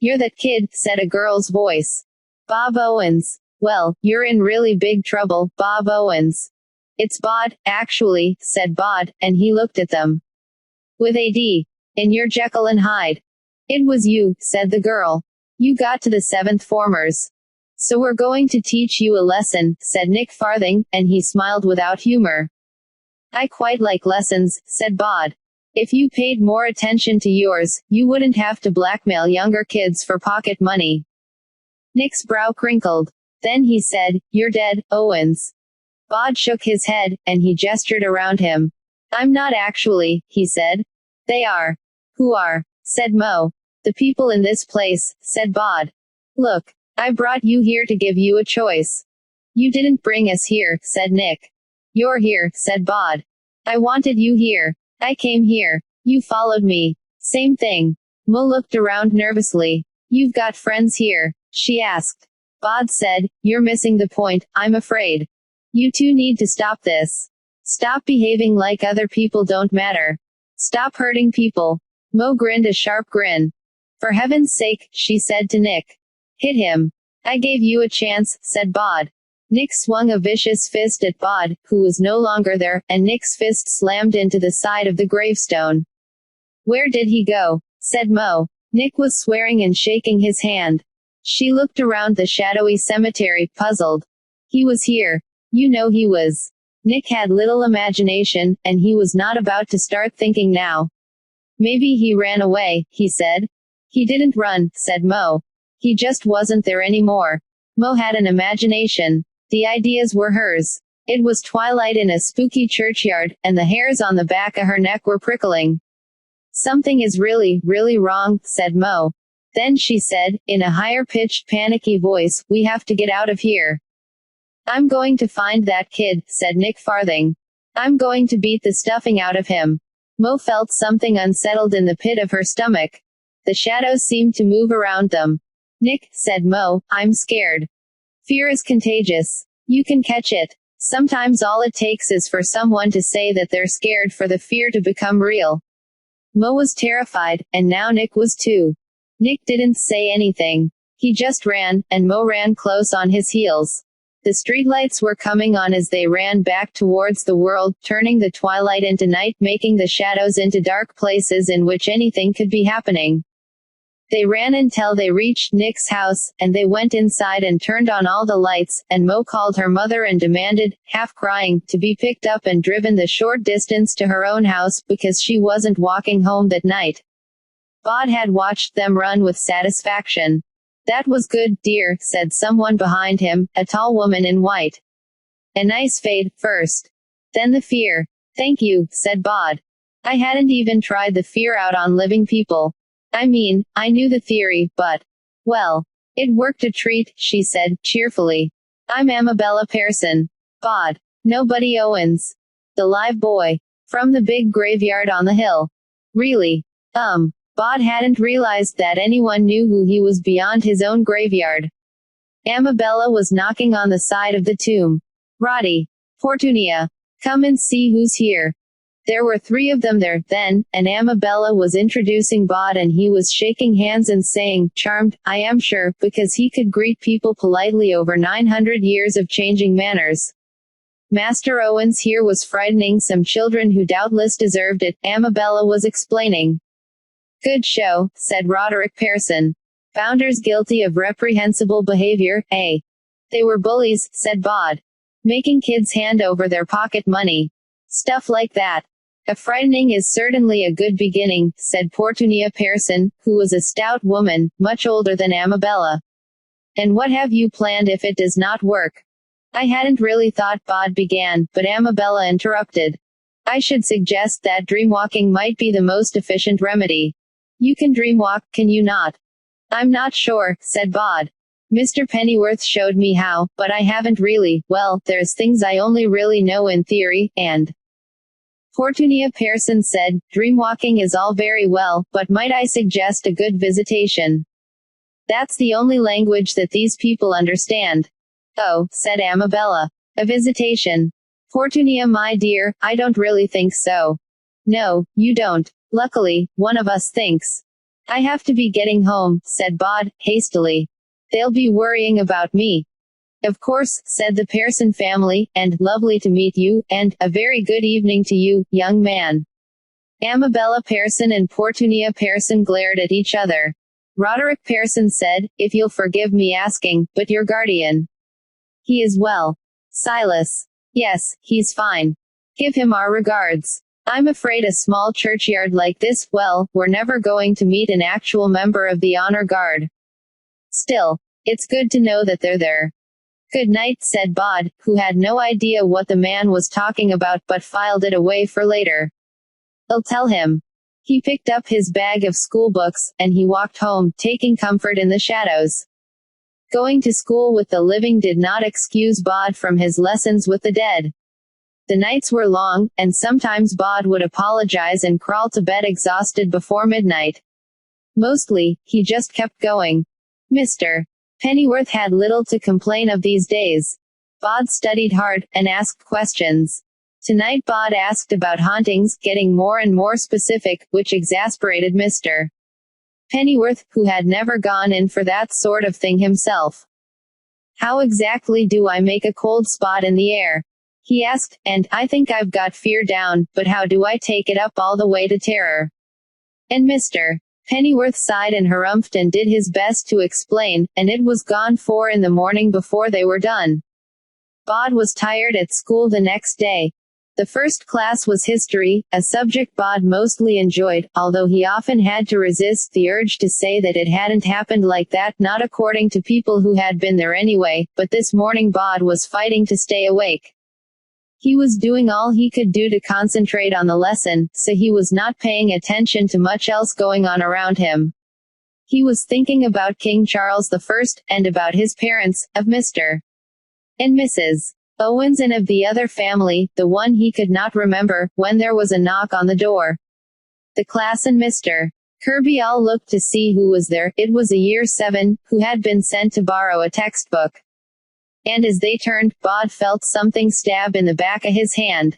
You're that kid, said a girl's voice. Bob Owens. Well, you're in really big trouble, Bob Owens. It's Bod, actually, said Bod, and he looked at them. With a D. And you're Jekyll and Hyde. It was you, said the girl. You got to the 7th formers. So we're going to teach you a lesson, said Nick Farthing, and he smiled without humor. I quite like lessons, said Bod. If you paid more attention to yours, you wouldn't have to blackmail younger kids for pocket money. Nick's brow crinkled. Then he said, You're dead, Owens. Bod shook his head, and he gestured around him. I'm not actually, he said. They are. Who are? Said Mo. The people in this place, said Bod. Look, I brought you here to give you a choice. You didn't bring us here, said Nick. You're here, said Bod. I wanted you here. I came here. You followed me. Same thing. Mo looked around nervously. You've got friends here, she asked. Bod said, You're missing the point, I'm afraid. You two need to stop this. Stop behaving like other people don't matter. Stop hurting people. Mo grinned a sharp grin. For heaven's sake, she said to Nick. Hit him. I gave you a chance, said Bod. Nick swung a vicious fist at Bod, who was no longer there, and Nick's fist slammed into the side of the gravestone. Where did he go? Said Mo. Nick was swearing and shaking his hand. She looked around the shadowy cemetery, puzzled. He was here. You know he was. Nick had little imagination, and he was not about to start thinking now. Maybe he ran away, he said. He didn't run, said Mo. He just wasn't there anymore. Mo had an imagination. The ideas were hers. It was twilight in a spooky churchyard, and the hairs on the back of her neck were prickling. Something is really, really wrong, said Mo. Then she said, in a higher-pitched, panicky voice, we have to get out of here. I'm going to find that kid, said Nick Farthing. I'm going to beat the stuffing out of him. Mo felt something unsettled in the pit of her stomach. The shadows seemed to move around them. Nick, said Mo, I'm scared. Fear is contagious. You can catch it. Sometimes all it takes is for someone to say that they're scared for the fear to become real. Mo was terrified, and now Nick was too. Nick didn't say anything. He just ran, and Mo ran close on his heels. The streetlights were coming on as they ran back towards the world, turning the twilight into night, making the shadows into dark places in which anything could be happening. They ran until they reached Nick's house, and they went inside and turned on all the lights, and Mo called her mother and demanded, half crying, to be picked up and driven the short distance to her own house, because she wasn't walking home that night. Bod had watched them run with satisfaction. That was good, dear, said someone behind him, a tall woman in white. A nice fade, first. Then the fear. Thank you, said Bod. I hadn't even tried the fear out on living people. I mean, I knew the theory, but... Well, it worked a treat, she said, cheerfully. I'm Amabella Pearson. Bod. Nobody Owens. The live boy. From the big graveyard on the hill. Really? Bod hadn't realized that anyone knew who he was beyond his own graveyard. Amabella was knocking on the side of the tomb. Roddy. Fortunia. Come and see who's here. There were 3 of them there, then, and Amabella was introducing Bod and he was shaking hands and saying, charmed, I am sure, because he could greet people politely over 900 years of changing manners. Master Owens here was frightening some children who doubtless deserved it, Amabella was explaining. Good show, said Roderick Pearson. Founders guilty of reprehensible behavior, eh? They were bullies, said Bod. Making kids hand over their pocket money. Stuff like that. A frightening is certainly a good beginning, said Fortunia Pearson, who was a stout woman, much older than Amabella. And what have you planned if it does not work? I hadn't really thought, Bod began, but Amabella interrupted. I should suggest that dreamwalking might be the most efficient remedy. You can dreamwalk, can you not? I'm not sure, said Bod. Mr. Pennyworth showed me how, but I haven't really. Well, there's things I only really know in theory, and... Fortunia Pearson said, dreamwalking is all very well, but might I suggest a good visitation? That's the only language that these people understand. Oh, said Amabella. A visitation. Fortunia, my dear, I don't really think so. No, you don't. Luckily, one of us thinks. I have to be getting home, said Bod, hastily. They'll be worrying about me. Of course, said the Pearson family, and lovely to meet you, and a very good evening to you, young man. Amabella Pearson and Portunia Pearson glared at each other. Roderick Pearson said, "If you'll forgive me asking, but your guardian. He is well." Silas. "Yes, he's fine. Give him our regards. I'm afraid a small churchyard like this, well, we're never going to meet an actual member of the honor guard. Still, it's good to know that they're there." "Good night," said Bod, who had no idea what the man was talking about but filed it away for later. "I'll tell him." He picked up his bag of school books, and he walked home, taking comfort in the shadows. Going to school with the living did not excuse Bod from his lessons with the dead. The nights were long, and sometimes Bod would apologize and crawl to bed exhausted before midnight. Mostly, he just kept going. Mr. Pennyworth had little to complain of these days. Bod studied hard, and asked questions. Tonight Bod asked about hauntings, getting more and more specific, which exasperated Mr. Pennyworth, who had never gone in for that sort of thing himself. "How exactly do I make a cold spot in the air?" he asked, "and I think I've got fear down, but how do I take it up all the way to terror?" And Mr. Pennyworth sighed and harumphed and did his best to explain, and it was gone 4 in the morning before they were done. Bod was tired at school the next day. The first class was history, a subject Bod mostly enjoyed, although he often had to resist the urge to say that it hadn't happened like that, not according to people who had been there anyway, but this morning Bod was fighting to stay awake. He was doing all he could do to concentrate on the lesson, so he was not paying attention to much else going on around him. He was thinking about King Charles I, and about his parents, of Mr. and Mrs. Owens and of the other family, the one he could not remember, when there was a knock on the door. The class and Mr. Kirby all looked to see who was there. It was a year 7, who had been sent to borrow a textbook. And as they turned, Bod felt something stab in the back of his hand.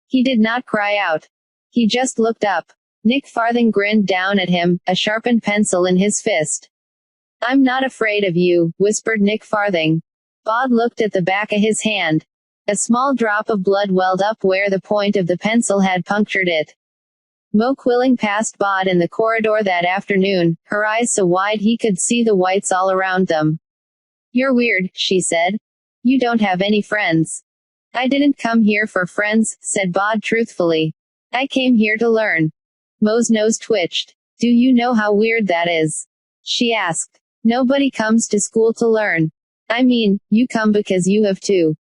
He did not cry out. He just looked up. Nick Farthing grinned down at him, a sharpened pencil in his fist. "I'm not afraid of you," whispered Nick Farthing. Bod looked at the back of his hand. A small drop of blood welled up where the point of the pencil had punctured it. Mo Quilling passed Bod in the corridor that afternoon, her eyes so wide he could see the whites all around them. "You're weird," she said. "You don't have any friends." "I didn't come here for friends," said Bod truthfully. "I came here to learn." Mo's nose twitched. "Do you know how weird that is?" she asked. "Nobody comes to school to learn. I mean, you come because you have to."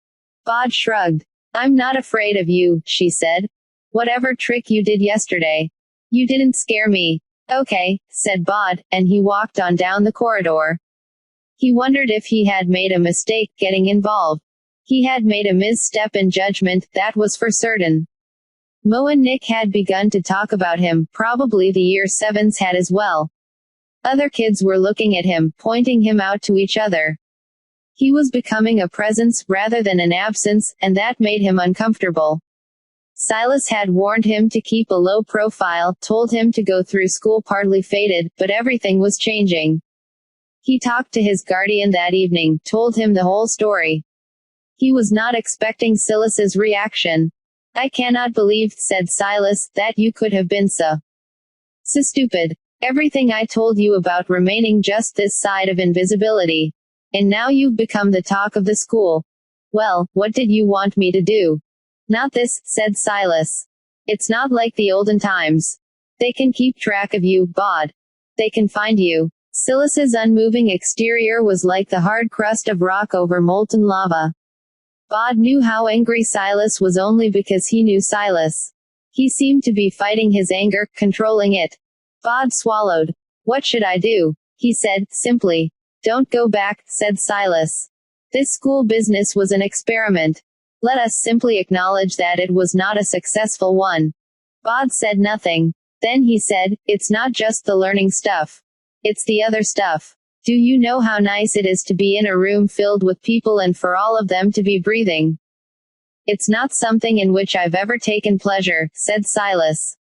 Bod shrugged. "I'm not afraid of you," she said. "Whatever trick you did yesterday. You didn't scare me." "Okay," said Bod, and he walked on down the corridor. He wondered if he had made a mistake getting involved. He had made a misstep in judgment, that was for certain. Mo and Nick had begun to talk about him, probably the year 7s had as well. Other kids were looking at him, pointing him out to each other. He was becoming a presence, rather than an absence, and that made him uncomfortable. Silas had warned him to keep a low profile, told him to go through school partly faded, but everything was changing. He talked to his guardian that evening, told him the whole story. He was not expecting Silas's reaction. "I cannot believe," said Silas, "that you could have been so stupid. Everything I told you about remaining just this side of invisibility. And now you've become the talk of the school. Well, what did you want me to do?" "Not this," said Silas. "It's not like the olden times. They can keep track of you, Bod. They can find you." Silas's unmoving exterior was like the hard crust of rock over molten lava. Bod knew how angry Silas was only because he knew Silas. He seemed to be fighting his anger, controlling it. Bod swallowed. "What should I do?" he said, simply. "Don't go back," said Silas. "This school business was an experiment. Let us simply acknowledge that it was not a successful one." Bod said nothing. Then he said, "It's not just the learning stuff. It's the other stuff. Do you know how nice it is to be in a room filled with people and for all of them to be breathing?" "It's not something in which I've ever taken pleasure," said Silas.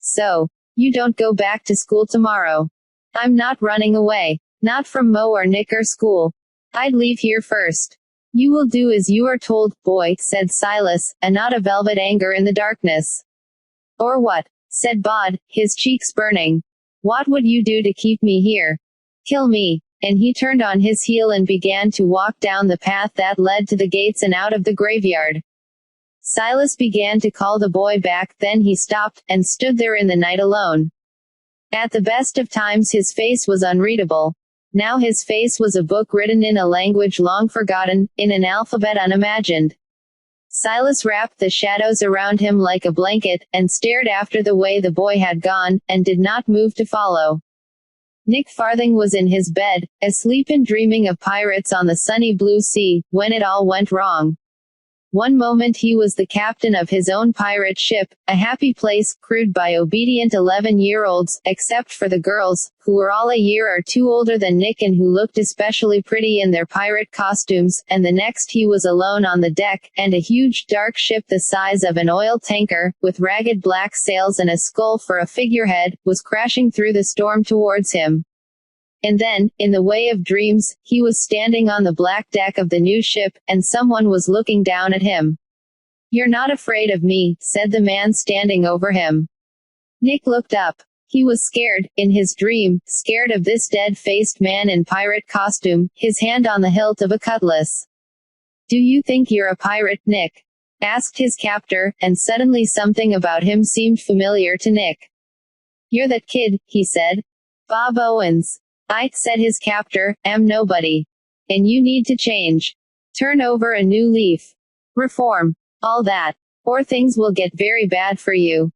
"So, you don't go back to school tomorrow?" "I'm not running away. Not from Mo or Nick or school. I'd leave here first." "You will do as you are told, boy," said Silas, a knot of velvet anger in the darkness. "Or what?" said Bod, his cheeks burning. What would you do to keep me here? Kill me. And he turned on his heel and began to walk down the path that led to the gates and out of the graveyard. Silas began to call the boy back, then he stopped, and stood there in the night alone. At the best of times his face was unreadable. Now his face was a book written in a language long forgotten, in an alphabet unimagined. Silas wrapped the shadows around him like a blanket, and stared after the way the boy had gone, and did not move to follow. Nick Farthing was in his bed, asleep and dreaming of pirates on the sunny blue sea, when it all went wrong. One moment he was the captain of his own pirate ship, a happy place, crewed by obedient 11-year-olds, except for the girls, who were all a year or two older than Nick and who looked especially pretty in their pirate costumes, and the next he was alone on the deck, and a huge dark ship the size of an oil tanker, with ragged black sails and a skull for a figurehead, was crashing through the storm towards him. And then, in the way of dreams, he was standing on the black deck of the new ship, and someone was looking down at him. "You're not afraid of me," said the man standing over him. Nick looked up. He was scared, in his dream, scared of this dead-faced man in pirate costume, his hand on the hilt of a cutlass. "Do you think you're a pirate, Nick?" asked his captor, and suddenly something about him seemed familiar to Nick. "You're that kid," he said. "Bob Owens." "I," said his captor, "am nobody. And you need to change. Turn over a new leaf. Reform. All that. Or things will get very bad for you."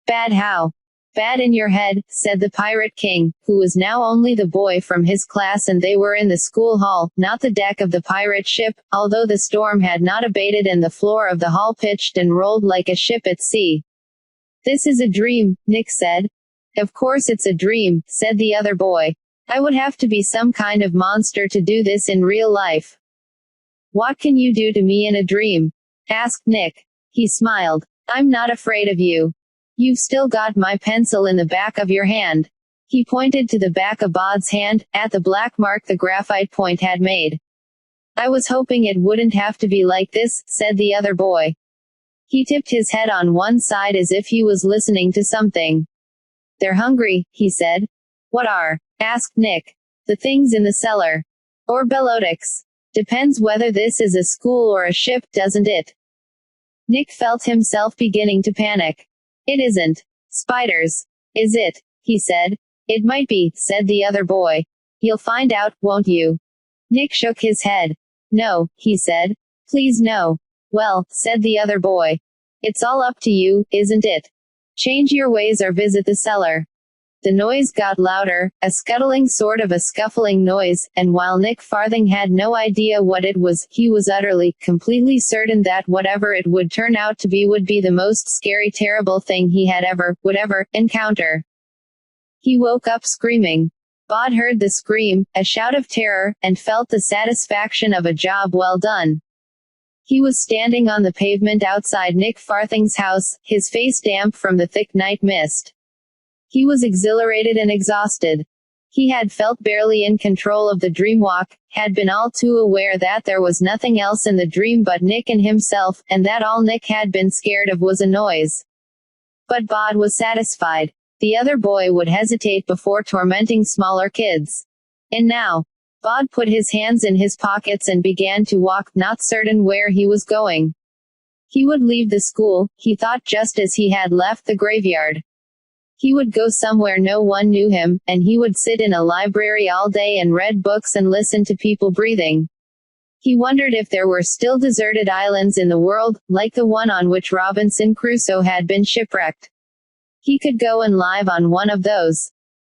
"Bad how?" "Bad in your head," said the Pirate King, who was now only the boy from his class, and they were in the school hall, not the deck of the pirate ship, although the storm had not abated and the floor of the hall pitched and rolled like a ship at sea. "This is a dream," Nick said. "Of course it's a dream," said the other boy. "I would have to be some kind of monster to do this in real life." "What can you do to me in a dream?" asked Nick. He smiled. "I'm not afraid of you. You've still got my pencil in the back of your hand." He pointed to the back of Bod's hand, at the black mark the graphite point had made. "I was hoping it wouldn't have to be like this," said the other boy. He tipped his head on one side as if he was listening to something. "They're hungry," he said. "What are?" asked Nick. "The things in the cellar. Or Belotix. Depends whether this is a school or a ship, doesn't it?" Nick felt himself beginning to panic. "It isn't. Spiders. Is it?" he said. "It might be," said the other boy. "You'll find out, won't you?" Nick shook his head. "No," he said. "Please no." "Well," said the other boy. "It's all up to you, isn't it? Change your ways or visit the cellar." The noise got louder, a scuttling sort of a scuffling noise, and while Nick Farthing had no idea what it was, he was utterly, completely certain that whatever it would turn out to be would be the most scary, terrible thing he had would ever, encounter. He woke up screaming. Bod heard the scream, a shout of terror, and felt the satisfaction of a job well done. He was standing on the pavement outside Nick Farthing's house, his face damp from the thick night mist. He was exhilarated and exhausted. He had felt barely in control of the dream walk, had been all too aware that there was nothing else in the dream but Nick and himself, and that all Nick had been scared of was a noise. But Bod was satisfied. The other boy would hesitate before tormenting smaller kids. And now, Bod put his hands in his pockets and began to walk, not certain where he was going. He would leave the school, he thought, just as he had left the graveyard. He would go somewhere no one knew him, and he would sit in a library all day and read books and listen to people breathing. He wondered if there were still deserted islands in the world, like the one on which Robinson Crusoe had been shipwrecked. He could go and live on one of those.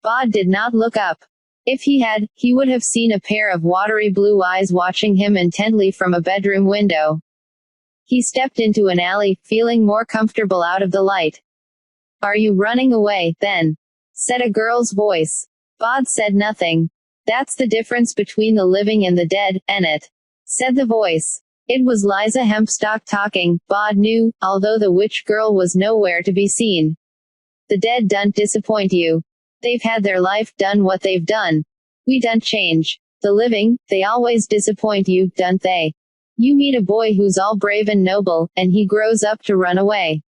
Bod did not look up. If he had, he would have seen a pair of watery blue eyes watching him intently from a bedroom window. He stepped into an alley, feeling more comfortable out of the light. "Are you running away, then?" said a girl's voice. Bod said nothing. "That's the difference between the living and the dead, ain't?" said the voice. It was Liza Hempstock talking, Bod knew, although the witch girl was nowhere to be seen. "The dead don't disappoint you. They've had their life, done what they've done. We don't change. The living, they always disappoint you, don't they? You meet a boy who's all brave and noble, and he grows up to run away."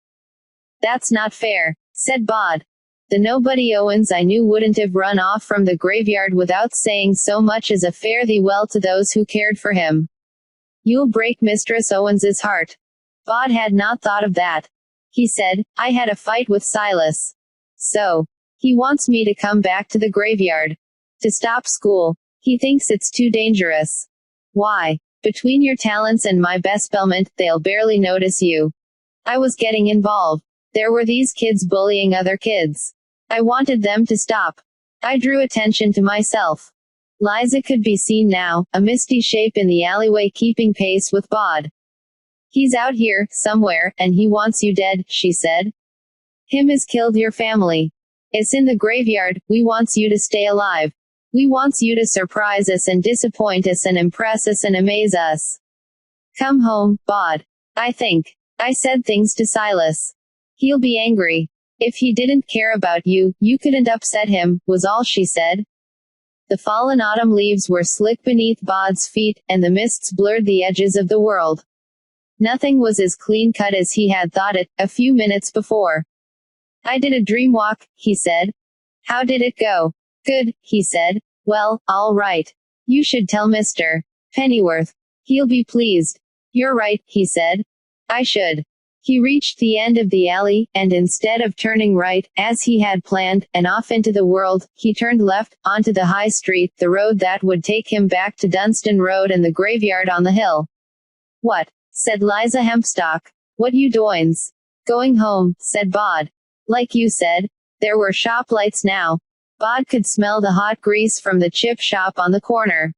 "That's not fair," said Bod. The nobody Owens I knew wouldn't have run off from the graveyard without saying so much as a fare thee well to those who cared for him. You'll break Mistress Owens's heart. Bod had not thought of that. He said, I had a fight with Silas. So. He wants me to come back to the graveyard. To stop school. He thinks it's too dangerous. Why? Between your talents and my bespellment, they'll barely notice you. I was getting involved. There were these kids bullying other kids. I wanted them to stop. I drew attention to myself. Liza could be seen now, a misty shape in the alleyway keeping pace with Bod. He's out here, somewhere, and he wants you dead, she said. Him has killed your family. It's in the graveyard, we wants you to stay alive. We wants you to surprise us and disappoint us and impress us and amaze us. Come home, Bod. I think. I said things to Silas. He'll be angry. If he didn't care about you, you couldn't upset him, was all she said. The fallen autumn leaves were slick beneath Bod's feet, and the mists blurred the edges of the world. Nothing was as clean-cut as he had thought it, a few minutes before. I did a dream walk, he said. How did it go? Good, he said. Well, all right. You should tell Mr. Pennyworth. He'll be pleased. You're right, he said. I should. He reached the end of the alley, and instead of turning right, as he had planned, and off into the world, he turned left, onto the high street, the road that would take him back to Dunstan Road and the graveyard on the hill. What? Said Liza Hempstock. What you doins? Going home, said Bod. Like you said. There were shop lights now. Bod could smell the hot grease from the chip shop on the corner.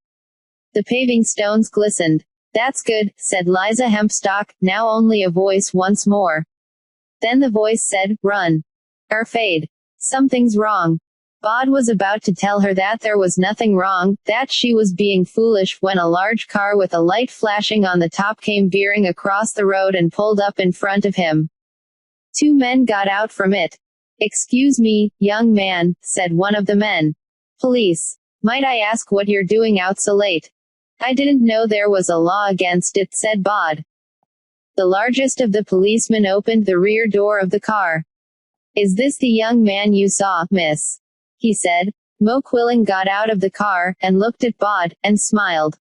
The paving stones glistened. That's good, said Liza Hempstock, now only a voice once more. Then the voice said, run. Or fade. Something's wrong. Bod was about to tell her that there was nothing wrong, that she was being foolish, when a large car with a light flashing on the top came veering across the road and pulled up in front of him. Two men got out from it. Excuse me, young man, said one of the men. Police. Might I ask what you're doing out so late? I didn't know there was a law against it, said Bod. The largest of the policemen opened the rear door of the car. Is this the young man you saw, miss? He said. Mo Quilling got out of the car, and looked at Bod, and smiled.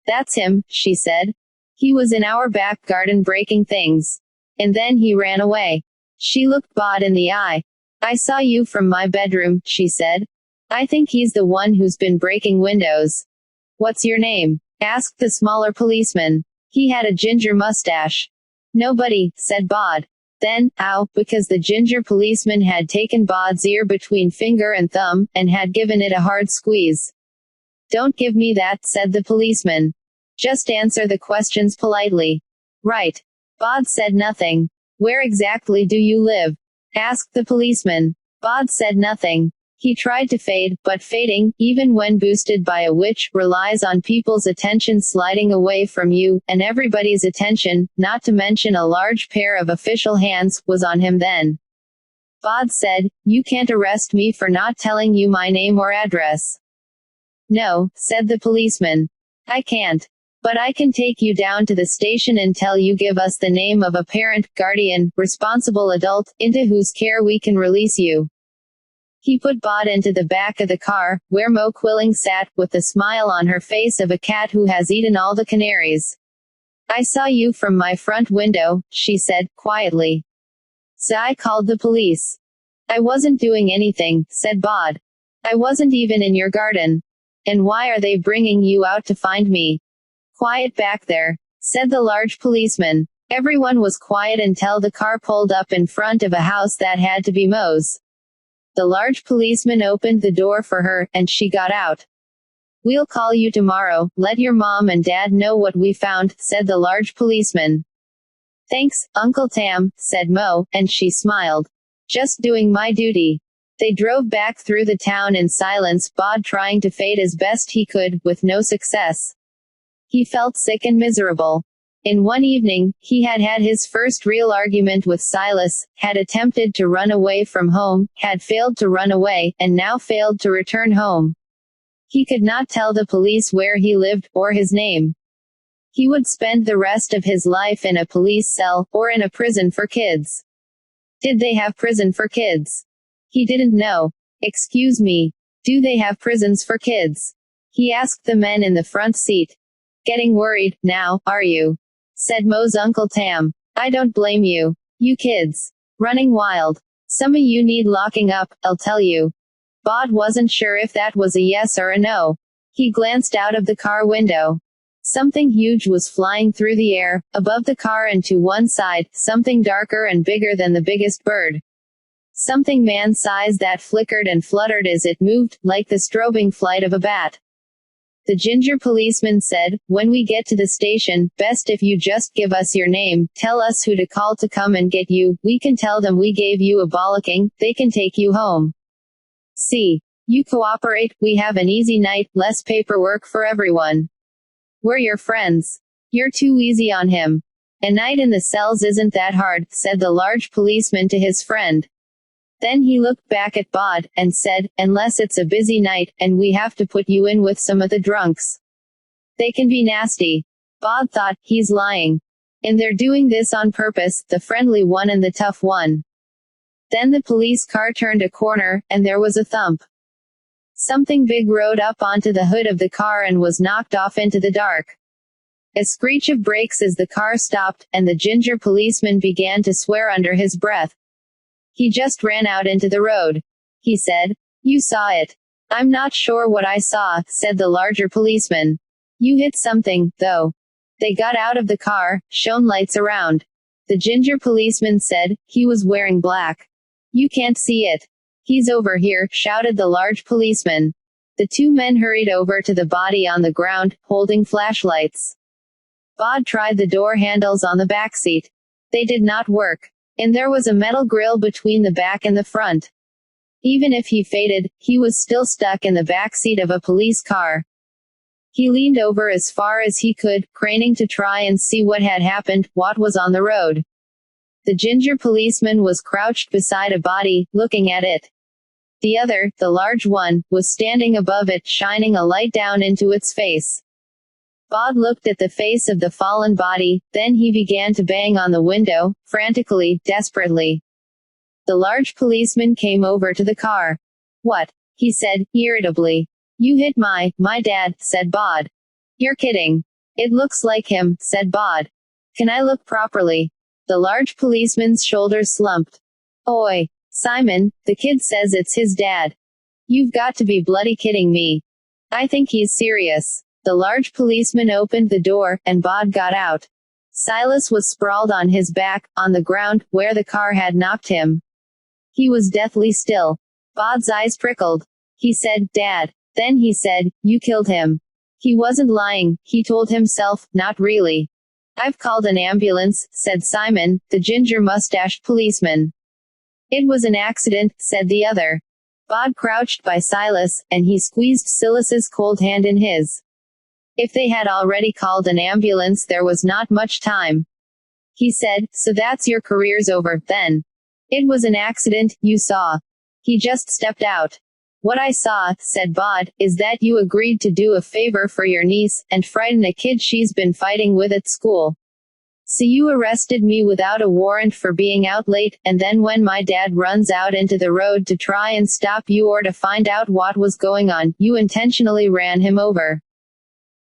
That's him, she said. He was in our back garden breaking things. And then he ran away. She looked Bod in the eye. I saw you from my bedroom, she said. I think he's the one who's been breaking windows. What's your name? Asked the smaller policeman. He had a ginger mustache. Nobody, said Bod. Then, ow, because the ginger policeman had taken Bod's ear between finger and thumb, and had given it a hard squeeze. Don't give me that, said the policeman. Just answer the questions politely. Right. Bod said nothing. Where exactly do you live? Asked the policeman. Bod said nothing. He tried to fade, but fading, even when boosted by a witch, relies on people's attention sliding away from you, and everybody's attention, not to mention a large pair of official hands, was on him then. Bod said, you can't arrest me for not telling you my name or address. No, said the policeman. I can't. But I can take you down to the station until you give us the name of a parent, guardian, responsible adult, into whose care we can release you. He put Bod into the back of the car, where Mo Quilling sat, with the smile on her face of a cat who has eaten all the canaries. I saw you from my front window, she said, quietly. So I called the police. I wasn't doing anything, said Bod. I wasn't even in your garden. And why are they bringing you out to find me? Quiet back there, said the large policeman. Everyone was quiet until the car pulled up in front of a house that had to be Mo's. The large policeman opened the door for her, and she got out. We'll call you tomorrow, let your mom and dad know what we found, said the large policeman. Thanks, Uncle Tam, said Mo, and she smiled. Just doing my duty. They drove back through the town in silence, Bod trying to fade as best he could, with no success. He felt sick and miserable. In one evening, he had had his first real argument with Silas, had attempted to run away from home, had failed to run away, and now failed to return home. He could not tell the police where he lived, or his name. He would spend the rest of his life in a police cell, or in a prison for kids. Did they have prison for kids? He didn't know. Excuse me. Do they have prisons for kids? He asked the men in the front seat. Getting worried, now, are you? Said Mo's Uncle Tam. I don't blame you. You kids. Running wild. Some of you need locking up, I'll tell you. Bod wasn't sure if that was a yes or a no. He glanced out of the car window. Something huge was flying through the air, above the car and to one side, something darker and bigger than the biggest bird. Something man-sized that flickered and fluttered as it moved, like the strobing flight of a bat. The ginger policeman said, when we get to the station, best if you just give us your name, tell us who to call to come and get you, we can tell them we gave you a bollocking, they can take you home. See. You cooperate, we have an easy night, less paperwork for everyone. We're your friends. You're too easy on him. A night in the cells isn't that hard, said the large policeman to his friend. Then he looked back at Bod, and said, unless it's a busy night, and we have to put you in with some of the drunks. They can be nasty. Bod thought, he's lying. And they're doing this on purpose, the friendly one and the tough one. Then the police car turned a corner, and there was a thump. Something big rode up onto the hood of the car and was knocked off into the dark. A screech of brakes as the car stopped, and the ginger policeman began to swear under his breath. He just ran out into the road. He said, you saw it. I'm not sure what I saw, said the larger policeman. You hit something, though. They got out of the car, shone lights around. The ginger policeman said, he was wearing black. You can't see it. He's over here, shouted the large policeman. The two men hurried over to the body on the ground, holding flashlights. Bod tried the door handles on the back seat. They did not work. And there was a metal grill between the back and the front. Even if he faded, he was still stuck in the back seat of a police car. He leaned over as far as he could, craning to try and see what had happened, what was on the road. The ginger policeman was crouched beside a body, looking at it. The other, the large one, was standing above it, shining a light down into its face. Bod looked at the face of the fallen body, then he began to bang on the window, frantically, desperately. The large policeman came over to the car. What? He said, irritably. You hit my dad, said Bod. You're kidding. It looks like him, said Bod. Can I look properly? The large policeman's shoulders slumped. Oi, Simon, the kid says it's his dad. You've got to be bloody kidding me. I think he's serious. The large policeman opened the door, and Bod got out. Silas was sprawled on his back, on the ground, where the car had knocked him. He was deathly still. Bod's eyes prickled. He said, Dad. Then he said, you killed him. He wasn't lying, he told himself, not really. I've called an ambulance, said Simon, the ginger-mustached policeman. It was an accident, said the other. Bod crouched by Silas, and he squeezed Silas's cold hand in his. If they had already called an ambulance, there was not much time. He said, so that's your career's over, then. It was an accident, you saw. He just stepped out. What I saw, said Bod, is that you agreed to do a favor for your niece, and frighten a kid she's been fighting with at school. So you arrested me without a warrant for being out late, and then when my dad runs out into the road to try and stop you or to find out what was going on, you intentionally ran him over.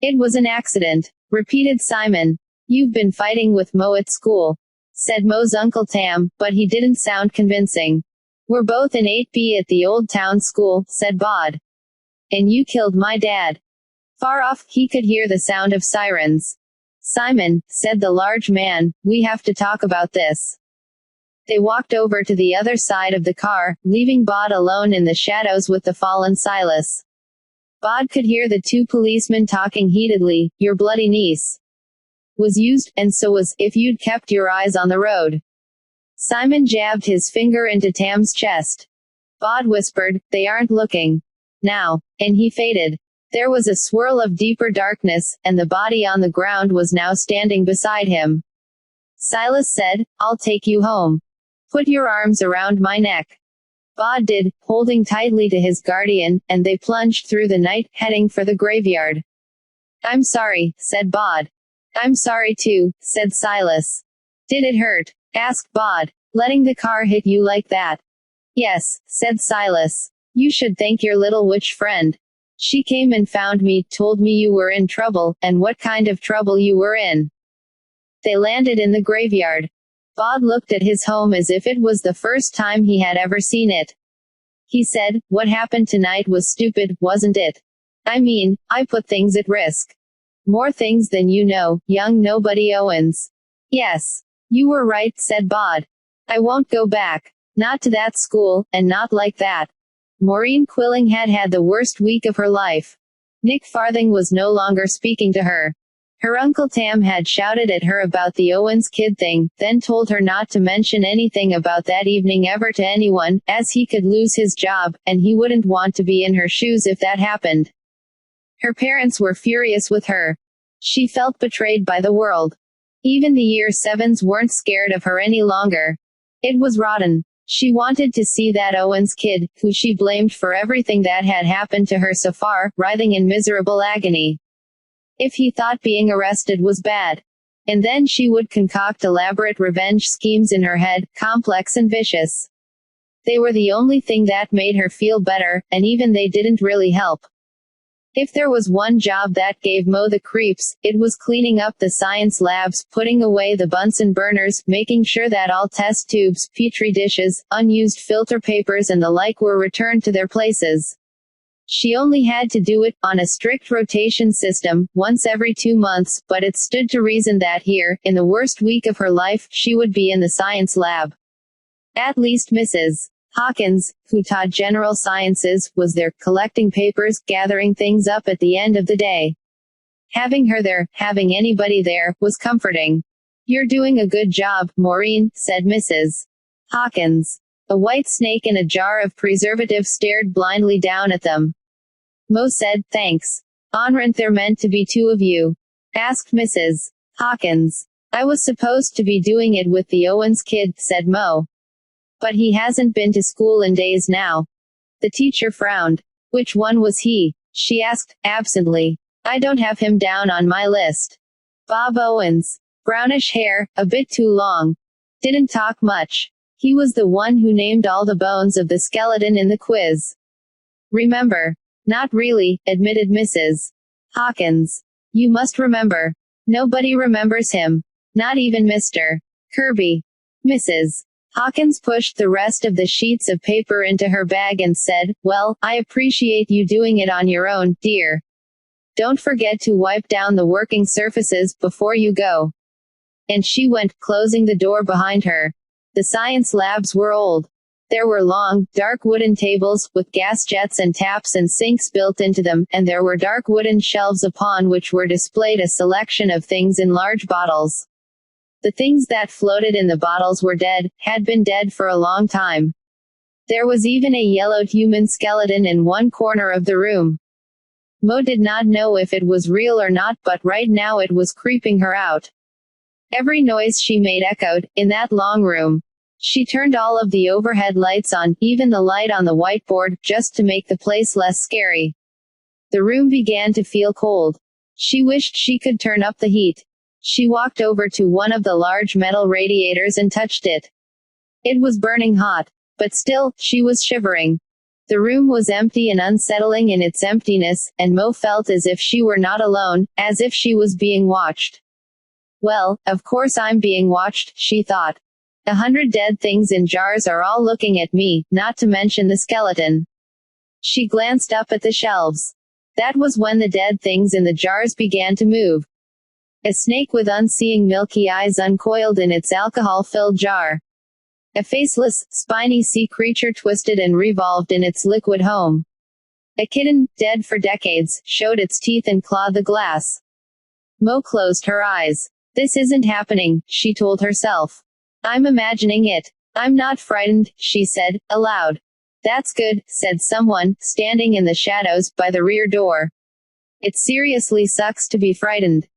It was an accident, repeated Simon. You've been fighting with Mo at school, said Mo's Uncle Tam, but he didn't sound convincing. We're both in 8B at the old town school, said Bod. And you killed my dad. Far off, he could hear the sound of sirens. Simon, said the large man, we have to talk about this. They walked over to the other side of the car, leaving Bod alone in the shadows with the fallen Silas. Bod could hear the two policemen talking heatedly. Your bloody niece was used, and so was, if you'd kept your eyes on the road. Simon jabbed his finger into Tam's chest. Bod whispered, they aren't looking. Now. And he faded. There was a swirl of deeper darkness, and the body on the ground was now standing beside him. Silas said, I'll take you home. Put your arms around my neck. Bod did, holding tightly to his guardian, and they plunged through the night, heading for the graveyard. I'm sorry, said Bod. I'm sorry too, said Silas. Did it hurt? Asked Bod. Letting the car hit you like that. Yes, said Silas. You should thank your little witch friend. She came and found me, told me you were in trouble, and what kind of trouble you were in. They landed in the graveyard. Bod looked at his home as if it was the first time he had ever seen it. He said, "What happened tonight was stupid, wasn't it? I mean, I put things at risk. More things than you know, young nobody Owens." "Yes. You were right," said Bod. "I won't go back. Not to that school, and not like that." Maureen Quilling had had the worst week of her life. Nick Farthing was no longer speaking to her. Her Uncle Tam had shouted at her about the Owens kid thing, then told her not to mention anything about that evening ever to anyone, as he could lose his job, and he wouldn't want to be in her shoes if that happened. Her parents were furious with her. She felt betrayed by the world. Even the Year 7s weren't scared of her any longer. It was rotten. She wanted to see that Owens kid, who she blamed for everything that had happened to her so far, writhing in miserable agony. If he thought being arrested was bad. And then she would concoct elaborate revenge schemes in her head, complex and vicious. They were the only thing that made her feel better, and even they didn't really help. If there was one job that gave Mo the creeps, it was cleaning up the science labs, putting away the Bunsen burners, making sure that all test tubes, petri dishes, unused filter papers and the like were returned to their places. She only had to do it, on a strict rotation system, once every 2 months, but it stood to reason that here, in the worst week of her life, she would be in the science lab. At least Mrs. Hawkins, who taught general sciences, was there, collecting papers, gathering things up at the end of the day. Having her there, having anybody there, was comforting. "You're doing a good job, Maureen," said Mrs. Hawkins. A white snake in a jar of preservative stared blindly down at them. Mo said, "Thanks. Aren't there meant to be 2 of you?" asked Mrs. Hawkins. "I was supposed to be doing it with the Owens kid," said Mo. "But he hasn't been to school in days now." The teacher frowned. "Which one was he?" she asked, absently. "I don't have him down on my list." "Bob Owens. Brownish hair, a bit too long. Didn't talk much. He was the one who named all the bones of the skeleton in the quiz." "Remember?" "Not really," admitted Mrs. Hawkins. "You must remember. Nobody remembers him. Not even Mr. Kirby." Mrs. Hawkins pushed the rest of the sheets of paper into her bag and said, "Well, I appreciate you doing it on your own, dear. Don't forget to wipe down the working surfaces before you go." And she went, closing the door behind her. The science labs were old. There were long, dark wooden tables, with gas jets and taps and sinks built into them, and there were dark wooden shelves upon which were displayed a selection of things in large bottles. The things that floated in the bottles were dead, had been dead for a long time. There was even a yellowed human skeleton in one corner of the room. Mo did not know if it was real or not, but right now it was creeping her out. Every noise she made echoed, in that long room. She turned all of the overhead lights on, even the light on the whiteboard, just to make the place less scary. The room began to feel cold. She wished she could turn up the heat. She walked over to one of the large metal radiators and touched it. It was burning hot. But still, she was shivering. The room was empty and unsettling in its emptiness, and Mo felt as if she were not alone, as if she was being watched. "Well, of course I'm being watched," she thought. 100 dead things in jars are all looking at me, not to mention the skeleton. She glanced up at the shelves. That was when the dead things in the jars began to move. A snake with unseeing milky eyes uncoiled in its alcohol-filled jar. A faceless, spiny sea creature twisted and revolved in its liquid home. A kitten, dead for decades, showed its teeth and clawed the glass. Mo closed her eyes. "This isn't happening," she told herself. "I'm imagining it. I'm not frightened," she said, aloud. "That's good," said someone, standing in the shadows, by the rear door. "It seriously sucks to be frightened,"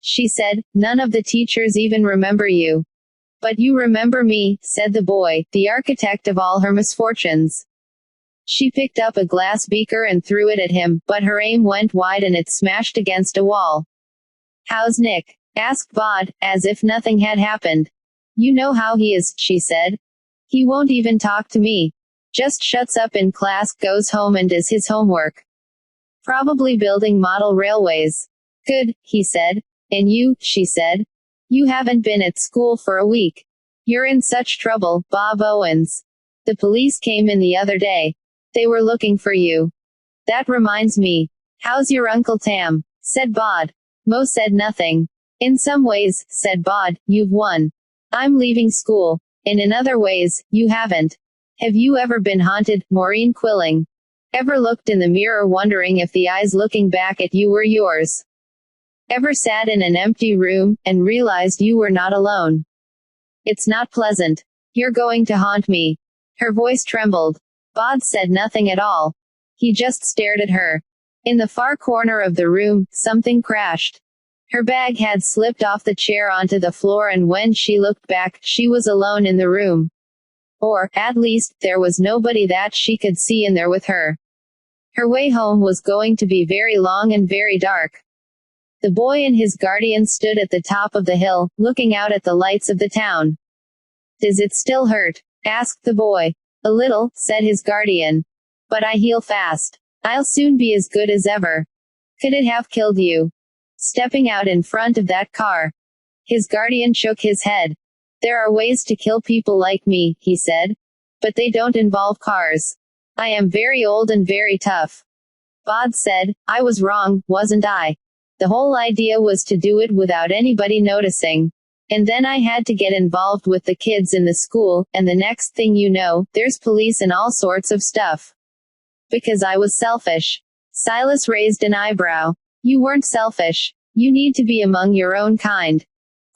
she said. "None of the teachers even remember you." "But you remember me," said the boy, the architect of all her misfortunes. She picked up a glass beaker and threw it at him, but her aim went wide and it smashed against a wall. "How's Nick?" asked Bod, as if nothing had happened. "You know how he is," she said. He won't even talk to me. Just shuts up in class, goes home and does his homework. Probably building model railways. Good, he said. And you, she said. You haven't been at school for a week. You're in such trouble, Bob Owens. The police came in the other day. They were looking for you. That reminds me. How's your Uncle Tam? Said Bod. Mo said nothing. In some ways, said Bod, you've won. I'm leaving school. And in other ways, you haven't. Have you ever been haunted, Maureen Quilling? Ever looked in the mirror wondering if the eyes looking back at you were yours? Ever sat in an empty room, and realized you were not alone? It's not pleasant. You're going to haunt me. Her voice trembled. Bod said nothing at all. He just stared at her. In the far corner of the room, something crashed. Her bag had slipped off the chair onto the floor, and when she looked back, she was alone in the room. Or, at least, there was nobody that she could see in there with her. Her way home was going to be very long and very dark. The boy and his guardian stood at the top of the hill, looking out at the lights of the town. Does it still hurt? Asked the boy. A little, said his guardian. But I heal fast. I'll soon be as good as ever. Could it have killed you? Stepping out in front of that car. His guardian shook his head. There are ways to kill people like me, he said. But they don't involve cars. I am very old and very tough. Bod said, I was wrong, wasn't I? The whole idea was to do it without anybody noticing. And then I had to get involved with the kids in the school, and the next thing you know, there's police and all sorts of stuff. Because I was selfish. Silas raised an eyebrow. You weren't selfish. You need to be among your own kind.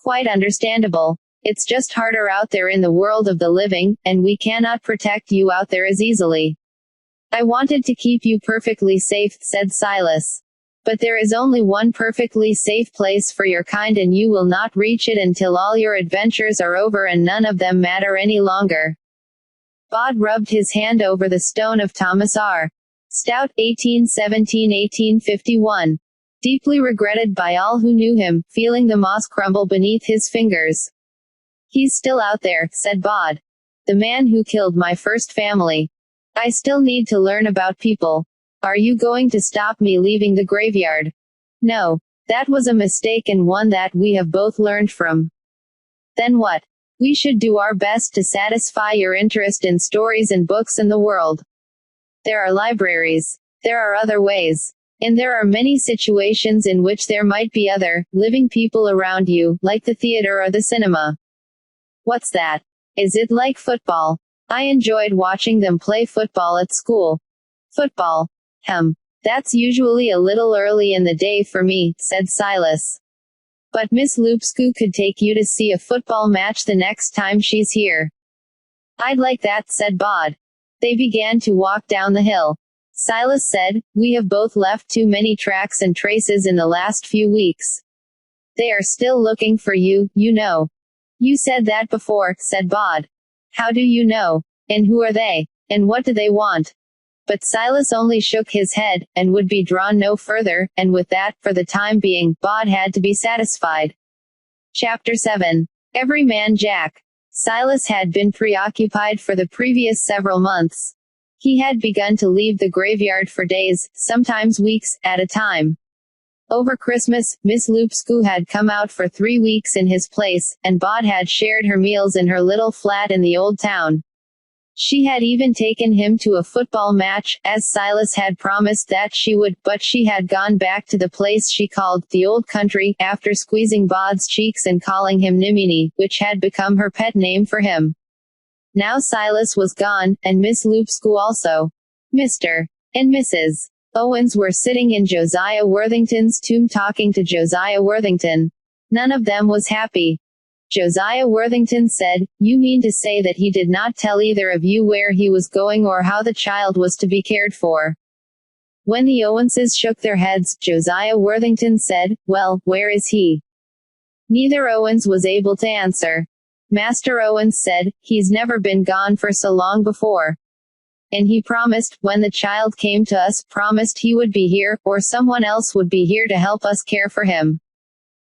Quite understandable. It's just harder out there in the world of the living, and we cannot protect you out there as easily. I wanted to keep you perfectly safe, said Silas. But there is only one perfectly safe place for your kind, and you will not reach it until all your adventures are over and none of them matter any longer. Bod rubbed his hand over the stone of Thomas R. Stout, 1817–1851. Deeply regretted by all who knew him, feeling the moss crumble beneath his fingers. He's still out there, said Bod. The man who killed my first family. I still need to learn about people. Are you going to stop me leaving the graveyard? No. That was a mistake, and one that we have both learned from. Then what? We should do our best to satisfy your interest in stories and books and the world. There are libraries. There are other ways. And there are many situations in which there might be other, living people around you, like the theater or the cinema. What's that? Is it like football? I enjoyed watching them play football at school. Football. That's usually a little early in the day for me, said Silas. But Miss Loopscoo could take you to see a football match the next time she's here. I'd like that, said Bod. They began to walk down the hill. Silas said, we have both left too many tracks and traces in the last few weeks. They are still looking for you, you know. You said that before, said Bod. How do you know? And who are they? And what do they want? But Silas only shook his head, and would be drawn no further, and with that, for the time being, Bod had to be satisfied. Chapter 7. Everyman Jack. Silas had been preoccupied for the previous several months. He had begun to leave the graveyard for days, sometimes weeks, at a time. Over Christmas, Miss Loopscoo had come out for 3 weeks in his place, and Bod had shared her meals in her little flat in the old town. She had even taken him to a football match, as Silas had promised that she would, but she had gone back to the place she called the old country, after squeezing Bod's cheeks and calling him Nimini, which had become her pet name for him. Now Silas was gone, and Miss Loopscoo also. Mr. and Mrs. Owens were sitting in Josiah Worthington's tomb talking to Josiah Worthington. None of them was happy. Josiah Worthington said, you mean to say that he did not tell either of you where he was going or how the child was to be cared for? When the Owenses shook their heads, Josiah Worthington said, well, where is he? Neither Owens was able to answer. Master Owens said, he's never been gone for so long before. And he promised, when the child came to us, promised he would be here, or someone else would be here to help us care for him.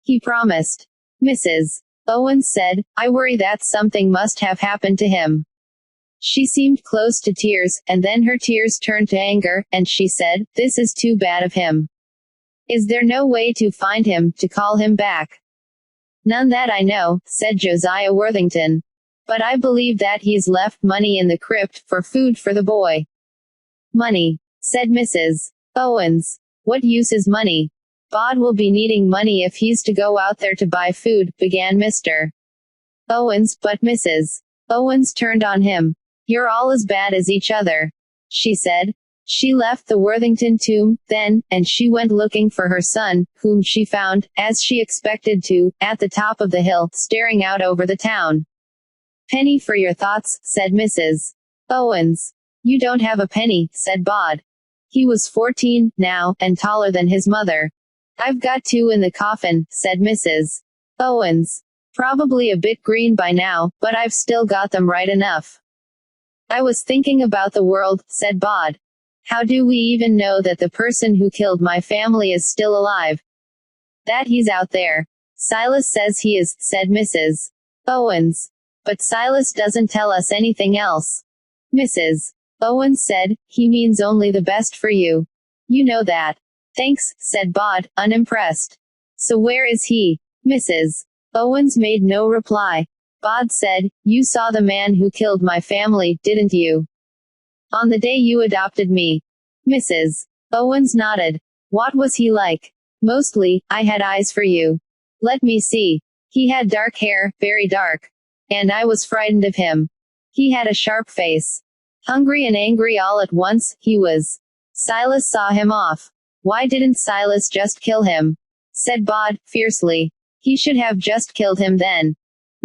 He promised. Mrs. Owens said, I worry that something must have happened to him. She seemed close to tears, and then her tears turned to anger, and she said, "This is too bad of him. Is there no way to find him, to call him back?" "None that I know," said Josiah Worthington. "But I believe that he's left money in the crypt, for food for the boy." "Money," said Mrs. Owens. "What use is money? Bod will be needing money if he's to go out there to buy food," began Mr. Owens, but Mrs. Owens turned on him. "You're all as bad as each other," she said. She left the Worthington tomb, then, and she went looking for her son, whom she found, as she expected to, at the top of the hill, staring out over the town. "Penny for your thoughts," said Mrs. Owens. "You don't have a penny," said Bod. He was 14, now, and taller than his mother. "I've got 2 in the coffin," said Mrs. Owens. "Probably a bit green by now, but I've still got them right enough." "I was thinking about the world," said Bod. "How do we even know that the person who killed my family is still alive?" "That he's out there. Silas says he is," said Mrs. Owens. "But Silas doesn't tell us anything else." Mrs. Owens said, "He means only the best for you. You know that." "Thanks," said Bod, unimpressed. "So where is he?" Mrs. Owens made no reply. Bod said, "You saw the man who killed my family, didn't you? On the day you adopted me?" Mrs. Owens nodded. "What was he like?" "Mostly, I had eyes for you." "Let me see." "He had dark hair, very dark. And I was frightened of him. He had a sharp face. Hungry and angry all at once, he was." "Silas saw him off." "Why didn't Silas just kill him?" said Bod, fiercely. "He should have just killed him then."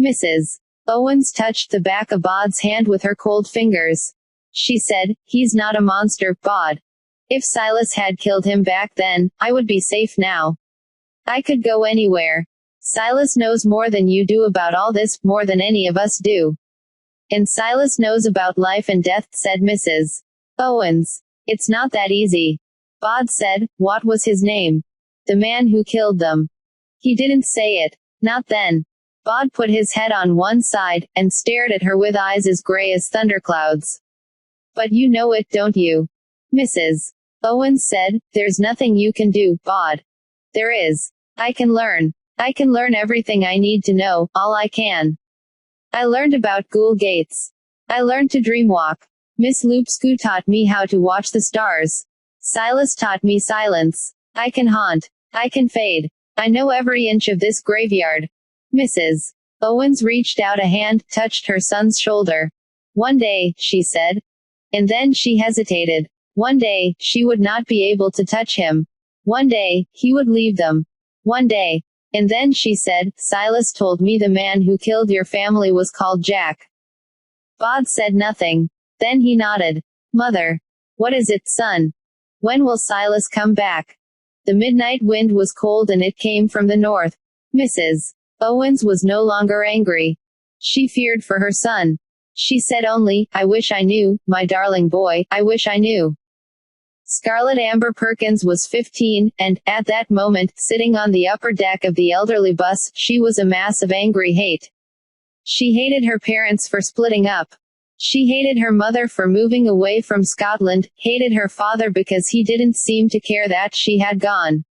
Mrs. Owens touched the back of Bod's hand with her cold fingers. She said, "He's not a monster, Bod. If Silas had killed him back then, I would be safe now. I could go anywhere. Silas knows more than you do about all this, more than any of us do. And Silas knows about life and death," said Mrs. Owens. "It's not that easy." Bod said, "What was his name?" "The man who killed them." "He didn't say it. Not then." Bod put his head on one side, and stared at her with eyes as gray as thunderclouds. "But you know it, don't you?" Mrs. Owens said, "There's nothing you can do, Bod." "There is. I can learn. I can learn everything I need to know, all I can. I learned about ghoul gates. I learned to dreamwalk. Miss Loopscoo taught me how to watch the stars. Silas taught me silence. I can haunt. I can fade. I know every inch of this graveyard." Mrs. Owens reached out a hand, touched her son's shoulder. "One day," she said. And then she hesitated. One day, she would not be able to touch him. One day, he would leave them. One day. And then she said, "Silas told me the man who killed your family was called Jack." Bod said nothing. Then he nodded. "Mother. What is it, son? When will Silas come back?" The midnight wind was cold and it came from the north. Mrs. Owens was no longer angry. She feared for her son. She said only, "I wish I knew, my darling boy, I wish I knew." Scarlett Amber Perkins was 15, and, at that moment, sitting on the upper deck of the elderly bus, she was a mass of angry hate. She hated her parents for splitting up. She hated her mother for moving away from Scotland, hated her father because he didn't seem to care that she had gone.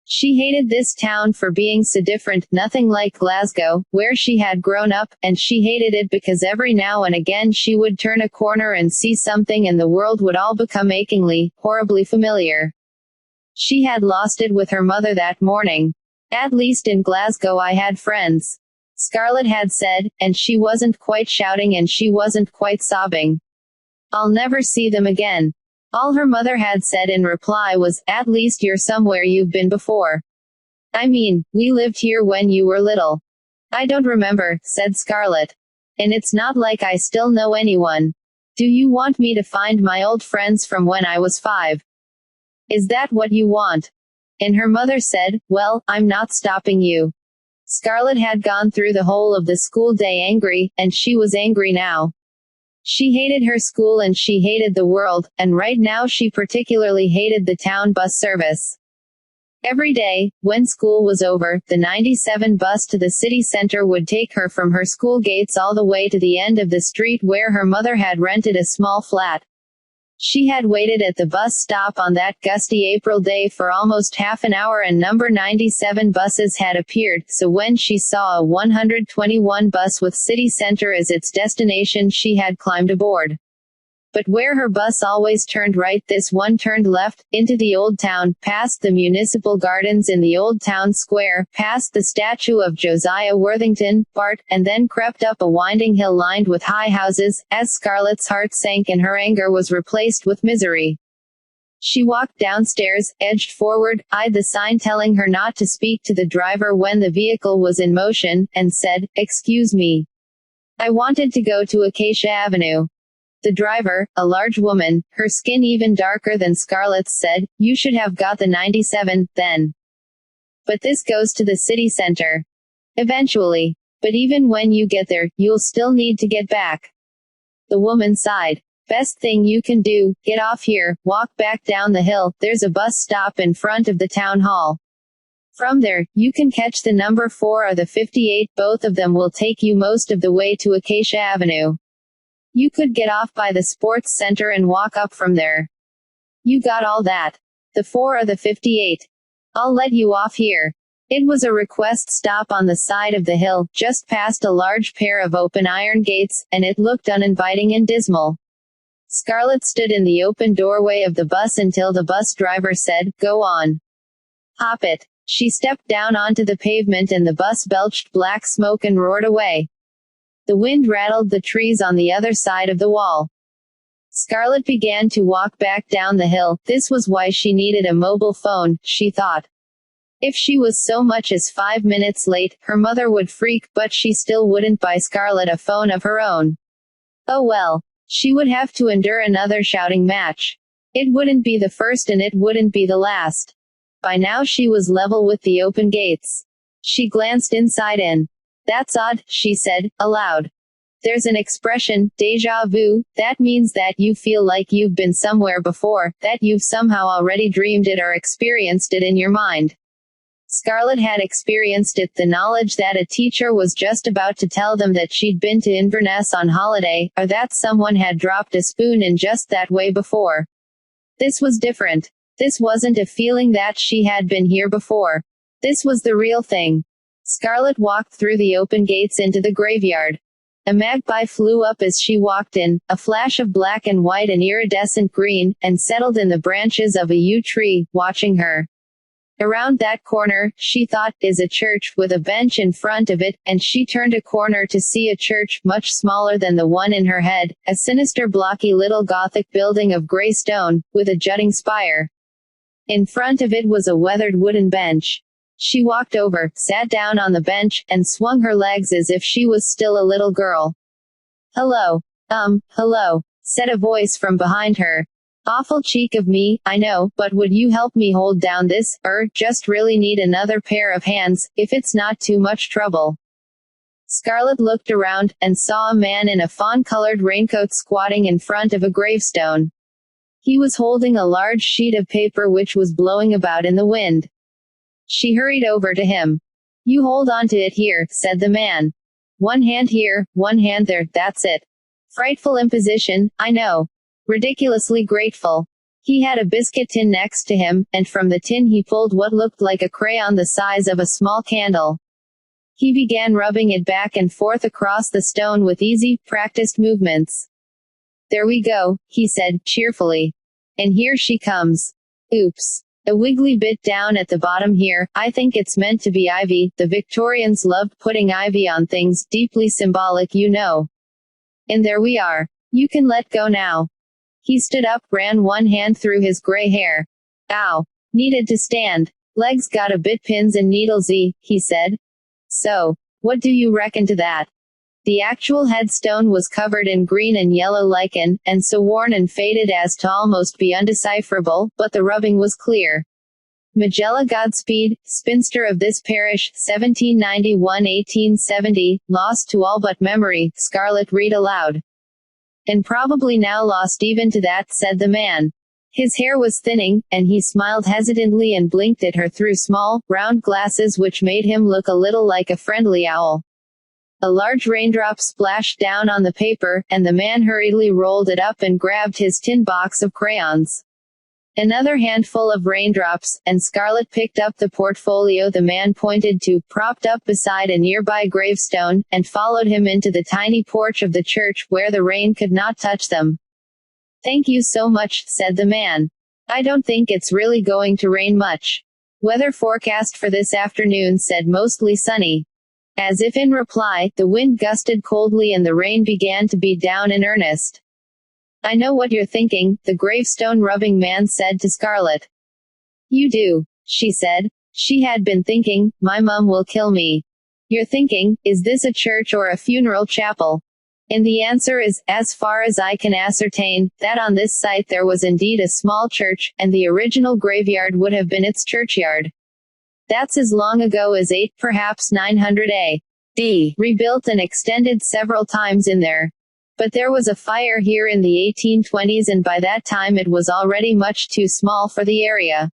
She hated this town for being so different, nothing like Glasgow, where she had grown up, and she hated it because every now and again she would turn a corner and see something and the world would all become achingly, horribly familiar. She had lost it with her mother that morning. "At least in Glasgow I had friends," Scarlett had said, and she wasn't quite shouting and she wasn't quite sobbing. "I'll never see them again." All her mother had said in reply was, "At least you're somewhere you've been before. I mean, we lived here when you were little." "I don't remember," said Scarlett. "And it's not like I still know anyone. Do you want me to find my old friends from when I was 5? Is that what you want?" And her mother said, "Well, I'm not stopping you." Scarlett had gone through the whole of the school day angry, and she was angry now. She hated her school and she hated the world, and right now she particularly hated the town bus service. Every day, when school was over, the 97 bus to the city center would take her from her school gates all the way to the end of the street where her mother had rented a small flat. She had waited at the bus stop on that gusty April day for almost half an hour and number 97 buses had appeared, so when she saw a 121 bus with city center as its destination she had climbed aboard. But where her bus always turned right, this one turned left, into the Old Town, past the municipal gardens in the Old Town Square, past the statue of Josiah Worthington, Bart, and then crept up a winding hill lined with high houses, as Scarlett's heart sank and her anger was replaced with misery. She walked downstairs, edged forward, eyed the sign telling her not to speak to the driver when the vehicle was in motion, and said, "Excuse me. I wanted to go to Acacia Avenue." The driver, a large woman, her skin even darker than Scarlett's, said, "You should have got the 97, then. But this goes to the city center. Eventually. But even when you get there, you'll still need to get back." The woman sighed. "Best thing you can do, get off here, walk back down the hill, there's a bus stop in front of the town hall. From there, you can catch the number 4 or the 58, both of them will take you most of the way to Acacia Avenue. You could get off by the sports center and walk up from there. You got all that? The 4 or the 58? I'll let you off here." It was a request stop on the side of the hill, just past a large pair of open iron gates, and it looked uninviting and dismal. Scarlett stood in the open doorway of the bus until the bus driver said, "Go on. Hop it." She stepped down onto the pavement and the bus belched black smoke and roared away. The wind rattled the trees on the other side of the wall. Scarlett began to walk back down the hill. This was why she needed a mobile phone, she thought. If she was so much as 5 minutes late, her mother would freak, but she still wouldn't buy Scarlett a phone of her own. Oh well. She would have to endure another shouting match. It wouldn't be the first and it wouldn't be the last. By now she was level with the open gates. She glanced inside in. "That's odd," she said, aloud. "There's an expression, déjà vu, that means that you feel like you've been somewhere before, that you've somehow already dreamed it or experienced it in your mind." Scarlett had experienced it, the knowledge that a teacher was just about to tell them that she'd been to Inverness on holiday, or that someone had dropped a spoon in just that way before. This was different. This wasn't a feeling that she had been here before. This was the real thing. Scarlett walked through the open gates into the graveyard. A magpie flew up as she walked in, a flash of black and white and iridescent green, and settled in the branches of a yew tree, watching her. Around that corner, she thought, is a church, with a bench in front of it, and she turned a corner to see a church, much smaller than the one in her head, a sinister blocky little Gothic building of grey stone, with a jutting spire. In front of it was a weathered wooden bench. She walked over, sat down on the bench, and swung her legs as if she was still a little girl. "Hello. Hello," said a voice from behind her. "Awful cheek of me, I know, but would you help me hold down this, just really need another pair of hands, if it's not too much trouble." Scarlett looked around, and saw a man in a fawn-colored raincoat squatting in front of a gravestone. He was holding a large sheet of paper which was blowing about in the wind. She hurried over to him. "You hold on to it here," said the man. "One hand here, one hand there, that's it. Frightful imposition, I know. Ridiculously grateful." He had a biscuit tin next to him, and from the tin he pulled what looked like a crayon the size of a small candle. He began rubbing it back and forth across the stone with easy, practiced movements. "There we go," he said, cheerfully. "And here she comes. Oops. A wiggly bit down at the bottom here, I think it's meant to be ivy, the Victorians loved putting ivy on things, deeply symbolic you know. And there we are. You can let go now." He stood up, ran one hand through his gray hair. "Ow. Needed to stand. Legs got a bit pins and needlesy," he said. "So, what do you reckon to that?" The actual headstone was covered in green and yellow lichen, and so worn and faded as to almost be undecipherable, but the rubbing was clear. "Magella Godspeed, spinster of this parish, 1791–1870, lost to all but memory," Scarlett read aloud. "And probably now lost even to that," said the man. His hair was thinning, and he smiled hesitantly and blinked at her through small, round glasses which made him look a little like a friendly owl. A large raindrop splashed down on the paper, and the man hurriedly rolled it up and grabbed his tin box of crayons. Another handful of raindrops, and Scarlett picked up the portfolio the man pointed to, propped up beside a nearby gravestone, and followed him into the tiny porch of the church, where the rain could not touch them. "Thank you so much," said the man. "I don't think it's really going to rain much. Weather forecast for this afternoon said mostly sunny." As if in reply, the wind gusted coldly and the rain began to beat down in earnest. "I know what you're thinking," the gravestone-rubbing man said to Scarlett. "You do," she said. She had been thinking, "My mum will kill me." "You're thinking, is this a church or a funeral chapel?" And the answer is, as far as I can ascertain, that on this site there was indeed a small church, and the original graveyard would have been its churchyard. That's as long ago as 8, perhaps 900 AD, rebuilt and extended several times in there. But there was a fire here in the 1820s, and by that time it was already much too small for the area.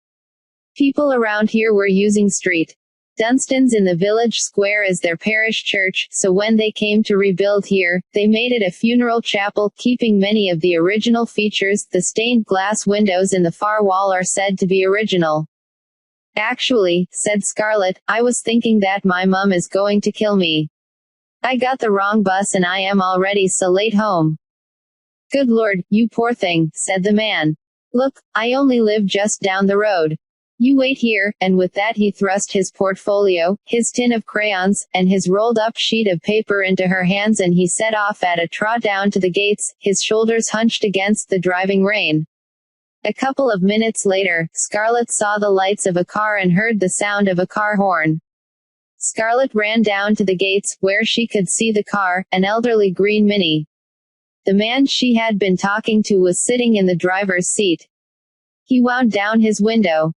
People around here were using St. Dunstan's in the village square as their parish church, so when they came to rebuild here, they made it a funeral chapel, keeping many of the original features. The stained glass windows in the far wall are said to be original. "Actually," said Scarlett, "I was thinking that my mum is going to kill me. I got the wrong bus and I am already so late home." "Good Lord, you poor thing," said the man. "Look, I only live just down the road. You wait here," and with that he thrust his portfolio, his tin of crayons, and his rolled-up sheet of paper into her hands, and he set off at a trot down to the gates, his shoulders hunched against the driving rain. A couple of minutes later, Scarlett saw the lights of a car and heard the sound of a car horn. Scarlett ran down to the gates, where she could see the car, an elderly green Mini. The man she had been talking to was sitting in the driver's seat. He wound down his window.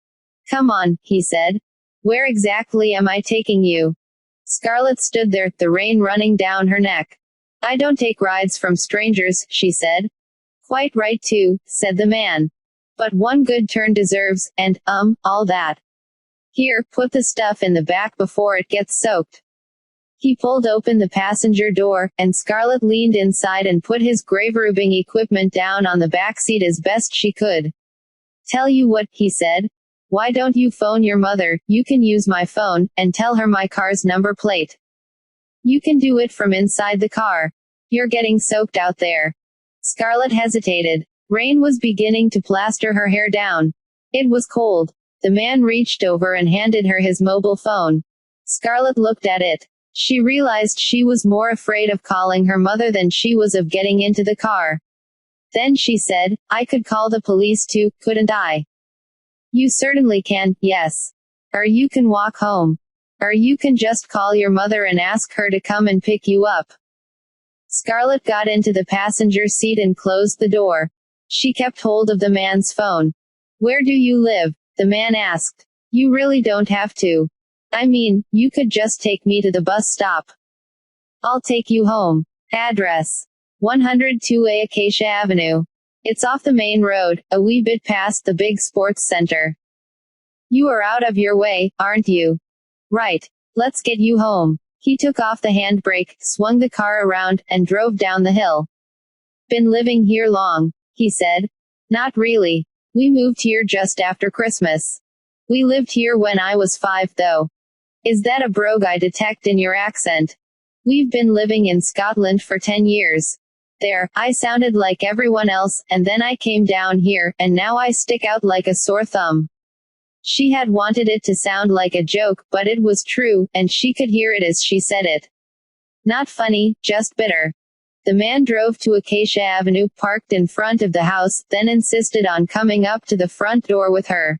"Come on," he said. "Where exactly am I taking you?" Scarlett stood there, the rain running down her neck. "I don't take rides from strangers," she said. "Quite right too," said the man. "But one good turn deserves, and, all that. Here, put the stuff in the back before it gets soaked." He pulled open the passenger door, and Scarlett leaned inside and put his grave-robbing equipment down on the back seat as best she could. "Tell you what," he said. "Why don't you phone your mother? You can use my phone, and tell her my car's number plate. You can do it from inside the car. You're getting soaked out there." Scarlett hesitated. Rain was beginning to plaster her hair down. It was cold. The man reached over and handed her his mobile phone. Scarlett looked at it. She realized she was more afraid of calling her mother than she was of getting into the car. Then she said, "I could call the police too, couldn't I?" "You certainly can, yes. Or you can walk home. Or you can just call your mother and ask her to come and pick you up." Scarlett got into the passenger seat and closed the door. She kept hold of the man's phone. "Where do you live?" the man asked. "You really don't have to. I mean, you could just take me to the bus stop. I'll take you home. Address: 102A Acacia Avenue. It's off the main road, a wee bit past the big sports center. You are out of your way, aren't you? Right. Let's get you home." He took off the handbrake, swung the car around, and drove down the hill. "Been living here long?" he said. "Not really. We moved here just after Christmas. We lived here when I was 5 though. Is that a brogue I detect in your accent? We've been living in Scotland for 10 years. There, I sounded like everyone else, and then I came down here, and now I stick out like a sore thumb." She had wanted it to sound like a joke, but it was true, and she could hear it as she said it. Not funny, just bitter. The man drove to Acacia Avenue, parked in front of the house, then insisted on coming up to the front door with her.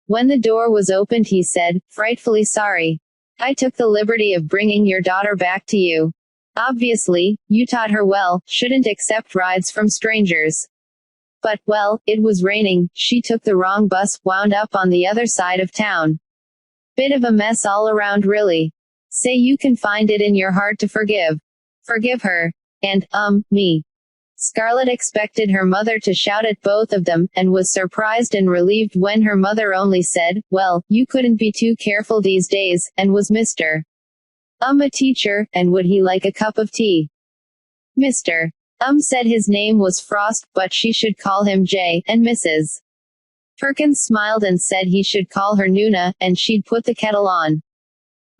When the door was opened, he said, "Frightfully sorry. I took the liberty of bringing your daughter back to you. Obviously, you taught her well, shouldn't accept rides from strangers. But, well, it was raining, she took the wrong bus, wound up on the other side of town. Bit of a mess all around really. Say you can find it in your heart to forgive. Forgive her. And, me. Scarlett expected her mother to shout at both of them, and was surprised and relieved when her mother only said, "Well, you couldn't be too careful these days," and was Mr. A teacher, and would he like a cup of tea? Mr. Said his name was Frost, but she should call him J, and Mrs. Perkins smiled and said he should call her Nuna, and she'd put the kettle on.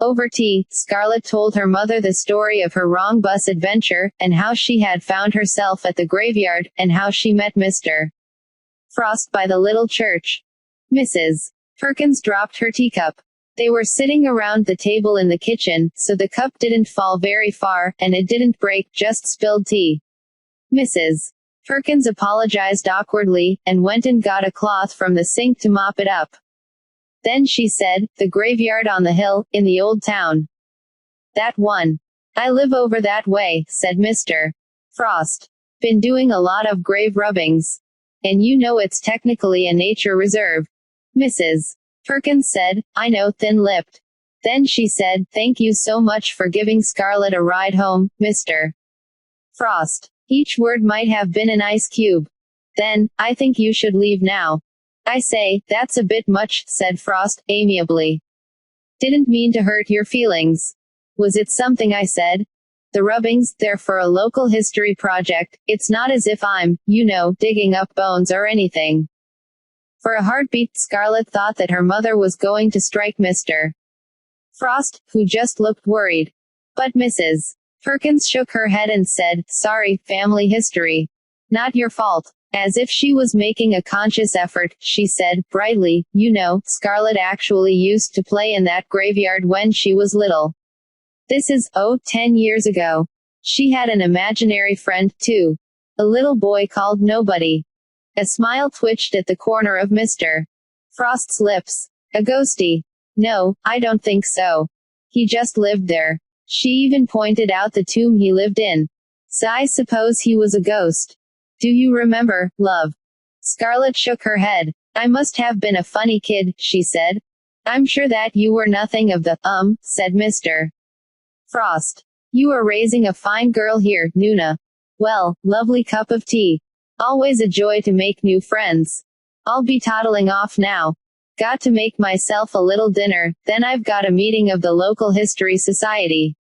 Over tea, Scarlett told her mother the story of her wrong bus adventure, and how she had found herself at the graveyard, and how she met Mr. Frost by the little church. Mrs. Perkins dropped her teacup. They were sitting around the table in the kitchen, so the cup didn't fall very far, and it didn't break, just spilled tea. Mrs. Perkins apologized awkwardly, and went and got a cloth from the sink to mop it up. Then she said, "The graveyard on the hill, in the old town." "That one. I live over that way," said Mr. Frost. "Been doing a lot of grave rubbings. And you know it's technically a nature reserve." Mrs. Perkins said, "I know," thin-lipped. Then she said, "Thank you so much for giving Scarlett a ride home, Mr. Frost." Each word might have been an ice cube. "Then, I think you should leave now." "I say, that's a bit much," said Frost, amiably. "Didn't mean to hurt your feelings. Was it something I said? The rubbings, they're for a local history project. It's not as if I'm, digging up bones or anything." For a heartbeat, Scarlett thought that her mother was going to strike Mr. Frost, who just looked worried. But Mrs. Perkins shook her head and said, "Sorry, family history. Not your fault." As if she was making a conscious effort, she said, brightly, Scarlett actually used to play in that graveyard when she was little. This is, 10 years ago. She had an imaginary friend, too. A little boy called Nobody. A smile twitched at the corner of Mr. Frost's lips. "A ghostie?" "No, I don't think so. He just lived there." She even pointed out the tomb he lived in. "So I suppose he was a ghost. Do you remember, love?" Scarlett shook her head. "I must have been a funny kid," she said. "I'm sure that you were nothing of the, said Mr. Frost. "You are raising a fine girl here, Nuna. Well, lovely cup of tea. Always a joy to make new friends. I'll be toddling off now. Got to make myself a little dinner, then I've got a meeting of the local history society."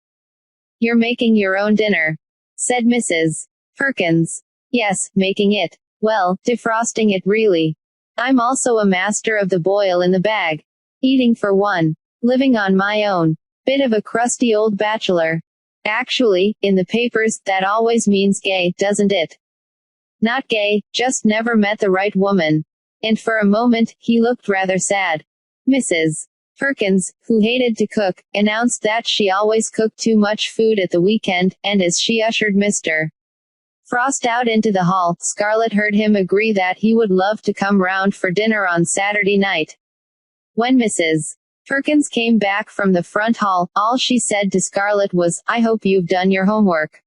"You're making your own dinner?" said Mrs. Perkins. "Yes, making it. Well, defrosting it really. I'm also a master of the boil in the bag. Eating for one. Living on my own. Bit of a crusty old bachelor. Actually, in the papers, that always means gay, doesn't it?" "Not gay, just never met the right woman." And for a moment, he looked rather sad. Mrs. Perkins, who hated to cook, announced that she always cooked too much food at the weekend, and as she ushered Mr. Frost out into the hall, Scarlett heard him agree that he would love to come round for dinner on Saturday night. When Mrs. Perkins came back from the front hall, all she said to Scarlett was, "I hope you've done your homework."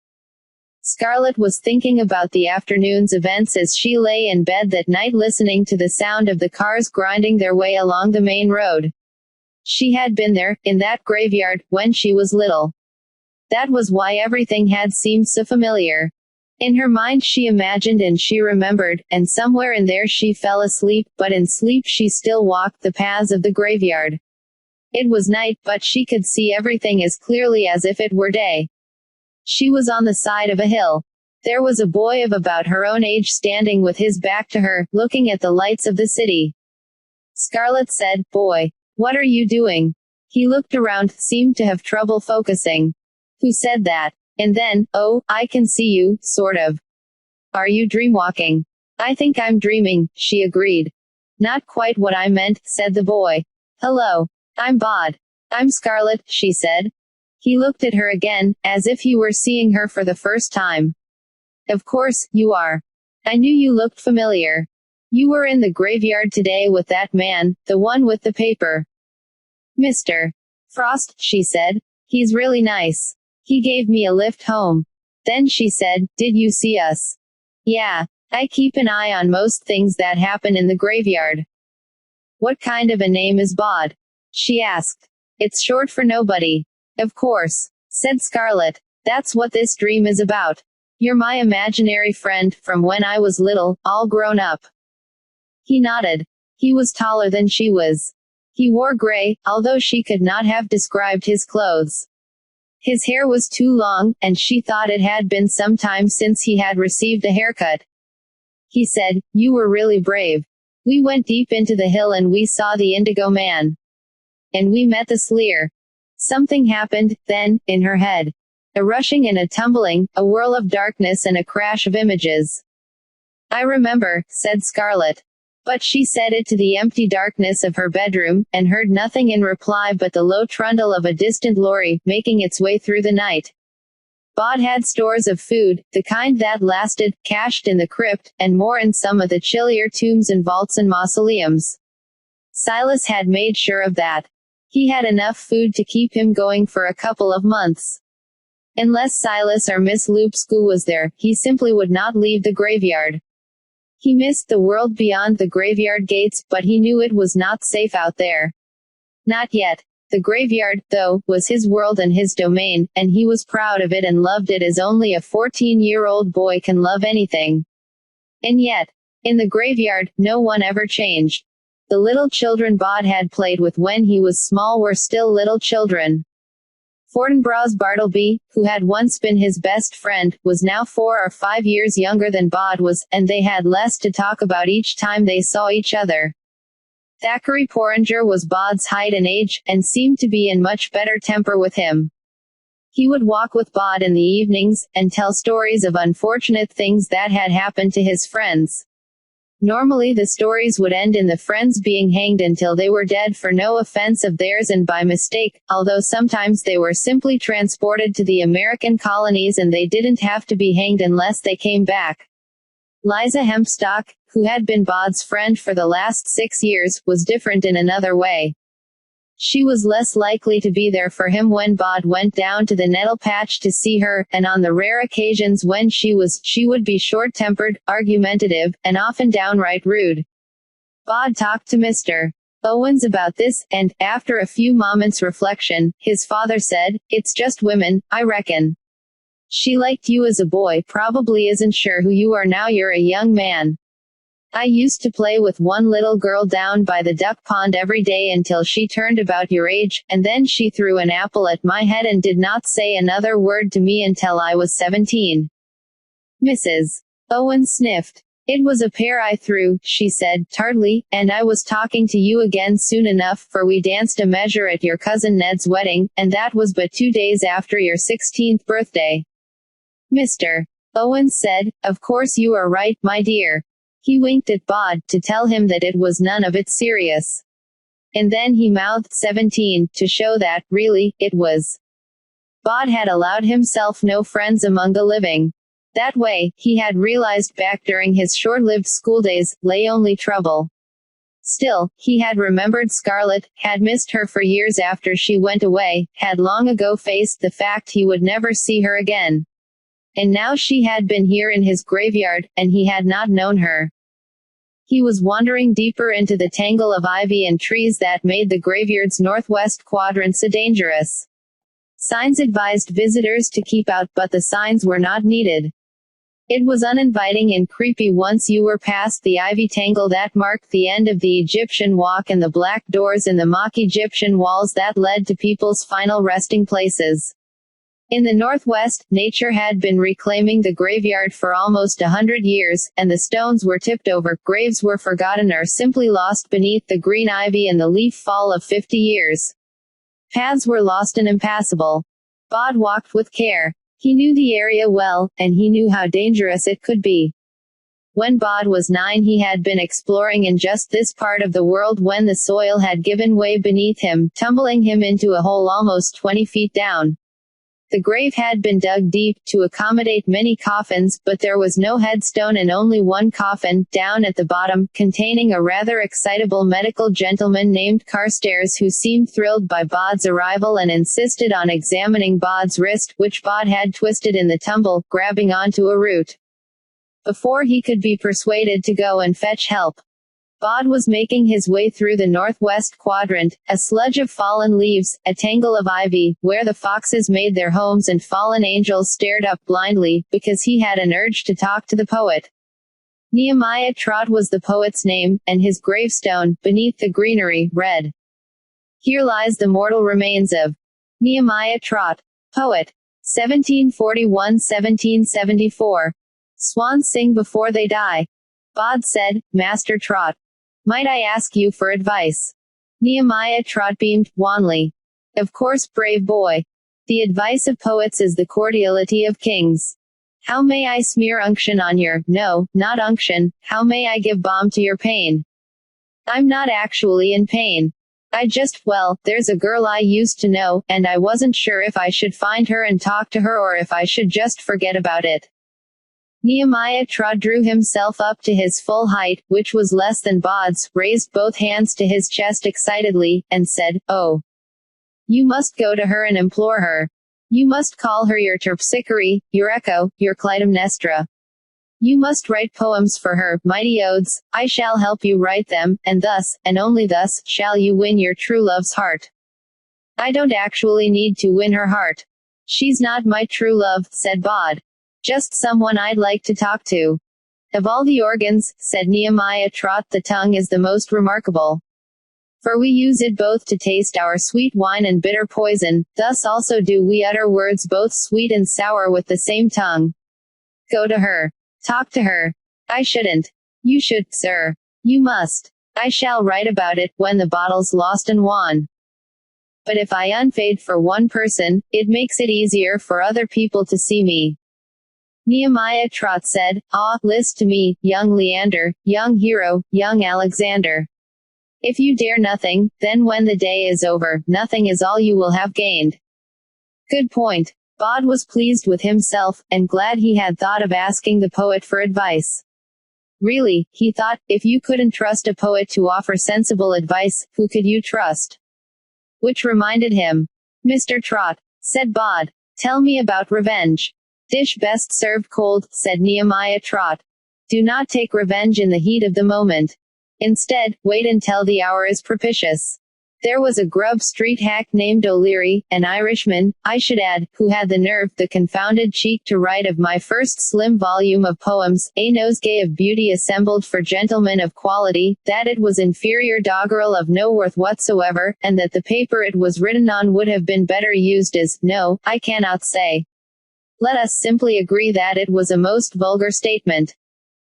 Scarlett was thinking about the afternoon's events as she lay in bed that night listening to the sound of the cars grinding their way along the main road. She had been there, in that graveyard, when she was little. That was why everything had seemed so familiar. In her mind she imagined and she remembered, and somewhere in there she fell asleep, but in sleep she still walked the paths of the graveyard. It was night, but she could see everything as clearly as if it were day. She was on the side of a hill. There was a boy of about her own age standing with his back to her, looking at the lights of the city. Scarlett said, "Boy, what are you doing?" He looked around, seemed to have trouble focusing. "Who said that?" And then, "Oh, I can see you, sort of. Are you dreamwalking?" "I think I'm dreaming," she agreed. "Not quite what I meant," said the boy. "Hello. I'm Bod. I'm Scarlett," she said. He looked at her again, as if he were seeing her for the first time. "Of course, you are. I knew you looked familiar. You were in the graveyard today with that man, the one with the paper." "Mr. Frost," she said. "He's really nice. He gave me a lift home." Then she said, "Did you see us?" "Yeah. I keep an eye on most things that happen in the graveyard." "What kind of a name is Bod?" she asked. "It's short for nobody." "Of course," said Scarlett. "That's what this dream is about. You're my imaginary friend, from when I was little, all grown up. He nodded. He was taller than she was. He wore gray, although she could not have described his clothes. His hair was too long, and she thought it had been some time since he had received a haircut. He said, "You were really brave. We went deep into the hill and we saw the Indigo Man. And we met the Sleer." Something happened, then, in her head. A rushing and a tumbling, a whirl of darkness and a crash of images. "I remember," said Scarlett. But she said it to the empty darkness of her bedroom, and heard nothing in reply but the low trundle of a distant lorry, making its way through the night. Bod had stores of food, the kind that lasted, cached in the crypt, and more in some of the chillier tombs and vaults and mausoleums. Silas had made sure of that. He had enough food to keep him going for a couple of months. Unless Silas or Miss Loopscoo was there, he simply would not leave the graveyard. He missed the world beyond the graveyard gates, but he knew it was not safe out there. Not yet. The graveyard, though, was his world and his domain, and he was proud of it and loved it as only a 14-year-old boy can love anything. And yet, in the graveyard, no one ever changed. The little children Bod had played with when he was small were still little children. Fortinbrau's Bartleby, who had once been his best friend, was now 4 or 5 years younger than Bod was, and they had less to talk about each time they saw each other. Thackeray Porringer was Bod's height and age, and seemed to be in much better temper with him. He would walk with Bod in the evenings, and tell stories of unfortunate things that had happened to his friends. Normally the stories would end in the friends being hanged until they were dead for no offense of theirs and by mistake, although sometimes they were simply transported to the American colonies and they didn't have to be hanged unless they came back. Liza Hempstock, who had been Bod's friend for the last 6 years, was different in another way. She was less likely to be there for him when Bod went down to the nettle patch to see her, and on the rare occasions when she would be short-tempered, argumentative, and often downright rude. Bod talked to Mr. Owens about this, and, after a few moments' reflection, his father said, "It's just women, I reckon. She liked you as a boy, probably isn't sure who you are now you're a young man. I used to play with one little girl down by the duck pond every day until she turned about your age, and then she threw an apple at my head and did not say another word to me until I was 17. Mrs. Owens sniffed. "It was a pear I threw," she said, tartly, "and I was talking to you again soon enough, for we danced a measure at your cousin Ned's wedding, and that was but 2 days after your 16th birthday. Mr. Owens said, "Of course you are right, my dear." He winked at Bod, to tell him that it was none of it serious. And then he mouthed 17, to show that, really, it was. Bod had allowed himself no friends among the living. That way, he had realized back during his short-lived schooldays, lay only trouble. Still, he had remembered Scarlett, had missed her for years after she went away, had long ago faced the fact he would never see her again. And now she had been here in his graveyard, and he had not known her. He was wandering deeper into the tangle of ivy and trees that made the graveyard's northwest quadrant so dangerous. Signs advised visitors to keep out, but the signs were not needed. It was uninviting and creepy once you were past the ivy tangle that marked the end of the Egyptian walk and the black doors in the mock Egyptian walls that led to people's final resting places. In the northwest, nature had been reclaiming the graveyard for almost 100 years, and the stones were tipped over, graves were forgotten or simply lost beneath the green ivy and the leaf fall of 50 years. Paths were lost and impassable. Bod walked with care. He knew the area well, and he knew how dangerous it could be. When Bod was 9 he had been exploring in just this part of the world when the soil had given way beneath him, tumbling him into a hole almost 20 feet down. The grave had been dug deep, to accommodate many coffins, but there was no headstone and only one coffin, down at the bottom, containing a rather excitable medical gentleman named Carstairs who seemed thrilled by Bod's arrival and insisted on examining Bod's wrist, which Bod had twisted in the tumble, grabbing onto a root. Before he could be persuaded to go and fetch help. Bod was making his way through the northwest quadrant, a sludge of fallen leaves, a tangle of ivy, where the foxes made their homes and fallen angels stared up blindly, because he had an urge to talk to the poet. Nehemiah Trott was the poet's name, and his gravestone, beneath the greenery, read, "Here lies the mortal remains of Nehemiah Trott, poet. 1741–1774. Swans sing before they die." Bod said, "Master Trott, might I ask you for advice?" Nehemiah Trott beamed, wanly. "Of course, brave boy. The advice of poets is the cordiality of kings. How may I smear unction on your, no, not unction, how may I give balm to your pain? I'm not actually in pain. I just, well, there's a girl I used to know, and I wasn't sure if I should find her and talk to her or if I should just forget about it." Nehemiah Trott drew himself up to his full height, which was less than Bod's, raised both hands to his chest excitedly, and said, "Oh, you must go to her and implore her. You must call her your terpsichore, your echo, your Clytemnestra. You must write poems for her, mighty odes. I shall help you write them, and thus, and only thus, shall you win your true love's heart." "I don't actually need to win her heart. She's not my true love," said Bod. "Just someone I'd like to talk to." "Of all the organs," said Nehemiah Trott, "the tongue is the most remarkable. For we use it both to taste our sweet wine and bitter poison, thus also do we utter words both sweet and sour with the same tongue. Go to her. Talk to her." "I shouldn't." "You should, sir. You must. I shall write about it, when the bottle's lost and won. But if I unfade for one person, it makes it easier for other people to see me." Nehemiah Trott said, "Ah, list to me, young Leander, young hero, young Alexander. If you dare nothing, then when the day is over, nothing is all you will have gained." Good point. Bod was pleased with himself, and glad he had thought of asking the poet for advice. Really, he thought, if you couldn't trust a poet to offer sensible advice, who could you trust? Which reminded him. "Mr. Trott," said Bod, "tell me about revenge." "Dish best served cold," said Nehemiah Trott. "Do not take revenge in the heat of the moment. Instead, wait until the hour is propitious." There was a Grub Street hack named O'Leary, an Irishman, I should add, who had the nerve, the confounded cheek to write of my first slim volume of poems, a nosegay of beauty assembled for gentlemen of quality, that it was inferior doggerel of no worth whatsoever, and that the paper it was written on would have been better used as, no, I cannot say. Let us simply agree that it was a most vulgar statement.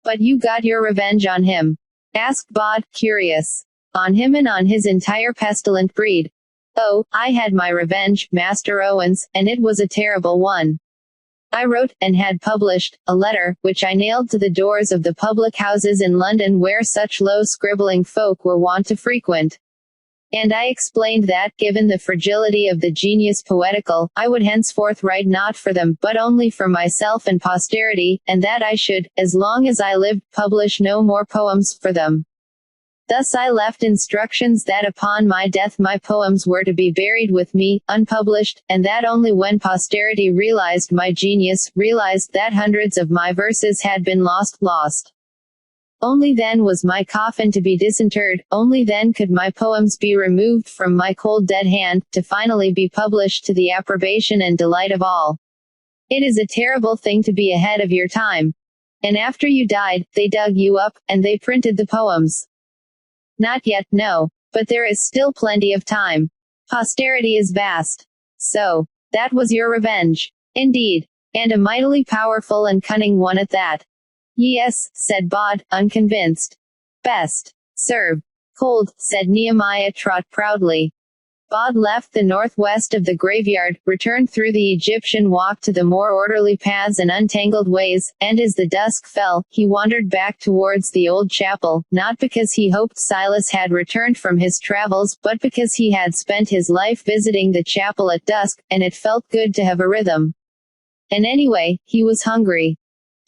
"But you got your revenge on him?" asked Bod, curious. "On him and on his entire pestilent breed." "Oh, I had my revenge, Master Owens, and it was a terrible one. I wrote, and had published, a letter, which I nailed to the doors of the public houses in London where such low scribbling folk were wont to frequent. And I explained that, given the fragility of the genius poetical, I would henceforth write not for them, but only for myself and posterity, and that I should, as long as I lived, publish no more poems for them. Thus I left instructions that upon my death my poems were to be buried with me, unpublished, and that only when posterity realized my genius, realized that hundreds of my verses had been lost. Only then was my coffin to be disinterred, only then could my poems be removed from my cold dead hand, to finally be published to the approbation and delight of all. It is a terrible thing to be ahead of your time. And after you died, they dug you up, and they printed the poems. Not yet, no. But there is still plenty of time. Posterity is vast. So, that was your revenge. Indeed. And a mightily powerful and cunning one at that. Yes, said Bod, unconvinced. Best served cold, said Nehemiah Trott proudly. Bod left the northwest of the graveyard, returned through the Egyptian walk to the more orderly paths and untangled ways, and as the dusk fell, he wandered back towards the old chapel, not because he hoped Silas had returned from his travels, but because he had spent his life visiting the chapel at dusk, and it felt good to have a rhythm. And anyway, he was hungry.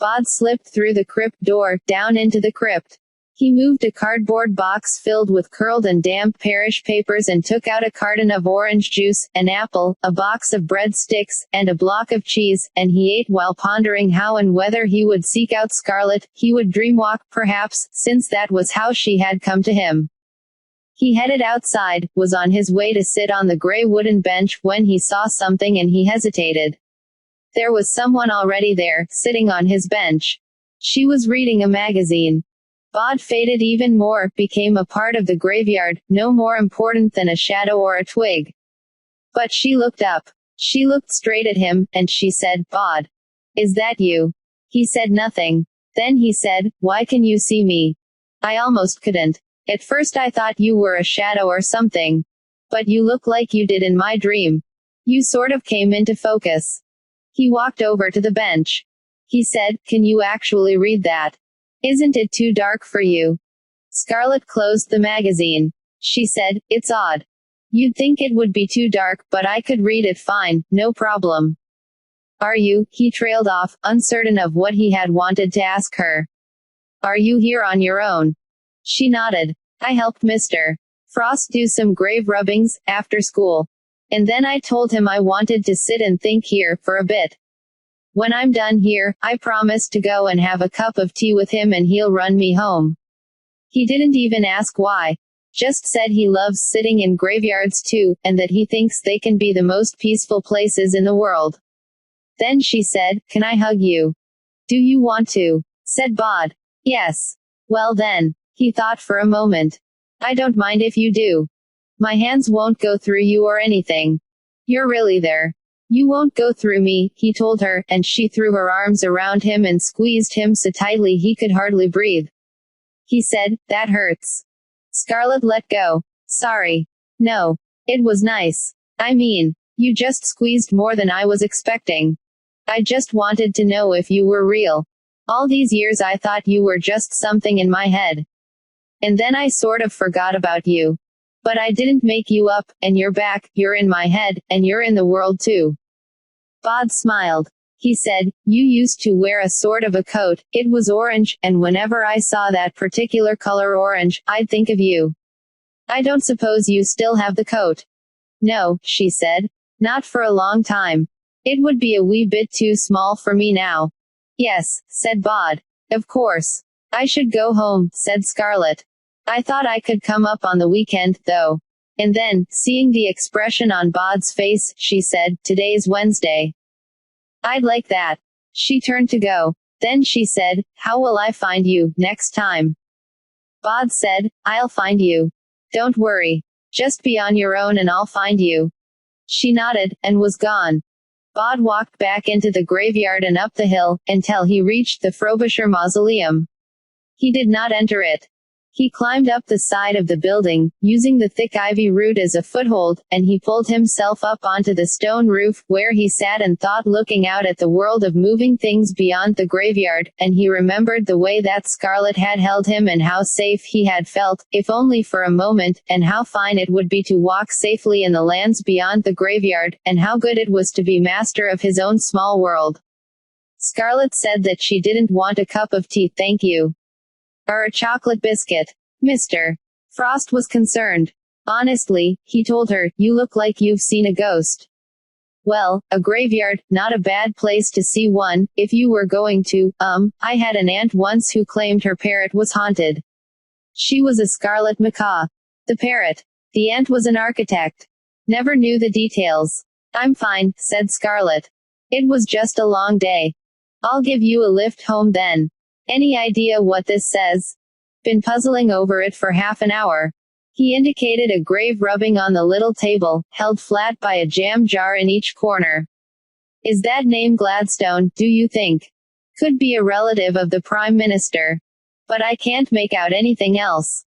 Bod slipped through the crypt door, down into the crypt. He moved a cardboard box filled with curled and damp parish papers and took out a carton of orange juice, an apple, a box of breadsticks, and a block of cheese, and he ate while pondering how and whether he would seek out Scarlett. He would dreamwalk, perhaps, since that was how she had come to him. He headed outside, was on his way to sit on the gray wooden bench when he saw something and he hesitated. There was someone already there, sitting on his bench. She was reading a magazine. Bod faded even more, became a part of the graveyard, no more important than a shadow or a twig. But she looked up. She looked straight at him, and she said, "Bod. Is that you?" He said nothing. Then he said, "Why can you see me? I almost couldn't. At first I thought you were a shadow or something. But you look like you did in my dream. You sort of came into focus." He walked over to the bench. He said, "Can you actually read that? Isn't it too dark for you?" Scarlett closed the magazine. She said, "It's odd. You'd think it would be too dark, but I could read it fine, no problem." "Are you?" He trailed off, uncertain of what he had wanted to ask her. "Are you here on your own?" She nodded. "I helped Mr. Frost do some grave rubbings, after school. And then I told him I wanted to sit and think here, for a bit. When I'm done here, I promise to go and have a cup of tea with him and he'll run me home." He didn't even ask why. Just said he loves sitting in graveyards too, and that he thinks they can be the most peaceful places in the world. Then she said, "Can I hug you?" "Do you want to?" said Bod. "Yes." "Well then." He thought for a moment. "I don't mind if you do. My hands won't go through you or anything. You're really there." "You won't go through me," he told her, and she threw her arms around him and squeezed him so tightly he could hardly breathe. He said, "That hurts." Scarlett let go. "Sorry. No. It was nice. I mean, you just squeezed more than I was expecting. I just wanted to know if you were real. All these years I thought you were just something in my head. And then I sort of forgot about you. But I didn't make you up, and you're back, you're in my head, and you're in the world too." Bod smiled. He said, "You used to wear a sort of a coat, it was orange, and whenever I saw that particular color orange, I'd think of you. I don't suppose you still have the coat?" "No," she said. "Not for a long time. It would be a wee bit too small for me now." "Yes," said Bod. "Of course. I should go home," said Scarlett. "I thought I could come up on the weekend, though." And then, seeing the expression on Bod's face, she said, "Today's Wednesday. I'd like that." She turned to go. Then she said, "How will I find you, next time?" Bod said, "I'll find you. Don't worry. Just be on your own and I'll find you." She nodded, and was gone. Bod walked back into the graveyard and up the hill, until he reached the Frobisher Mausoleum. He did not enter it. He climbed up the side of the building, using the thick ivy root as a foothold, and he pulled himself up onto the stone roof, where he sat and thought, looking out at the world of moving things beyond the graveyard, and he remembered the way that Scarlett had held him and how safe he had felt, if only for a moment, and how fine it would be to walk safely in the lands beyond the graveyard, and how good it was to be master of his own small world. Scarlett said that she didn't want a cup of tea, thank you. Or a chocolate biscuit. Mr. Frost was concerned. "Honestly," he told her, "you look like you've seen a ghost." "Well, a graveyard, not a bad place to see one, if you were going to, I had an aunt once who claimed her parrot was haunted. She was a scarlet macaw. The parrot. The aunt was an architect. Never knew the details." "I'm fine," said Scarlett. "It was just a long day. I'll give you a lift home then. Any idea what this says?" "Been puzzling over it for half an hour." He indicated a grave rubbing on the little table, held flat by a jam jar in each corner. "Is that name Gladstone, do you think? Could be a relative of the Prime Minister. But I can't make out anything else."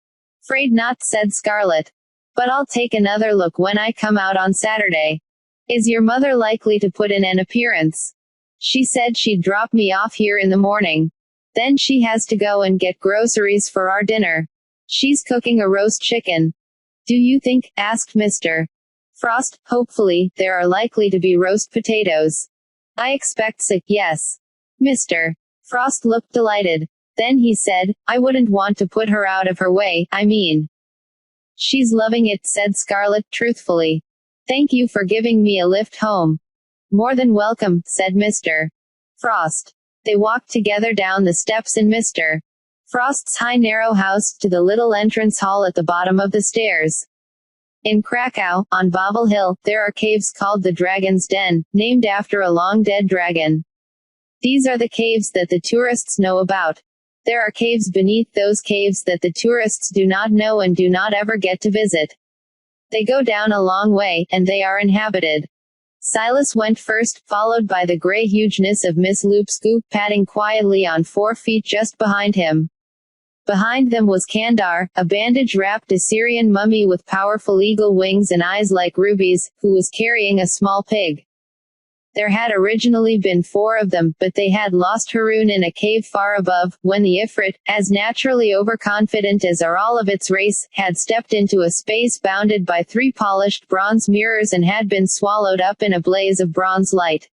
"'Fraid not," said Scarlett. "But I'll take another look when I come out on Saturday. Is your mother likely to put in an appearance?" "She said she'd drop me off here in the morning. Then she has to go and get groceries for our dinner. She's cooking a roast chicken." "Do you think?" asked Mr. Frost. "Hopefully, there are likely to be roast potatoes." "I expect so, yes." Mr. Frost looked delighted. Then he said, I wouldn't want to put her out of her way, I mean. She's loving it, said Scarlett, truthfully. Thank you for giving me a lift home. More than welcome, said Mr. Frost. They walked together down the steps in Mr. Frost's high narrow house to the little entrance hall at the bottom of the stairs. In Krakow, on Wawel Hill, there are caves called the Dragon's Den, named after a long-dead dragon. These are the caves that the tourists know about. There are caves beneath those caves that the tourists do not know and do not ever get to visit. They go down a long way, and they are inhabited. Silas went first, followed by the gray hugeness of Miss Lupscu, padding quietly on 4 feet just behind him. Behind them was Kandar, a bandage-wrapped Assyrian mummy with powerful eagle wings and eyes like rubies, who was carrying a small pig. There had originally been 4 of them, but they had lost Haroun in a cave far above, when the Ifrit, as naturally overconfident as are all of its race, had stepped into a space bounded by 3 polished bronze mirrors and had been swallowed up in a blaze of bronze light.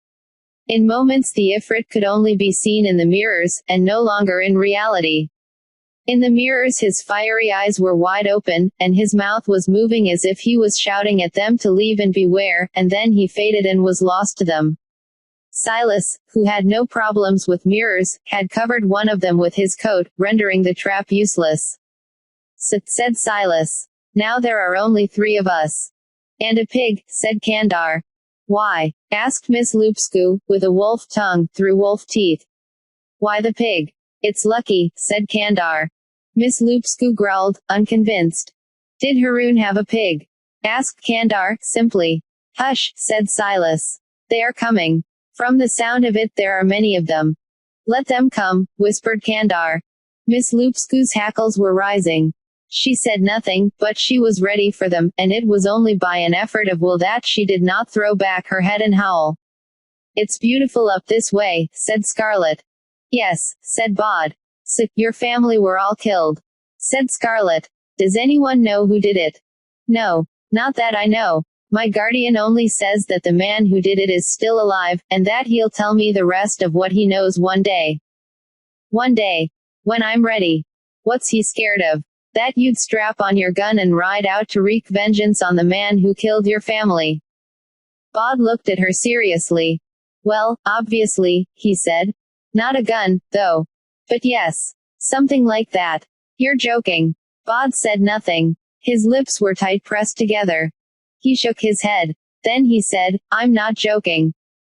In moments the Ifrit could only be seen in the mirrors, and no longer in reality. In the mirrors his fiery eyes were wide open, and his mouth was moving as if he was shouting at them to leave and beware, and then he faded and was lost to them. Silas, who had no problems with mirrors, had covered one of them with his coat, rendering the trap useless. Said Silas. Now there are only 3 of us. And a pig, said Kandar. Why? Asked Miss Lupscu, with a wolf tongue, through wolf teeth. Why the pig? It's lucky, said Kandar. Miss Lupscu growled, unconvinced. Did Haroun have a pig? Asked Kandar, simply. Hush, said Silas. They are coming. From the sound of it there are many of them. Let them come, whispered Kandar. Miss Lupscu's hackles were rising. She said nothing, but she was ready for them, and it was only by an effort of will that she did not throw back her head and howl. It's beautiful up this way, said Scarlett. Yes, said Bod. So, your family were all killed, said Scarlett. Does anyone know who did it? No, not that I know. My guardian only says that the man who did it is still alive, and that he'll tell me the rest of what he knows one day. One day. When I'm ready. What's he scared of? That you'd strap on your gun and ride out to wreak vengeance on the man who killed your family. Bod looked at her seriously. Well, obviously, he said. Not a gun, though. But yes. Something like that. You're joking. Bod said nothing. His lips were tight pressed together. He shook his head. Then he said, I'm not joking.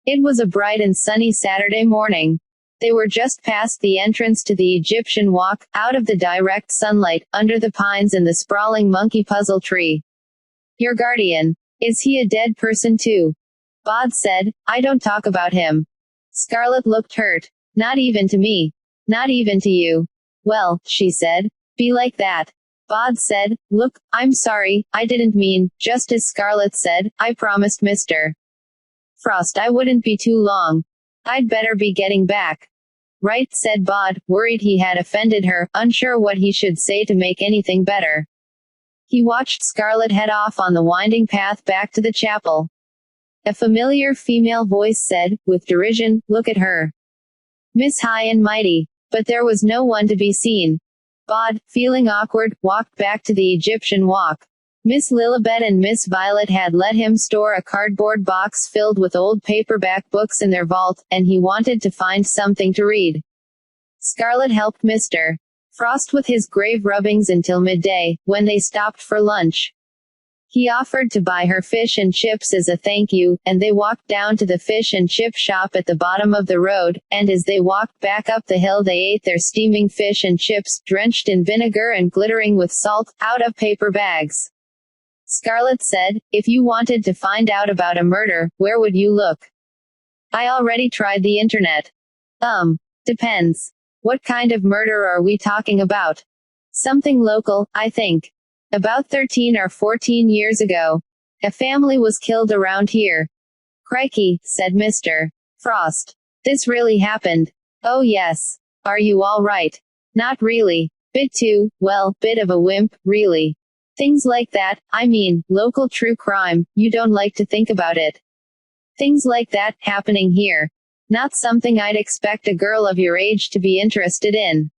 It was a bright and sunny Saturday morning. They were just past the entrance to the Egyptian Walk, out of the direct sunlight, under the pines and the sprawling monkey puzzle tree. Your guardian. Is he a dead person too? Bod said, I don't talk about him. Scarlett looked hurt. Not even to me. Not even to you. Well, she said. Be like that. Bod said, look, I'm sorry, I didn't mean, just as Scarlett said, I promised Mr. Frost I wouldn't be too long. I'd better be getting back. Right, said Bod, worried he had offended her, unsure what he should say to make anything better. He watched Scarlett head off on the winding path back to the chapel. A familiar female voice said, with derision, look at her. Miss High and Mighty. But there was no one to be seen. Bod, feeling awkward, walked back to the Egyptian Walk. Miss Lilibet and Miss Violet had let him store a cardboard box filled with old paperback books in their vault, and he wanted to find something to read. Scarlett helped Mr. Frost with his grave rubbings until midday, when they stopped for lunch. He offered to buy her fish and chips as a thank you, and they walked down to the fish and chip shop at the bottom of the road, and as they walked back up the hill they ate their steaming fish and chips, drenched in vinegar and glittering with salt, out of paper bags. Scarlett said, if you wanted to find out about a murder, where would you look? I already tried the internet. Depends. What kind of murder are we talking about? Something local, I think. About 13 or 14 years ago. A family was killed around here. Crikey, said Mr. Frost. This really happened. Oh yes. Are you all right? Not really. Bit too, well, bit of a wimp, really. Things like that, I mean, local true crime, you don't like to think about it. Things like that, happening here. Not something I'd expect a girl of your age to be interested in.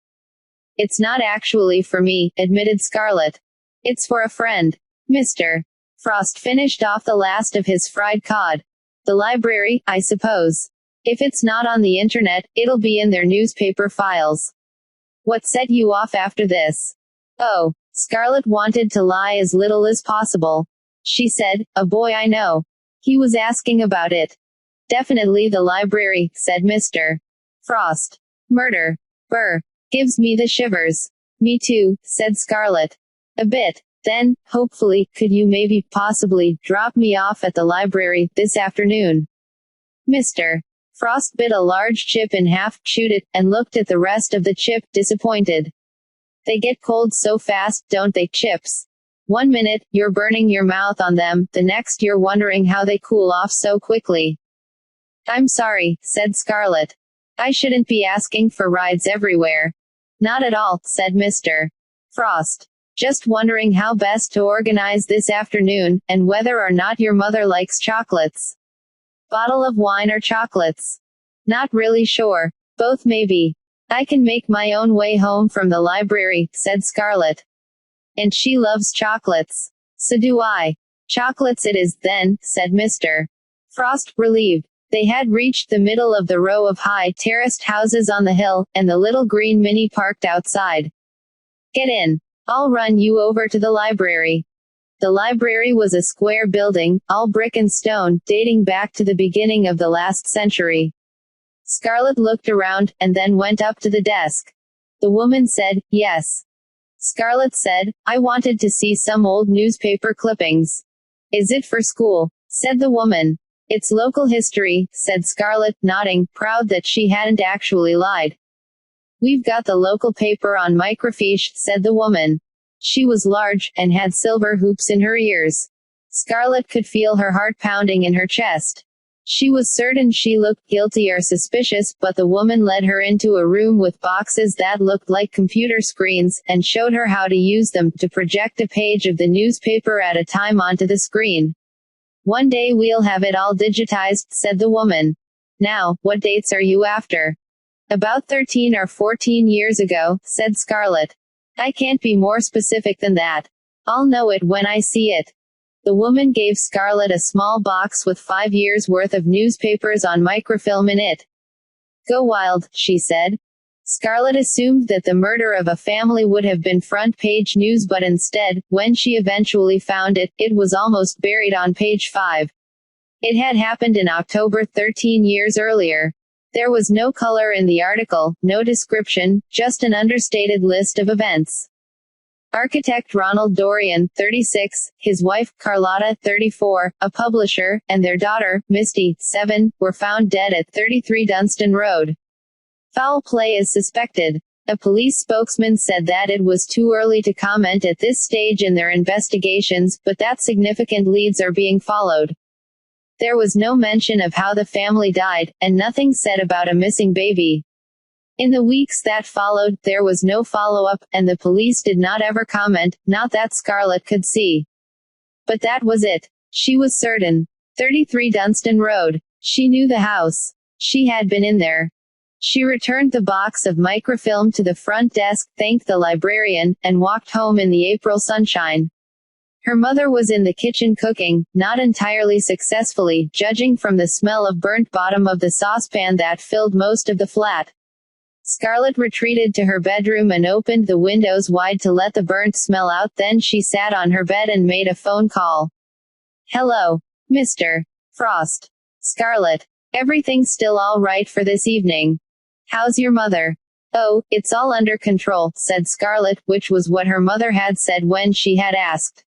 It's not actually for me, admitted Scarlett. It's for a friend. Mr. Frost finished off the last of his fried cod. The library, I suppose. If it's not on the internet, it'll be in their newspaper files. What set you off after this? Oh, Scarlett wanted to lie as little as possible. She said, a boy I know. He was asking about it. Definitely the library, said Mr. Frost. Murder. Brr. Gives me the shivers. Me too, said Scarlett. A bit. Then, hopefully, could you maybe, possibly, drop me off at the library, this afternoon? Mr. Frost bit a large chip in half, chewed it, and looked at the rest of the chip, disappointed. They get cold so fast, don't they, chips? 1 minute, you're burning your mouth on them, the next you're wondering how they cool off so quickly. I'm sorry, said Scarlett. I shouldn't be asking for rides everywhere. Not at all, said Mr. Frost. Just wondering how best to organize this afternoon, and whether or not your mother likes chocolates. Bottle of wine or chocolates? Not really sure. Both maybe. I can make my own way home from the library, said Scarlett. And she loves chocolates. So do I. Chocolates it is, then, said Mr. Frost, relieved. They had reached the middle of the row of high, terraced houses on the hill, and the little green Mini parked outside. Get in. I'll run you over to the library. The library was a square building, all brick and stone, dating back to the beginning of the last century. Scarlett looked around, and then went up to the desk. The woman said, yes. Scarlett said, I wanted to see some old newspaper clippings. Is it for school? Said the woman. It's local history, said Scarlett, nodding, proud that she hadn't actually lied. We've got the local paper on microfiche, said the woman. She was large, and had silver hoops in her ears. Scarlett could feel her heart pounding in her chest. She was certain she looked guilty or suspicious, but the woman led her into a room with boxes that looked like computer screens, and showed her how to use them, to project a page of the newspaper at a time onto the screen. One day we'll have it all digitized, said the woman. Now, what dates are you after? About 13 or 14 years ago, said Scarlett. I can't be more specific than that. I'll know it when I see it. The woman gave Scarlett a small box with 5 years' worth of newspapers on microfilm in it. Go wild, she said. Scarlett assumed that the murder of a family would have been front-page news, but instead, when she eventually found it, it was almost buried on page 5. It had happened in October 13 years earlier. There was no color in the article, no description, just an understated list of events. Architect Ronald Dorian, 36, his wife, Carlotta, 34, a publisher, and their daughter, Misty, 7, were found dead at 33 Dunstan Road. Foul play is suspected. A police spokesman said that it was too early to comment at this stage in their investigations, but that significant leads are being followed. There was no mention of how the family died, and nothing said about a missing baby. In the weeks that followed, there was no follow-up, and the police did not ever comment, not that Scarlett could see. But that was it. She was certain. 33 Dunstan Road. She knew the house. She had been in there. She returned the box of microfilm to the front desk, thanked the librarian, and walked home in the April sunshine. Her mother was in the kitchen cooking, not entirely successfully, judging from the smell of burnt bottom of the saucepan that filled most of the flat. Scarlett retreated to her bedroom and opened the windows wide to let the burnt smell out. Then she sat on her bed and made a phone call. Hello, Mr. Frost. Scarlett. Everything's still all right for this evening. How's your mother? Oh, it's all under control, said Scarlett, which was what her mother had said when she had asked.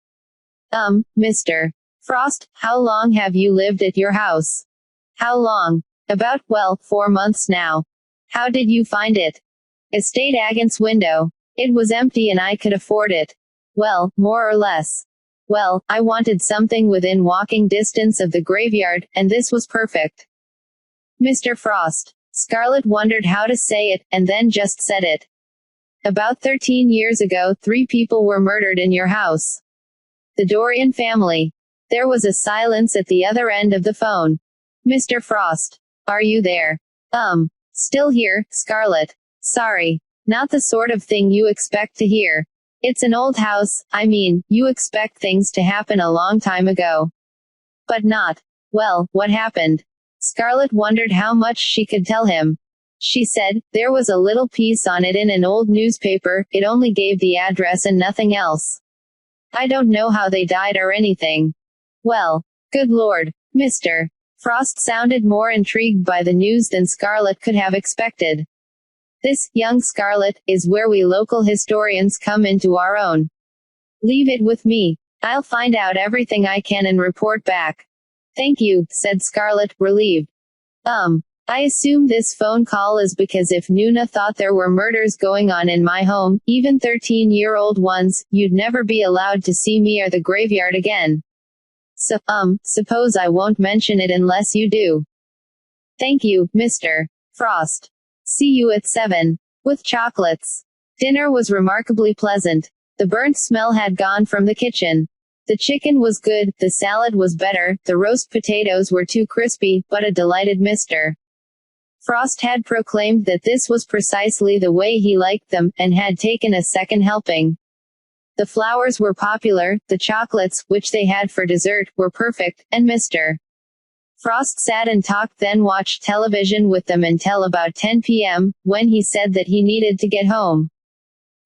Mr. Frost, how long have you lived at your house? How long? About, 4 months now. How did you find it? Estate agent's window. It was empty and I could afford it. Well, more or less. Well, I wanted something within walking distance of the graveyard, and this was perfect. Mr. Frost. Scarlett wondered how to say it, and then just said it. About 13 years ago, 3 people were murdered in your house. The Dorian family. There was a silence at the other end of the phone. Mr. Frost. Are you there? Still here, Scarlett. Sorry. Not the sort of thing you expect to hear. It's an old house, I mean, you expect things to happen a long time ago. But not. Well, what happened? Scarlett wondered how much she could tell him. She said, there was a little piece on it in an old newspaper, it only gave the address and nothing else. I don't know how they died or anything. Well, good Lord, Mr. Frost sounded more intrigued by the news than Scarlett could have expected. This, young Scarlett, is where we local historians come into our own. Leave it with me. I'll find out everything I can and report back. Thank you, said Scarlett, relieved. I assume this phone call is because if Nuna thought there were murders going on in my home, even 13-year-old ones, you'd never be allowed to see me or the graveyard again. So, suppose I won't mention it unless you do. Thank you, Mr. Frost. See you at 7. With chocolates. Dinner was remarkably pleasant. The burnt smell had gone from the kitchen. The chicken was good, the salad was better, the roast potatoes were too crispy, but a delighted Mr. Frost had proclaimed that this was precisely the way he liked them, and had taken a second helping. The flowers were popular, the chocolates, which they had for dessert, were perfect, and Mr. Frost sat and talked, then watched television with them until about 10 p.m., when he said that he needed to get home.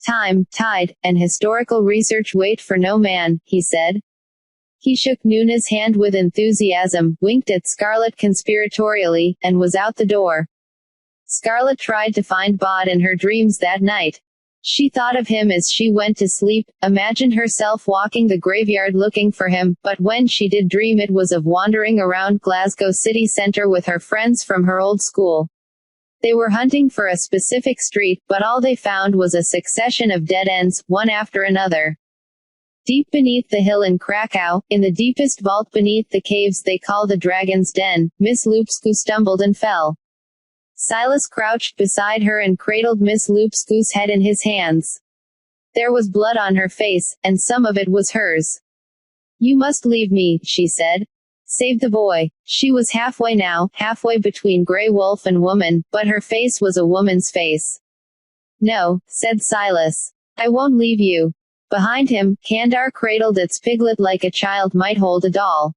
Time, tide, and historical research wait for no man, he said. He shook Nuna's hand with enthusiasm, winked at Scarlett conspiratorially, and was out the door. Scarlett tried to find Bod in her dreams that night. She thought of him as she went to sleep, imagined herself walking the graveyard looking for him, but when she did dream it was of wandering around Glasgow city centre with her friends from her old school. They were hunting for a specific street, but all they found was a succession of dead ends, one after another. Deep beneath the hill in Krakow, in the deepest vault beneath the caves they call the Dragon's Den, Miss Lupscu stumbled and fell. Silas crouched beside her and cradled Miss Lupscu's head in his hands. There was blood on her face, and some of it was hers. You must leave me, she said. Save the boy. She was halfway now, halfway between grey wolf and woman, but her face was a woman's face. No, said Silas. I won't leave you. Behind him, Kandar cradled its piglet like a child might hold a doll.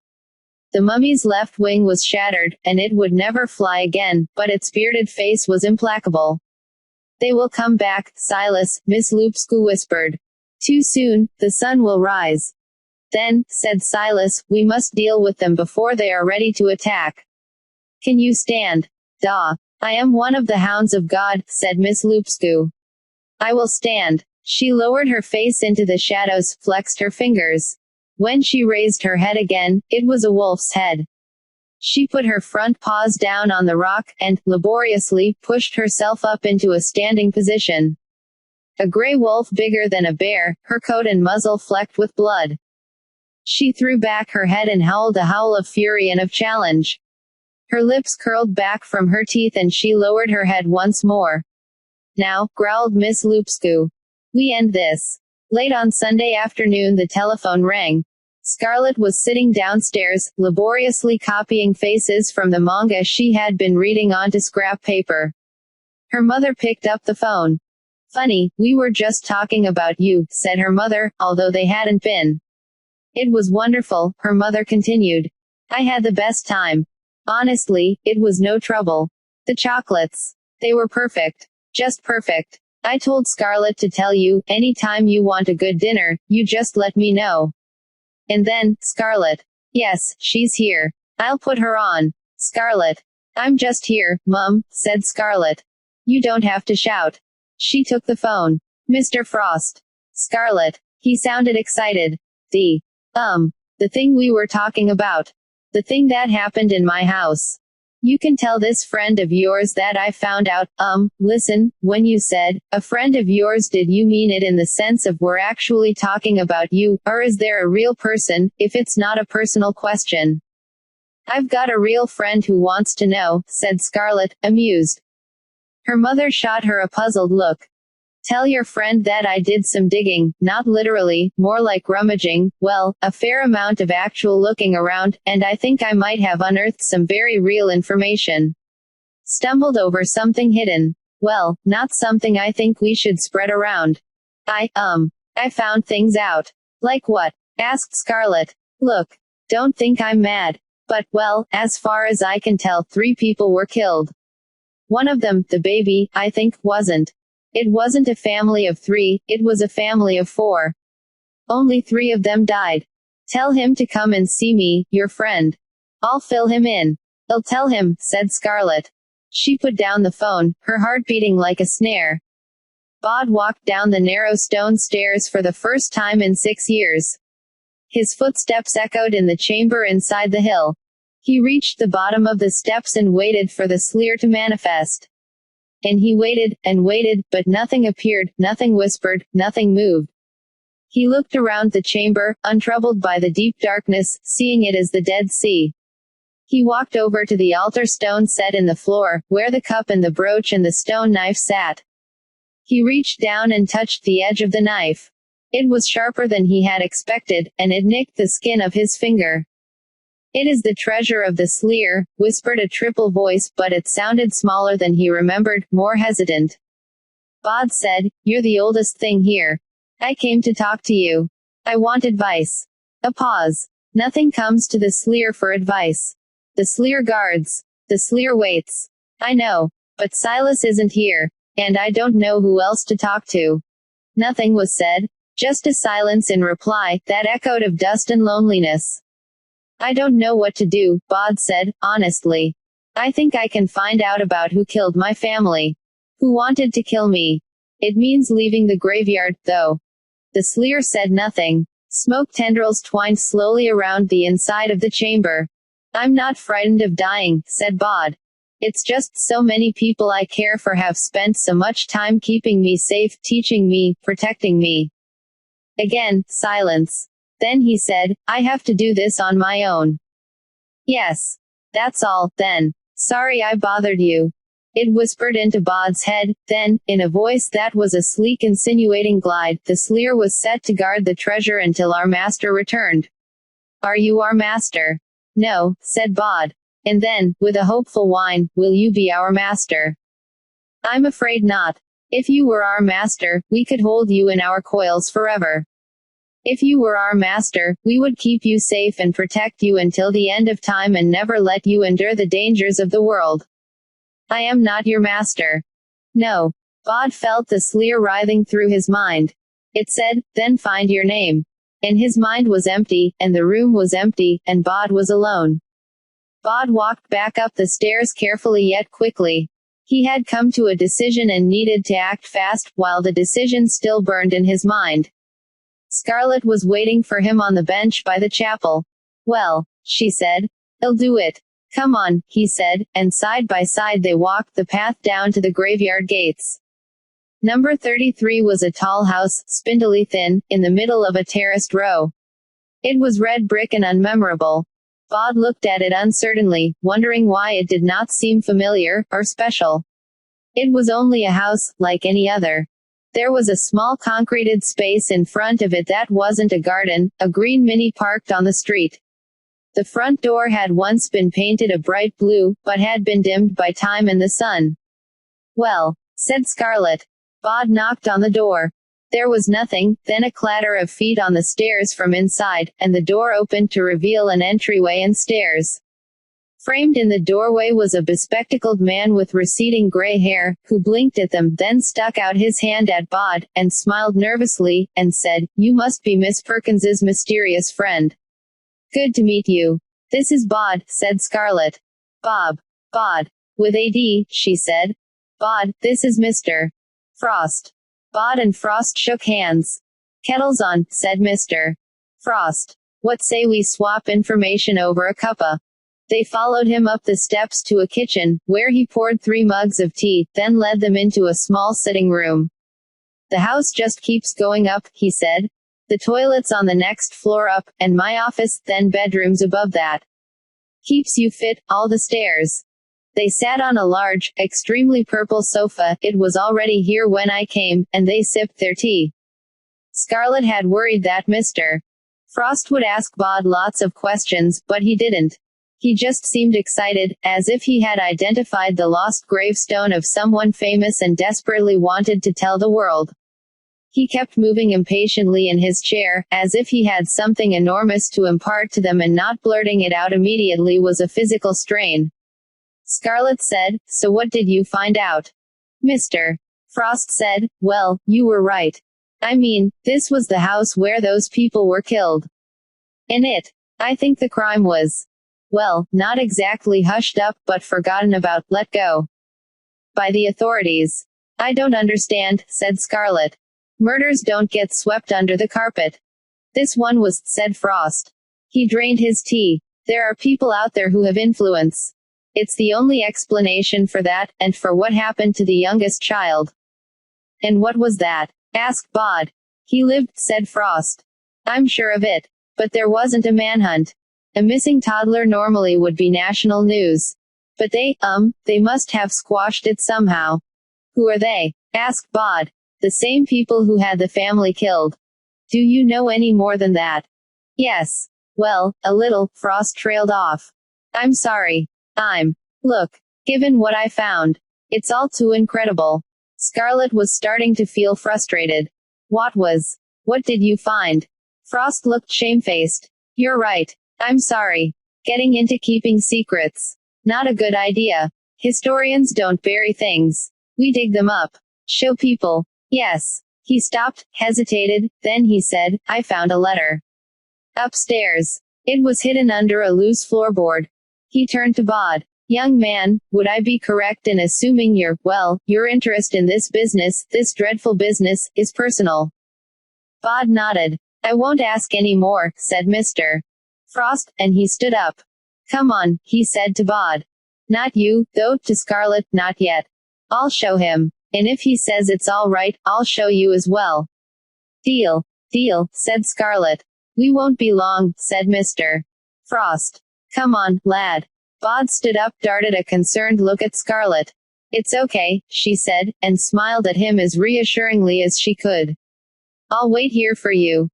The mummy's left wing was shattered, and it would never fly again, but its bearded face was implacable. They will come back, Silas, Miss Lupscu whispered. Too soon, the sun will rise. Then, said Silas, we must deal with them before they are ready to attack. Can you stand? Da. I am one of the hounds of God, said Miss Lupscu. I will stand. She lowered her face into the shadows, flexed her fingers. When she raised her head again, it was a wolf's head. She put her front paws down on the rock, and, laboriously, pushed herself up into a standing position. A grey wolf bigger than a bear, her coat and muzzle flecked with blood. She threw back her head and howled a howl of fury and of challenge. Her lips curled back from her teeth and she lowered her head once more. Now, growled Miss Lupscu. We end this. Late on Sunday afternoon the telephone rang. Scarlett was sitting downstairs, laboriously copying faces from the manga she had been reading onto scrap paper. Her mother picked up the phone. Funny, we were just talking about you, said her mother, although they hadn't been. It was wonderful, her mother continued. I had the best time. Honestly, it was no trouble. The chocolates. They were perfect. Just perfect. I told Scarlett to tell you, any time you want a good dinner, you just let me know. And then, Scarlett. Yes, she's here. I'll put her on. Scarlett. I'm just here, Mum, said Scarlett. You don't have to shout. She took the phone. Mr. Frost. Scarlett. He sounded excited. The thing we were talking about. The thing that happened in my house. You can tell this friend of yours that I found out, listen, when you said, a friend of yours, did you mean it in the sense of we're actually talking about you, or is there a real person, if it's not a personal question? I've got a real friend who wants to know, said Scarlett, amused. Her mother shot her a puzzled look. Tell your friend that I did some digging, not literally, more like rummaging, well, a fair amount of actual looking around, and I think I might have unearthed some very real information. Stumbled over something hidden. Well, not something I think we should spread around. I found things out. Like what? Asked Scarlett. Look. Don't think I'm mad. But, well, as far as I can tell, 3 people were killed. One of them, the baby, I think, wasn't. It wasn't a family of 3, it was a family of 4. Only 3 of them died. Tell him to come and see me, your friend. I'll fill him in. I'll tell him, said Scarlett. She put down the phone, her heart beating like a snare. Bod walked down the narrow stone stairs for the first time in 6 years. His footsteps echoed in the chamber inside the hill. He reached the bottom of the steps and waited for the sleer to manifest. And he waited, and waited, but nothing appeared, nothing whispered, nothing moved. He looked around the chamber, untroubled by the deep darkness, seeing it as the Dead Sea. He walked over to the altar stone set in the floor, where the cup and the brooch and the stone knife sat. He reached down and touched the edge of the knife. It was sharper than he had expected, and it nicked the skin of his finger. It is the treasure of the sleer, whispered a triple voice, but it sounded smaller than he remembered, more hesitant. Bod said, You're the oldest thing here. I came to talk to you. I want advice. A pause. Nothing comes to the sleer for advice. The sleer guards. The sleer waits. I know. But Silas isn't here. And I don't know who else to talk to. Nothing was said. Just a silence in reply, that echoed of dust and loneliness. I don't know what to do, Bod said, honestly. I think I can find out about who killed my family. Who wanted to kill me. It means leaving the graveyard, though. The sleer said nothing. Smoke tendrils twined slowly around the inside of the chamber. I'm not frightened of dying, said Bod. It's just so many people I care for have spent so much time keeping me safe, teaching me, protecting me. Again, silence. Then he said, I have to do this on my own. Yes. That's all, then. Sorry I bothered you. It whispered into Bod's head, then, in a voice that was a sleek insinuating glide, the sleer was set to guard the treasure until our master returned. Are you our master? No, said Bod. And then, with a hopeful whine, will you be our master? I'm afraid not. If you were our master, we could hold you in our coils forever. If you were our master, we would keep you safe and protect you until the end of time and never let you endure the dangers of the world. I am not your master. No. Bod felt the sleer writhing through his mind. It said, then find your name. And his mind was empty, and the room was empty, and Bod was alone. Bod walked back up the stairs carefully yet quickly. He had come to a decision and needed to act fast, while the decision still burned in his mind. Scarlett was waiting for him on the bench by the chapel. Well, she said. I'll do it. Come on, he said, and side by side they walked the path down to the graveyard gates. Number 33 was a tall house, spindly thin, in the middle of a terraced row. It was red brick and unmemorable. Bod looked at it uncertainly, wondering why it did not seem familiar, or special. It was only a house, like any other. There was a small concreted space in front of it that wasn't a garden, a green Mini parked on the street. The front door had once been painted a bright blue, but had been dimmed by time and the sun. Well, said Scarlett. Bod knocked on the door. There was nothing, then a clatter of feet on the stairs from inside, and the door opened to reveal an entryway and stairs. Framed in the doorway was a bespectacled man with receding gray hair, who blinked at them, then stuck out his hand at Bod, and smiled nervously, and said, You must be Miss Perkins's mysterious friend. Good to meet you. This is Bod, said Scarlett. Bob. Bod. With a D, she said. Bod, this is Mr. Frost. Bod and Frost shook hands. Kettles on, said Mr. Frost. What say we swap information over a cuppa? They followed him up the steps to a kitchen, where he poured 3 mugs of tea, then led them into a small sitting room. The house just keeps going up, he said. The toilet's on the next floor up, and my office, then bedrooms above that. Keeps you fit, all the stairs. They sat on a large, extremely purple sofa, it was already here when I came, and they sipped their tea. Scarlett had worried that Mr. Frost would ask Bod lots of questions, but he didn't. He just seemed excited, as if he had identified the lost gravestone of someone famous and desperately wanted to tell the world. He kept moving impatiently in his chair, as if he had something enormous to impart to them, and not blurting it out immediately was a physical strain. Scarlet said, "So what did you find out?" Mr. Frost said, "Well, you were right. I mean, this was the house where those people were killed. In it, I think the crime was, well, not exactly hushed up, but forgotten about, let go by the authorities." "I don't understand," said Scarlet. "Murders don't get swept under the carpet." "This one was," said Frost. He drained his tea. "There are people out there who have influence. It's the only explanation for that, and for what happened to the youngest child." "And what was that?" asked Bod. "He lived," said Frost. "I'm sure of it. But there wasn't a manhunt. A missing toddler normally would be national news. But they must have squashed it somehow." "Who are they?" asked Bod. "The same people who had the family killed." "Do you know any more than that?" "Yes. Well, a little," Frost trailed off. "I'm sorry. Look. Given what I found. It's all too incredible." Scarlet was starting to feel frustrated. What did you find?" Frost looked shamefaced. "You're right. I'm sorry. Getting into keeping secrets. Not a good idea. Historians don't bury things. We dig them up. Show people. Yes." He stopped, hesitated, then he said, "I found a letter. Upstairs. It was hidden under a loose floorboard." He turned to Bod. "Young man, would I be correct in assuming your interest in this business, this dreadful business, is personal?" Bod nodded. "I won't ask any more," said Mr. Frost, and he stood up. "Come on," he said to Bod. "Not you, though," to Scarlet, "not yet. I'll show him. And if he says it's all right, I'll show you as well." "Deal, said Scarlet. "We won't be long," said Mr. Frost. "Come on, lad." Bod stood up, darted a concerned look at Scarlet. "It's okay," she said, and smiled at him as reassuringly as she could. "I'll wait here for you."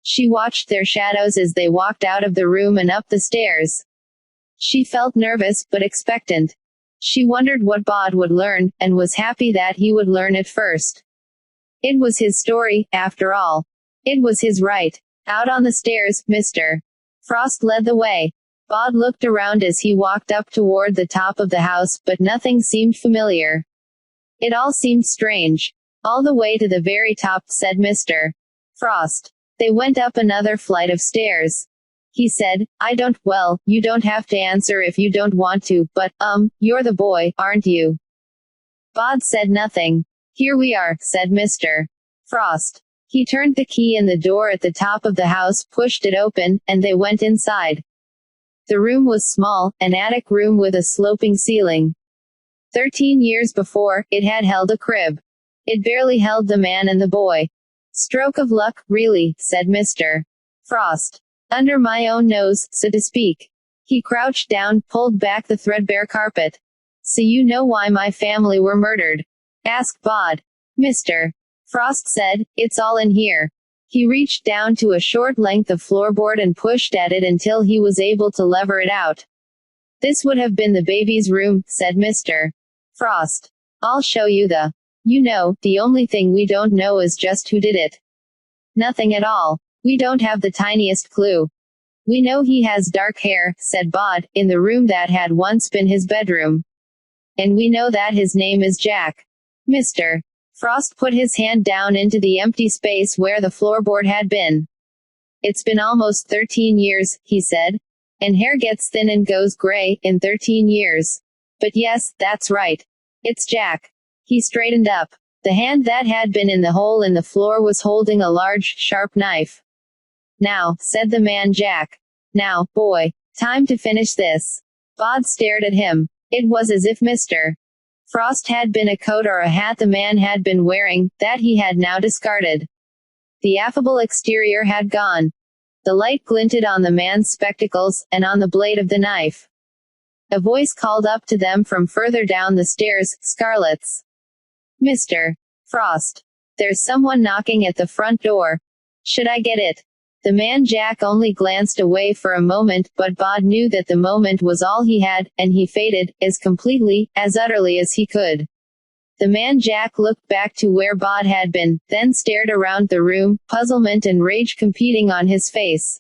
She watched their shadows as they walked out of the room and up the stairs. She felt nervous, but expectant. She wondered what Bod would learn, and was happy that he would learn it first. It was his story, after all. It was his right. Out on the stairs, Mr. Frost led the way. Bod looked around as he walked up toward the top of the house, but nothing seemed familiar. It all seemed strange. "All the way to the very top," said Mr. Frost. They went up another flight of stairs. He said, you don't have to answer if you don't want to, but, you're the boy, aren't you?" Bod said nothing. "Here we are," said Mr. Frost. He turned the key in the door at the top of the house, pushed it open, and they went inside. The room was small, an attic room with a sloping ceiling. 13 years before, it had held a crib. It barely held the man and the boy. "Stroke of luck, really," said Mr. Frost. "Under my own nose, so to speak." He crouched down, pulled back the threadbare carpet. "So you know why my family were murdered?" asked Bod. Mr. Frost said, "It's all in here." He reached down to a short length of floorboard and pushed at it until he was able to lever it out. "This would have been the baby's room," said Mr. Frost. "I'll show you the only thing we don't know is just who did it. Nothing at all. We don't have the tiniest clue. We know he has dark hair," said Bod, "in the room that had once been his bedroom. And we know that his name is Jack." Mr. Frost put his hand down into the empty space where the floorboard had been. "It's been almost 13 years, he said. And hair gets thin and goes gray, in 13 years. But yes, that's right. It's Jack." He straightened up. The hand that had been in the hole in the floor was holding a large, sharp knife. "Now," said the man Jack. "Now, boy. Time to finish this." Bod stared at him. It was as if Mr. Frost had been a coat or a hat the man had been wearing, that he had now discarded. The affable exterior had gone. The light glinted on the man's spectacles, and on the blade of the knife. A voice called up to them from further down the stairs, "Scarlet's." "Mr. Frost. There's someone knocking at the front door. Should I get it?" The man Jack only glanced away for a moment, but Bod knew that the moment was all he had, and he faded, as completely, as utterly as he could. The man Jack looked back to where Bod had been, then stared around the room, puzzlement and rage competing on his face.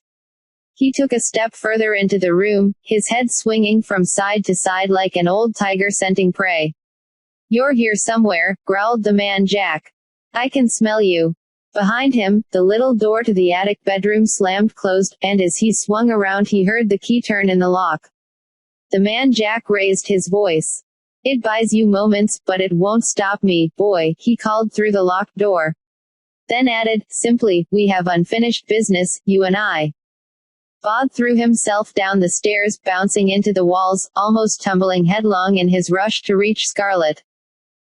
He took a step further into the room, his head swinging from side to side like an old tiger scenting prey. "You're here somewhere," growled the man Jack. "I can smell you." Behind him, the little door to the attic bedroom slammed closed, and as he swung around he heard the key turn in the lock. The man Jack raised his voice. "It buys you moments, but it won't stop me, boy," he called through the locked door. Then added, simply, "We have unfinished business, you and I." Bod threw himself down the stairs, bouncing into the walls, almost tumbling headlong in his rush to reach Scarlet.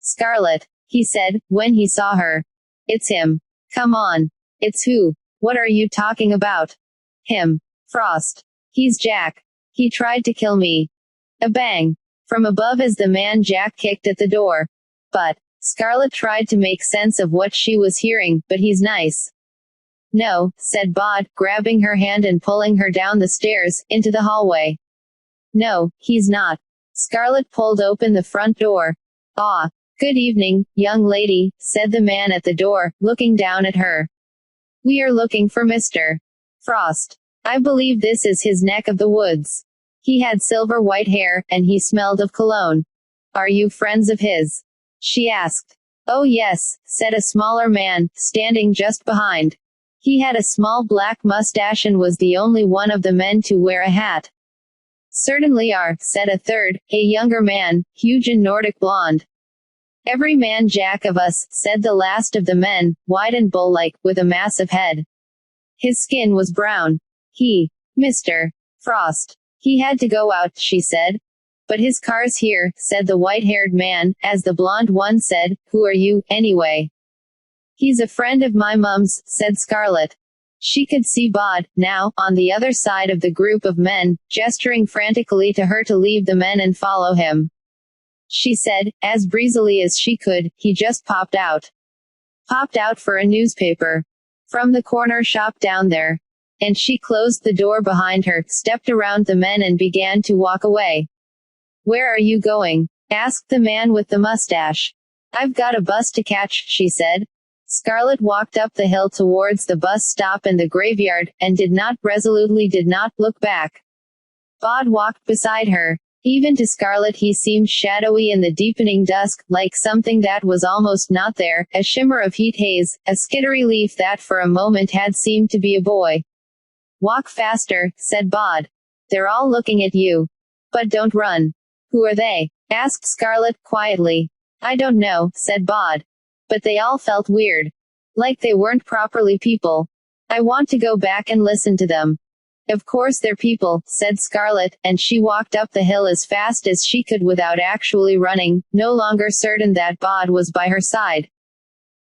"Scarlet," he said, when he saw her. "It's him. Come on." "It's who? What are you talking about?" "Him. Frost. He's Jack. He tried to kill me." A bang from above as the man Jack kicked at the door. "But," Scarlet tried to make sense of what she was hearing, "but he's nice." "No," said Bod, grabbing her hand and pulling her down the stairs, into the hallway. "No, he's not." Scarlet pulled open the front door. "Ah. Good evening, young lady," said the man at the door, looking down at her. "We are looking for Mr. Frost. I believe this is his neck of the woods. He had silver white hair, and he smelled of cologne. Are you friends of his?" she asked. "Oh yes," said a smaller man, standing just behind. He had a small black mustache and was the only one of the men to wear a hat. "Certainly are," said a third, a younger man, huge and Nordic blonde. "Every man Jack of us," said the last of the men, wide and bull-like, with a massive head. His skin was brown. Mr. Frost. He had to go out," she said. "But his car's here," said the white-haired man, as the blonde one said, "Who are you, anyway?" "He's a friend of my mum's," said Scarlet. She could see Bod, now, on the other side of the group of men, gesturing frantically to her to leave the men and follow him. She said, as breezily as she could, "He just popped out. Popped out for a newspaper. From the corner shop down there." And she closed the door behind her, stepped around the men and began to walk away. "Where are you going?" asked the man with the mustache. "I've got a bus to catch," she said. Scarlet walked up the hill towards the bus stop and the graveyard, and did not look back. Bod walked beside her. Even to Scarlet he seemed shadowy in the deepening dusk, like something that was almost not there, a shimmer of heat haze, a skittery leaf that for a moment had seemed to be a boy. "Walk faster," said Bod. "They're all looking at you. But don't run." "Who are they?" asked Scarlet, quietly. "I don't know," said Bod. "But they all felt weird. Like they weren't properly people. I want to go back and listen to them." "Of course they're people," said Scarlet, and she walked up the hill as fast as she could without actually running, no longer certain that Bod was by her side.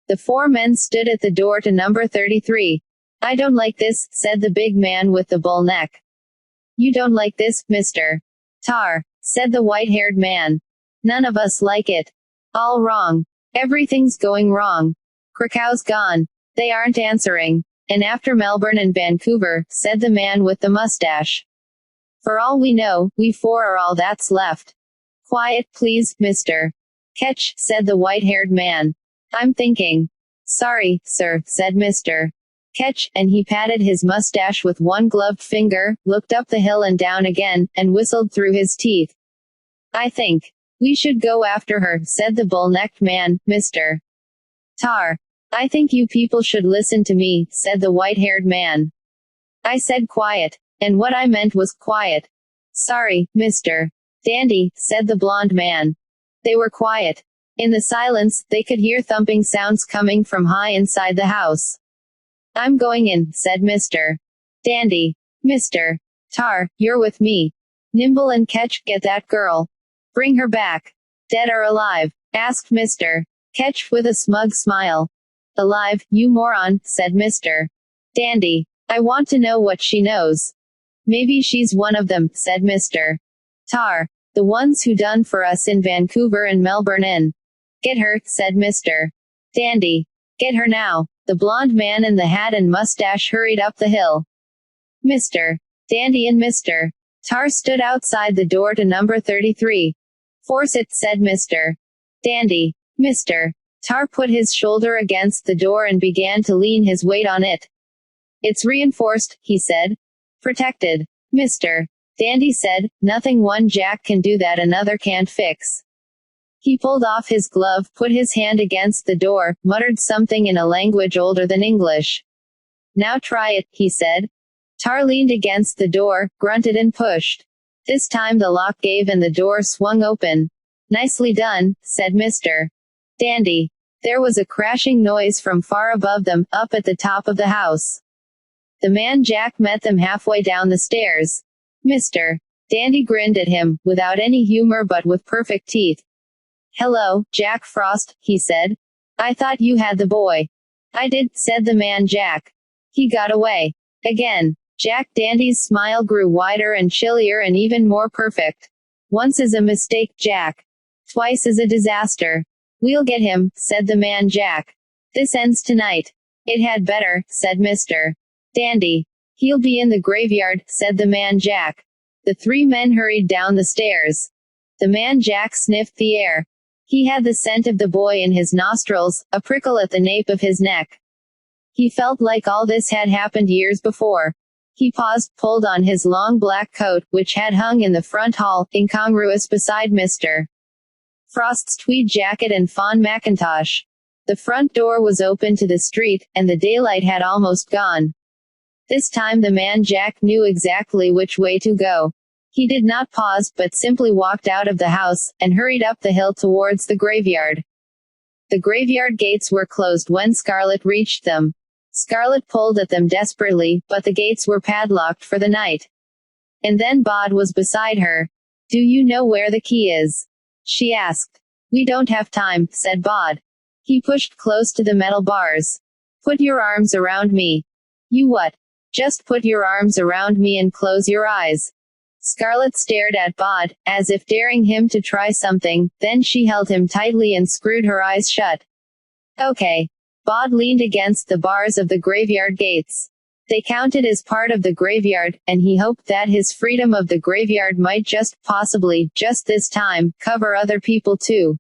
The four men stood at the door to number 33. "I don't like this," said the big man with the bull neck. "You don't like this, Mr. Tar," said the white-haired man. "None of us like it. All wrong. Everything's going wrong. Krakow's gone. They aren't answering. And after Melbourne and Vancouver," said the man with the mustache. "For all we know, we four are all that's left." "Quiet, please, Mr. Ketch," said the white-haired man. "I'm thinking." "Sorry, sir," said Mr. Ketch, and he patted his mustache with one gloved finger, looked up the hill and down again, and whistled through his teeth. "I think we should go after her," said the bull-necked man, Mr. Tar. "I think you people should listen to me," said the white-haired man. "I said quiet. And what I meant was quiet." "Sorry, Mr. Dandy," said the blonde man. They were quiet. In the silence, they could hear thumping sounds coming from high inside the house. "I'm going in," said Mr. Dandy. "Mr. Tar, you're with me. Nimble and Ketch, get that girl. Bring her back." "Dead or alive?" asked Mr. Ketch with a smug smile. "Alive, you moron," said Mr. Dandy. "I want to know what she knows." "Maybe she's one of them," said Mr. Tar. "The ones who done for us in Vancouver and Melbourne and." "Get her," said Mr. Dandy. "Get her now." The blond man in the hat and mustache hurried up the hill. Mr. Dandy and Mr. Tar stood outside the door to number 33. Force it, said Mr. Dandy. Mr. Tar put his shoulder against the door and began to lean his weight on it. It's reinforced, he said. Protected. Mr. Dandy said, nothing one jack can do that another can't fix. He pulled off his glove, put his hand against the door, muttered something in a language older than English. Now try it, he said. Tar leaned against the door, grunted and pushed. This time the lock gave and the door swung open. Nicely done, said Mr. Dandy. There was a crashing noise from far above them, up at the top of the house. The man Jack met them halfway down the stairs. Mr. Dandy grinned at him, without any humor but with perfect teeth. Hello, Jack Frost, he said. I thought you had the boy. I did, said the man Jack. He got away. Again. Jack Dandy's smile grew wider and chillier and even more perfect. Once is a mistake, Jack. Twice is a disaster. We'll get him, said the man Jack. This ends tonight. It had better, said Mr. Dandy. He'll be in the graveyard, said the man Jack. The three men hurried down the stairs. The man Jack sniffed the air. He had the scent of the boy in his nostrils, a prickle at the nape of his neck. He felt like all this had happened years before. He paused, pulled on his long black coat, which had hung in the front hall, incongruous beside Mr. Frost's tweed jacket and fawn mackintosh. The front door was open to the street, and the daylight had almost gone. This time the man Jack knew exactly which way to go. He did not pause, but simply walked out of the house, and hurried up the hill towards the graveyard. The graveyard gates were closed when Scarlet reached them. Scarlet pulled at them desperately, but the gates were padlocked for the night. And then Bod was beside her. Do you know where the key is? She asked. We don't have time, said Bod. He pushed close to the metal bars. Put your arms around me. You what? Just put your arms around me and close your eyes. Scarlet stared at Bod, as if daring him to try something, then she held him tightly and screwed her eyes shut. Okay. Bod leaned against the bars of the graveyard gates. They counted as part of the graveyard, and he hoped that his freedom of the graveyard might possibly, just this time, cover other people too.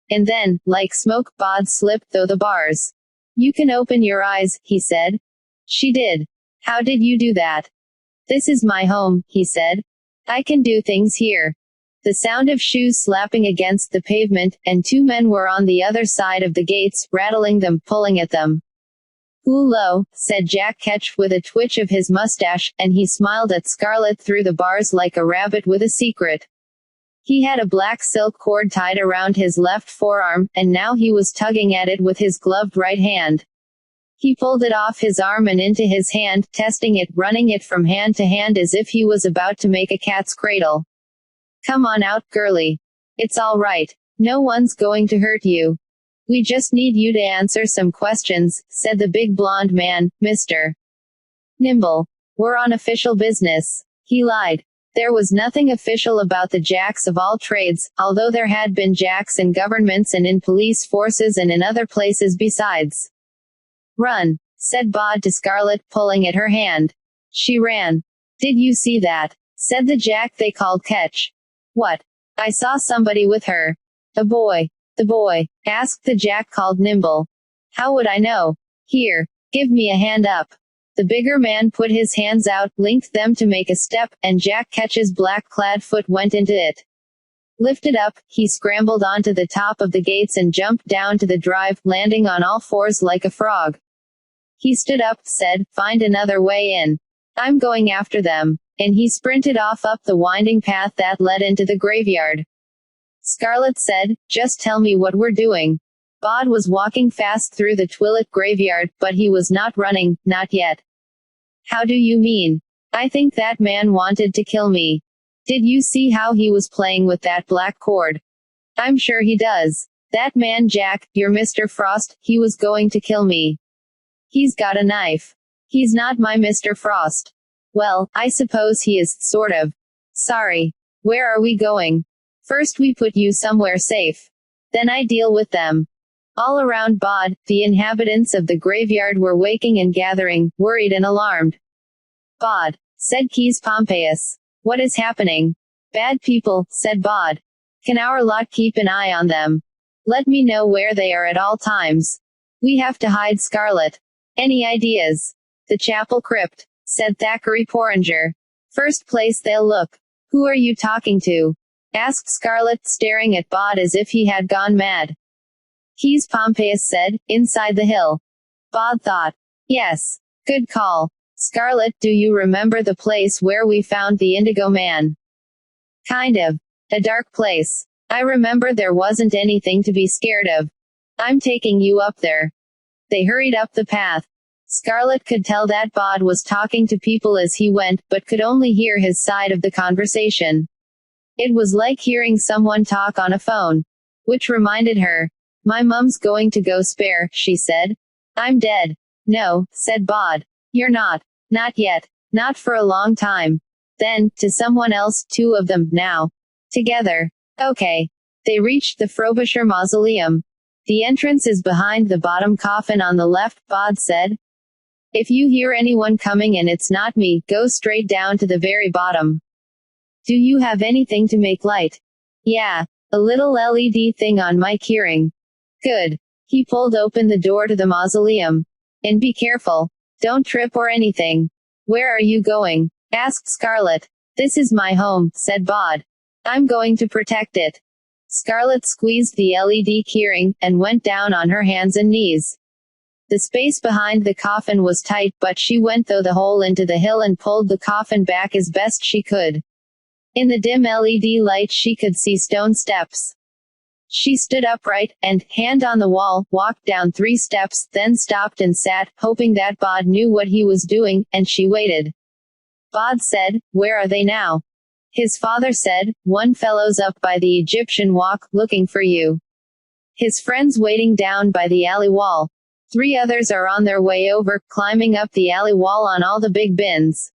And then, like smoke, Bod slipped through the bars. You can open your eyes, he said. She did. How did you do that? This is my home, he said. I can do things here. The sound of shoes slapping against the pavement, and two men were on the other side of the gates, rattling them, pulling at them. Hullo, said Jack Ketch with a twitch of his mustache, and he smiled at Scarlet through the bars like a rabbit with a secret. He had a black silk cord tied around his left forearm, and now he was tugging at it with his gloved right hand. He pulled it off his arm and into his hand, testing it, running it from hand to hand as if he was about to make a cat's cradle. Come on out, girlie. It's all right. No one's going to hurt you. We just need you to answer some questions, said the big blond man, Mr. Nimble. We're on official business. He lied. There was nothing official about the Jacks of all trades, although there had been Jacks in governments and in police forces and in other places besides. Run, said Bod to Scarlet, pulling at her hand. She ran. Did you see that? Said the Jack they called Ketch. What? I saw somebody with her. A boy. The boy. Asked the Jack called Nimble. How would I know? Here. Give me a hand up. The bigger man put his hands out, linked them to make a step, and Jack Ketch's black-clad foot went into it. Lifted up, he scrambled onto the top of the gates and jumped down to the drive, landing on all fours like a frog. He stood up, said, Find another way in. I'm going after them. And he sprinted off up the winding path that led into the graveyard. Scarlet said, Just tell me what we're doing. Bod was walking fast through the twilit graveyard, but he was not running, not yet. How do you mean? I think that man wanted to kill me. Did you see how he was playing with that black cord? I'm sure he does. That man Jack, your Mr. Frost, he was going to kill me. He's got a knife. He's not my Mr. Frost. Well, I suppose he is, sort of. Sorry. Where are we going? First we put you somewhere safe. Then I deal with them. All around Bod, the inhabitants of the graveyard were waking and gathering, worried and alarmed. Bod, said Keys Pompeius. What is happening? Bad people, said Bod. Can our lot keep an eye on them? Let me know where they are at all times. We have to hide Scarlet. Any ideas? The chapel crypt, said Thackeray Porringer. First place they'll look. Who are you talking to? Asked Scarlet, staring at Bod as if he had gone mad. Keys Pompeius said, inside the hill. Bod thought. Yes. Good call. Scarlet, do you remember the place where we found the Indigo Man? Kind of. A dark place. I remember there wasn't anything to be scared of. I'm taking you up there. They hurried up the path. Scarlet could tell that Bod was talking to people as he went, but could only hear his side of the conversation. It was like hearing someone talk on a phone. Which reminded her. My mum's going to go spare, she said. I'm dead. No, said Bod. You're not. Not yet. Not for a long time. Then, to someone else, two of them, now. Together. Okay. They reached the Frobisher Mausoleum. The entrance is behind the bottom coffin on the left, Bod said. If you hear anyone coming and it's not me, go straight down to the very bottom. Do you have anything to make light? Yeah. A little LED thing on my keyring. Good. He pulled open the door to the mausoleum. And be careful. Don't trip or anything. Where are you going? Asked Scarlet. This is my home, said Bod. I'm going to protect it. Scarlet squeezed the LED keyring, and went down on her hands and knees. The space behind the coffin was tight, but she went through the hole into the hill and pulled the coffin back as best she could. In the dim LED light she could see stone steps. She stood upright, and, hand on the wall, walked down 3 steps, then stopped and sat, hoping that Bod knew what he was doing, and she waited. Bod said, Where are they now? His father said, One fellow's up by the Egyptian walk, looking for you. His friend's waiting down by the alley wall. 3 others are on their way over, climbing up the alley wall on all the big bins.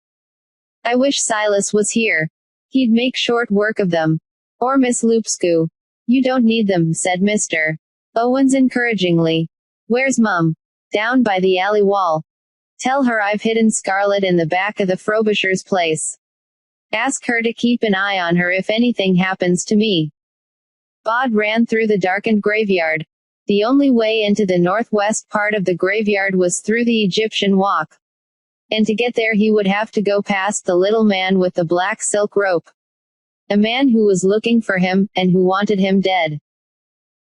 I wish Silas was here. He'd make short work of them. Or Miss Loopscoo. You don't need them, said Mr. Owens encouragingly. Where's Mum? Down by the alley wall. Tell her I've hidden Scarlet in the back of the Frobisher's place. Ask her to keep an eye on her if anything happens to me. Bod ran through the darkened graveyard. The only way into the northwest part of the graveyard was through the Egyptian walk. And to get there he would have to go past the little man with the black silk rope. A man who was looking for him, and who wanted him dead.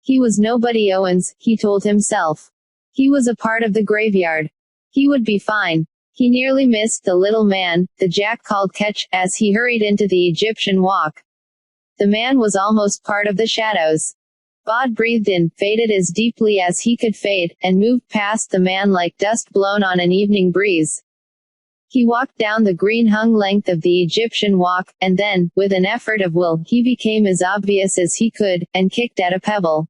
He was nobody Owens, he told himself. He was a part of the graveyard. He would be fine. He nearly missed the little man, the Jack called Ketch, as he hurried into the Egyptian walk. The man was almost part of the shadows. Bod breathed in, faded as deeply as he could fade, and moved past the man like dust blown on an evening breeze. He walked down the green-hung length of the Egyptian walk, and then, with an effort of will, he became as obvious as he could, and kicked at a pebble.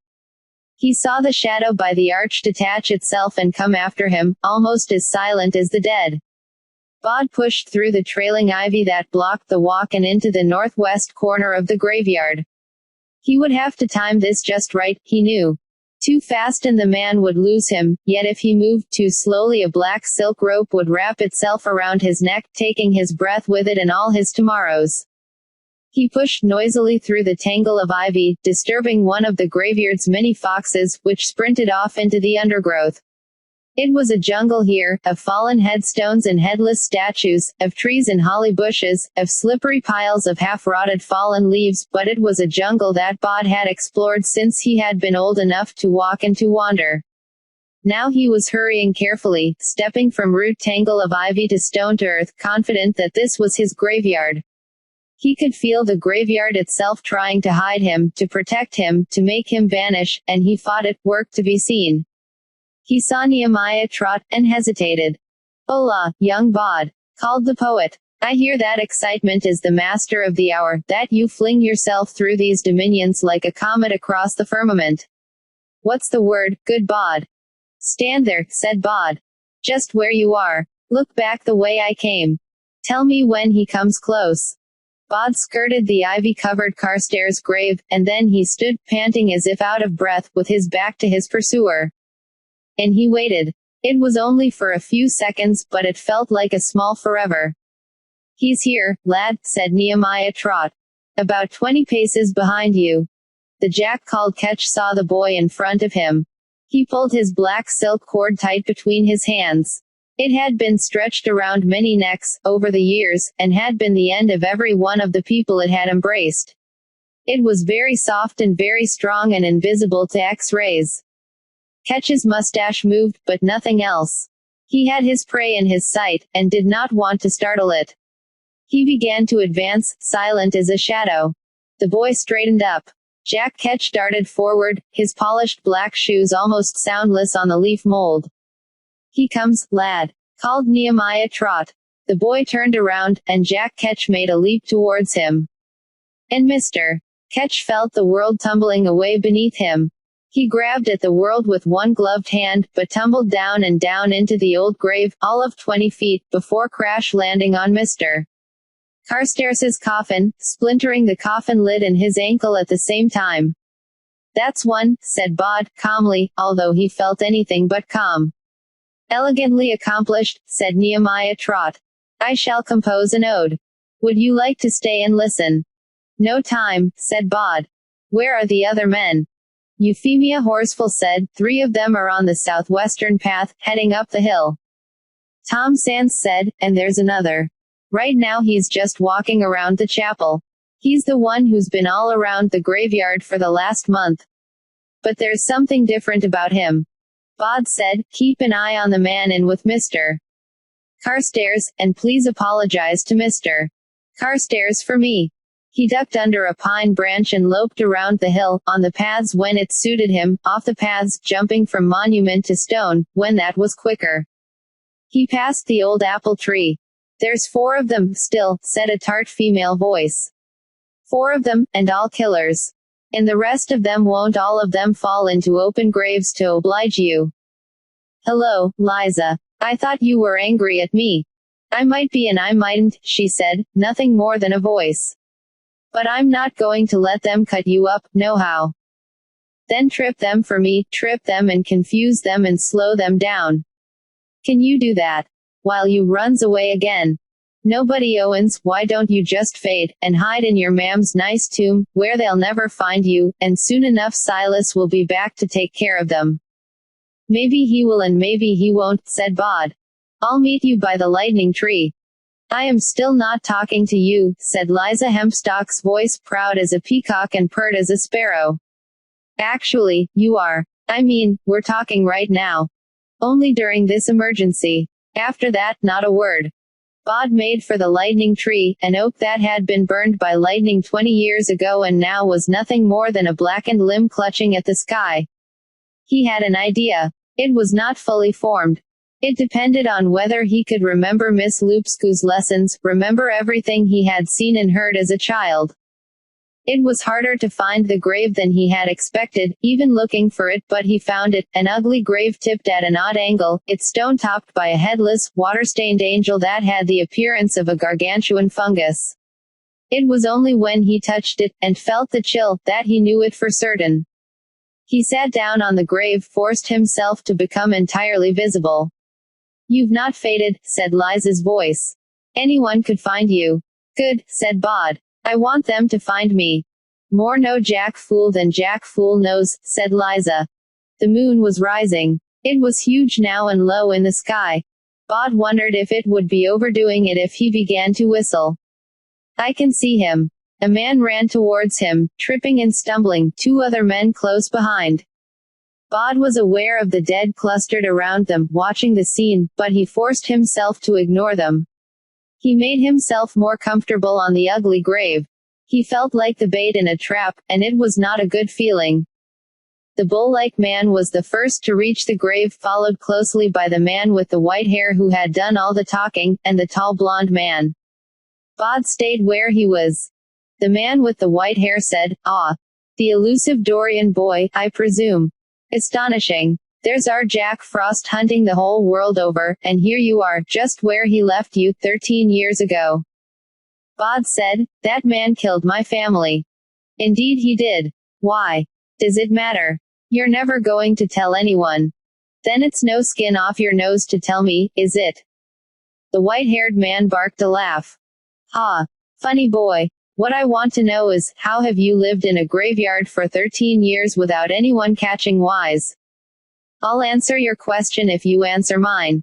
He saw the shadow by the arch detach itself and come after him, almost as silent as the dead. Bod pushed through the trailing ivy that blocked the walk and into the northwest corner of the graveyard. He would have to time this just right, he knew. Too fast and the man would lose him, yet if he moved too slowly a black silk rope would wrap itself around his neck, taking his breath with it and all his tomorrows. He pushed noisily through the tangle of ivy, disturbing one of the graveyard's many foxes, which sprinted off into the undergrowth. It was a jungle here, of fallen headstones and headless statues, of trees and holly bushes, of slippery piles of half-rotted fallen leaves, but it was a jungle that Bod had explored since he had been old enough to walk and to wander. Now he was hurrying carefully, stepping from root tangle of ivy to stone to earth, confident that this was his graveyard. He could feel the graveyard itself trying to hide him, to protect him, to make him vanish, and he fought it, worked to be seen. He saw Nehemiah trot, and hesitated. Hola, young Bod, called the poet. I hear that excitement is the master of the hour, that you fling yourself through these dominions like a comet across the firmament. What's the word, good Bod? Stand there, said Bod. Just where you are. Look back the way I came. Tell me when he comes close. Bod skirted the ivy-covered Carstairs' grave, and then he stood, panting as if out of breath, with his back to his pursuer. And he waited. It was only for a few seconds, but it felt like a small forever. "He's here, lad," said Nehemiah Trot. "About 20 paces behind you." The Jack called Ketch saw the boy in front of him. He pulled his black silk cord tight between his hands. It had been stretched around many necks, over the years, and had been the end of every one of the people it had embraced. It was very soft and very strong and invisible to X-rays. Ketch's mustache moved, but nothing else. He had his prey in his sight, and did not want to startle it. He began to advance, silent as a shadow. The boy straightened up. Jack Ketch darted forward, his polished black shoes almost soundless on the leaf mold. "He comes, lad," called Nehemiah Trot. The boy turned around, and Jack Ketch made a leap towards him. And Mr. Ketch felt the world tumbling away beneath him. He grabbed at the world with one gloved hand, but tumbled down and down into the old grave, all of 20 feet, before crash landing on Mr. Carstairs' coffin, splintering the coffin lid and his ankle at the same time. "That's one," said Bod, calmly, although he felt anything but calm. "Elegantly accomplished," said Nehemiah Trot. "I shall compose an ode. Would you like to stay and listen?" "No time," said Bod. "Where are the other men?" Euphemia Horsfall said, "3 of them are on the southwestern path, heading up the hill." Tom Sands said, "And there's another. Right now he's just walking around the chapel. He's the one who's been all around the graveyard for the last month. But there's something different about him." Bod said, "Keep an eye on the man in with Mr. Carstairs, and please apologize to Mr. Carstairs for me." He ducked under a pine branch and loped around the hill, on the paths when it suited him, off the paths, jumping from monument to stone, when that was quicker. He passed the old apple tree. "There's 4 of them, still," said a tart female voice. 4 of them, and all killers. And the rest of them won't all of them fall into open graves to oblige you. "Hello, Liza. I thought you were angry at me." "I might be and I mightn't," she said, nothing more than a voice. "But I'm not going to let them cut you up, nohow." "Then trip them for me, trip them and confuse them and slow them down." "Can you do that? While you runs away again?" "Nobody Owens, why don't you just fade, and hide in your mam's nice tomb, where they'll never find you, and soon enough Silas will be back to take care of them." "Maybe he will and maybe he won't," said Bod. "I'll meet you by the lightning tree." "I am still not talking to you," said Liza Hempstock's voice, proud as a peacock and pert as a sparrow. "Actually, you are. I mean, we're talking right now. Only during this emergency. After that, not a word." Bod made for the lightning tree, an oak that had been burned by lightning 20 years ago and now was nothing more than a blackened limb clutching at the sky. He had an idea. It was not fully formed. It depended on whether he could remember Miss Lupsku's lessons, remember everything he had seen and heard as a child. It was harder to find the grave than he had expected, even looking for it, but he found it, an ugly grave tipped at an odd angle, its stone topped by a headless, water-stained angel that had the appearance of a gargantuan fungus. It was only when he touched it, and felt the chill, that he knew it for certain. He sat down on the grave, forced himself to become entirely visible. "You've not faded," said Liza's voice. "Anyone could find you." "Good," said Bod. "I want them to find me." "More no Jack fool than Jack fool knows," said Liza. The moon was rising. It was huge now and low in the sky. Bod wondered if it would be overdoing it if he began to whistle. "I can see him." A man ran towards him, tripping and stumbling, 2 other men close behind. Bod was aware of the dead clustered around them, watching the scene, but he forced himself to ignore them. He made himself more comfortable on the ugly grave. He felt like the bait in a trap, and it was not a good feeling. The bull-like man was the first to reach the grave, followed closely by the man with the white hair who had done all the talking, and the tall blonde man. Bod stayed where he was. The man with the white hair said, "Ah. The elusive Dorian boy, I presume. Astonishing. There's our Jack Frost hunting the whole world over, and here you are, just where he left you, 13 years ago." Bod said, "That man killed my family." "Indeed he did." "Why? Does it matter? You're never going to tell anyone. Then it's no skin off your nose to tell me, is it?" The white-haired man barked a laugh. "Ha! Funny boy. What I want to know is, how have you lived in a graveyard for 13 years without anyone catching wise?" "I'll answer your question if you answer mine."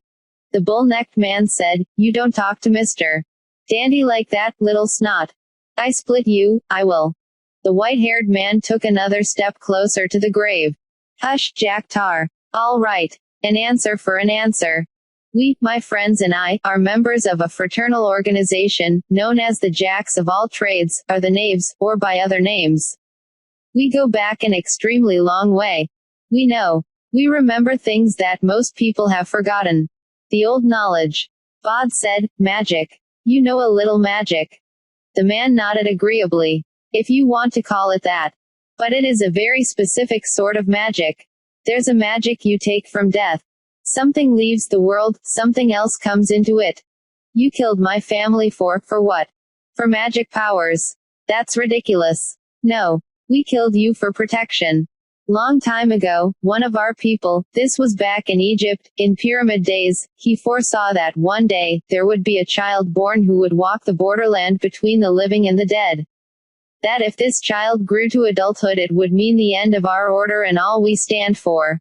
The bull-necked man said, "You don't talk to Mr. Dandy like that, little snot. I split you, I will." The white-haired man took another step closer to the grave. "Hush, Jack Tar. All right. An answer for an answer. We, my friends and I, are members of a fraternal organization, known as the Jacks of all trades, or the Knaves, or by other names. We go back an extremely long way. We know. We remember things that most people have forgotten. The old knowledge." Bod said, "Magic. You know a little magic." The man nodded agreeably. "If you want to call it that. But it is a very specific sort of magic. There's a magic you take from death. Something leaves the world, something else comes into it. You killed my family for what? For magic powers. That's ridiculous. No. We killed you for protection. Long time ago, one of our people, this was back in Egypt, in pyramid days, he foresaw that one day, there would be a child born who would walk the borderland between the living and the dead. That if this child grew to adulthood it would mean the end of our order and all we stand for.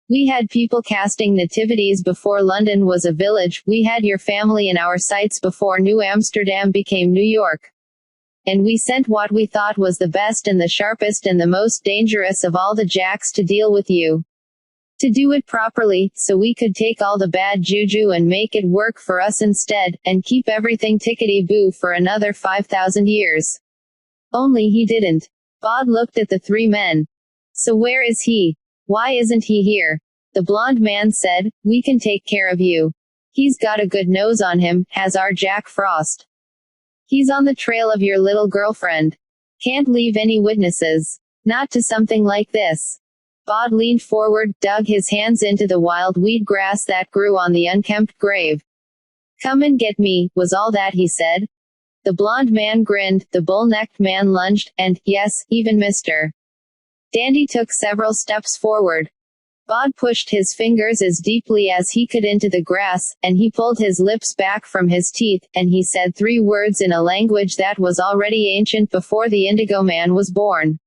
We had people casting nativities before London was a village, we had your family in our sights before New Amsterdam became New York. And we sent what we thought was the best and the sharpest and the most dangerous of all the Jacks to deal with you. To do it properly, so we could take all the bad juju and make it work for us instead, and keep everything tickety-boo for another 5,000 years. Only he didn't." Bod looked at the three men. "So where is he? Why isn't he here?" The blond man said, "We can take care of you. He's got a good nose on him, has our Jack Frost. He's on the trail of your little girlfriend. Can't leave any witnesses. Not to something like this." Bod leaned forward, dug his hands into the wild weed grass that grew on the unkempt grave. "Come and get me," was all that he said. The blond man grinned, the bull-necked man lunged, and, yes, even Mr. Dandy took several steps forward. Bod pushed his fingers as deeply as he could into the grass, and he pulled his lips back from his teeth, and he said 3 words in a language that was already ancient before the Indigo Man was born.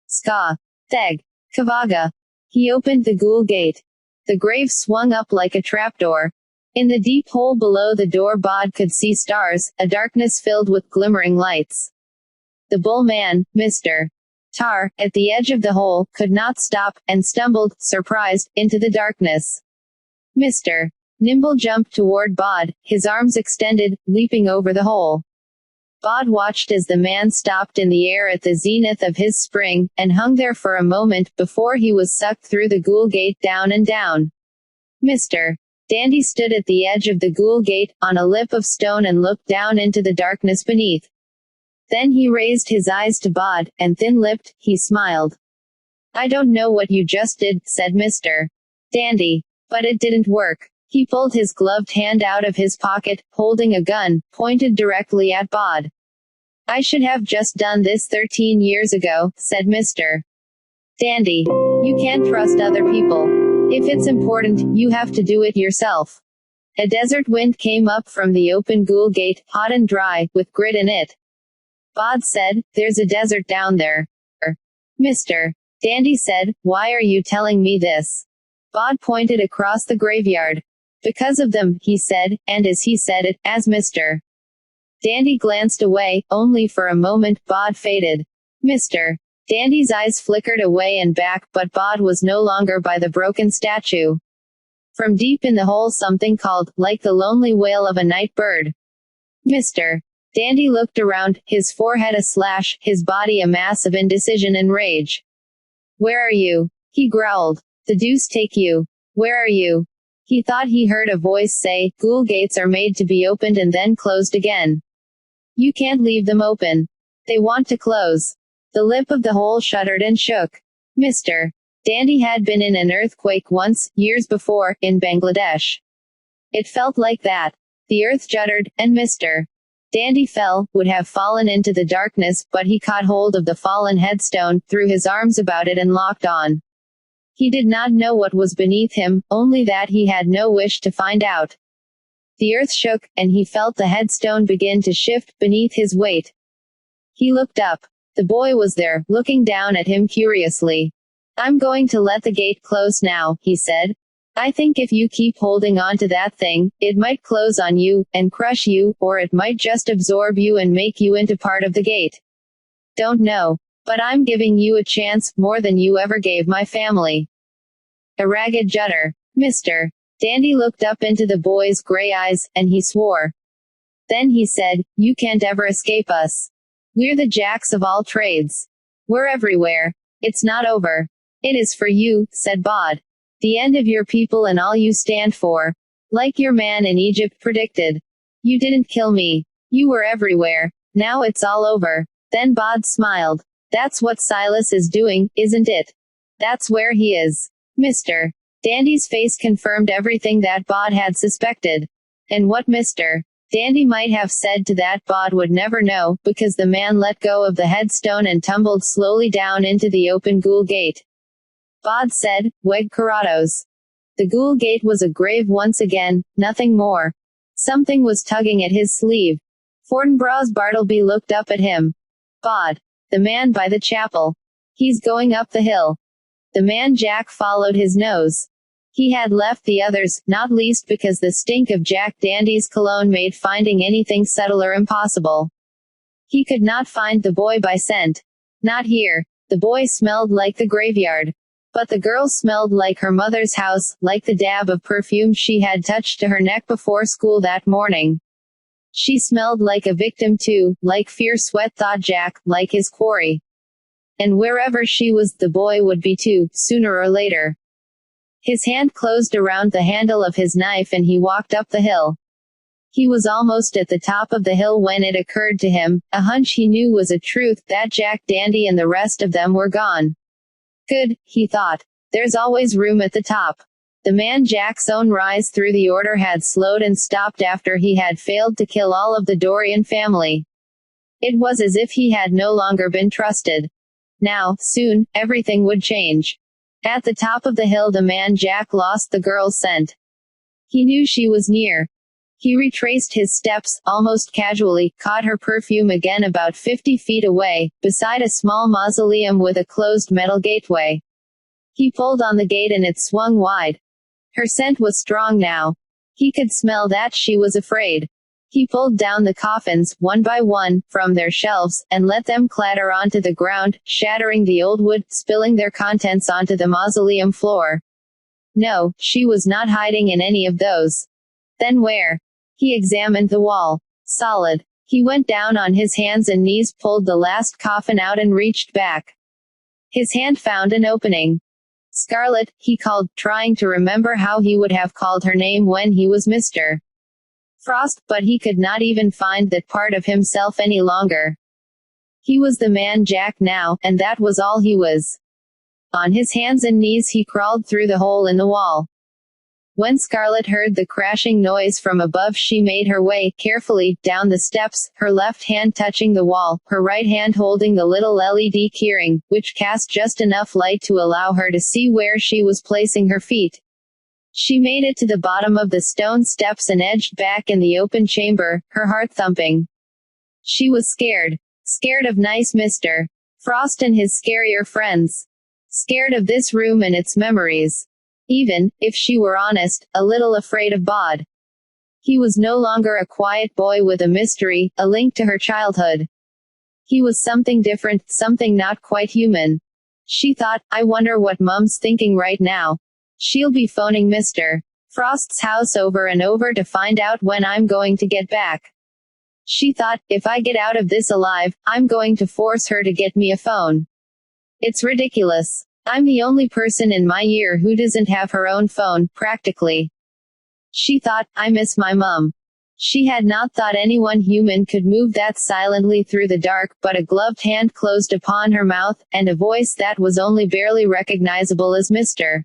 "Ska. Theg. Kavaga." He opened the ghoul gate. The grave swung up like a trapdoor. In the deep hole below the door Bod could see stars, a darkness filled with glimmering lights. The bull man, Mr. Tar, at the edge of the hole, could not stop, and stumbled, surprised, into the darkness. Mr. Nimble jumped toward Bod, his arms extended, leaping over the hole. Bod watched as the man stopped in the air at the zenith of his spring, and hung there for a moment, before he was sucked through the ghoul gate down and down. Mr. Dandy stood at the edge of the ghoul gate, on a lip of stone and looked down into the darkness beneath. Then he raised his eyes to Bod, and thin-lipped, he smiled. "I don't know what you just did," said Mr. Dandy. "But it didn't work." He pulled his gloved hand out of his pocket, holding a gun, pointed directly at Bod. "I should have just done this 13 years ago," said Mr. Dandy. "You can't trust other people. If it's important, you have to do it yourself." A desert wind came up from the open ghoul gate, hot and dry, with grit in it. Bod said, "There's a desert down there." Mr. Dandy said, "Why are you telling me this?" Bod pointed across the graveyard. "Because of them," he said, and as he said it, as Mr. Dandy glanced away, only for a moment, Bod faded. Mr. Dandy's eyes flickered away and back, but Bod was no longer by the broken statue. From deep in the hole something called, like the lonely wail of a night bird. Mr. Dandy looked around, his forehead a slash, his body a mass of indecision and rage. "Where are you?" he growled. "The deuce take you. Where are you?" He thought he heard a voice say, "Ghoul gates are made to be opened and then closed again. You can't leave them open. They want to close." The lip of the hole shuddered and shook. Mr. Dandy had been in an earthquake once, years before, in Bangladesh. It felt like that. The earth juddered, and Mr. Dandy fell, would have fallen into the darkness, but he caught hold of the fallen headstone, threw his arms about it and locked on. He did not know what was beneath him, only that he had no wish to find out. The earth shook, and he felt the headstone begin to shift beneath his weight. He looked up. The boy was there, looking down at him curiously. "I'm going to let the gate close now," he said. "I think if you keep holding on to that thing, it might close on you, and crush you, or it might just absorb you and make you into part of the gate. Don't know. But I'm giving you a chance, more than you ever gave my family." A ragged judder. "Mister." Dandy looked up into the boy's gray eyes, and he swore. Then he said, "You can't ever escape us. We're the jacks of all trades. We're everywhere. It's not over. It is for you," said Bod. "The end of your people and all you stand for. Like your man in Egypt predicted. You didn't kill me. You were everywhere. Now it's all over." Then Bod smiled. "That's what Silas is doing, isn't it? That's where he is, mister." Dandy's face confirmed everything that Bod had suspected. And what Mr. Dandy might have said to that Bod would never know, because the man let go of the headstone and tumbled slowly down into the open ghoul gate. Bod said, "Weg Karatos." The ghoul gate was a grave once again, nothing more. Something was tugging at his sleeve. Fortinbras Bartleby looked up at him. "Bod. The man by the chapel. He's going up the hill." The man Jack followed his nose. He had left the others, not least because the stink of Jack Dandy's cologne made finding anything subtler impossible. He could not find the boy by scent. Not here. The boy smelled like the graveyard. But the girl smelled like her mother's house, like the dab of perfume she had touched to her neck before school that morning. She smelled like a victim too, like fear sweat thought Jack, like his quarry. And wherever she was, the boy would be too, sooner or later. His hand closed around the handle of his knife and he walked up the hill. He was almost at the top of the hill when it occurred to him, a hunch he knew was a truth, that Jack Dandy and the rest of them were gone. Good, he thought. There's always room at the top. The man Jack's own rise through the order had slowed and stopped after he had failed to kill all of the Dorian family. It was as if he had no longer been trusted. Now, soon, everything would change. At the top of the hill the man Jack lost the girl's scent. He knew she was near. He retraced his steps, almost casually, caught her perfume again about 50 feet away, beside a small mausoleum with a closed metal gateway. He pulled on the gate and it swung wide. Her scent was strong now. He could smell that she was afraid. He pulled down the coffins, one by one, from their shelves, and let them clatter onto the ground, shattering the old wood, spilling their contents onto the mausoleum floor. No, she was not hiding in any of those. Then where? He examined the wall. Solid. He went down on his hands and knees, pulled the last coffin out and reached back. His hand found an opening. "Scarlet," he called, trying to remember how he would have called her name when he was Mr. Frost, but he could not even find that part of himself any longer. He was the man Jack now, and that was all he was. On his hands and knees he crawled through the hole in the wall. When Scarlet heard the crashing noise from above, she made her way, carefully, down the steps, her left hand touching the wall, her right hand holding the little LED keyring, which cast just enough light to allow her to see where she was placing her feet. She made it to the bottom of the stone steps and edged back in the open chamber, her heart thumping. She was scared. Scared of nice Mr. Frost and his scarier friends. Scared of this room and its memories. Even, if she were honest, a little afraid of Bod. He was no longer a quiet boy with a mystery, a link to her childhood. He was something different, something not quite human. She thought, I wonder what Mum's thinking right now. She'll be phoning Mr. Frost's house over and over to find out when I'm going to get back. She thought, if I get out of this alive, I'm going to force her to get me a phone. It's ridiculous. I'm the only person in my year who doesn't have her own phone, practically. She thought, I miss my mum. She had not thought anyone human could move that silently through the dark, but a gloved hand closed upon her mouth, and a voice that was only barely recognizable as Mr.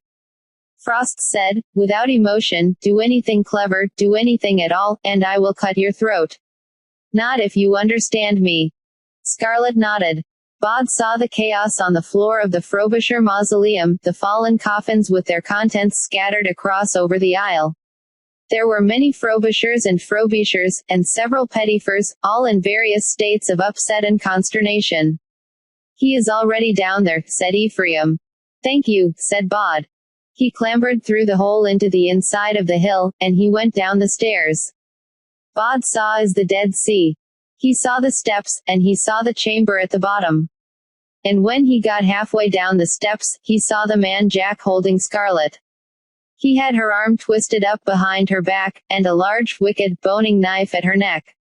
Frost said, without emotion, do anything clever, do anything at all, and I will cut your throat. Not if you understand me. Scarlet nodded. Bod saw the chaos on the floor of the Frobisher mausoleum, the fallen coffins with their contents scattered across over the aisle. There were many Frobishers and Frobishers, and several Pettifers, all in various states of upset and consternation. He is already down there, said Ephraim. Thank you, said Bod. He clambered through the hole into the inside of the hill, and he went down the stairs. Bod saw as the Dead Sea. He saw the steps, and he saw the chamber at the bottom. And when he got halfway down the steps, he saw the man Jack holding Scarlet. He had her arm twisted up behind her back, and a large, wicked, boning knife at her neck.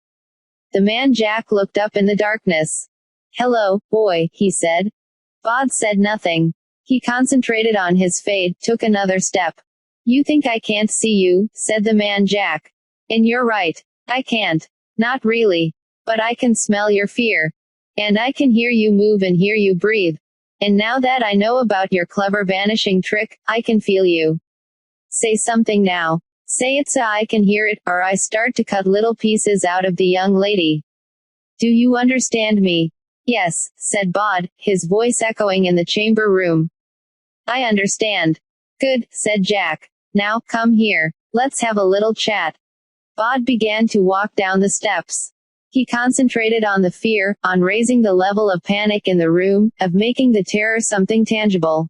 The man Jack looked up in the darkness. Hello, boy, he said. Bod said nothing. He concentrated on his fate, took another step. You think I can't see you, said the man Jack. And you're right. I can't. Not really. But I can smell your fear. And I can hear you move and hear you breathe. And now that I know about your clever vanishing trick, I can feel you. Say something now. Say it so I can hear it, or I start to cut little pieces out of the young lady. Do you understand me? Yes, said Bod, his voice echoing in the chamber room. I understand. Good, said Jack. Now, come here. Let's have a little chat. Bod began to walk down the steps. He concentrated on the fear, on raising the level of panic in the room, of making the terror something tangible.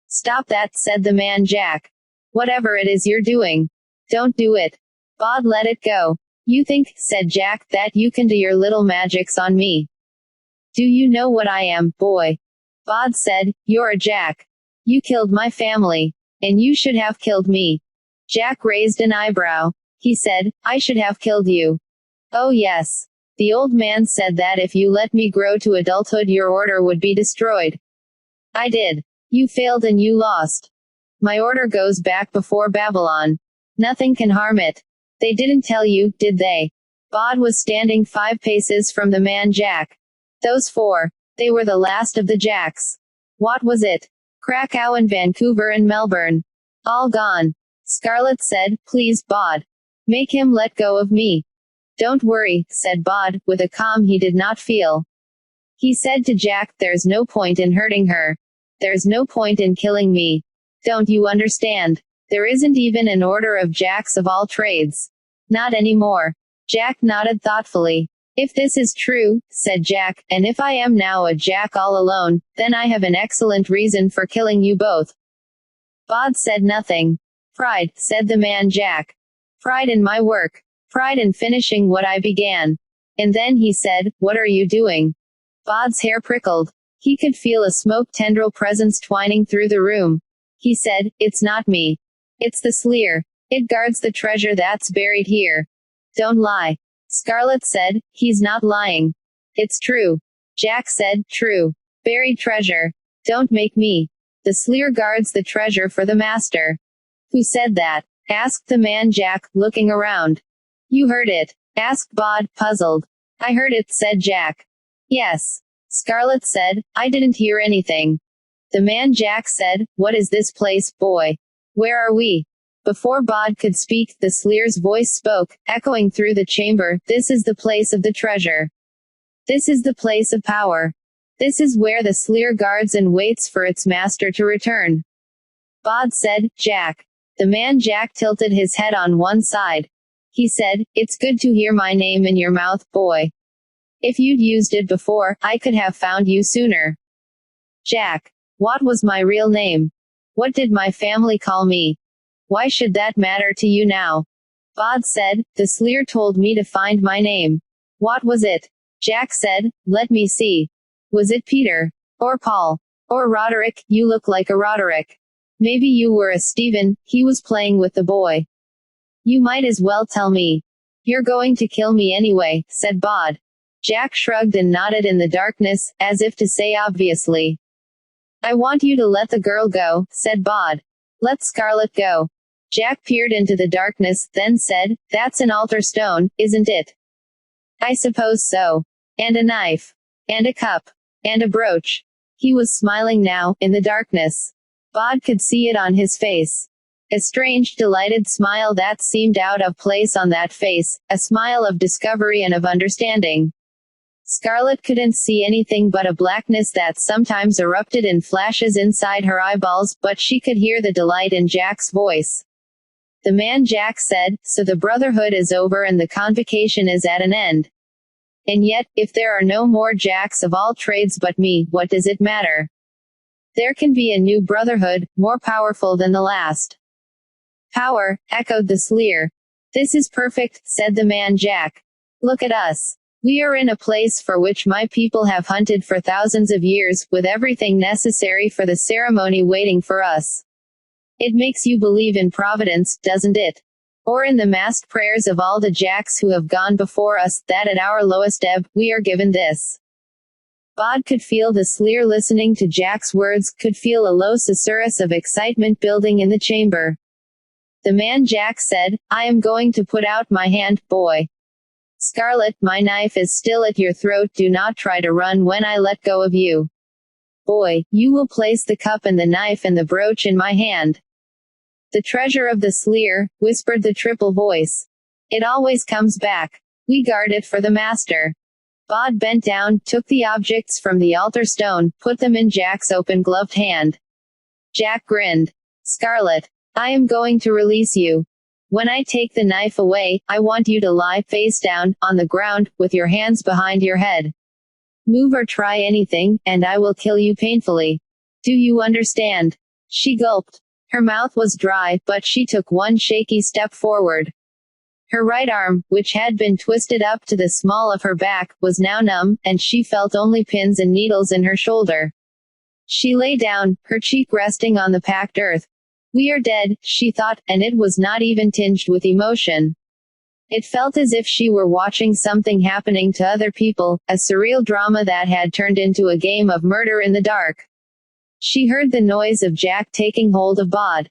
Stop that, said the man Jack. Whatever it is you're doing. Don't do it. Bod let it go. You think, said Jack, that you can do your little magics on me. Do you know what I am, boy? Bod said, you're a Jack. You killed my family. And you should have killed me. Jack raised an eyebrow. He said, I should have killed you. Oh yes. The old man said that if you let me grow to adulthood your order would be destroyed. I did. You failed and you lost. My order goes back before Babylon. Nothing can harm it. They didn't tell you, did they? Bod was standing 5 paces from the man Jack. Those 4. They were the last of the Jacks. What was it? Krakow and Vancouver and Melbourne. All gone. Scarlet said, please, Bod. Make him let go of me. Don't worry, said Bod, with a calm he did not feel. He said to Jack, there's no point in hurting her. There's no point in killing me. Don't you understand? There isn't even an order of Jacks of all trades. Not anymore. Jack nodded thoughtfully. If this is true, said Jack, and if I am now a Jack all alone, then I have an excellent reason for killing you both. Bod said nothing. Pride, said the man Jack. Pride in my work. Pride in finishing what I began. And then he said, what are you doing? Bod's hair prickled. He could feel a smoke tendril presence twining through the room. He said, it's not me. It's the Sleer. It guards the treasure that's buried here. Don't lie. Scarlet said, he's not lying. It's true. Jack said, true. Buried treasure. Don't make me. The Sleer guards the treasure for the master. Who said that? Asked the man Jack, looking around. You heard it. Asked Bod, puzzled. I heard it, said Jack. Yes. Scarlet said, I didn't hear anything. The man Jack said, what is this place, boy? Where are we? Before Bod could speak, the Sleer's voice spoke, echoing through the chamber, this is the place of the treasure. This is the place of power. This is where the Sleer guards and waits for its master to return. Bod said, Jack. The man Jack tilted his head on one side. He said, it's good to hear my name in your mouth, boy. If you'd used it before, I could have found you sooner. Jack. What was my real name? What did my family call me? Why should that matter to you now? Bod said, the Sleer told me to find my name. What was it? Jack said, let me see. Was it Peter? Or Paul? Or Roderick? You look like a Roderick. Maybe you were a Stephen. He was playing with the boy. You might as well tell me. You're going to kill me anyway, said Bod. Jack shrugged and nodded in the darkness, as if to say obviously. I want you to let the girl go, said Bod. Let Scarlet go. Jack peered into the darkness, then said, that's an altar stone, isn't it? I suppose so. And a knife. And a cup. And a brooch. He was smiling now, in the darkness. Bod could see it on his face. A strange, delighted smile that seemed out of place on that face, a smile of discovery and of understanding. Scarlet couldn't see anything but a blackness that sometimes erupted in flashes inside her eyeballs, but she could hear the delight in Jack's voice. The man Jack said, so the brotherhood is over and the convocation is at an end. And yet, if there are no more Jacks of all trades but me, what does it matter? There can be a new brotherhood, more powerful than the last. Power, echoed the Sleer. This is perfect, said the man Jack. Look at us. We are in a place for which my people have hunted for thousands of years, with everything necessary for the ceremony waiting for us. It makes you believe in Providence, doesn't it? Or in the massed prayers of all the Jacks who have gone before us, that at our lowest ebb, we are given this. Bod could feel the Sleer listening to Jack's words, could feel a low susurrus of excitement building in the chamber. The man Jack said, I am going to put out my hand, boy. Scarlet, my knife is still at your throat, do not try to run when I let go of you. Boy, you will place the cup and the knife and the brooch in my hand. The treasure of the Sleer, whispered the triple voice. It always comes back. We guard it for the master. Bod bent down, took the objects from the altar stone, put them in Jack's open-gloved hand. Jack grinned. Scarlet, I am going to release you. When I take the knife away, I want you to lie face down, on the ground, with your hands behind your head. Move or try anything, and I will kill you painfully. Do you understand? She gulped. Her mouth was dry, but she took one shaky step forward. Her right arm, which had been twisted up to the small of her back, was now numb, and she felt only pins and needles in her shoulder. She lay down, her cheek resting on the packed earth. We are dead, she thought, and it was not even tinged with emotion. It felt as if she were watching something happening to other people, a surreal drama that had turned into a game of murder in the dark. She heard the noise of Jack taking hold of Bod.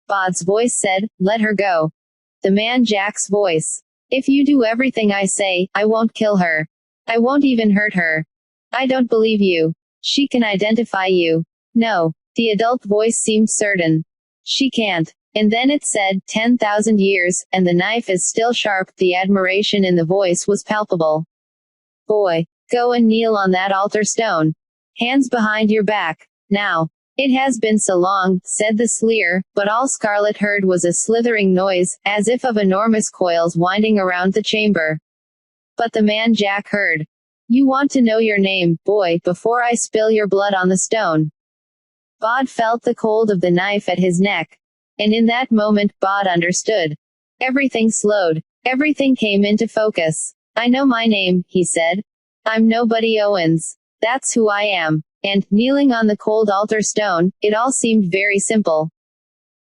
Bod's voice said, let her go. The man Jack's voice. If you do everything I say, I won't kill her. I won't even hurt her. I don't believe you. She can identify you. No. The adult voice seemed certain. She can't. And then it said, 10,000 years, and the knife is still sharp. The admiration in the voice was palpable. Boy, go and kneel on that altar stone. Hands behind your back. Now. It has been so long, said the Sleer, but all Scarlet heard was a slithering noise, as if of enormous coils winding around the chamber. But the man Jack heard. You want to know your name, boy, before I spill your blood on the stone. Bod felt the cold of the knife at his neck. And in that moment, Bod understood. Everything slowed. Everything came into focus. I know my name, he said. I'm nobody Owens. That's who I am. And, kneeling on the cold altar stone, it all seemed very simple.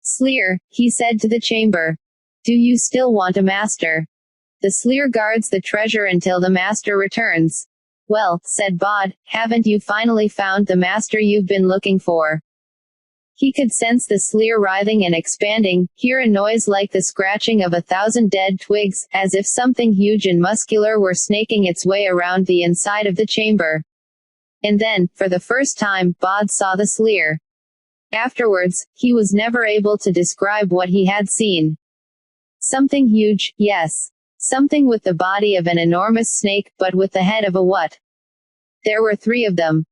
Sleer, he said to the chamber. Do you still want a master? The Sleer guards the treasure until the master returns. Well, said Bod, haven't you finally found the master you've been looking for? He could sense the Sleer writhing and expanding, hear a noise like the scratching of 1,000 dead twigs, as if something huge and muscular were snaking its way around the inside of the chamber. And then, for the first time, Bod saw the Sleer. Afterwards, he was never able to describe what he had seen. Something huge, yes. Something with the body of an enormous snake, but with the head of a what? There were 3 of them.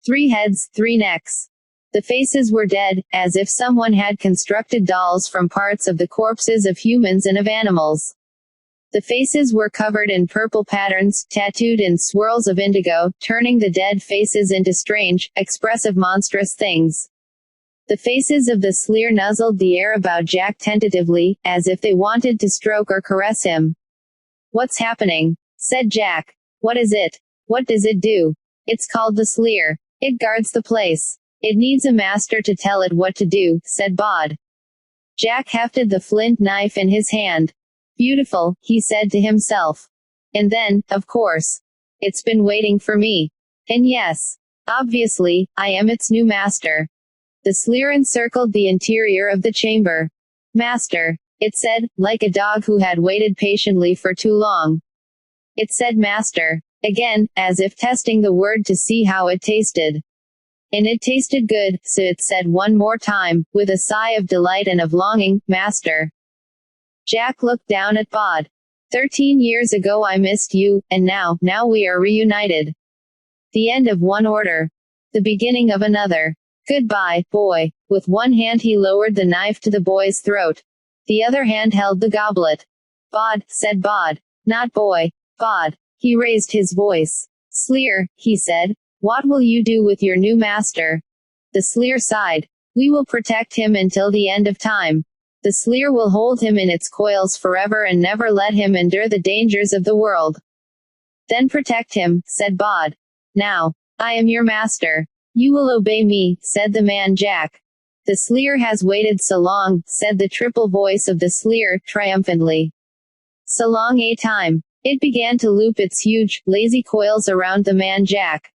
3 heads, 3 necks. The faces were dead, as if someone had constructed dolls from parts of the corpses of humans and of animals. The faces were covered in purple patterns, tattooed in swirls of indigo, turning the dead faces into strange, expressive monstrous things. The faces of the Sleer nuzzled the air about Jack tentatively, as if they wanted to stroke or caress him. What's happening? Said Jack. What is it? What does it do? It's called the Sleer. It guards the place. It needs a master to tell it what to do, said Bod. Jack hefted the flint knife in his hand. Beautiful, he said to himself. And then, of course. It's been waiting for me. And yes. Obviously, I am its new master. The Sleer encircled the interior of the chamber. Master. It said, like a dog who had waited patiently for too long. It said master. Again, as if testing the word to see how it tasted. And it tasted good, so it said one more time, with a sigh of delight and of longing, Master. Jack looked down at Bod. 13 years ago I missed you, and now we are reunited. The end of one order. The beginning of another. Goodbye, boy. With one hand he lowered the knife to the boy's throat. The other hand held the goblet. Bod, said Bod. Not boy. Bod. He raised his voice. Sleer, he said. What will you do with your new master? The Sleer sighed. We will protect him until the end of time. The Sleer will hold him in its coils forever and never let him endure the dangers of the world. Then protect him, said Bod. Now, I am your master. You will obey me, said the man Jack. The Sleer has waited so long, said the triple voice of the Sleer, triumphantly. So long a time. It began to loop its huge, lazy coils around the man Jack.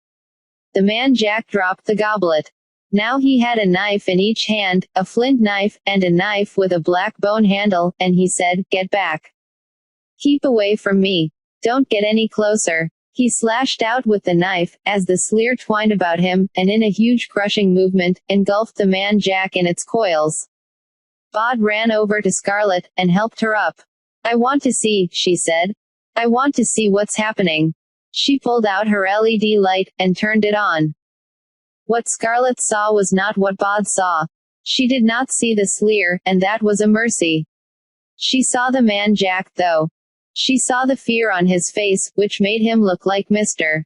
The man Jack dropped the goblet. Now he had a knife in each hand, a flint knife, and a knife with a black bone handle, and he said, Get back. Keep away from me. Don't get any closer. He slashed out with the knife, as the Sleer twined about him, and in a huge crushing movement, engulfed the man Jack in its coils. Bod ran over to Scarlet, and helped her up. I want to see, she said. I want to see what's happening. She pulled out her LED light, and turned it on. What Scarlet saw was not what Bod saw. She did not see the Sleer, and that was a mercy. She saw the man Jack, though. She saw the fear on his face, which made him look like Mr.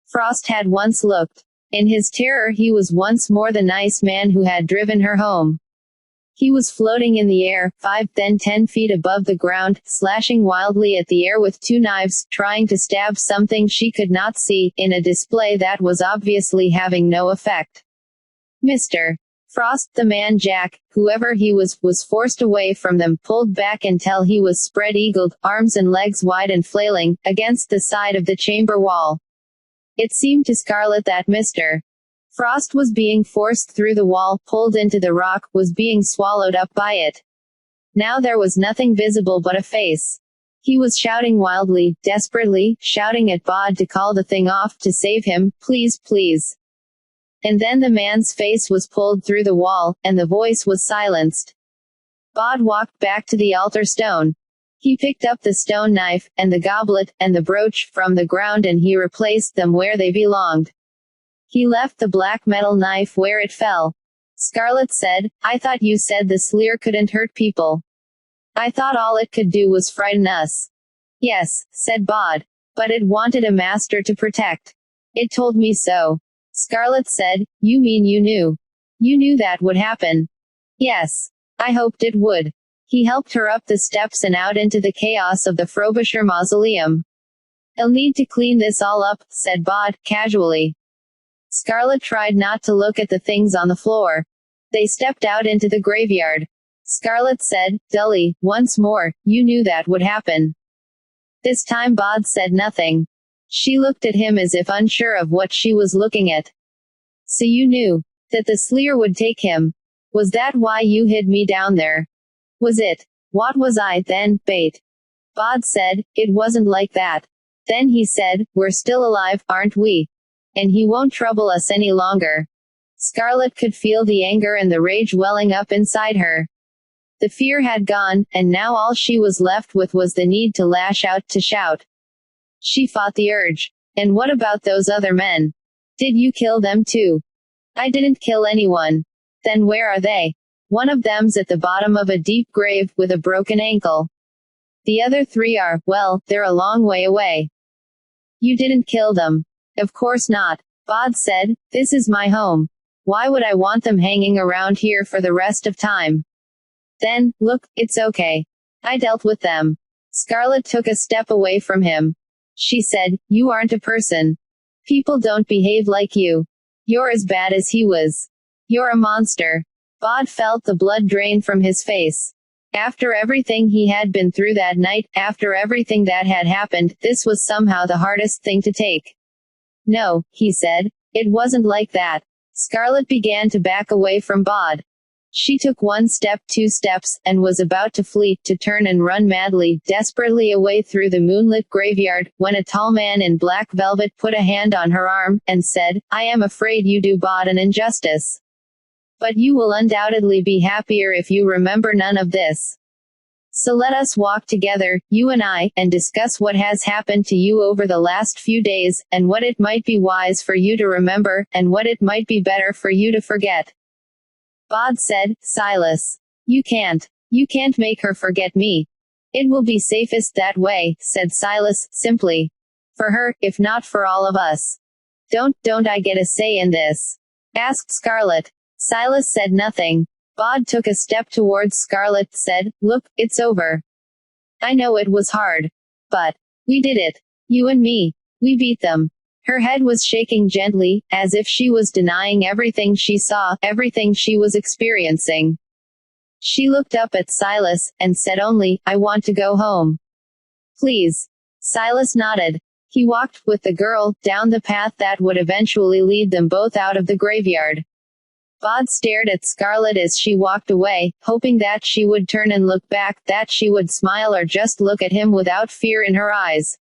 Frost had once looked. In his terror he was once more the nice man who had driven her home. He was floating in the air, 5 then 10 feet above the ground, slashing wildly at the air with 2 knives, trying to stab something she could not see, in a display that was obviously having no effect. Mr. Frost, the man Jack, whoever he was forced away from them, pulled back until he was spread-eagled, arms and legs wide and flailing, against the side of the chamber wall. It seemed to Scarlet that Mr. Frost was being forced through the wall, pulled into the rock, was being swallowed up by it. Now there was nothing visible but a face. He was shouting wildly, desperately, shouting at Bod to call the thing off, to save him, please, please. And then the man's face was pulled through the wall, and the voice was silenced. Bod walked back to the altar stone. He picked up the stone knife, and the goblet, and the brooch, from the ground, and he replaced them where they belonged. He left the black metal knife where it fell. Scarlet said, I thought you said the Sleer couldn't hurt people. I thought all it could do was frighten us. Yes, said Bod. But it wanted a master to protect. It told me so. Scarlet said, You mean you knew? You knew that would happen? Yes. I hoped it would. He helped her up the steps and out into the chaos of the Frobisher mausoleum. I'll need to clean this all up, said Bod, casually. Scarlet tried not to look at the things on the floor. They stepped out into the graveyard. Scarlet said, dully, once more, you knew that would happen. This time Bod said nothing. She looked at him as if unsure of what she was looking at. So you knew that the Sleer would take him. Was that why you hid me down there? Was it? What was I, then, bait? Bod said, it wasn't like that. Then he said, we're still alive, aren't we? And he won't trouble us any longer. Scarlet could feel the anger and the rage welling up inside her. The fear had gone, and now all she was left with was the need to lash out, to shout. She fought the urge. And what about those other men? Did you kill them too? I didn't kill anyone. Then where are they? One of them's at the bottom of a deep grave, with a broken ankle. The other 3 are, well, they're a long way away. You didn't kill them. Of course not. Bod said, this is my home. Why would I want them hanging around here for the rest of time? Then, look, it's okay. I dealt with them. Scarlet took a step away from him. She said, you aren't a person. People don't behave like you. You're as bad as he was. You're a monster. Bod felt the blood drain from his face. After everything he had been through that night, after everything that had happened, this was somehow the hardest thing to take. No, he said. It wasn't like that. Scarlet began to back away from Bod. She took 1 step, 2 steps, and was about to flee, to turn and run madly, desperately away through the moonlit graveyard, when a tall man in black velvet put a hand on her arm, and said, "I am afraid you do Bod an injustice. But you will undoubtedly be happier if you remember none of this. So let us walk together, you and I, and discuss what has happened to you over the last few days, and what it might be wise for you to remember, and what it might be better for you to forget." Bod said, "Silas. You can't make her forget me." "It will be safest that way," said Silas, simply. "For her, if not for all of us." Don't I get a say in this?" asked Scarlet. Silas said nothing. Bod took a step towards Scarlet, said, "Look, it's over. I know it was hard. But we did it. You and me. We beat them." Her head was shaking gently, as if she was denying everything she saw, everything she was experiencing. She looked up at Silas, and said only, "I want to go home." "Please." Silas nodded. He walked, with the girl, down the path that would eventually lead them both out of the graveyard. Bod stared at Scarlet as she walked away, hoping that she would turn and look back, that she would smile or just look at him without fear in her eyes.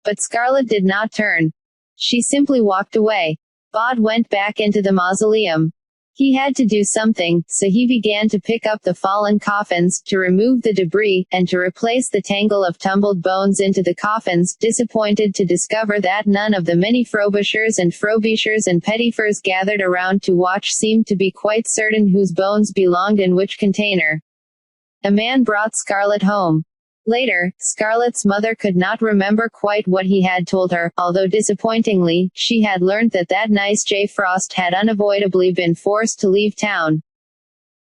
But Scarlet did not turn. She simply walked away. Bod went back into the mausoleum. He had to do something, so he began to pick up the fallen coffins, to remove the debris, and to replace the tangle of tumbled bones into the coffins, disappointed to discover that none of the many Frobishers and Frobishers and Pettifers gathered around to watch seemed to be quite certain whose bones belonged in which container. A man brought Scarlet home. Later, Scarlet's mother could not remember quite what he had told her, although disappointingly, she had learned that nice J. Frost had unavoidably been forced to leave town.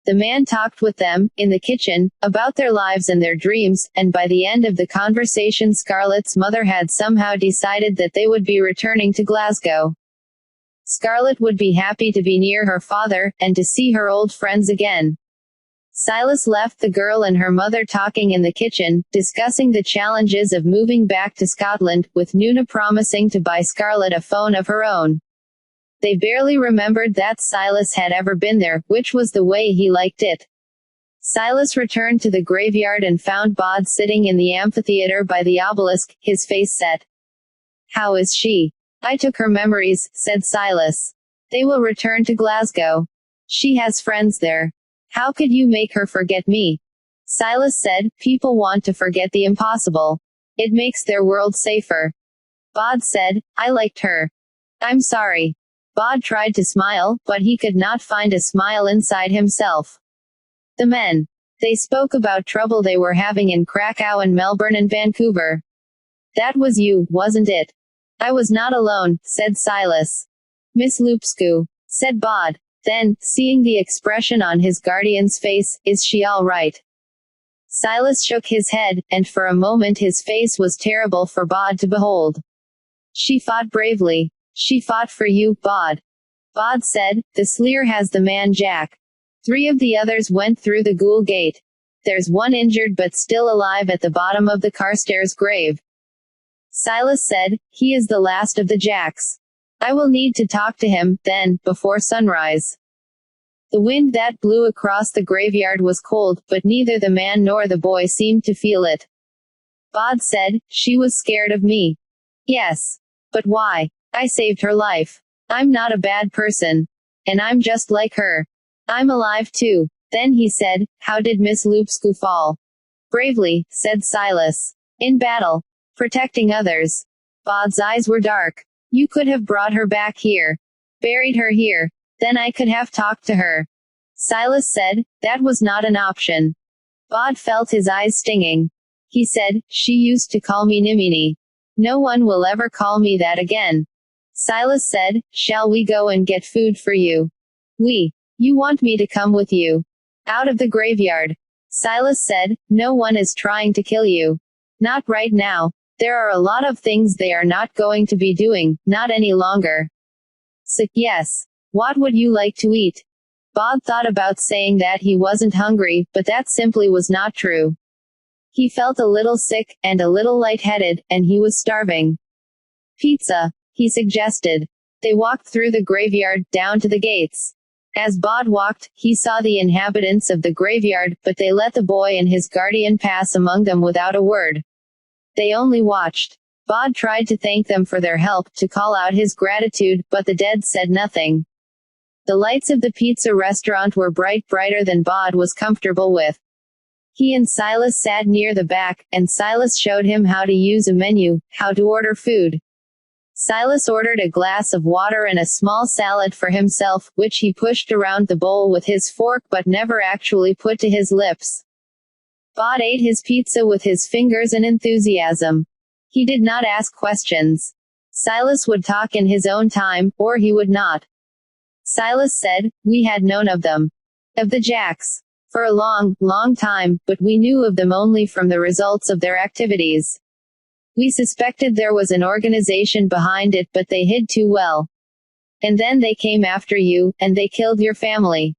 The man talked with them, in the kitchen, about their lives and their dreams, and by the end of the conversation Scarlet's mother had somehow decided that they would be returning to Glasgow. Scarlet would be happy to be near her father, and to see her old friends again. Silas left the girl and her mother talking in the kitchen, discussing the challenges of moving back to Scotland, with Nuna promising to buy Scarlet a phone of her own. They barely remembered that Silas had ever been there, which was the way he liked it. Silas returned to the graveyard and found Bod sitting in the amphitheater by the obelisk, his face set. "How is she?" "I took her memories," said Silas. "They will return to Glasgow. She has friends there." "How could you make her forget me?" Silas said, "People want to forget the impossible. It makes their world safer." Bod said, "I liked her." "I'm sorry." Bod tried to smile, but he could not find a smile inside himself. The men. They spoke about trouble they were having in Krakow and Melbourne and Vancouver. "That was you, wasn't it?" "I was not alone," said Silas. "Miss Lupscu," said Bod. Then, seeing the expression on his guardian's face, "Is she all right?" Silas shook his head, and for a moment his face was terrible for Bod to behold. "She fought bravely. She fought for you, Bod." Bod said, "The Sleer has the man Jack. 3 of the others went through the Ghoul Gate. There's one injured but still alive at the bottom of the Carstairs grave." Silas said, "He is the last of the Jacks. I will need to talk to him, then, before sunrise." The wind that blew across the graveyard was cold, but neither the man nor the boy seemed to feel it. Bod said, "She was scared of me." "Yes. But why? I saved her life. I'm not a bad person. And I'm just like her. I'm alive too." Then he said, "How did Miss Lupscu fall?" "Bravely," said Silas. "In battle. Protecting others." Bod's eyes were dark. "You could have brought her back here. Buried her here. Then I could have talked to her." Silas said, "That was not an option." Bod felt his eyes stinging. He said, "She used to call me Nimini. No one will ever call me that again." Silas said, "Shall we go and get food for you?" You want me to come with you? Out of the graveyard?" Silas said, "No one is trying to kill you. Not right now. There are a lot of things they are not going to be doing, not any longer." "So, yes. What would you like to eat?" Bod thought about saying that he wasn't hungry, but that simply was not true. He felt a little sick, and a little lightheaded, and he was starving. "Pizza," he suggested. They walked through the graveyard, down to the gates. As Bod walked, he saw the inhabitants of the graveyard, but they let the boy and his guardian pass among them without a word. They only watched. Bod tried to thank them for their help, to call out his gratitude, but the dead said nothing. The lights of the pizza restaurant were brighter than Bod was comfortable with. He and Silas sat near the back, and Silas showed him how to use a menu, how to order food. Silas ordered a glass of water and a small salad for himself, which he pushed around the bowl with his fork but never actually put to his lips. Bod ate his pizza with his fingers and enthusiasm. He did not ask questions. Silas would talk in his own time, or he would not. Silas said, "We had known of them. Of the Jacks. For a long time, but we knew of them only from the results of their activities. We suspected there was an organization behind it, but they hid too well. And then they came after you, and they killed your family.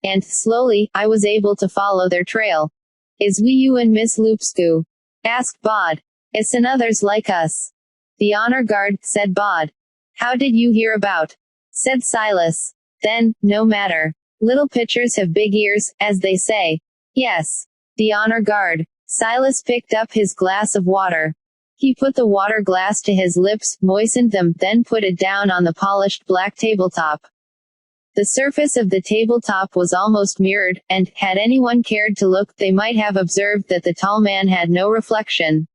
And, slowly, I was able to follow their trail." "Is we you and Miss Loopscoo?" asked Bod. "Is and others like us?" "The honor guard," said Bod. "How did you hear about?" said Silas. "Then, no matter. Little pitchers have big ears, as they say." "Yes. The honor guard." Silas picked up his glass of water. He put the water glass to his lips, moistened them, then put it down on the polished black tabletop. The surface of the tabletop was almost mirrored, and, had anyone cared to look, they might have observed that the tall man had no reflection.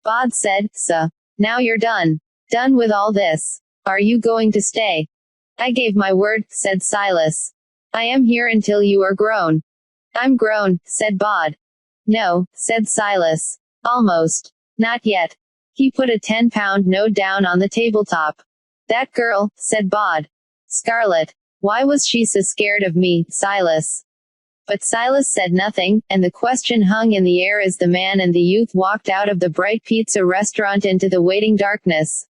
Bod said, "Sir, now you're done. Done with all this. Are you going to stay?" "I gave my word," said Silas. "I am here until you are grown." "I'm grown," said Bod. "No," said Silas. "Almost. Not yet." He put a 10-pound note down on the tabletop. "That girl," said Bod. "Scarlet. Why was she so scared of me, Silas?" But Silas said nothing, and the question hung in the air as the man and the youth walked out of the bright pizza restaurant into the waiting darkness.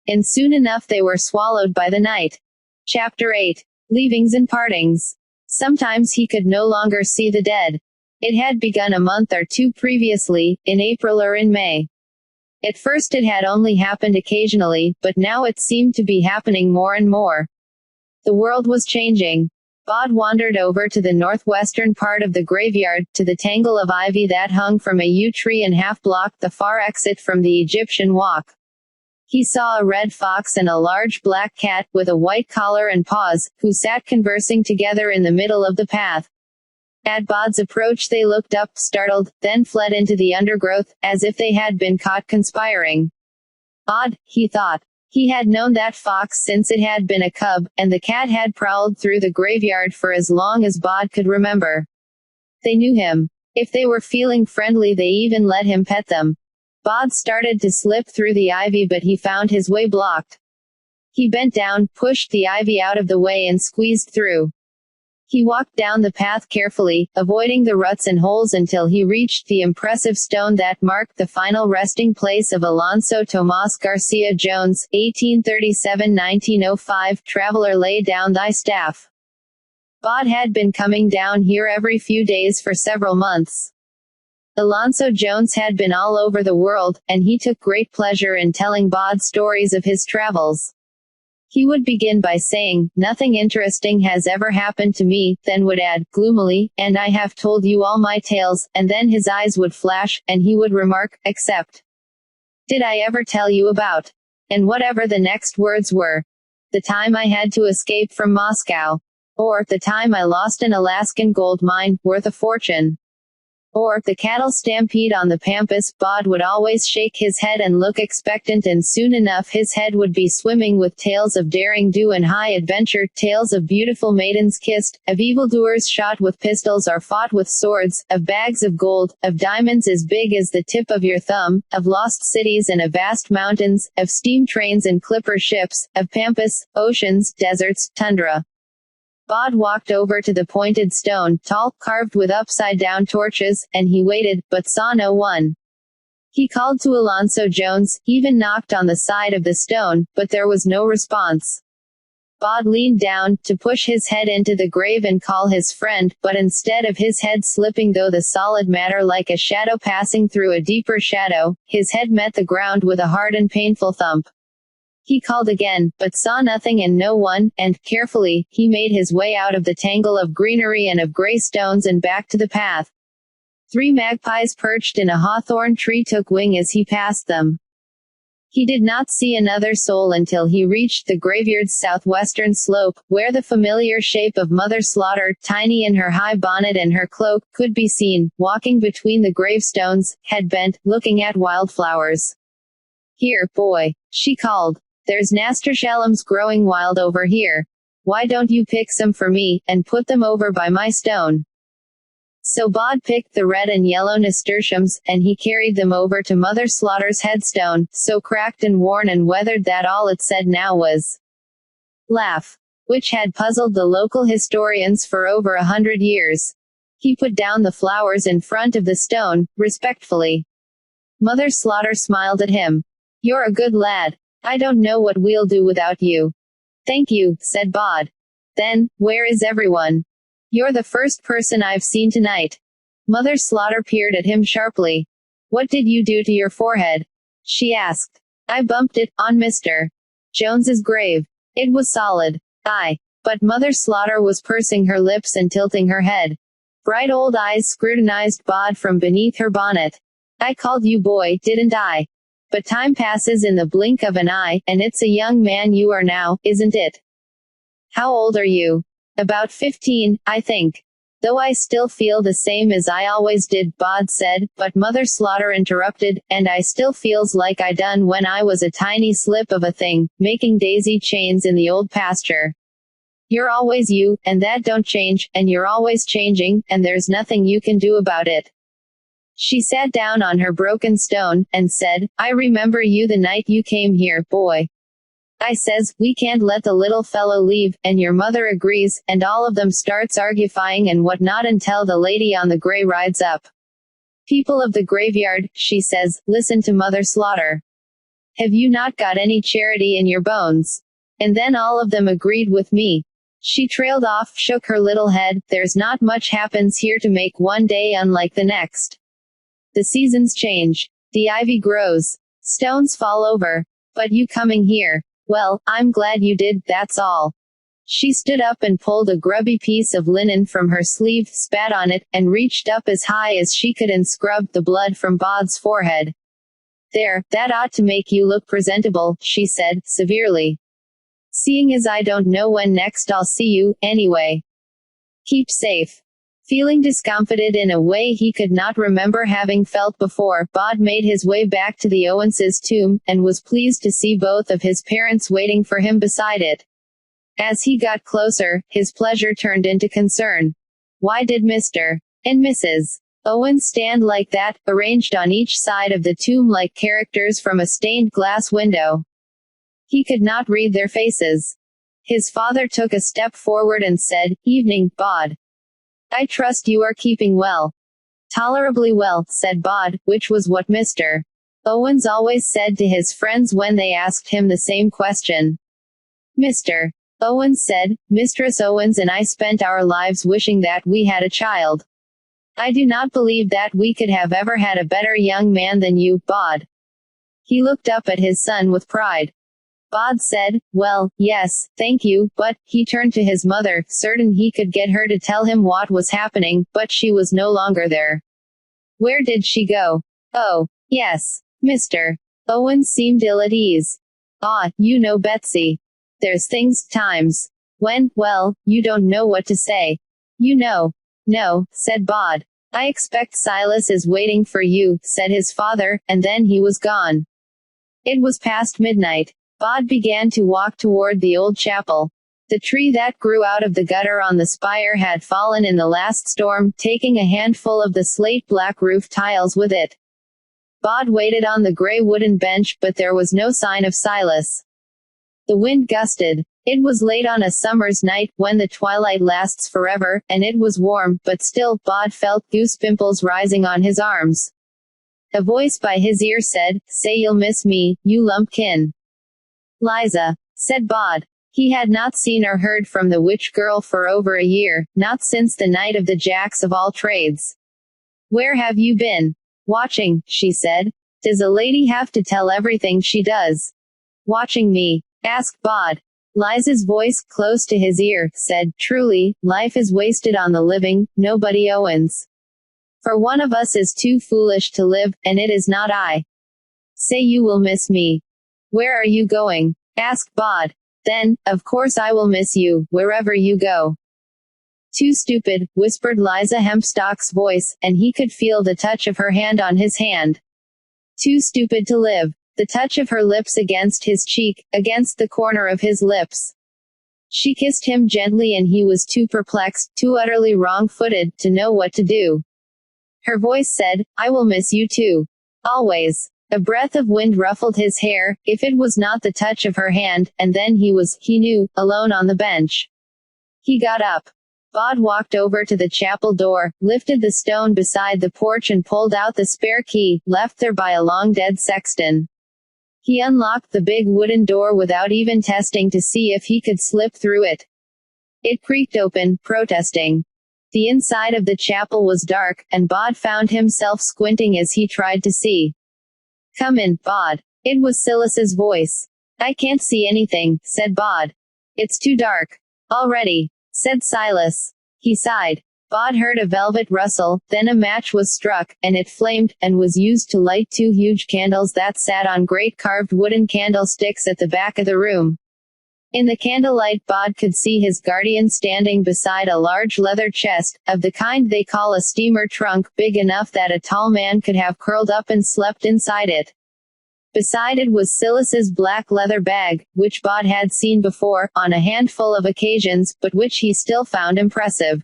And soon enough they were swallowed by the night. Chapter 8. Leavings and Partings. Sometimes he could no longer see the dead. It had begun a month or two previously, in April or in May. At first it had only happened occasionally, but now it seemed to be happening more and more. The world was changing. Bod wandered over to the northwestern part of the graveyard, to the tangle of ivy that hung from a yew tree and half-blocked the far exit from the Egyptian walk. He saw a red fox and a large black cat, with a white collar and paws, who sat conversing together in the middle of the path. At Bod's approach they looked up, startled, then fled into the undergrowth, as if they had been caught conspiring. Odd, he thought. He had known that fox since it had been a cub, and the cat had prowled through the graveyard for as long as Bod could remember. They knew him. If they were feeling friendly they even let him pet them. Bod started to slip through the ivy but he found his way blocked. He bent down, pushed the ivy out of the way and squeezed through. He walked down the path carefully, avoiding the ruts and holes until he reached the impressive stone that marked the final resting place of Alonso Tomas Garcia Jones, 1837–1905. "Traveler, lay down thy staff." Bod had been coming down here every few days for several months. Alonso Jones had been all over the world, and he took great pleasure in telling Bod stories of his travels. He would begin by saying, "Nothing interesting has ever happened to me," then would add, gloomily, "And I have told you all my tales," and then his eyes would flash, and he would remark, "Except. Did I ever tell you about?" And whatever the next words were. "The time I had to escape from Moscow." Or, "The time I lost an Alaskan gold mine, worth a fortune." Or, "The cattle stampede on the Pampas." Bod would always shake his head and look expectant, and soon enough his head would be swimming with tales of daring do and high adventure, tales of beautiful maidens kissed, of evildoers shot with pistols or fought with swords, of bags of gold, of diamonds as big as the tip of your thumb, of lost cities and of vast mountains, of steam trains and clipper ships, of pampas, oceans, deserts, tundra. Bod walked over to the pointed stone, tall, carved with upside-down torches, and he waited, but saw no one. He called to Alonso Jones, even knocked on the side of the stone, but there was no response. Bod leaned down, to push his head into the grave and call his friend, but instead of his head slipping through the solid matter like a shadow passing through a deeper shadow, his head met the ground with a hard and painful thump. He called again, but saw nothing and no one, and, carefully, he made his way out of the tangle of greenery and of grey stones and back to the path. 3 magpies perched in a hawthorn tree took wing as he passed them. He did not see another soul until he reached the graveyard's southwestern slope, where the familiar shape of Mother Slaughter, tiny in her high bonnet and her cloak, could be seen, walking between the gravestones, head bent, looking at wildflowers. "Here, boy," she called. "There's nasturtiums growing wild over here. Why don't you pick some for me, and put them over by my stone?" So Bod picked the red and yellow nasturtiums, and he carried them over to Mother Slaughter's headstone, so cracked and worn and weathered that all it said now was "Laugh," which had puzzled the local historians for over 100 years. He put down the flowers in front of the stone, respectfully. Mother Slaughter smiled at him. "You're a good lad. I don't know what we'll do without you." "Thank you," said Bod. "Then, where is everyone?" "You're the first person I've seen tonight." Mother Slaughter peered at him sharply. "What did you do to your forehead?" she asked. "I bumped it, on Mr. Jones's grave. It was solid." But Mother Slaughter was pursing her lips and tilting her head. Bright old eyes scrutinized Bod from beneath her bonnet. "I called you boy, didn't I? But time passes in the blink of an eye, and it's a young man you are now, isn't it?" "How old are you?" "About 15, I think. Though I still feel the same as I always did," Bod said, but Mother Slaughter interrupted, "and I still feels like I done when I was a tiny slip of a thing, making daisy chains in the old pasture. You're always you, and that don't change, and you're always changing, and there's nothing you can do about it." She sat down on her broken stone, and said, "I remember you the night you came here, boy. I says, we can't let the little fellow leave, and your mother agrees, and all of them starts argufying and what not until the lady on the gray rides up. 'People of the graveyard,' she says, 'listen to Mother Slaughter. Have you not got any charity in your bones?' And then all of them agreed with me." She trailed off, shook her little head. "There's not much happens here to make one day unlike the next. The seasons change. The ivy grows. Stones fall over. But you coming here, well, I'm glad you did, that's all." She stood up and pulled a grubby piece of linen from her sleeve, spat on it, and reached up as high as she could and scrubbed the blood from Bod's forehead. "There, that ought to make you look presentable," she said, severely. "Seeing as I don't know when next I'll see you, anyway. Keep safe." Feeling discomfited in a way he could not remember having felt before, Bod made his way back to the Owens' tomb, and was pleased to see both of his parents waiting for him beside it. As he got closer, his pleasure turned into concern. Why did Mr. and Mrs. Owens stand like that, arranged on each side of the tomb like characters from a stained glass window? He could not read their faces. His father took a step forward and said, "Evening, Bod. I trust you are keeping well." "Tolerably well," said Bod, which was what Mr. Owens always said to his friends when they asked him the same question. Mr. Owens said, "Mistress Owens and I spent our lives wishing that we had a child. I do not believe that we could have ever had a better young man than you, Bod." He looked up at his son with pride. Bod said, "Well, yes, thank you," but, he turned to his mother, certain he could get her to tell him what was happening, but she was no longer there. Where did she go? Oh, yes. Mr. Owens seemed ill at ease. "Ah, you know Betsy. There's things, times, when, well, you don't know what to say. You know." "No," said Bod. "I expect Silas is waiting for you," said his father, and then he was gone. It was past midnight. Bod began to walk toward the old chapel. The tree that grew out of the gutter on the spire had fallen in the last storm, taking a handful of the slate-black roof tiles with it. Bod waited on the gray wooden bench, but there was no sign of Silas. The wind gusted. It was late on a summer's night, when the twilight lasts forever, and it was warm, but still, Bod felt goose pimples rising on his arms. A voice by his ear said, "Say you'll miss me, you lumpkin." "Liza," said Bod. He had not seen or heard from the witch girl for over a year, not since the night of the jacks of all trades. "Where have you been?" "Watching," she said. "Does a lady have to tell everything she does?" Watching me? Asked Bod. Liza's voice, close to his ear, said, Truly, life is wasted on the living, nobody Owens. For one of us is too foolish to live, and it is not I. Say you will miss me. Where are you going? Asked Bod. Then, of course I will miss you, wherever you go. Too stupid, whispered Liza Hempstock's voice, and he could feel the touch of her hand on his hand. Too stupid to live. The touch of her lips against his cheek, against the corner of his lips. She kissed him gently and he was too perplexed, too utterly wrong-footed, to know what to do. Her voice said, I will miss you too. Always. A breath of wind ruffled his hair, if it was not the touch of her hand, and then he knew, alone on the bench. He got up. Bod walked over to the chapel door, lifted the stone beside the porch and pulled out the spare key, left there by a long-dead sexton. He unlocked the big wooden door without even testing to see if he could slip through it. It creaked open, protesting. The inside of the chapel was dark, and Bod found himself squinting as he tried to see. Come in, Bod. It was Silas's voice. I can't see anything, said Bod. It's too dark. Already, said Silas. He sighed. Bod heard a velvet rustle, then a match was struck, and it flamed, and was used to light two huge candles that sat on great carved wooden candlesticks at the back of the room. In the candlelight Bod could see his guardian standing beside a large leather chest, of the kind they call a steamer trunk, big enough that a tall man could have curled up and slept inside it. Beside it was Silas's black leather bag, which Bod had seen before, on a handful of occasions, but which he still found impressive.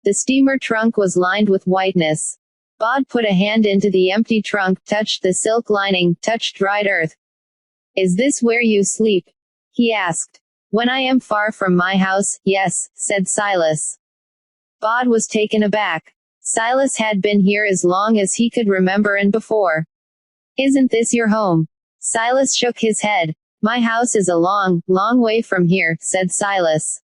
The steamer trunk was lined with whiteness. Bod put a hand into the empty trunk, touched the silk lining, touched dried earth. Is this where you sleep? He asked. When I am far from my house, yes, said Silas. Bod was taken aback. Silas had been here as long as he could remember and before. Isn't this your home? Silas shook his head. My house is a long, long way from here, said Silas.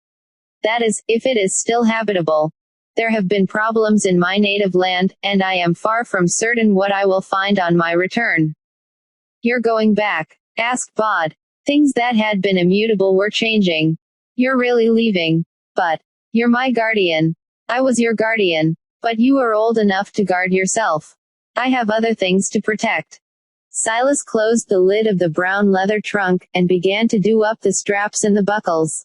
That is, if it is still habitable. There have been problems in my native land, and I am far from certain what I will find on my return. You're going back? Asked Bod. Things that had been immutable were changing. You're really leaving. But, you're my guardian. I was your guardian. But you are old enough to guard yourself. I have other things to protect. Silas closed the lid of the brown leather trunk, and began to do up the straps and the buckles.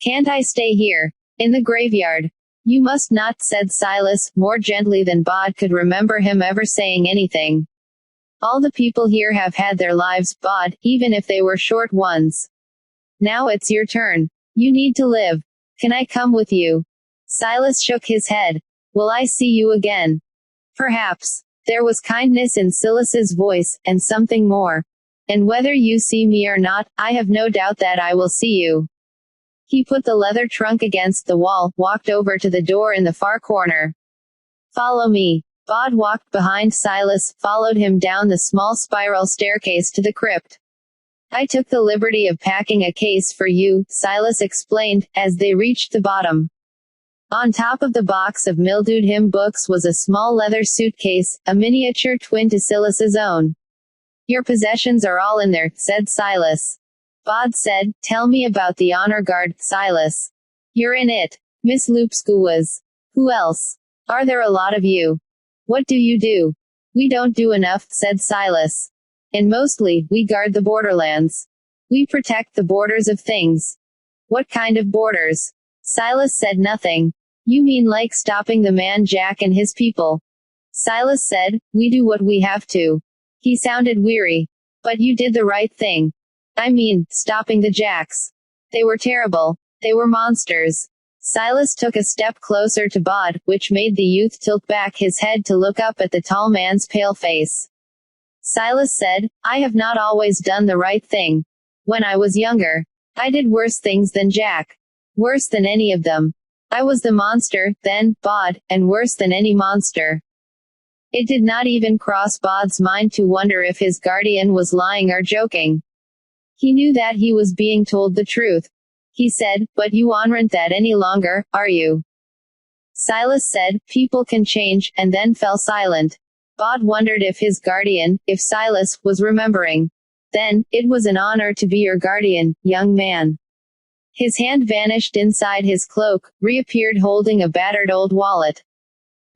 Can't I stay here? In the graveyard? You must not, said Silas, more gently than Bod could remember him ever saying anything. All the people here have had their lives, Bod, even if they were short ones. Now it's your turn. You need to live. Can I come with you? Silas shook his head. Will I see you again? Perhaps. There was kindness in Silas's voice, and something more. And whether you see me or not, I have no doubt that I will see you. He put the leather trunk against the wall, walked over to the door in the far corner. Follow me. Bod walked behind Silas, followed him down the small spiral staircase to the crypt. I took the liberty of packing a case for you, Silas explained, as they reached the bottom. On top of the box of mildewed hymn books was a small leather suitcase, a miniature twin to Silas's own. Your possessions are all in there, said Silas. Bod said, tell me about the honor guard, Silas. You're in it. Miss Loopsku was. Who else? Are there a lot of you? What do you do? We don't do enough, said Silas. And mostly, we guard the borderlands. We protect the borders of things. What kind of borders? Silas said nothing. You mean like stopping the man Jack and his people? Silas said, we do what we have to. He sounded weary. But you did the right thing. I mean, stopping the Jacks. They were terrible. They were monsters. Silas took a step closer to Bod, which made the youth tilt back his head to look up at the tall man's pale face. Silas said, I have not always done the right thing. When I was younger, I did worse things than Jack. Worse than any of them. I was the monster, then, Bod, and worse than any monster. It did not even cross Bod's mind to wonder if his guardian was lying or joking. He knew that he was being told the truth. He said, but you aren't that any longer, are you? Silas said, people can change, and then fell silent. Bod wondered if his guardian, if Silas, was remembering. Then, it was an honor to be your guardian, young man. His hand vanished inside his cloak, reappeared holding a battered old wallet.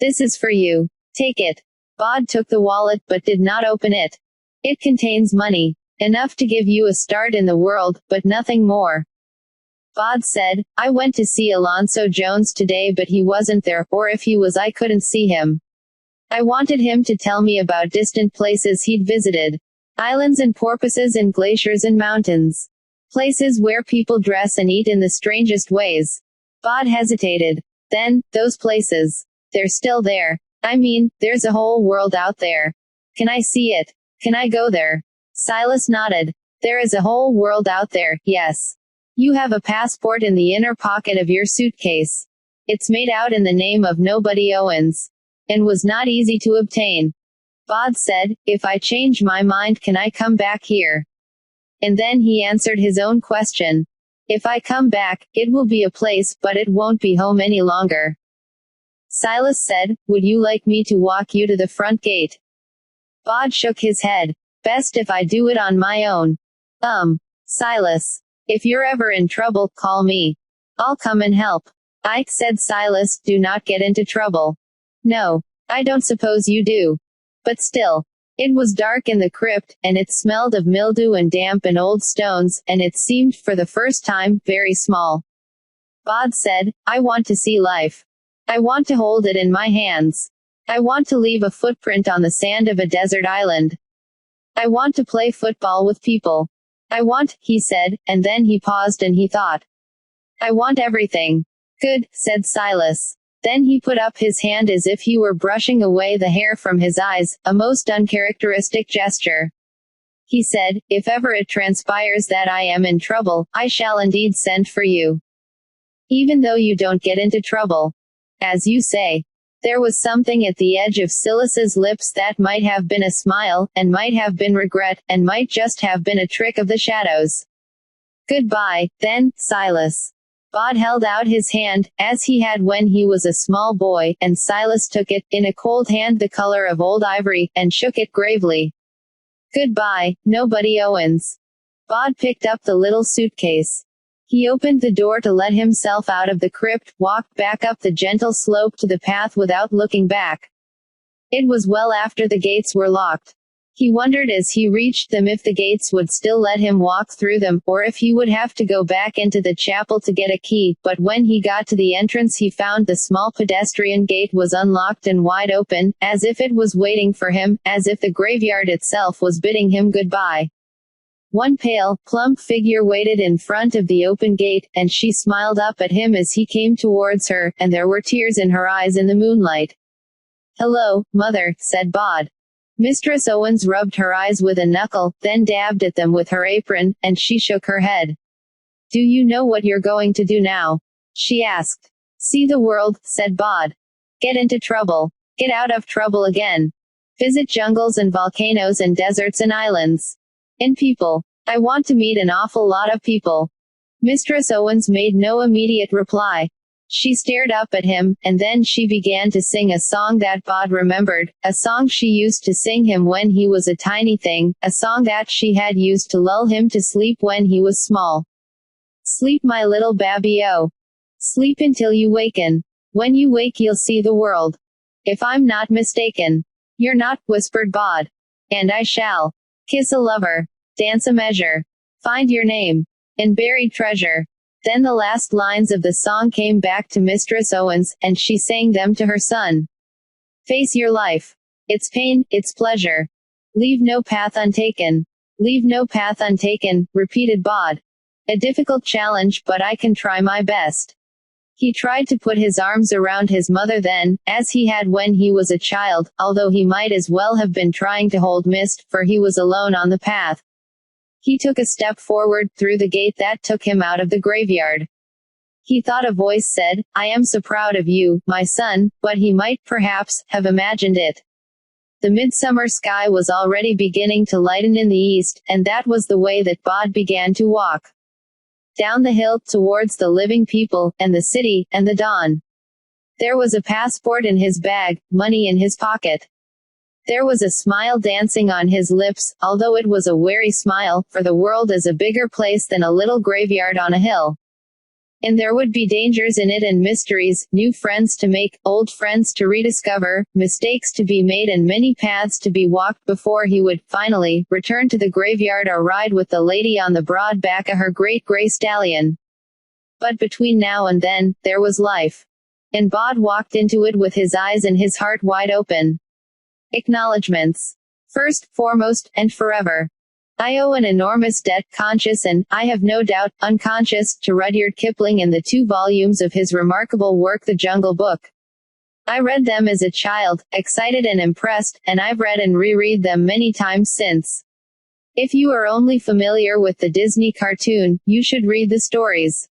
This is for you. Take it. Bod took the wallet but did not open it. It contains money. Enough to give you a start in the world, but nothing more. Bod said, I went to see Alonzo Jones today but he wasn't there, or if he was I couldn't see him. I wanted him to tell me about distant places he'd visited. Islands and porpoises and glaciers and mountains. Places where people dress and eat in the strangest ways. Bod hesitated. Then, those places. They're still there. I mean, there's a whole world out there. Can I see it? Can I go there? Silas nodded. There is a whole world out there, yes. You have a passport in the inner pocket of your suitcase. It's made out in the name of nobody Owens. And was not easy to obtain. Bod said, if I change my mind can I come back here? And then he answered his own question. If I come back, it will be a place, but it won't be home any longer. Silas said, would you like me to walk you to the front gate? Bod shook his head. Best if I do it on my own. Silas. If you're ever in trouble, call me. I'll come and help. Said Silas, do not get into trouble. No. I don't suppose you do. But still. It was dark in the crypt, and it smelled of mildew and damp and old stones, and it seemed, for the first time, very small. Bod said, I want to see life. I want to hold it in my hands. I want to leave a footprint on the sand of a desert island. I want to play football with people. I want, he said, and then he paused and he thought. I want everything. Good, said Silas. Then he put up his hand as if he were brushing away the hair from his eyes, a most uncharacteristic gesture. He said, if ever it transpires that I am in trouble, I shall indeed send for you. Even though you don't get into trouble. As you say. There was something at the edge of Silas's lips that might have been a smile, and might have been regret, and might just have been a trick of the shadows. Goodbye, then, Silas. Bod held out his hand, as he had when he was a small boy, and Silas took it, in a cold hand the color of old ivory, and shook it gravely. Goodbye, nobody Owens. Bod picked up the little suitcase. He opened the door to let himself out of the crypt, walked back up the gentle slope to the path without looking back. It was well after the gates were locked. He wondered as he reached them if the gates would still let him walk through them, or if he would have to go back into the chapel to get a key, but when he got to the entrance he found the small pedestrian gate was unlocked and wide open, as if it was waiting for him, as if the graveyard itself was bidding him goodbye. One pale, plump figure waited in front of the open gate, and she smiled up at him as he came towards her, and there were tears in her eyes in the moonlight. Hello, mother, said Bod. Mistress Owens rubbed her eyes with a knuckle, then dabbed at them with her apron, and she shook her head. Do you know what you're going to do now? She asked. See the world, said Bod. Get into trouble. Get out of trouble again. Visit jungles and volcanoes and deserts and islands. And people. I want to meet an awful lot of people. Mistress Owens made no immediate reply. She stared up at him, and then she began to sing a song that Bod remembered, a song she used to sing him when he was a tiny thing, a song that she had used to lull him to sleep when he was small. Sleep my little babby-o. Sleep until you waken. When you wake you'll see the world. If I'm not mistaken. You're not, whispered Bod. And I shall. Kiss a lover. Dance a measure. Find your name. And buried treasure. Then the last lines of the song came back to Mistress Owens, and she sang them to her son. Face your life. Its pain, its pleasure. Leave no path untaken. Leave no path untaken, repeated Bod. A difficult challenge, but I can try my best. He tried to put his arms around his mother then, as he had when he was a child, although he might as well have been trying to hold Mist, for he was alone on the path. He took a step forward, through the gate that took him out of the graveyard. He thought a voice said, I am so proud of you, my son, but he might, perhaps, have imagined it. The midsummer sky was already beginning to lighten in the east, and that was the way that Bod began to walk. Down the hill, towards the living people, and the city, and the dawn. There was a passport in his bag, money in his pocket. There was a smile dancing on his lips, although it was a wary smile, for the world is a bigger place than a little graveyard on a hill. And there would be dangers in it and mysteries, new friends to make, old friends to rediscover, mistakes to be made and many paths to be walked before he would, finally, return to the graveyard or ride with the lady on the broad back of her great gray stallion. But between now and then, there was life. And Bod walked into it with his eyes and his heart wide open. Acknowledgements. First, foremost, and forever. I owe an enormous debt, conscious and, I have no doubt, unconscious, to Rudyard Kipling and the 2 volumes of his remarkable work The Jungle Book. I read them as a child, excited and impressed, and I've read and reread them many times since. If you are only familiar with the Disney cartoon, you should read the stories.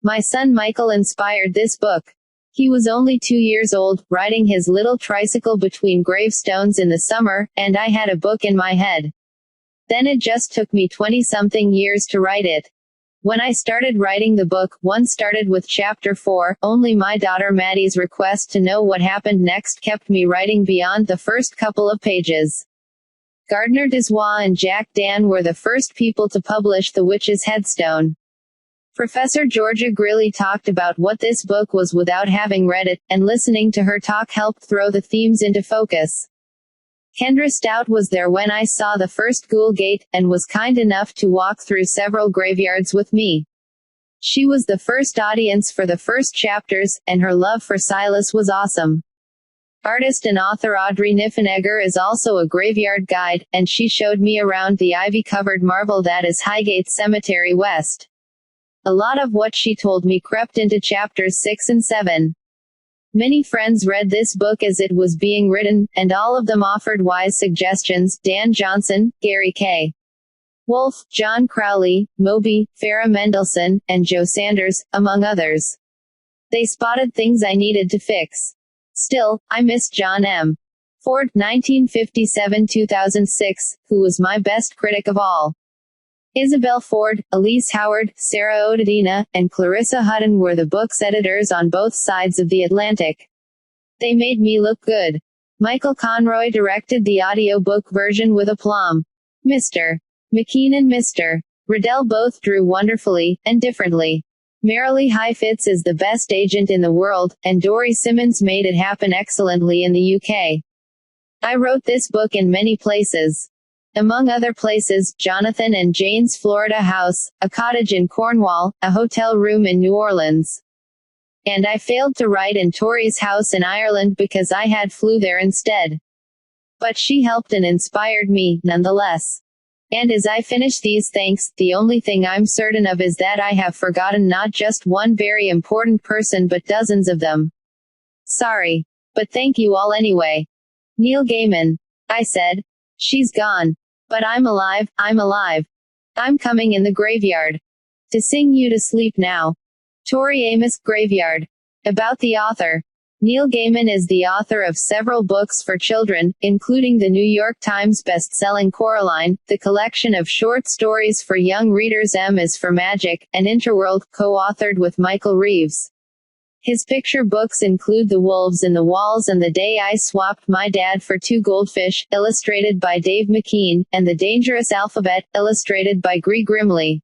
My son Michael inspired this book. He was only 2 years old, riding his little tricycle between gravestones in the summer, and I had a book in my head. Then it just took me 20-something years to write it. When I started writing the book, one started with chapter 4, only my daughter Maddie's request to know what happened next kept me writing beyond the first couple of pages. Gardner Dozois and Jack Dan were the first people to publish The Witch's Headstone. Professor Georgia Grilly talked about what this book was without having read it, and listening to her talk helped throw the themes into focus. Kendra Stout was there when I saw the first Ghoul Gate, and was kind enough to walk through several graveyards with me. She was the first audience for the first chapters, and her love for Silas was awesome. Artist and author Audrey Niffenegger is also a graveyard guide, and she showed me around the ivy-covered marvel that is Highgate Cemetery West. A lot of what she told me crept into chapters 6 and 7. Many friends read this book as it was being written, and all of them offered wise suggestions: Dan Johnson, Gary K. Wolfe, John Crowley, Moby, Farrah Mendelssohn, and Joe Sanders, among others. They spotted things I needed to fix. Still, I miss John M. Ford, 1957-2006, who was my best critic of all. Isabel Ford, Elise Howard, Sarah Odedina, and Clarissa Hutton were the book's editors on both sides of the Atlantic. They made me look good. Michael Conroy directed the audiobook version with aplomb. Mr. McKean and Mr. Riddell both drew wonderfully, and differently. Marilee Heifetz is the best agent in the world, and Dory Simmons made it happen excellently in the UK. I wrote this book in many places. Among other places, Jonathan and Jane's Florida house, a cottage in Cornwall, a hotel room in New Orleans. And I failed to write in Tori's house in Ireland because I had flew there instead. But she helped and inspired me, nonetheless. And as I finish these thanks, the only thing I'm certain of is that I have forgotten not just one very important person but dozens of them. Sorry. But thank you all anyway. Neil Gaiman. I said. She's gone. But I'm alive, I'm alive. I'm coming in the graveyard. To sing you to sleep now. Tori Amos, Graveyard. About the author. Neil Gaiman is the author of several books for children, including the New York Times best-selling Coraline, the collection of short stories for young readers M is for Magic, and Interworld, co-authored with Michael Reeves. His picture books include The Wolves in the Walls and The Day I Swapped My Dad for Two Goldfish, illustrated by Dave McKean, and The Dangerous Alphabet, illustrated by Greg Grimley.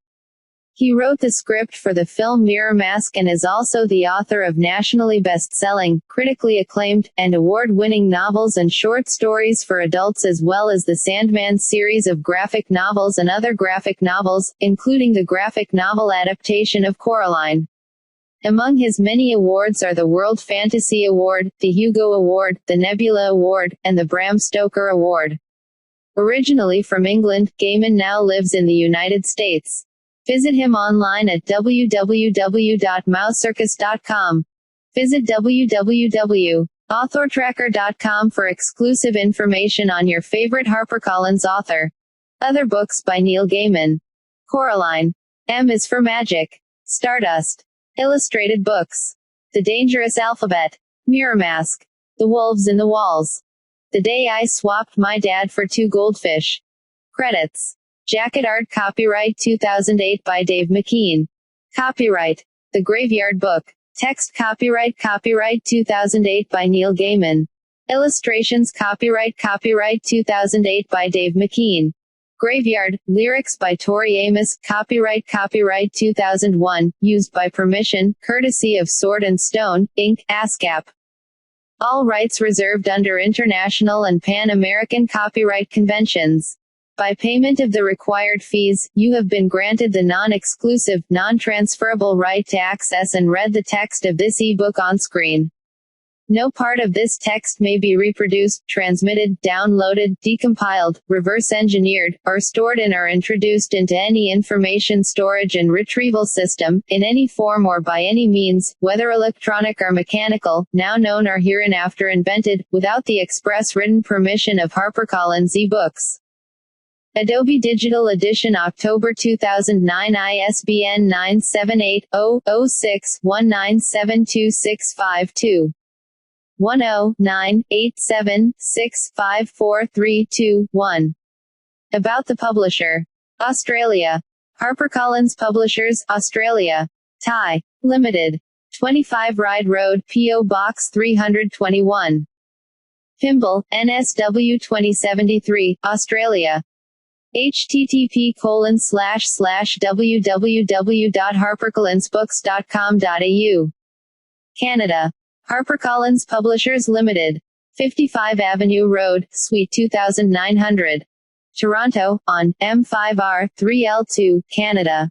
He wrote the script for the film Mirror Mask and is also the author of nationally best-selling, critically acclaimed, and award-winning novels and short stories for adults, as well as the Sandman series of graphic novels and other graphic novels, including the graphic novel adaptation of Coraline. Among his many awards are the World Fantasy Award, the Hugo Award, the Nebula Award, and the Bram Stoker Award. Originally from England, Gaiman now lives in the United States. Visit him online at www.mousecircus.com. Visit www.authortracker.com for exclusive information on your favorite HarperCollins author. Other books by Neil Gaiman. Coraline. M is for Magic. Stardust. Illustrated books. The Dangerous Alphabet. Mirror Mask. The Wolves in the Walls. The Day I Swapped My Dad for Two Goldfish. Credits. Jacket art copyright 2008 by Dave McKean. Copyright. The Graveyard Book. Text copyright 2008 by Neil Gaiman. Illustrations copyright 2008 by Dave McKean. Graveyard, lyrics by Tori Amos, copyright 2001, used by permission, courtesy of Sword and Stone, Inc., ASCAP. All rights reserved under international and Pan-American copyright conventions. By payment of the required fees, you have been granted the non-exclusive, non-transferable right to access and read the text of this ebook on screen. No part of this text may be reproduced, transmitted, downloaded, decompiled, reverse-engineered, or stored in or introduced into any information storage and retrieval system, in any form or by any means, whether electronic or mechanical, now known or hereinafter invented, without the express written permission of HarperCollins eBooks. Adobe Digital Edition October 2009 ISBN 978 006 1972652. 109-87-65432-1. About the publisher. Australia. HarperCollins Publishers, Australia. Thai. Limited. 25 Ryde Road, P.O. Box 321. Pimble, NSW 2073, Australia. http://www.harpercollinsbooks.com.au. Canada. HarperCollins Publishers Limited. 55 Avenue Road, Suite 2900. Toronto, on, M5R, 3L2, Canada.